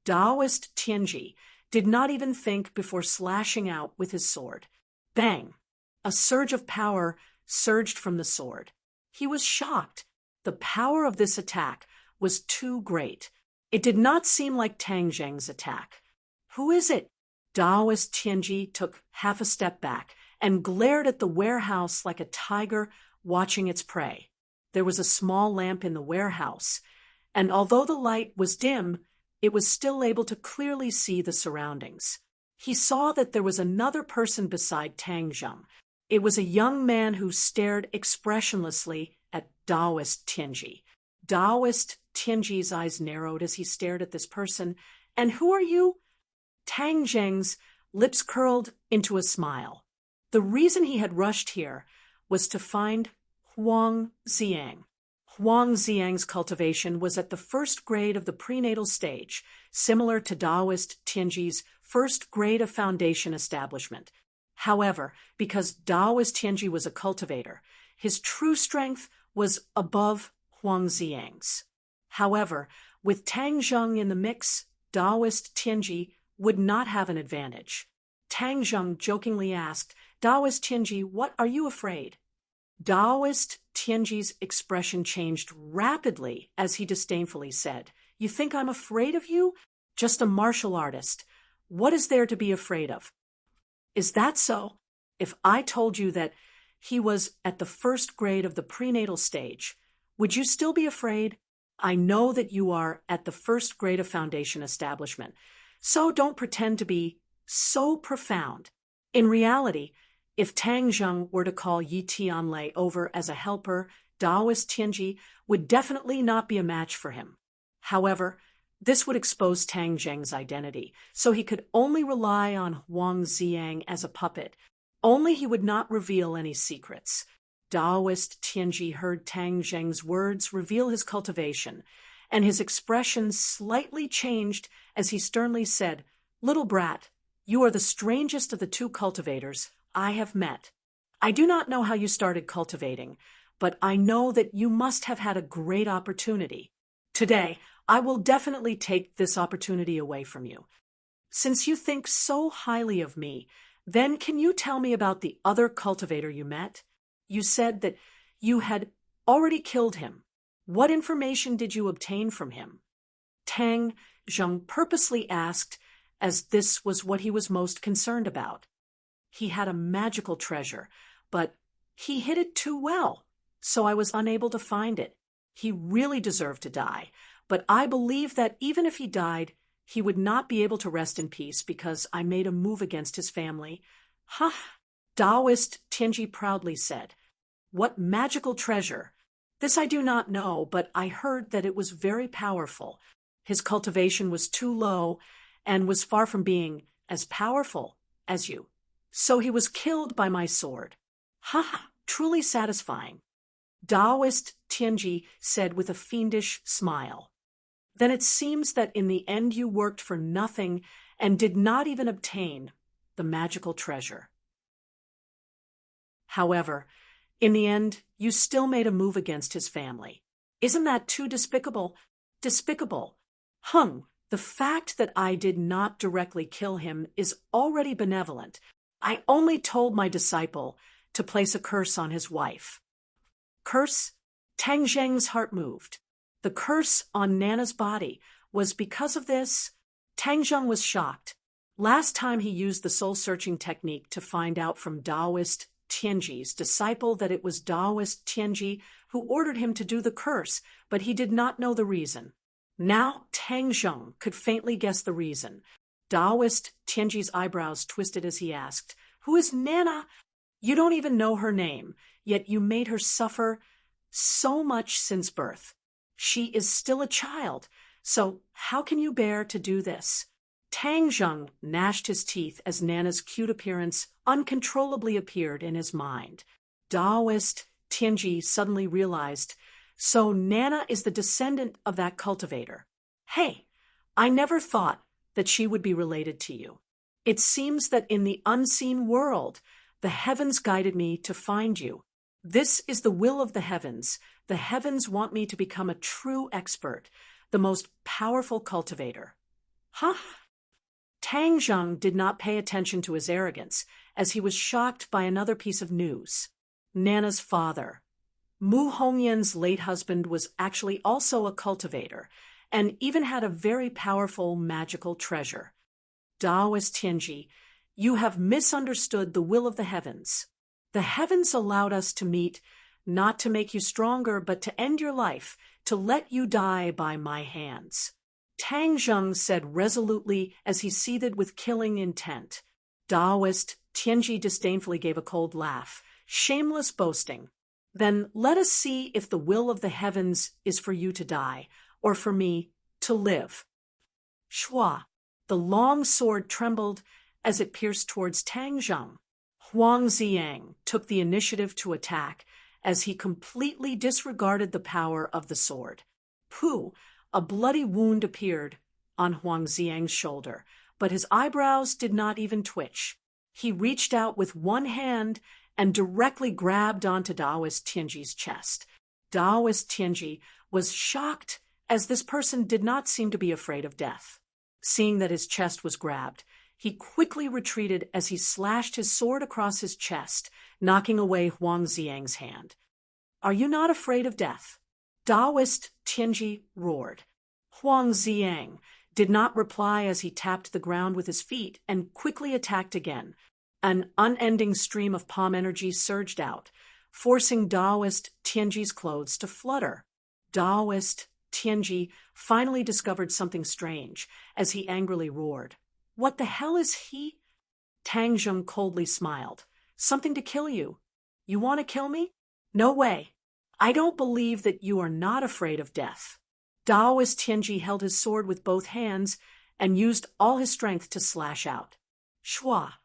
Taoist Tianji did not even think before slashing out with his sword. Bang! A surge of power surged from the sword. He was shocked. The power of this attack was too great. It did not seem like Tang Zheng's attack. "Who is it?" Taoist Tianji took half a step back and glared at the warehouse like a tiger watching its prey. There was a small lamp in the warehouse, and although the light was dim, it was still able to clearly see the surroundings. He saw that there was another person beside Tang Zheng. It was a young man who stared expressionlessly at Taoist Tianji. Taoist Tianji's eyes narrowed as he stared at this person. "And who are you?" Tang Zheng's lips curled into a smile. The reason he had rushed here was to find Huang Xiang. Huang Xiang's cultivation was at the first grade of the prenatal stage, similar to Taoist Tianji's first grade of foundation establishment. However, because Taoist Tianji was a cultivator, his true strength was above Huang Ziyang's. However, with Tang Zheng in the mix, Daoist Tianji would not have an advantage. Tang Zheng jokingly asked, "Daoist Tianji, what are you afraid?" Daoist Tianji's expression changed rapidly as he disdainfully said, "You think I'm afraid of you? Just a martial artist. What is there to be afraid of?" "Is that so? If I told you that he was at the first grade of the prenatal stage, would you still be afraid? I know that you are at the first grade of foundation establishment, so don't pretend to be so profound. In reality, if Tang Zheng were to call Yi Tianlei over as a helper, Daoist Tianji would definitely not be a match for him. However, this would expose Tang Zheng's identity, so he could only rely on Huang Ziyang as a puppet. Only he would not reveal any secrets." Daoist Tianji heard Tang Zheng's words reveal his cultivation, and his expression slightly changed as he sternly said, "Little brat, you are the strangest of the two cultivators I have met. I do not know how you started cultivating, but I know that you must have had a great opportunity. Today, I will definitely take this opportunity away from you. Since you think so highly of me, then can you tell me about the other cultivator you met? You said that you had already killed him. What information did you obtain from him?" Tang Zheng purposely asked, as this was what he was most concerned about. He had a magical treasure, but he hid it too well, so I was unable to find it. He really deserved to die, but I believe that even if he died, he would not be able to rest in peace because I made a move against his family. "Huh?" Daoist Tianji proudly said. "What magical treasure? This I do not know, but I heard that it was very powerful. His cultivation was too low and was far from being as powerful as you. So he was killed by my sword. Ha! Truly satisfying." Daoist Tianji said with a fiendish smile. "Then it seems that in the end you worked for nothing and did not even obtain the magical treasure. However, in the end, you still made a move against his family. Isn't that too despicable? Despicable. The fact that I did not directly kill him is already benevolent. I only told my disciple to place a curse on his wife." Curse? Tang Zheng's heart moved. The curse on Nana's body was because of this? Tang Zheng was shocked. Last time he used the soul-searching technique to find out from Daoist Tianji's disciple that it was Daoist Tianji who ordered him to do the curse, but he did not know the reason. Now Tang Zheng could faintly guess the reason. Daoist Tianji's eyebrows twisted as he asked, "Who is Nana? You don't even know her name, yet you made her suffer so much since birth. She is still a child, so how can you bear to do this?" Tang Zheng gnashed his teeth as Nana's cute appearance uncontrollably appeared in his mind. Daoist Tianji suddenly realized, so Nana is the descendant of that cultivator. Hey, I never thought that she would be related to you. It seems that in the unseen world, the heavens guided me to find you. This is the will of the heavens. The heavens want me to become a true expert, the most powerful cultivator. Huh? Tang Zheng did not pay attention to his arrogance, as he was shocked by another piece of news. Nana's father. Mu Hongyan's late husband was actually also a cultivator, and even had a very powerful magical treasure. Daoist Tianji, you have misunderstood the will of the heavens. The heavens allowed us to meet, not to make you stronger, but to end your life, to let you die by my hands. Tang Zheng said resolutely as he seethed with killing intent. Daoist Tianji disdainfully gave a cold laugh. Shameless boasting. Then let us see if the will of the heavens is for you to die, or for me to live. Shua, the long sword trembled as it pierced towards Tang Zheng. Huang Ziyang took the initiative to attack as he completely disregarded the power of the sword. Pooh! A bloody wound appeared on Huang Ziyang's shoulder, but his eyebrows did not even twitch. He reached out with one hand and directly grabbed onto Daoist Tianji's chest. Daoist Tianji was shocked, as this person did not seem to be afraid of death. Seeing that his chest was grabbed, he quickly retreated as he slashed his sword across his chest, knocking away Huang Xiang's hand. "Are you not afraid of death?" Daoist Tianji roared. Huang Xiang did not reply as he tapped the ground with his feet and quickly attacked again. An unending stream of palm energy surged out, forcing Daoist Tianji's clothes to flutter. Daoist Tianji finally discovered something strange as he angrily roared. "What the hell is he?" Tang Zheng coldly smiled. "Something to kill you. You want to kill me? No way. I don't believe that you are not afraid of death." Daoist Tianji held his sword with both hands and used all his strength to slash out. Shua!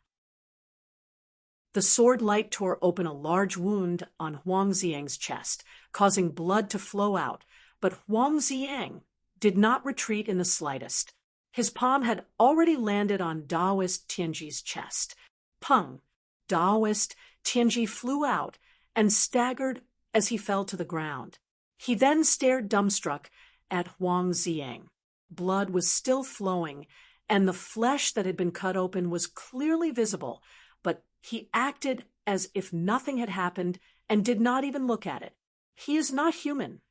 The sword light tore open a large wound on Huang Xiang's chest, causing blood to flow out, but Huang Xiang did not retreat in the slightest. His palm had already landed on Daoist Tianji's chest. Pung! Daoist Tianji flew out and staggered as he fell to the ground. He then stared dumbstruck at Huang Xiang. Blood was still flowing, and the flesh that had been cut open was clearly visible, but he acted as if nothing had happened and did not even look at it. He is not human.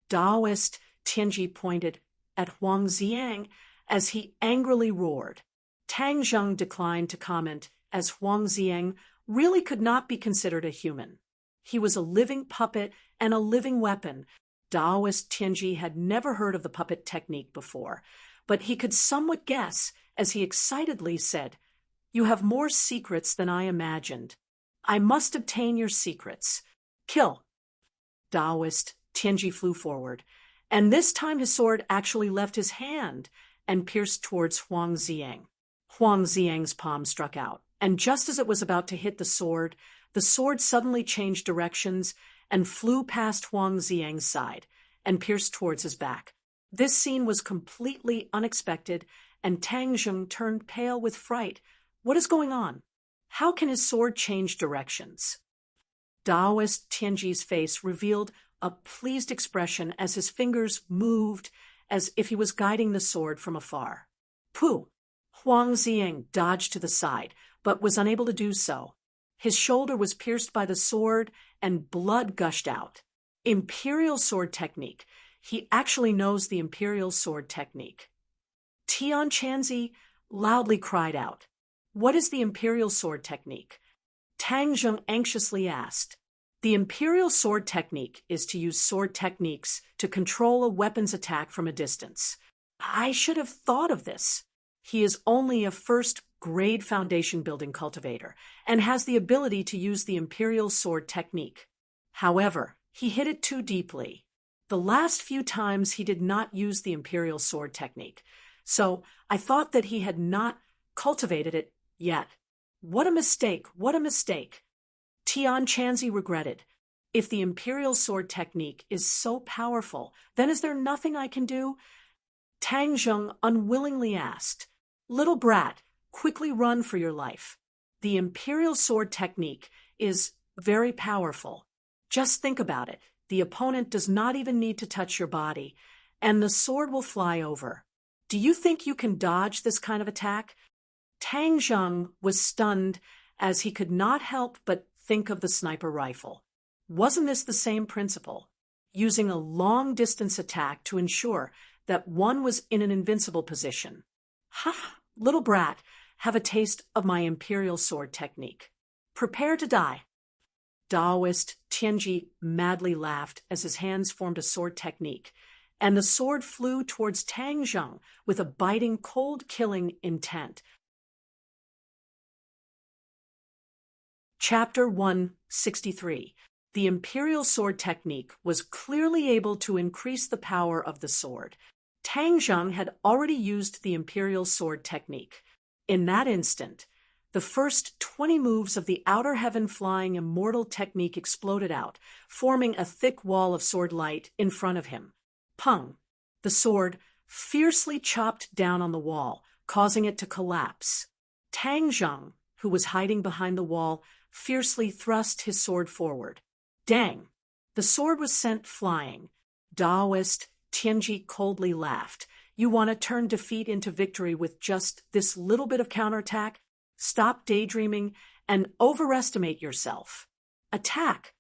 Daoist Tianji pointed at Huang Xiang as he angrily roared. Tang Zheng declined to comment as Huang Xiang really could not be considered a human. He was a living puppet and a living weapon. Daoist Tianji had never heard of the puppet technique before, but he could somewhat guess as he excitedly said, "You have more secrets than I imagined. I must obtain your secrets. Kill." Daoist Tianji flew forward, and this time his sword actually left his hand and pierced towards Huang Xiang. Huang Xiang's palm struck out, and just as it was about to hit the sword suddenly changed directions and flew past Huang Xiang's side and pierced towards his back. This scene was completely unexpected, and Tang Zheng turned pale with fright. What is going on? How can his sword change directions? Daoist Tianji's face revealed a pleased expression as his fingers moved as if he was guiding the sword from afar. Pooh! Huang Xiang dodged to the side, but was unable to do so. His shoulder was pierced by the sword, and blood gushed out. Imperial sword technique. He actually knows the imperial sword technique. Tian Chanzi loudly cried out. "What is the imperial sword technique?" Tang Zheng anxiously asked. The imperial sword technique is to use sword techniques to control a weapon's attack from a distance. I should have thought of this. He is only a first-grade foundation-building cultivator and has the ability to use the imperial sword technique. However, he hit it too deeply. The last few times he did not use the imperial sword technique, so I thought that he had not cultivated it yet. What a mistake! What a mistake! Tian Chanzi regretted. If the imperial sword technique is so powerful, then is there nothing I can do? Tang Zheng unwillingly asked. Little brat, quickly run for your life. The imperial sword technique is very powerful. Just think about it. The opponent does not even need to touch your body, and the sword will fly over. Do you think you can dodge this kind of attack? Tang Zheng was stunned as he could not help but think of the sniper rifle. Wasn't this the same principle? Using a long-distance attack to ensure that one was in an invincible position. Ha! Little brat, have a taste of my imperial sword technique. Prepare to die. Daoist Tianji madly laughed as his hands formed a sword technique, and the sword flew towards Tang Zheng with a biting, cold-killing intent. Chapter 163. The imperial sword technique was clearly able to increase the power of the sword. Tang Zheng had already used the imperial sword technique. In that instant, the first 20 moves of the outer heaven flying immortal technique exploded out, forming a thick wall of sword light in front of him. Pung! The sword fiercely chopped down on the wall, causing it to collapse. Tang Zheng, who was hiding behind the wall, fiercely thrust his sword forward. Dang! The sword was sent flying. Daoist Tianji coldly laughed. You want to turn defeat into victory with just this little bit of counterattack? Stop daydreaming and overestimate yourself. Attack!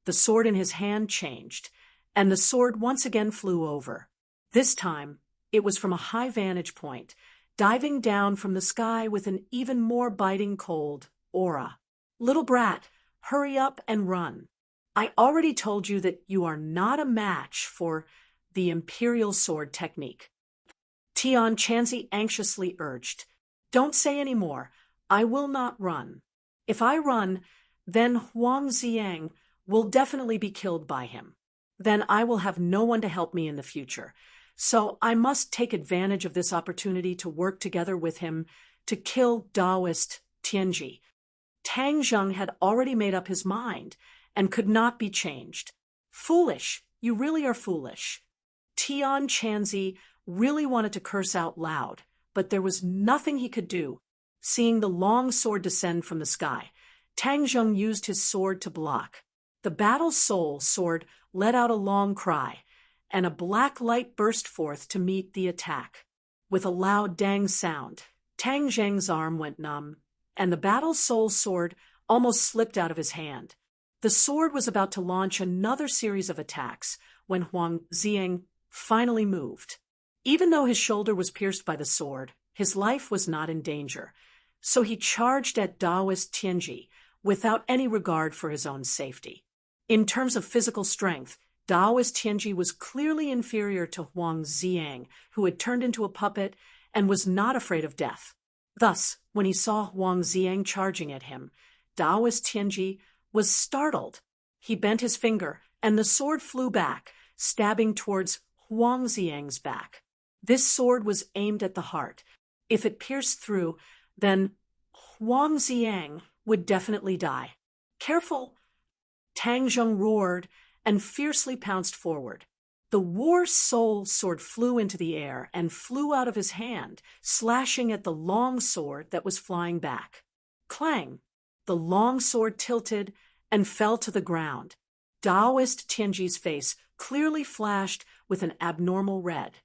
The sword in his hand changed, and the sword once again flew over. This time, it was from a high vantage point, diving down from the sky with an even more biting cold aura. Little brat, hurry up and run. I already told you that you are not a match for the Imperial Sword technique. Tian Chanzi anxiously urged. Don't say any more. I will not run. If I run, then Huang Ziang will definitely be killed by him. Then I will have no one to help me in the future. So I must take advantage of this opportunity to work together with him to kill Daoist Tianji. Tang Zheng had already made up his mind and could not be changed. Foolish, you really are foolish. Tian Chanzi really wanted to curse out loud, but there was nothing he could do. Seeing the long sword descend from the sky, Tang Zheng used his sword to block. The battle soul sword let out a long cry, and a black light burst forth to meet the attack. With a loud dang sound, Tang Zheng's arm went numb, and the battle soul sword almost slipped out of his hand. The sword was about to launch another series of attacks when Huang Ziang finally moved. Even though his shoulder was pierced by the sword, his life was not in danger, so he charged at Daoist Tianji without any regard for his own safety. In terms of physical strength, Daoist Tianji was clearly inferior to Huang Ziang, who had turned into a puppet and was not afraid of death. Thus, when he saw Huang Ziang charging at him, Daoist Tianji was startled. He bent his finger, and the sword flew back, stabbing towards Huang Ziang's back. This sword was aimed at the heart. If it pierced through, then Huang Ziang would definitely die. Careful! Tang Zheng roared and fiercely pounced forward. The war soul sword flew into the air and flew out of his hand, slashing at the long sword that was flying back. Clang! The long sword tilted and fell to the ground. Daoist Tianji's face clearly flashed with an abnormal red.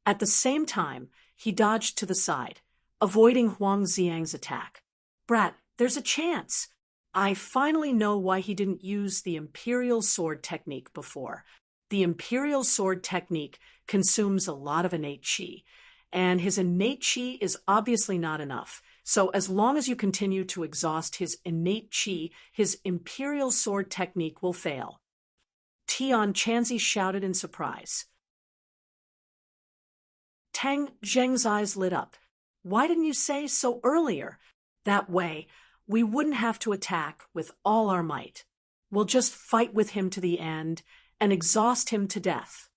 At the same time, he dodged to the side, avoiding Huang Ziang's attack. Brat, there's a chance. I finally know why he didn't use the Imperial Sword technique before. The Imperial Sword technique consumes a lot of innate qi, and his innate qi is obviously not enough. So as long as you continue to exhaust his innate qi, his Imperial Sword technique will fail. Tian Chanzi shouted in surprise. Tang Zheng's eyes lit up. Why didn't you say so earlier? That way, we wouldn't have to attack with all our might. We'll just fight with him to the end and exhaust him to death.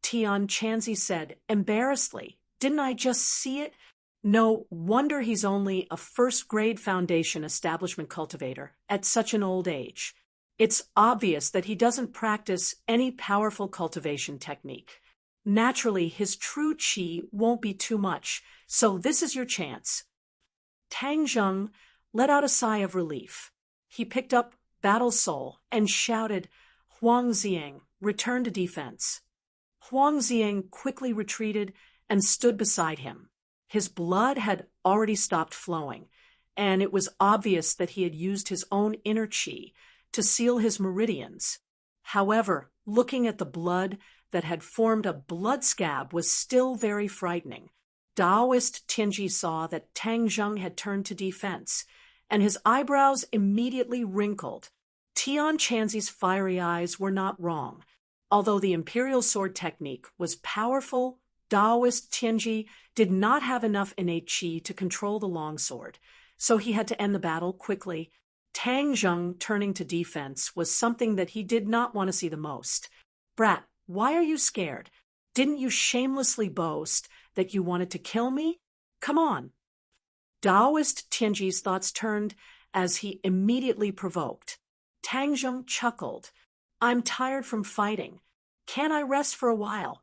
Tian Chanzi said, embarrassedly. Didn't I just see it? No wonder he's only a first-grade Foundation establishment cultivator at such an old age. It's obvious that he doesn't practice any powerful cultivation technique. Naturally, his true qi won't be too much, so this is your chance. Tang Zheng let out a sigh of relief. He picked up Battle Soul and shouted, Huang Ziang, return to defense. Huang Ziang quickly retreated and stood beside him. His blood had already stopped flowing, and it was obvious that he had used his own inner qi to seal his meridians. However, looking at the blood that had formed a blood scab was still very frightening. Daoist Tianji saw that Tang Zheng had turned to defense, and his eyebrows immediately wrinkled. Tian Chanzi's fiery eyes were not wrong. Although the Imperial Sword technique was powerful, Daoist Tianji did not have enough innate qi to control the longsword, so he had to end the battle quickly. Tang Zheng turning to defense was something that he did not want to see the most. Brat, why are you scared? Didn't you shamelessly boast that you wanted to kill me? Come on. Daoist Tianji's thoughts turned as he immediately provoked. Tang Zheng chuckled. I'm tired from fighting. Can't I rest for a while?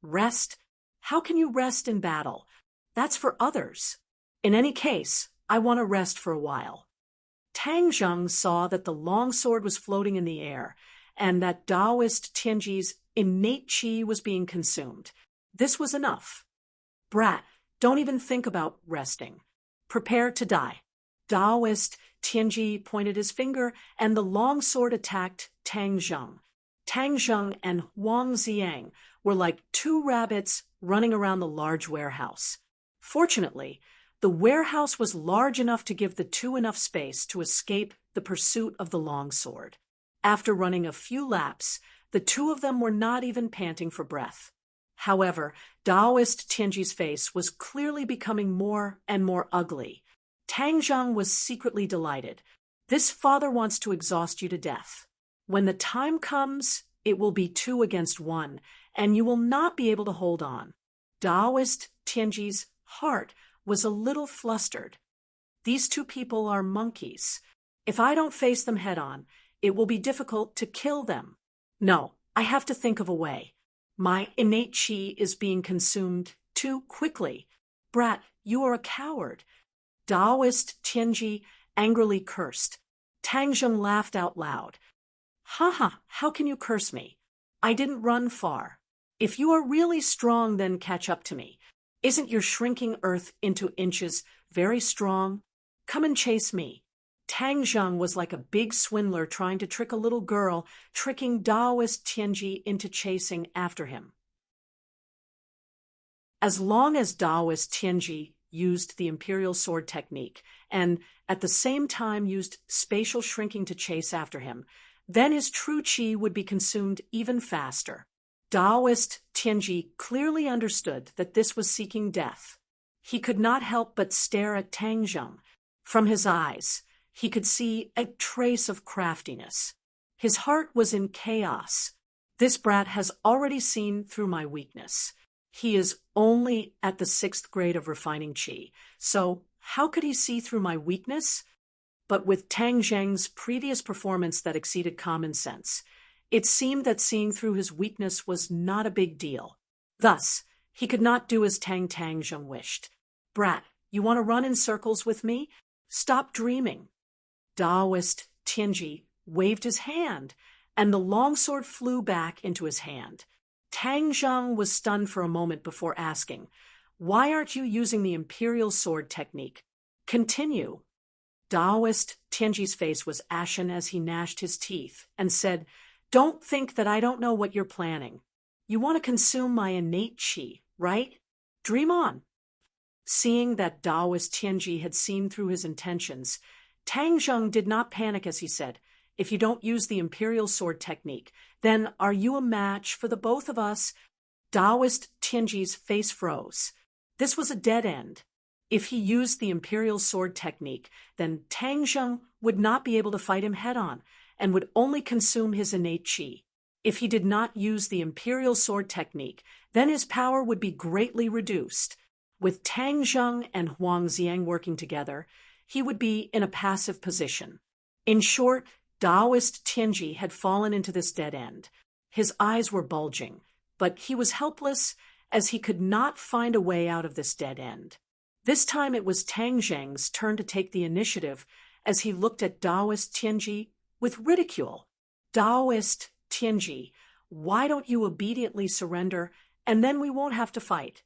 Rest? How can you rest in battle? That's for others. In any case, I want to rest for a while. Tang Zheng saw that the longsword was floating in the air, and that Taoist Tianji's innate qi was being consumed. This was enough. Brat, don't even think about resting. Prepare to die. Taoist Tianji pointed his finger, and the long sword attacked Tang Zheng. Tang Zheng and Huang Ziang were like two rabbits running around the large warehouse. Fortunately, the warehouse was large enough to give the two enough space to escape the pursuit of the long sword. After running a few laps, the two of them were not even panting for breath. However, Taoist Tianji's face was clearly becoming more and more ugly. Tang Zheng was secretly delighted. This father wants to exhaust you to death. When the time comes, it will be 2 against 1, and you will not be able to hold on. Taoist Tianji's heart was a little flustered. These two people are monkeys. If I don't face them head on, it will be difficult to kill them. No, I have to think of a way. My innate qi is being consumed too quickly. Brat, you are a coward. Taoist Tianji angrily cursed. Tang Zheng laughed out loud. Ha, how can you curse me? I didn't run far. If you are really strong, then catch up to me. Isn't your shrinking earth into inches very strong? Come and chase me. Tang Zheng was like a big swindler trying to trick a little girl, tricking Taoist Tianji into chasing after him. As long as Taoist Tianji used the imperial sword technique and at the same time used spatial shrinking to chase after him, then his true qi would be consumed even faster. Taoist Tianji clearly understood that this was seeking death. He could not help but stare at Tang Zheng. From his eyes, he could see a trace of craftiness. His heart was in chaos. This brat has already seen through my weakness. He is only at the 6th grade of refining qi, so how could he see through my weakness? But with Tang Zheng's previous performance that exceeded common sense, it seemed that seeing through his weakness was not a big deal. Thus, he could not do as Tang Zheng wished. Brat, you want to run in circles with me? Stop dreaming. Taoist Tianji waved his hand, and the longsword flew back into his hand. Tang Zheng was stunned for a moment before asking, "Why aren't you using the imperial sword technique? Continue." Taoist Tianji's face was ashen as he gnashed his teeth and said, "Don't think that I don't know what you're planning. You want to consume my innate qi, right? Dream on." Seeing that Taoist Tianji had seen through his intentions, Tang Zheng did not panic as he said, "If you don't use the imperial sword technique, then are you a match for the both of us?" Taoist Tianji's face froze. This was a dead end. If he used the imperial sword technique, then Tang Zheng would not be able to fight him head-on and would only consume his innate qi. If he did not use the imperial sword technique, then his power would be greatly reduced. With Tang Zheng and Huang Ziang working together, he would be in a passive position. In short, Taoist Tianji had fallen into this dead end. His eyes were bulging, but he was helpless as he could not find a way out of this dead end. This time it was Tang Zheng's turn to take the initiative as he looked at Taoist Tianji with ridicule. "Taoist Tianji, why don't you obediently surrender, and then we won't have to fight?"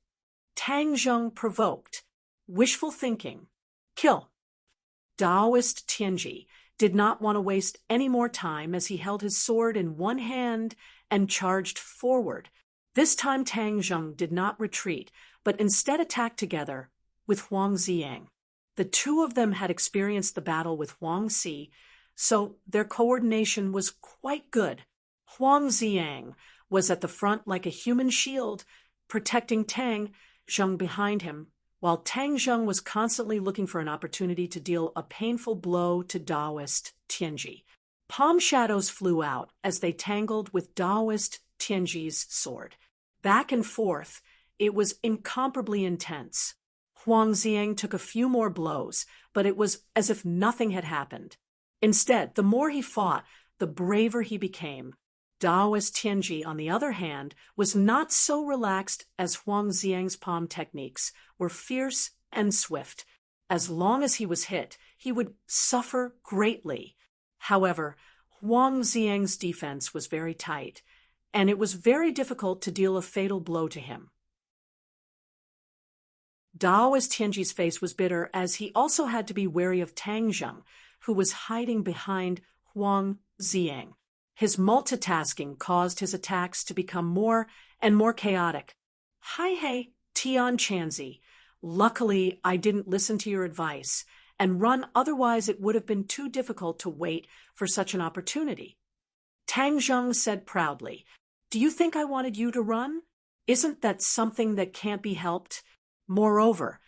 Tang Zheng provoked. "Wishful thinking. Kill." Taoist Tianji did not want to waste any more time as he held his sword in one hand and charged forward. This time Tang Zheng did not retreat, but instead attacked together with Huang Ziang. The two of them had experienced the battle with Huang Si, so their coordination was quite good. Huang Ziang was at the front like a human shield, protecting Tang Zheng behind him, while Tang Zheng was constantly looking for an opportunity to deal a painful blow to Taoist Tianji. Palm shadows flew out as they tangled with Taoist Tianji's sword. Back and forth, it was incomparably intense. Huang Ziang took a few more blows, but it was as if nothing had happened. Instead, the more he fought, the braver he became. Taoist Tianji, on the other hand, was not so relaxed as Huang Ziang's palm techniques were fierce and swift. As long as he was hit, he would suffer greatly. However, Huang Xiang's defense was very tight, and it was very difficult to deal a fatal blow to him. Daoist Tianji's face was bitter, as he also had to be wary of Tang Zheng, who was hiding behind Huang Xiang. His multitasking caused his attacks to become more and more chaotic. Hey, Tian Chanzi. Luckily, I didn't listen to your advice and run, otherwise it would have been too difficult to wait for such an opportunity. Tang Zheng said proudly, "Do you think I wanted you to run? Isn't that something that can't be helped? Moreover,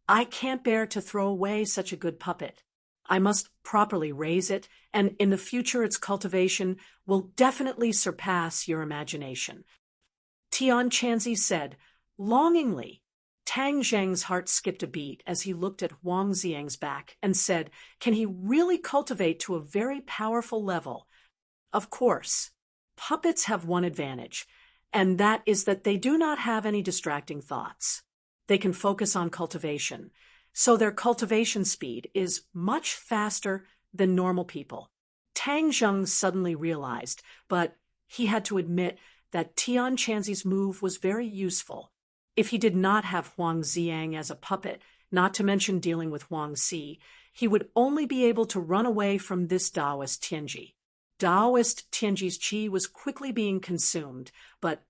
I can't bear to throw away such a good puppet. I must properly raise it, and in the future its cultivation will definitely surpass your imagination." Tian Chanzi said, longingly. Tang Zheng's heart skipped a beat as he looked at Huang Xiang's back and said, "Can he really cultivate to a very powerful level?" Of course, puppets have one advantage, and that is that they do not have any distracting thoughts. They can focus on cultivation, so their cultivation speed is much faster than normal people. Tang Zheng suddenly realized, but he had to admit that Tian Chanzi's move was very useful. If he did not have Huang Xiang as a puppet, not to mention dealing with Huang Xi, he would only be able to run away from this Daoist Tianji. Daoist Tianji's qi was quickly being consumed, but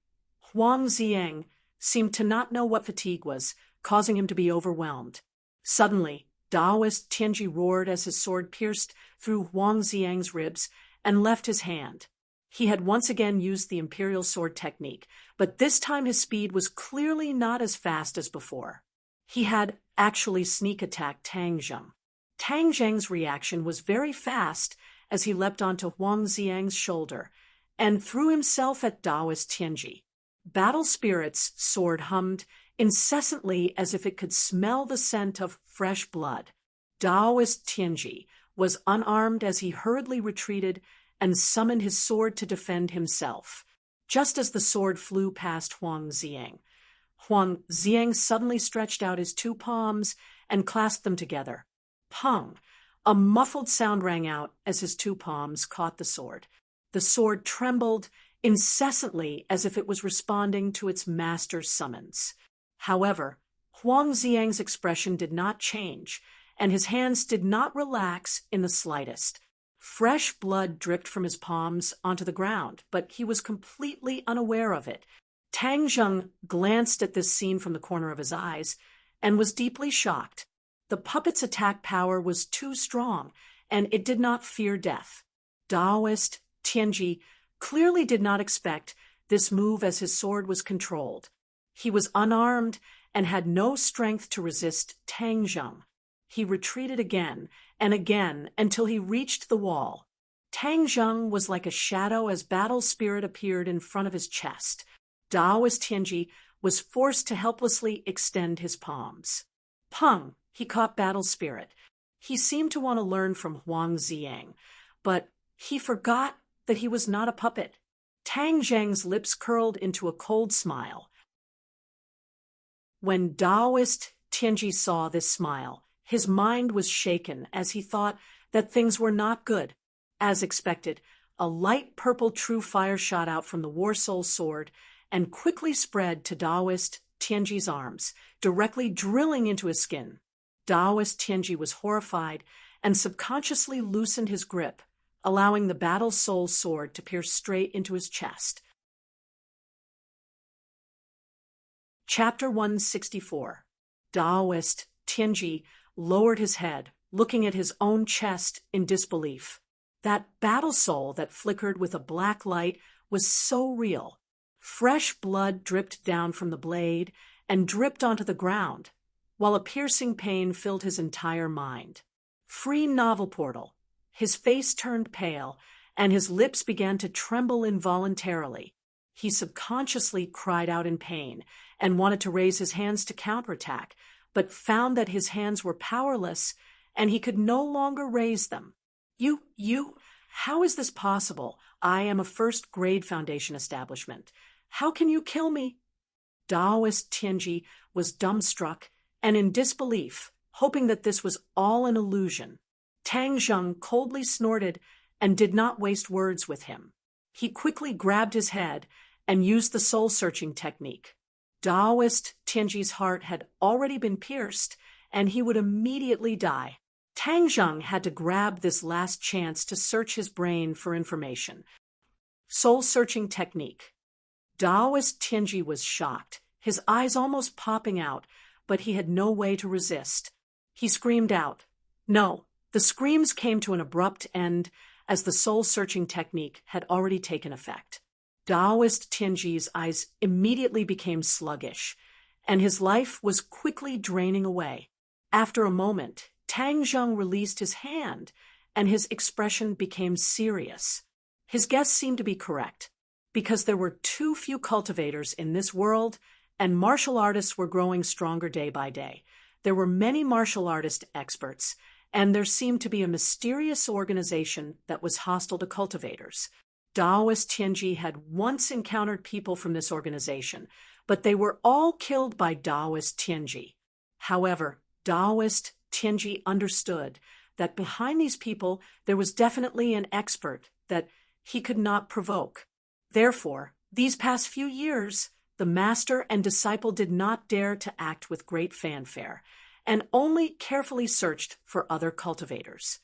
Huang Xiang seemed to not know what fatigue was, causing him to be overwhelmed. Suddenly, Daoist Tianji roared as his sword pierced through Huang Xiang's ribs and left his hand. He had once again used the imperial sword technique, but this time his speed was clearly not as fast as before. He had actually sneak attacked Tang Zheng. Tang Zheng's reaction was very fast as he leapt onto Huang Xiang's shoulder and threw himself at Daoist Tianji. Battle Spirit's sword hummed incessantly as if it could smell the scent of fresh blood. Daoist Tianji was unarmed as he hurriedly retreated and summoned his sword to defend himself. Just as the sword flew past Huang Xiang suddenly stretched out his two palms and clasped them together. Pung! A muffled sound rang out as his two palms caught the sword. The sword trembled incessantly as if it was responding to its master's summons. However, Huang Xiang's expression did not change, and his hands did not relax in the slightest. Fresh blood dripped from his palms onto the ground, but he was completely unaware of it. Tang Zheng glanced at this scene from the corner of his eyes and was deeply shocked. The puppet's attack power was too strong, and it did not fear death. Daoist Tianji clearly did not expect this move as his sword was controlled. He was unarmed and had no strength to resist Tang Zheng. He retreated again and again until he reached the wall. Tang Zheng was like a shadow as Battle Spirit appeared in front of his chest. Daoist Tianji was forced to helplessly extend his palms. Pung! He caught Battle Spirit. He seemed to want to learn from Huang Xiang, but he forgot that he was not a puppet. Tang Zheng's lips curled into a cold smile. When Daoist Tianji saw this smile, his mind was shaken as he thought that things were not good. As expected, a light purple true fire shot out from the War Soul sword and quickly spread to Daoist Tianji's arms, directly drilling into his skin. Daoist Tianji was horrified and subconsciously loosened his grip, allowing the Battle Soul sword to pierce straight into his chest. Chapter 164. Daoist Tianji lowered his head, looking at his own chest in disbelief. That battle soul that flickered with a black light was so real. Fresh blood dripped down from the blade and dripped onto the ground, while a piercing pain filled his entire mind. Free novel portal. His face turned pale, and his lips began to tremble involuntarily. He subconsciously cried out in pain and wanted to raise his hands to counterattack, but found that his hands were powerless and he could no longer raise them. How is this possible? I am a first-grade Foundation establishment. How can you kill me? Daoist Tianji was dumbstruck and in disbelief, hoping that this was all an illusion. Tang Zheng coldly snorted and did not waste words with him. He quickly grabbed his head and used the soul-searching technique. Taoist Tianji's heart had already been pierced, and he would immediately die. Tang Zheng had to grab this last chance to search his brain for information. Soul-searching technique. Taoist Tianji was shocked, his eyes almost popping out, but he had no way to resist. He screamed out. No, the screams came to an abrupt end as the soul-searching technique had already taken effect. Taoist Tianji's eyes immediately became sluggish, and his life was quickly draining away. After a moment, Tang Zheng released his hand, and his expression became serious. His guess seemed to be correct, because there were too few cultivators in this world, and martial artists were growing stronger day by day. There were many martial artist experts, and there seemed to be a mysterious organization that was hostile to cultivators. Taoist Tianji had once encountered people from this organization, but they were all killed by Taoist Tianji. However, Taoist Tianji understood that behind these people there was definitely an expert that he could not provoke. Therefore, these past few years, the master and disciple did not dare to act with great fanfare, and only carefully searched for other cultivators.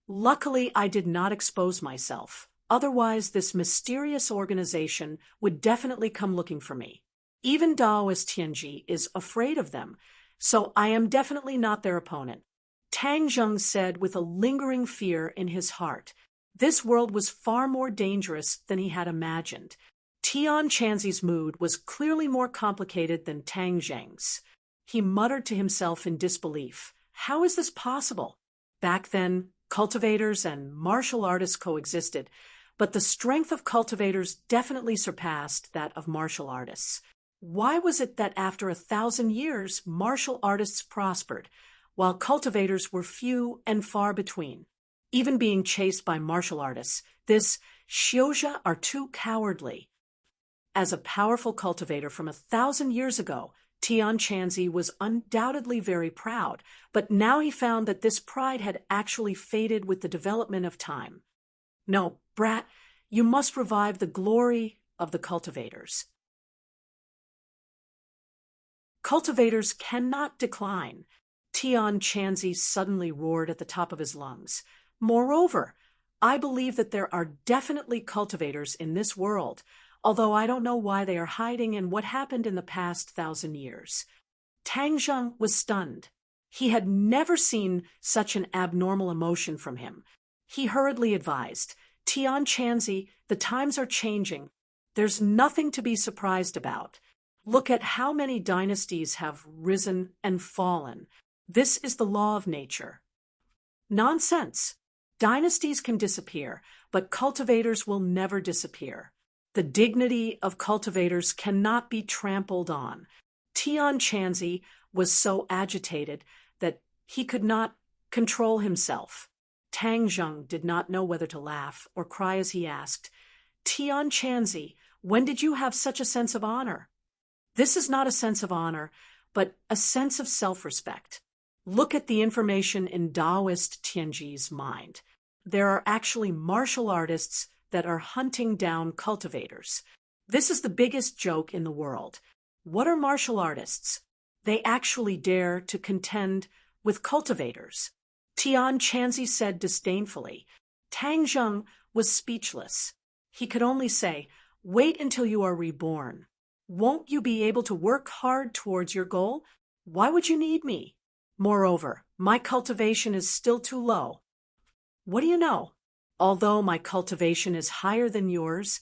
Luckily, I did not expose myself. Otherwise, this mysterious organization would definitely come looking for me. Even Taoist Tianji is afraid of them, so I am definitely not their opponent. Tang Zheng said with a lingering fear in his heart. This world was far more dangerous than he had imagined. Tian Chanzi's mood was clearly more complicated than Tang Zheng's. He muttered to himself in disbelief. How is this possible? Back then, cultivators and martial artists coexisted, but the strength of cultivators definitely surpassed that of martial artists. Why was it that after 1,000 years, martial artists prospered, while cultivators were few and far between? Even being chased by martial artists, this Xiuzha are too cowardly. As a powerful cultivator from 1,000 years ago, Tian Chanzi was undoubtedly very proud, but now he found that this pride had actually faded with the development of time. No, brat, you must revive the glory of the cultivators. Cultivators cannot decline, Tian Chanzi suddenly roared at the top of his lungs. Moreover, I believe that there are definitely cultivators in this world, although I don't know why they are hiding and what happened in the past 1,000 years. Tang Zheng was stunned. He had never seen such an abnormal emotion from him. He hurriedly advised, Tian Chanzi, the times are changing. There's nothing to be surprised about. Look at how many dynasties have risen and fallen. This is the law of nature. Nonsense. Dynasties can disappear, but cultivators will never disappear. The dignity of cultivators cannot be trampled on. Tian Chanzi was so agitated that he could not control himself. Tang Zheng did not know whether to laugh or cry as he asked, Tian Chanzi, when did you have such a sense of honor? This is not a sense of honor, but a sense of self-respect. Look at the information in Taoist Tianji's mind. There are actually martial artists that are hunting down cultivators. This is the biggest joke in the world. What are martial artists? They actually dare to contend with cultivators. Tian Chanzi said disdainfully. Tang Zheng was speechless. He could only say, wait until you are reborn. Won't you be able to work hard towards your goal? Why would you need me? Moreover, my cultivation is still too low. What do you know? Although my cultivation is higher than yours,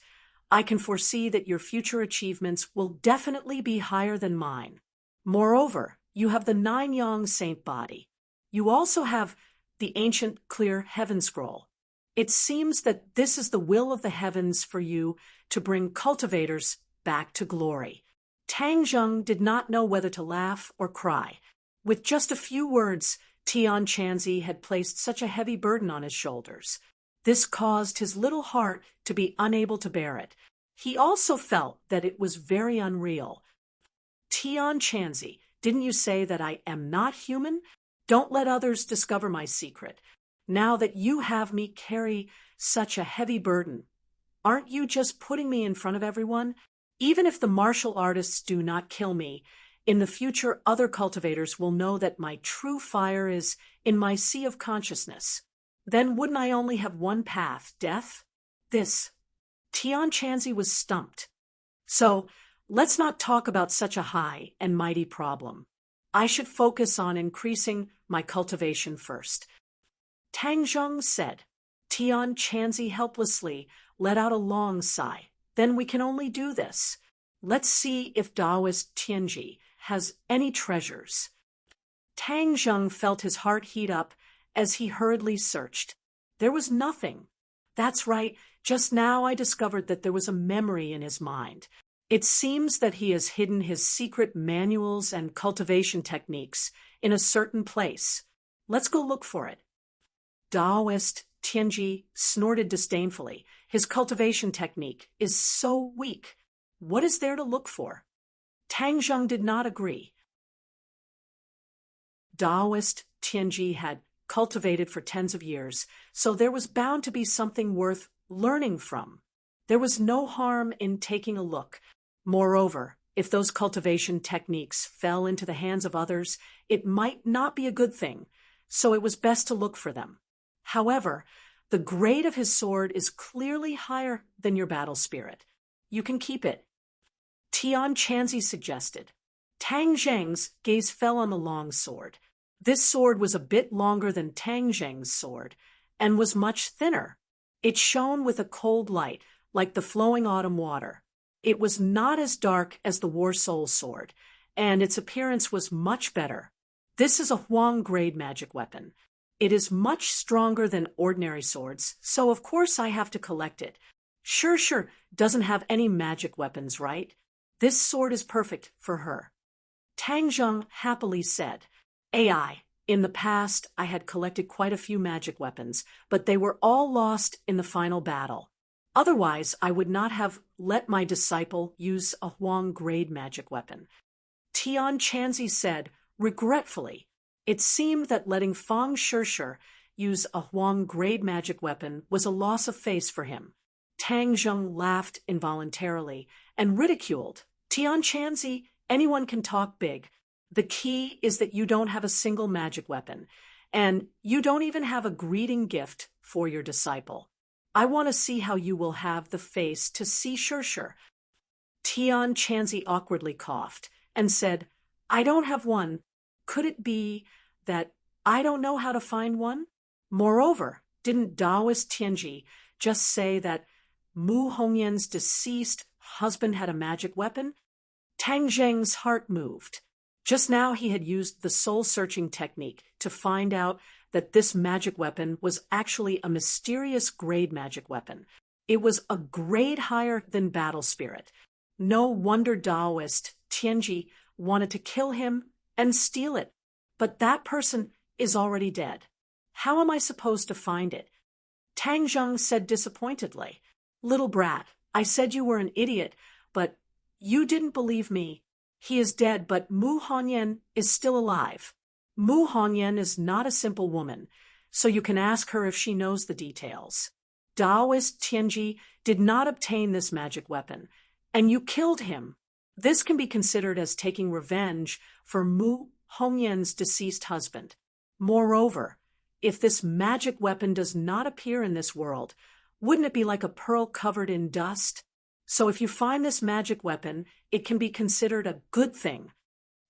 I can foresee that your future achievements will definitely be higher than mine. Moreover, you have the 9-yang saint body. You also have the ancient clear heaven scroll. It seems that this is the will of the heavens for you to bring cultivators back to glory. Tang Zheng did not know whether to laugh or cry. With just a few words, Tian Chanzi had placed such a heavy burden on his shoulders. This caused his little heart to be unable to bear it. He also felt that it was very unreal. Tian Chanzi, didn't you say that I am not human? Don't let others discover my secret. now that you have me carry such a heavy burden? Aren't you just putting me in front of everyone? Even if the martial artists do not kill me, in the future other cultivators will know that my true fire is in my sea of consciousness. Then wouldn't I only have one path, death? This. Tian Chanzi was stumped. So, let's not talk about such a high and mighty problem. I should focus on increasing my cultivation first. Tang Zheng said. Tian Chanzi helplessly let out a long sigh. Then we can only do this. Let's see if Taoist Tianji has any treasures. Tang Zheng felt his heart heat up as he hurriedly searched. There was nothing. That's right, just now I discovered that there was a memory in his mind. It seems that he has hidden his secret manuals and cultivation techniques in a certain place. Let's go look for it. Taoist Tianji snorted disdainfully. His cultivation technique is so weak. What is there to look for? Tang Zheng did not agree. Taoist Tianji had cultivated for tens of years, so there was bound to be something worth learning from. There was no harm in taking a look. Moreover, if those cultivation techniques fell into the hands of others, it might not be a good thing, so it was best to look for them. However, the grade of his sword is clearly higher than your battle spirit. You can keep it. Tian Chanzi suggested. Tang Zheng's gaze fell on the long sword. This sword was a bit longer than Tang Zheng's sword, and was much thinner. It shone with a cold light, like the flowing autumn water. It was not as dark as the War Soul sword, and its appearance was much better. This is a Huang grade magic weapon. It is much stronger than ordinary swords, so of course I have to collect it. Sure, doesn't have any magic weapons, right? This sword is perfect for her. Tang Zheng happily said, AI, in the past I had collected quite a few magic weapons, but they were all lost in the final battle. Otherwise, I would not have let my disciple use a Huang grade magic weapon. Tian Chanzi said, regretfully. It seemed that letting Fang Shishir use a Huang grade magic weapon was a loss of face for him. Tang Zheng laughed involuntarily and ridiculed. Tian Chanzi, anyone can talk big. The key is that you don't have a single magic weapon, and you don't even have a greeting gift for your disciple. I want to see how you will have the face to see Shishir. Tian Chanzi awkwardly coughed and said, I don't have one. Could it be that I don't know how to find one? Moreover, didn't Taoist Tianji just say that Mu Hongyan's deceased husband had a magic weapon? Tang Zheng's heart moved. Just now he had used the soul-searching technique to find out that this magic weapon was actually a mysterious grade magic weapon. It was a grade higher than battle spirit. No wonder Taoist Tianji wanted to kill him and steal it. But that person is already dead. How am I supposed to find it? Tang Zheng said disappointedly. Little brat, I said you were an idiot, but you didn't believe me. He is dead, but Mu Hongyan is still alive. Mu Hongyan is not a simple woman, so you can ask her if she knows the details. Taoist Tianji did not obtain this magic weapon, and you killed him. This can be considered as taking revenge for Mu Hongyan's deceased husband. Moreover, if this magic weapon does not appear in this world, wouldn't it be like a pearl covered in dust? So if you find this magic weapon, it can be considered a good thing.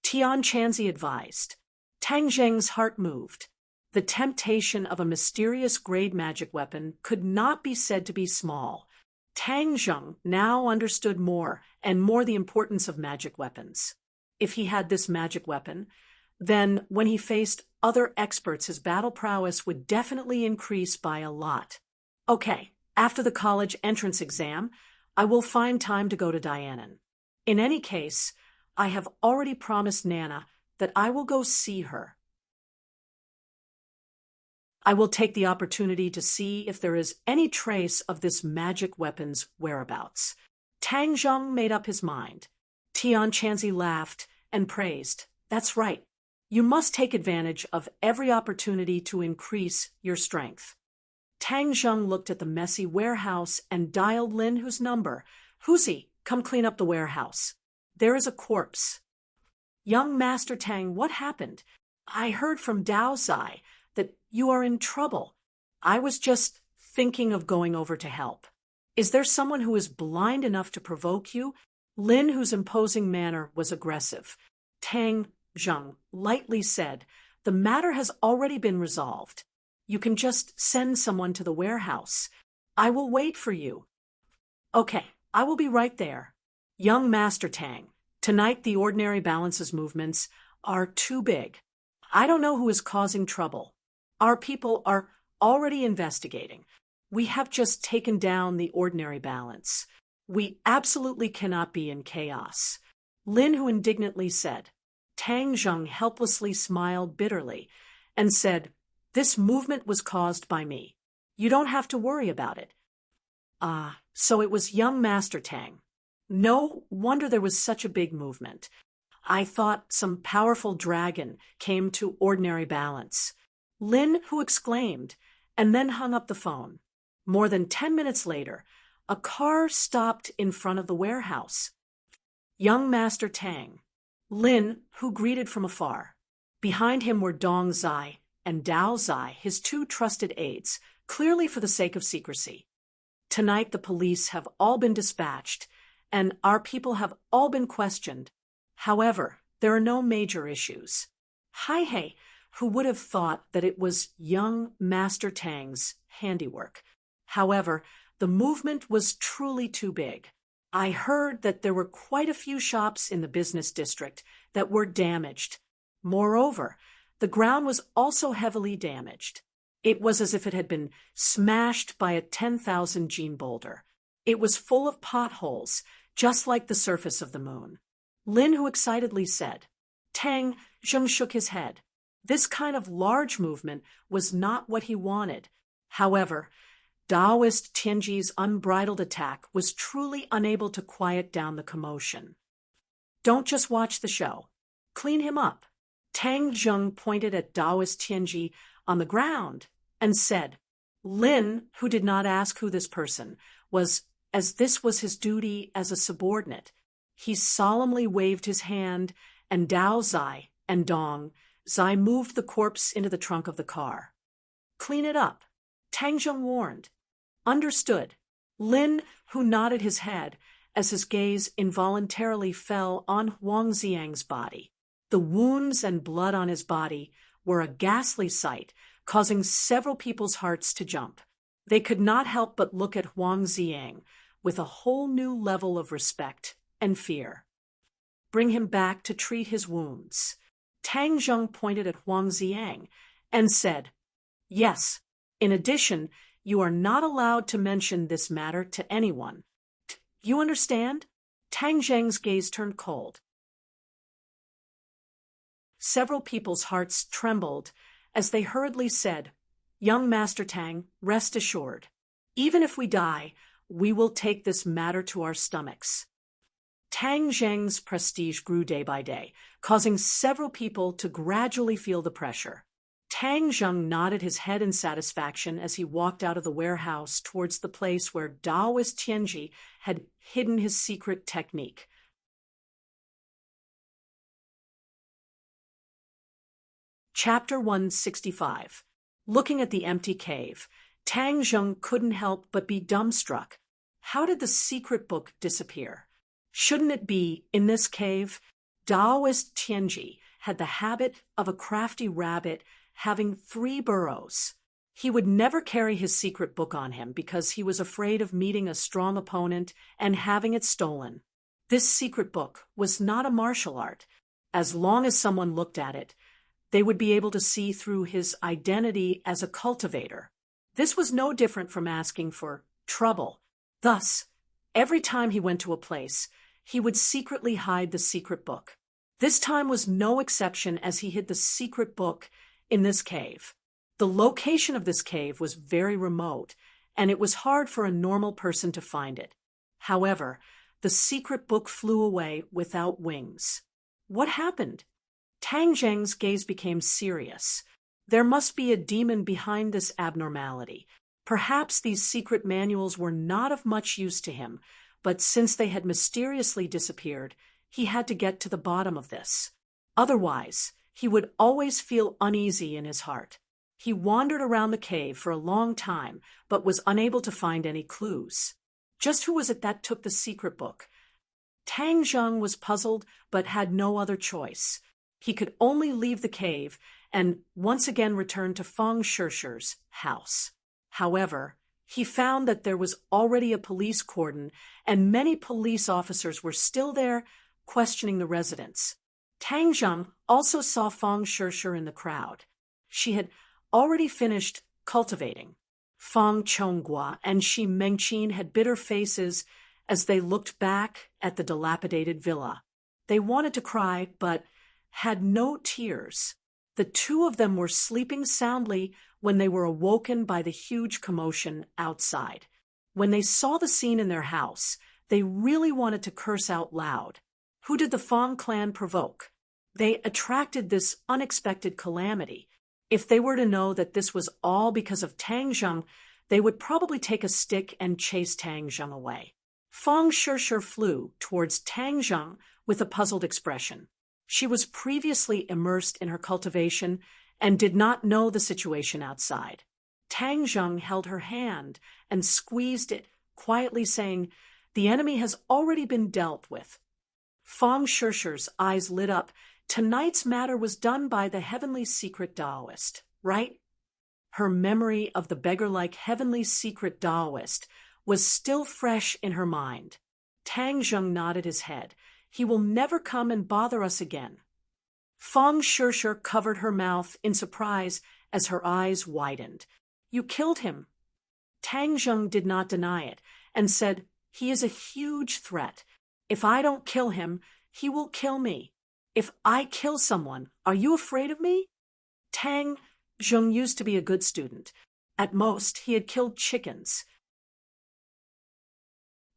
Tian Chanzi advised. Tang Zheng's heart moved. The temptation of a mysterious grade magic weapon could not be said to be small. Tang Zheng now understood more and more the importance of magic weapons. If he had this magic weapon, then when he faced other experts, his battle prowess would definitely increase by a lot. Okay, after the college entrance exam, I will find time to go to Dianan. In any case, I have already promised Nana that I will go see her. I will take the opportunity to see if there is any trace of this magic weapon's whereabouts. Tang Zheng made up his mind. Tian Chanzi laughed and praised. That's right. You must take advantage of every opportunity to increase your strength. Tang Zheng looked at the messy warehouse and dialed Lin Hu's number. Who's he? Come clean up the warehouse. There is a corpse. Young Master Tang, what happened? I heard from Dao Zai that you are in trouble. I was just thinking of going over to help. Is there someone who is blind enough to provoke you? Lin, whose imposing manner was aggressive. Tang Zheng lightly said, the matter has already been resolved. You can just send someone to the warehouse. I will wait for you. Okay, I will be right there. Young Master Tang, tonight the ordinary balances movements are too big. I don't know who is causing trouble. Our people are already investigating. We have just taken down the ordinary balance. We absolutely cannot be in chaos. Lin Hu indignantly said. Tang Zheng helplessly smiled bitterly and said, this movement was caused by me. You don't have to worry about it. So it was young Master Tang. No wonder there was such a big movement. I thought some powerful dragon came to ordinary balance. Lin Hu exclaimed, and then hung up the phone. More than 10 minutes later, a car stopped in front of the warehouse. Young Master Tang, Lin Hu greeted from afar. Behind him were Dong Zai and Dao Zai, his two trusted aides, clearly for the sake of secrecy. Tonight the police have all been dispatched, and our people have all been questioned. However, there are no major issues. Hai, who would have thought that it was young Master Tang's handiwork. However, the movement was truly too big. I heard that there were quite a few shops in the business district that were damaged. Moreover, the ground was also heavily damaged. It was as if it had been smashed by a 10,000 gene boulder. It was full of potholes, just like the surface of the moon. Lin Hu excitedly said. Tang Zheng shook his head. This kind of large movement was not what he wanted. However, Taoist Tianji's unbridled attack was truly unable to quiet down the commotion. Don't just watch the show. Clean him up. Tang Zheng pointed at Taoist Tianji on the ground and said, Lin, who did not ask who this person was, as this was his duty as a subordinate, he solemnly waved his hand, and Dao Zai and Dong Zai moved the corpse into the trunk of the car. Clean it up, Tang Zheng warned. Understood. Lin, who nodded his head as his gaze involuntarily fell on Huang Xiang's body. The wounds and blood on his body were a ghastly sight, causing several people's hearts to jump. They could not help but look at Huang Xiang with a whole new level of respect and fear. Bring him back to treat his wounds. Tang Zheng pointed at Huang Xiang and said, Yes, in addition, you are not allowed to mention this matter to anyone. You understand? Tang Zheng's gaze turned cold. Several people's hearts trembled as they hurriedly said, Young Master Tang, rest assured. Even if we die, we will take this matter to our stomachs. Tang Zheng's prestige grew day by day, causing several people to gradually feel the pressure. Tang Zheng nodded his head in satisfaction as he walked out of the warehouse towards the place where Taoist Tianji had hidden his secret technique. Chapter 165. Looking at the empty cave, Tang Zheng couldn't help but be dumbstruck. How did the secret book disappear? Shouldn't it be, in this cave? Taoist Tianji had the habit of a crafty rabbit having 3 burrows. He would never carry his secret book on him because he was afraid of meeting a strong opponent and having it stolen. This secret book was not a martial art. As long as someone looked at it, they would be able to see through his identity as a cultivator. This was no different from asking for trouble. Thus, every time he went to a place, he would secretly hide the secret book. This time was no exception as he hid the secret book in this cave. The location of this cave was very remote, and it was hard for a normal person to find it. However, the secret book flew away without wings. What happened? Tang Zheng's gaze became serious. There must be a demon behind this abnormality. Perhaps these secret manuals were not of much use to him, but since they had mysteriously disappeared, he had to get to the bottom of this. Otherwise, he would always feel uneasy in his heart. He wandered around the cave for a long time, but was unable to find any clues. Just who was it that took the secret book? Tang Zheng was puzzled, but had no other choice. He could only leave the cave and once again return to Feng Shishi's house. However, he found that there was already a police cordon, and many police officers were still there, questioning the residents. Tang Zheng also saw Feng Shishi in the crowd. She had already finished cultivating. Feng Chonghua and Shi Mengqin had bitter faces as they looked back at the dilapidated villa. They wanted to cry, but had no tears. The two of them were sleeping soundly when they were awoken by the huge commotion outside. When they saw the scene in their house, they really wanted to curse out loud. Who did the Feng clan provoke? They attracted this unexpected calamity. If they were to know that this was all because of Tang Zheng, they would probably take a stick and chase Tang Zheng away. Feng Shishi flew towards Tang Zheng with a puzzled expression. She was previously immersed in her cultivation and did not know the situation outside. Tang Zheng held her hand and squeezed it, quietly saying, "The enemy has already been dealt with." Feng Shishi's eyes lit up. Tonight's matter was done by the heavenly secret Taoist, right? Her memory of the beggar-like heavenly secret Taoist was still fresh in her mind. Tang Zheng nodded his head. He will never come and bother us again. Feng Shishi covered her mouth in surprise as her eyes widened. "You killed him." Tang Zheng did not deny it and said, "He is a huge threat. If I don't kill him, he will kill me. If I kill someone, are you afraid of me?" Tang Zheng used to be a good student. At most, he had killed chickens.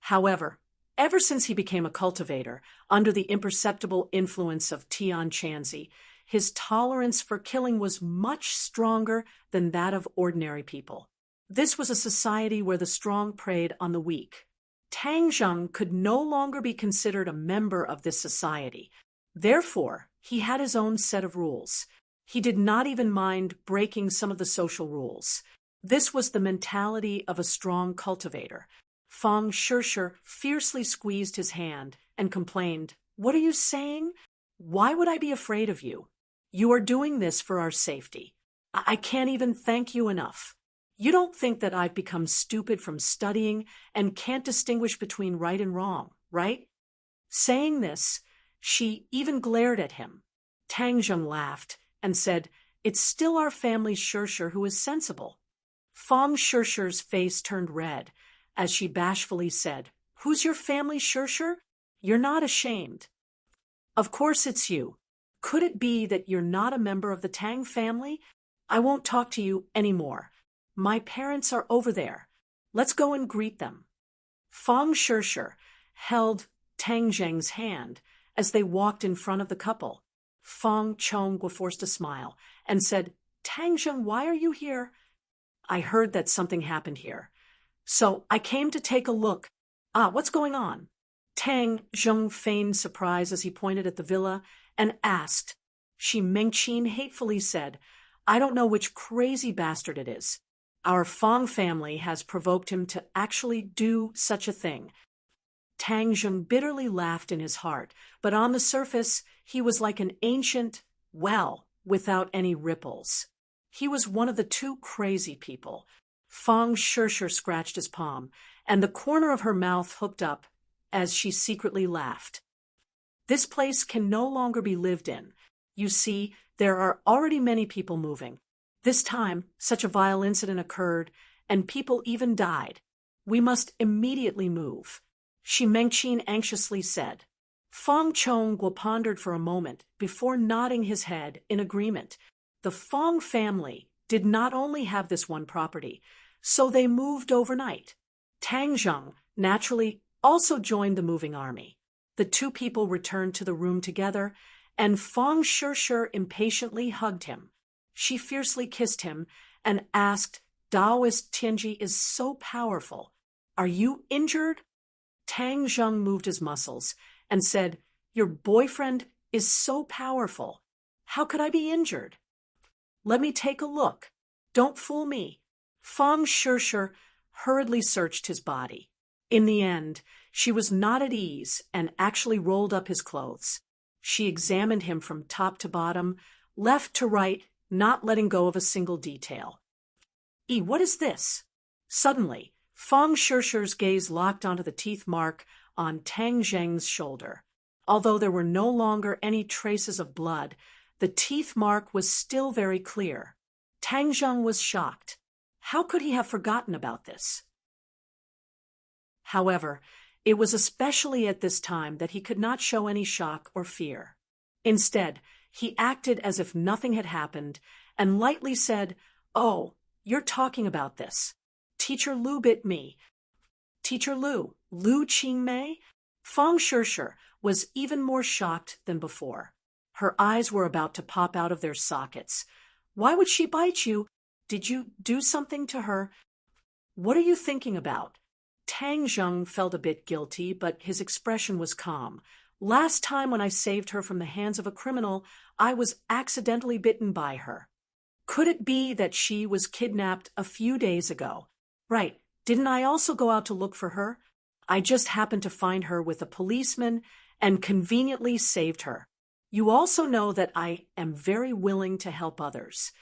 However, ever since he became a cultivator, under the imperceptible influence of Tian Chanzi, his tolerance for killing was much stronger than that of ordinary people. This was a society where the strong preyed on the weak. Tang Zheng could no longer be considered a member of this society. Therefore, he had his own set of rules. He did not even mind breaking some of the social rules. This was the mentality of a strong cultivator. Feng Shishi fiercely squeezed his hand and complained, "What are you saying? Why would I be afraid of you? You are doing this for our safety. I can't even thank you enough. You don't think that I've become stupid from studying and can't distinguish between right and wrong, right?" Saying this, she even glared at him. Tang Zheng laughed and said, "It's still our family Shishi who is sensible." Feng Shishi's face turned red as she bashfully said, "Who's your family Shishi? You're not ashamed." "Of course it's you. Could it be that you're not a member of the Tang family? I won't talk to you anymore. My parents are over there. Let's go and greet them." Feng Shishi held Tang Zheng's hand as they walked in front of the couple. Feng Chonghua forced a smile and said, "Tang Zheng, why are you here?" "I heard that something happened here. So I came to take a look. What's going on?" Tang Zheng feigned surprise as he pointed at the villa and asked. Shi Mengqin hatefully said, "I don't know which crazy bastard it is. Our Feng family has provoked him to actually do such a thing." Tang Zheng bitterly laughed in his heart, but on the surface, he was like an ancient well without any ripples. He was one of the two crazy people. Feng Shishi scratched his palm, and the corner of her mouth hooked up as she secretly laughed. "This place can no longer be lived in. You see, there are already many people moving. This time, such a vile incident occurred, and people even died. We must immediately move," Shi Mengqin anxiously said. Feng Chonghua pondered for a moment before nodding his head in agreement. The Feng family did not only have this one property, so they moved overnight. Tang Zheng, naturally, also joined the moving army. The two people returned to the room together, and Fang Shishir impatiently hugged him. She fiercely kissed him and asked, Taoist Tianji is so powerful. Are you injured? Tang Zheng moved his muscles and said, Your boyfriend is so powerful. How could I be injured? Let me take a look. Don't fool me. Fang Shishir hurriedly searched his body. In the end, she was not at ease and actually rolled up his clothes. She examined him from top to bottom, left to right, not letting go of a single detail. What is this? Suddenly, Fang Shishir's gaze locked onto the teeth mark on Tang Zheng's shoulder. Although there were no longer any traces of blood, the teeth mark was still very clear. Tang Zheng was shocked. How could he have forgotten about this? However, it was especially at this time that he could not show any shock or fear. Instead, he acted as if nothing had happened and lightly said, Oh, you're talking about this. Teacher Lu bit me. Teacher Lu Qingmei? Fang Shishir was even more shocked than before. Her eyes were about to pop out of their sockets. Why would she bite you? Did you do something to her? What are you thinking about? Tang Zheng felt a bit guilty, but his expression was calm. Last time when I saved her from the hands of a criminal, I was accidentally bitten by her. Could it be that she was kidnapped a few days ago? Right, didn't I also go out to look for her? I just happened to find her with a policeman and conveniently saved her. You also know that I am very willing to help others.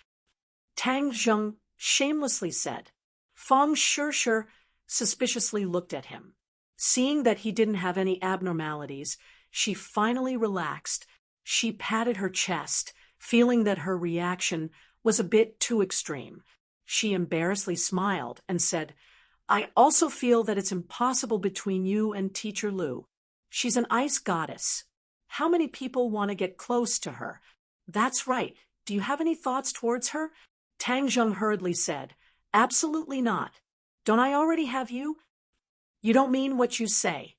Tang Zheng shamelessly said. Fang Shishir suspiciously looked at him. Seeing that he didn't have any abnormalities, she finally relaxed. She patted her chest, feeling that her reaction was a bit too extreme. She embarrassedly smiled and said, I also feel that it's impossible between you and Teacher Lu. She's an ice goddess. How many people want to get close to her? That's right. Do you have any thoughts towards her? Tang Zheng hurriedly said, Absolutely not. Don't I already have you? You don't mean what you say.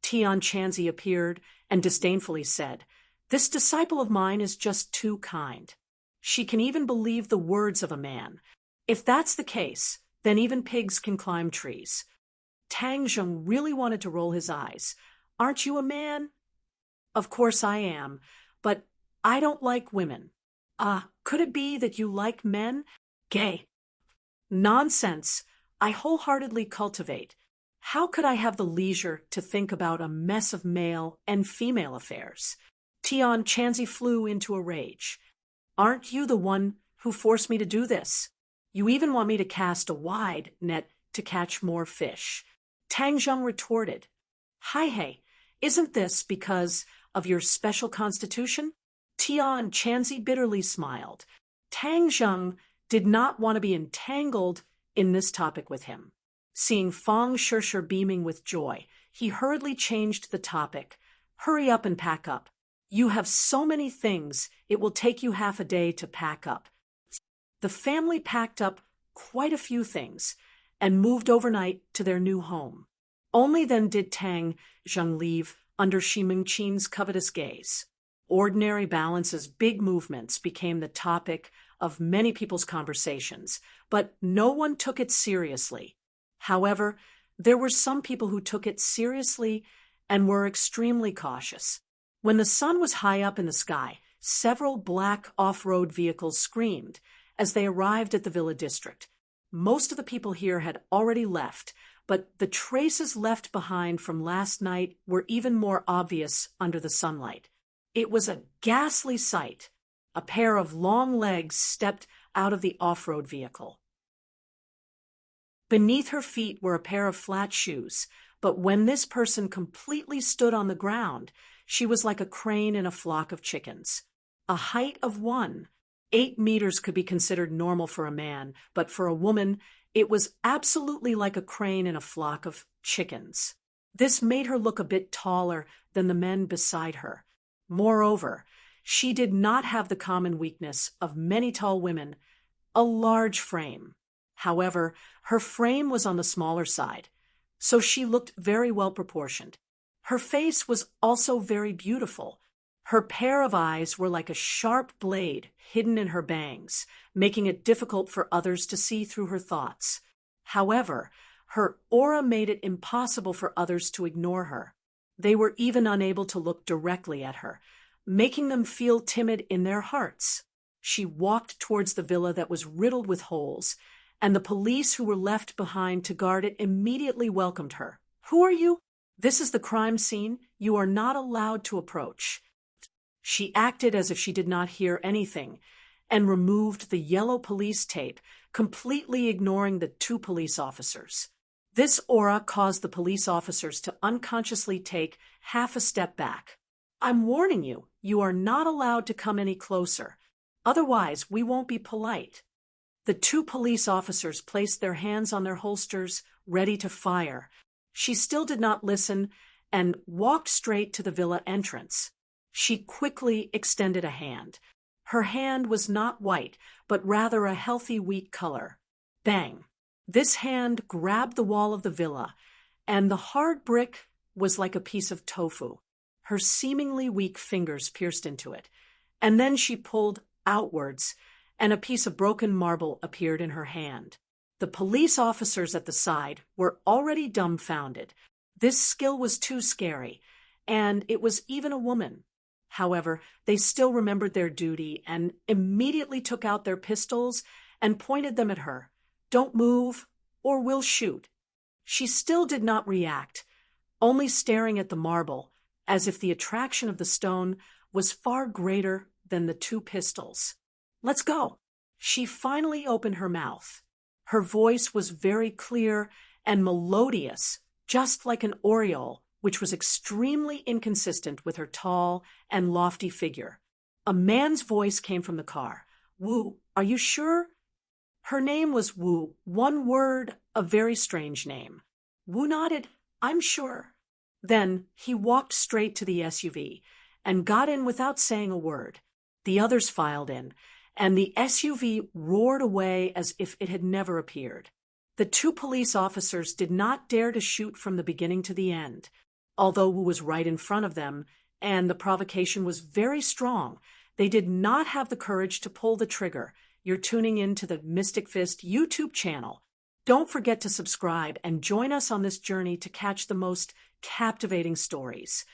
Tian Chanzi appeared and disdainfully said, This disciple of mine is just too kind. She can even believe the words of a man. If that's the case, then even pigs can climb trees. Tang Zheng really wanted to roll his eyes. Aren't you a man? Of course I am, but I don't like women. Could it be that you like men? Gay. Nonsense. I wholeheartedly cultivate. How could I have the leisure to think about a mess of male and female affairs? Tian Chanzi flew into a rage. Aren't you the one who forced me to do this? You even want me to cast a wide net to catch more fish. Tang Zheng retorted. Hey, isn't this because of your special constitution? Tian Chanzi bitterly smiled. Tang Zheng did not want to be entangled in this topic with him. Seeing Fang Shishir beaming with joy, he hurriedly changed the topic. Hurry up and pack up. You have so many things, it will take you half a day to pack up. The family packed up quite a few things and moved overnight to their new home. Only then did Tang Zheng leave under Shi Mingqin's covetous gaze. Ordinary balance's big movements became the topic of many people's conversations, but no one took it seriously. However, there were some people who took it seriously and were extremely cautious. When the sun was high up in the sky, several black off-road vehicles screamed as they arrived at the villa district. Most of the people here had already left, but the traces left behind from last night were even more obvious under the sunlight. It was a ghastly sight. A pair of long legs stepped out of the off-road vehicle. Beneath her feet were a pair of flat shoes, but when this person completely stood on the ground, she was like a crane in a flock of chickens. A height of 8 meters could be considered normal for a man, but for a woman, it was absolutely like a crane in a flock of chickens. This made her look a bit taller than the men beside her. Moreover, she did not have the common weakness of many tall women, a large frame. However, her frame was on the smaller side, so she looked very well proportioned. Her face was also very beautiful. Her pair of eyes were like a sharp blade hidden in her bangs, making it difficult for others to see through her thoughts. However, her aura made it impossible for others to ignore her. They were even unable to look directly at her, making them feel timid in their hearts. She walked towards the villa that was riddled with holes, and the police who were left behind to guard it immediately welcomed her. "Who are you?" "This is the crime scene. You are not allowed to approach." She acted as if she did not hear anything and removed the yellow police tape, completely ignoring the two police officers. This aura caused the police officers to unconsciously take half a step back. "I'm warning you, you are not allowed to come any closer. Otherwise, we won't be polite." The two police officers placed their hands on their holsters, ready to fire. She still did not listen and walked straight to the villa entrance. She quickly extended a hand. Her hand was not white, but rather a healthy wheat color. Bang! This hand grabbed the wall of the villa, and the hard brick was like a piece of tofu. Her seemingly weak fingers pierced into it, and then she pulled outwards, and a piece of broken marble appeared in her hand. The police officers at the side were already dumbfounded. This skill was too scary, and it was even a woman. However, they still remembered their duty and immediately took out their pistols and pointed them at her. "Don't move, or we'll shoot." She still did not react, only staring at the marble, as if the attraction of the stone was far greater than the two pistols. "Let's go." She finally opened her mouth. Her voice was very clear and melodious, just like an aureole, which was extremely inconsistent with her tall and lofty figure. A man's voice came from the car. "Wu, are you sure?" Her name was Wu, one word, a very strange name. Wu nodded. "I'm sure." Then he walked straight to the SUV and got in without saying a word. The others filed in, and the SUV roared away as if it had never appeared. The two police officers did not dare to shoot from the beginning to the end. Although Wu was right in front of them, and the provocation was very strong, they did not have the courage to pull the trigger. You're tuning in to the Mystic Fist YouTube channel. Don't forget to subscribe and join us on this journey to catch the most captivating stories.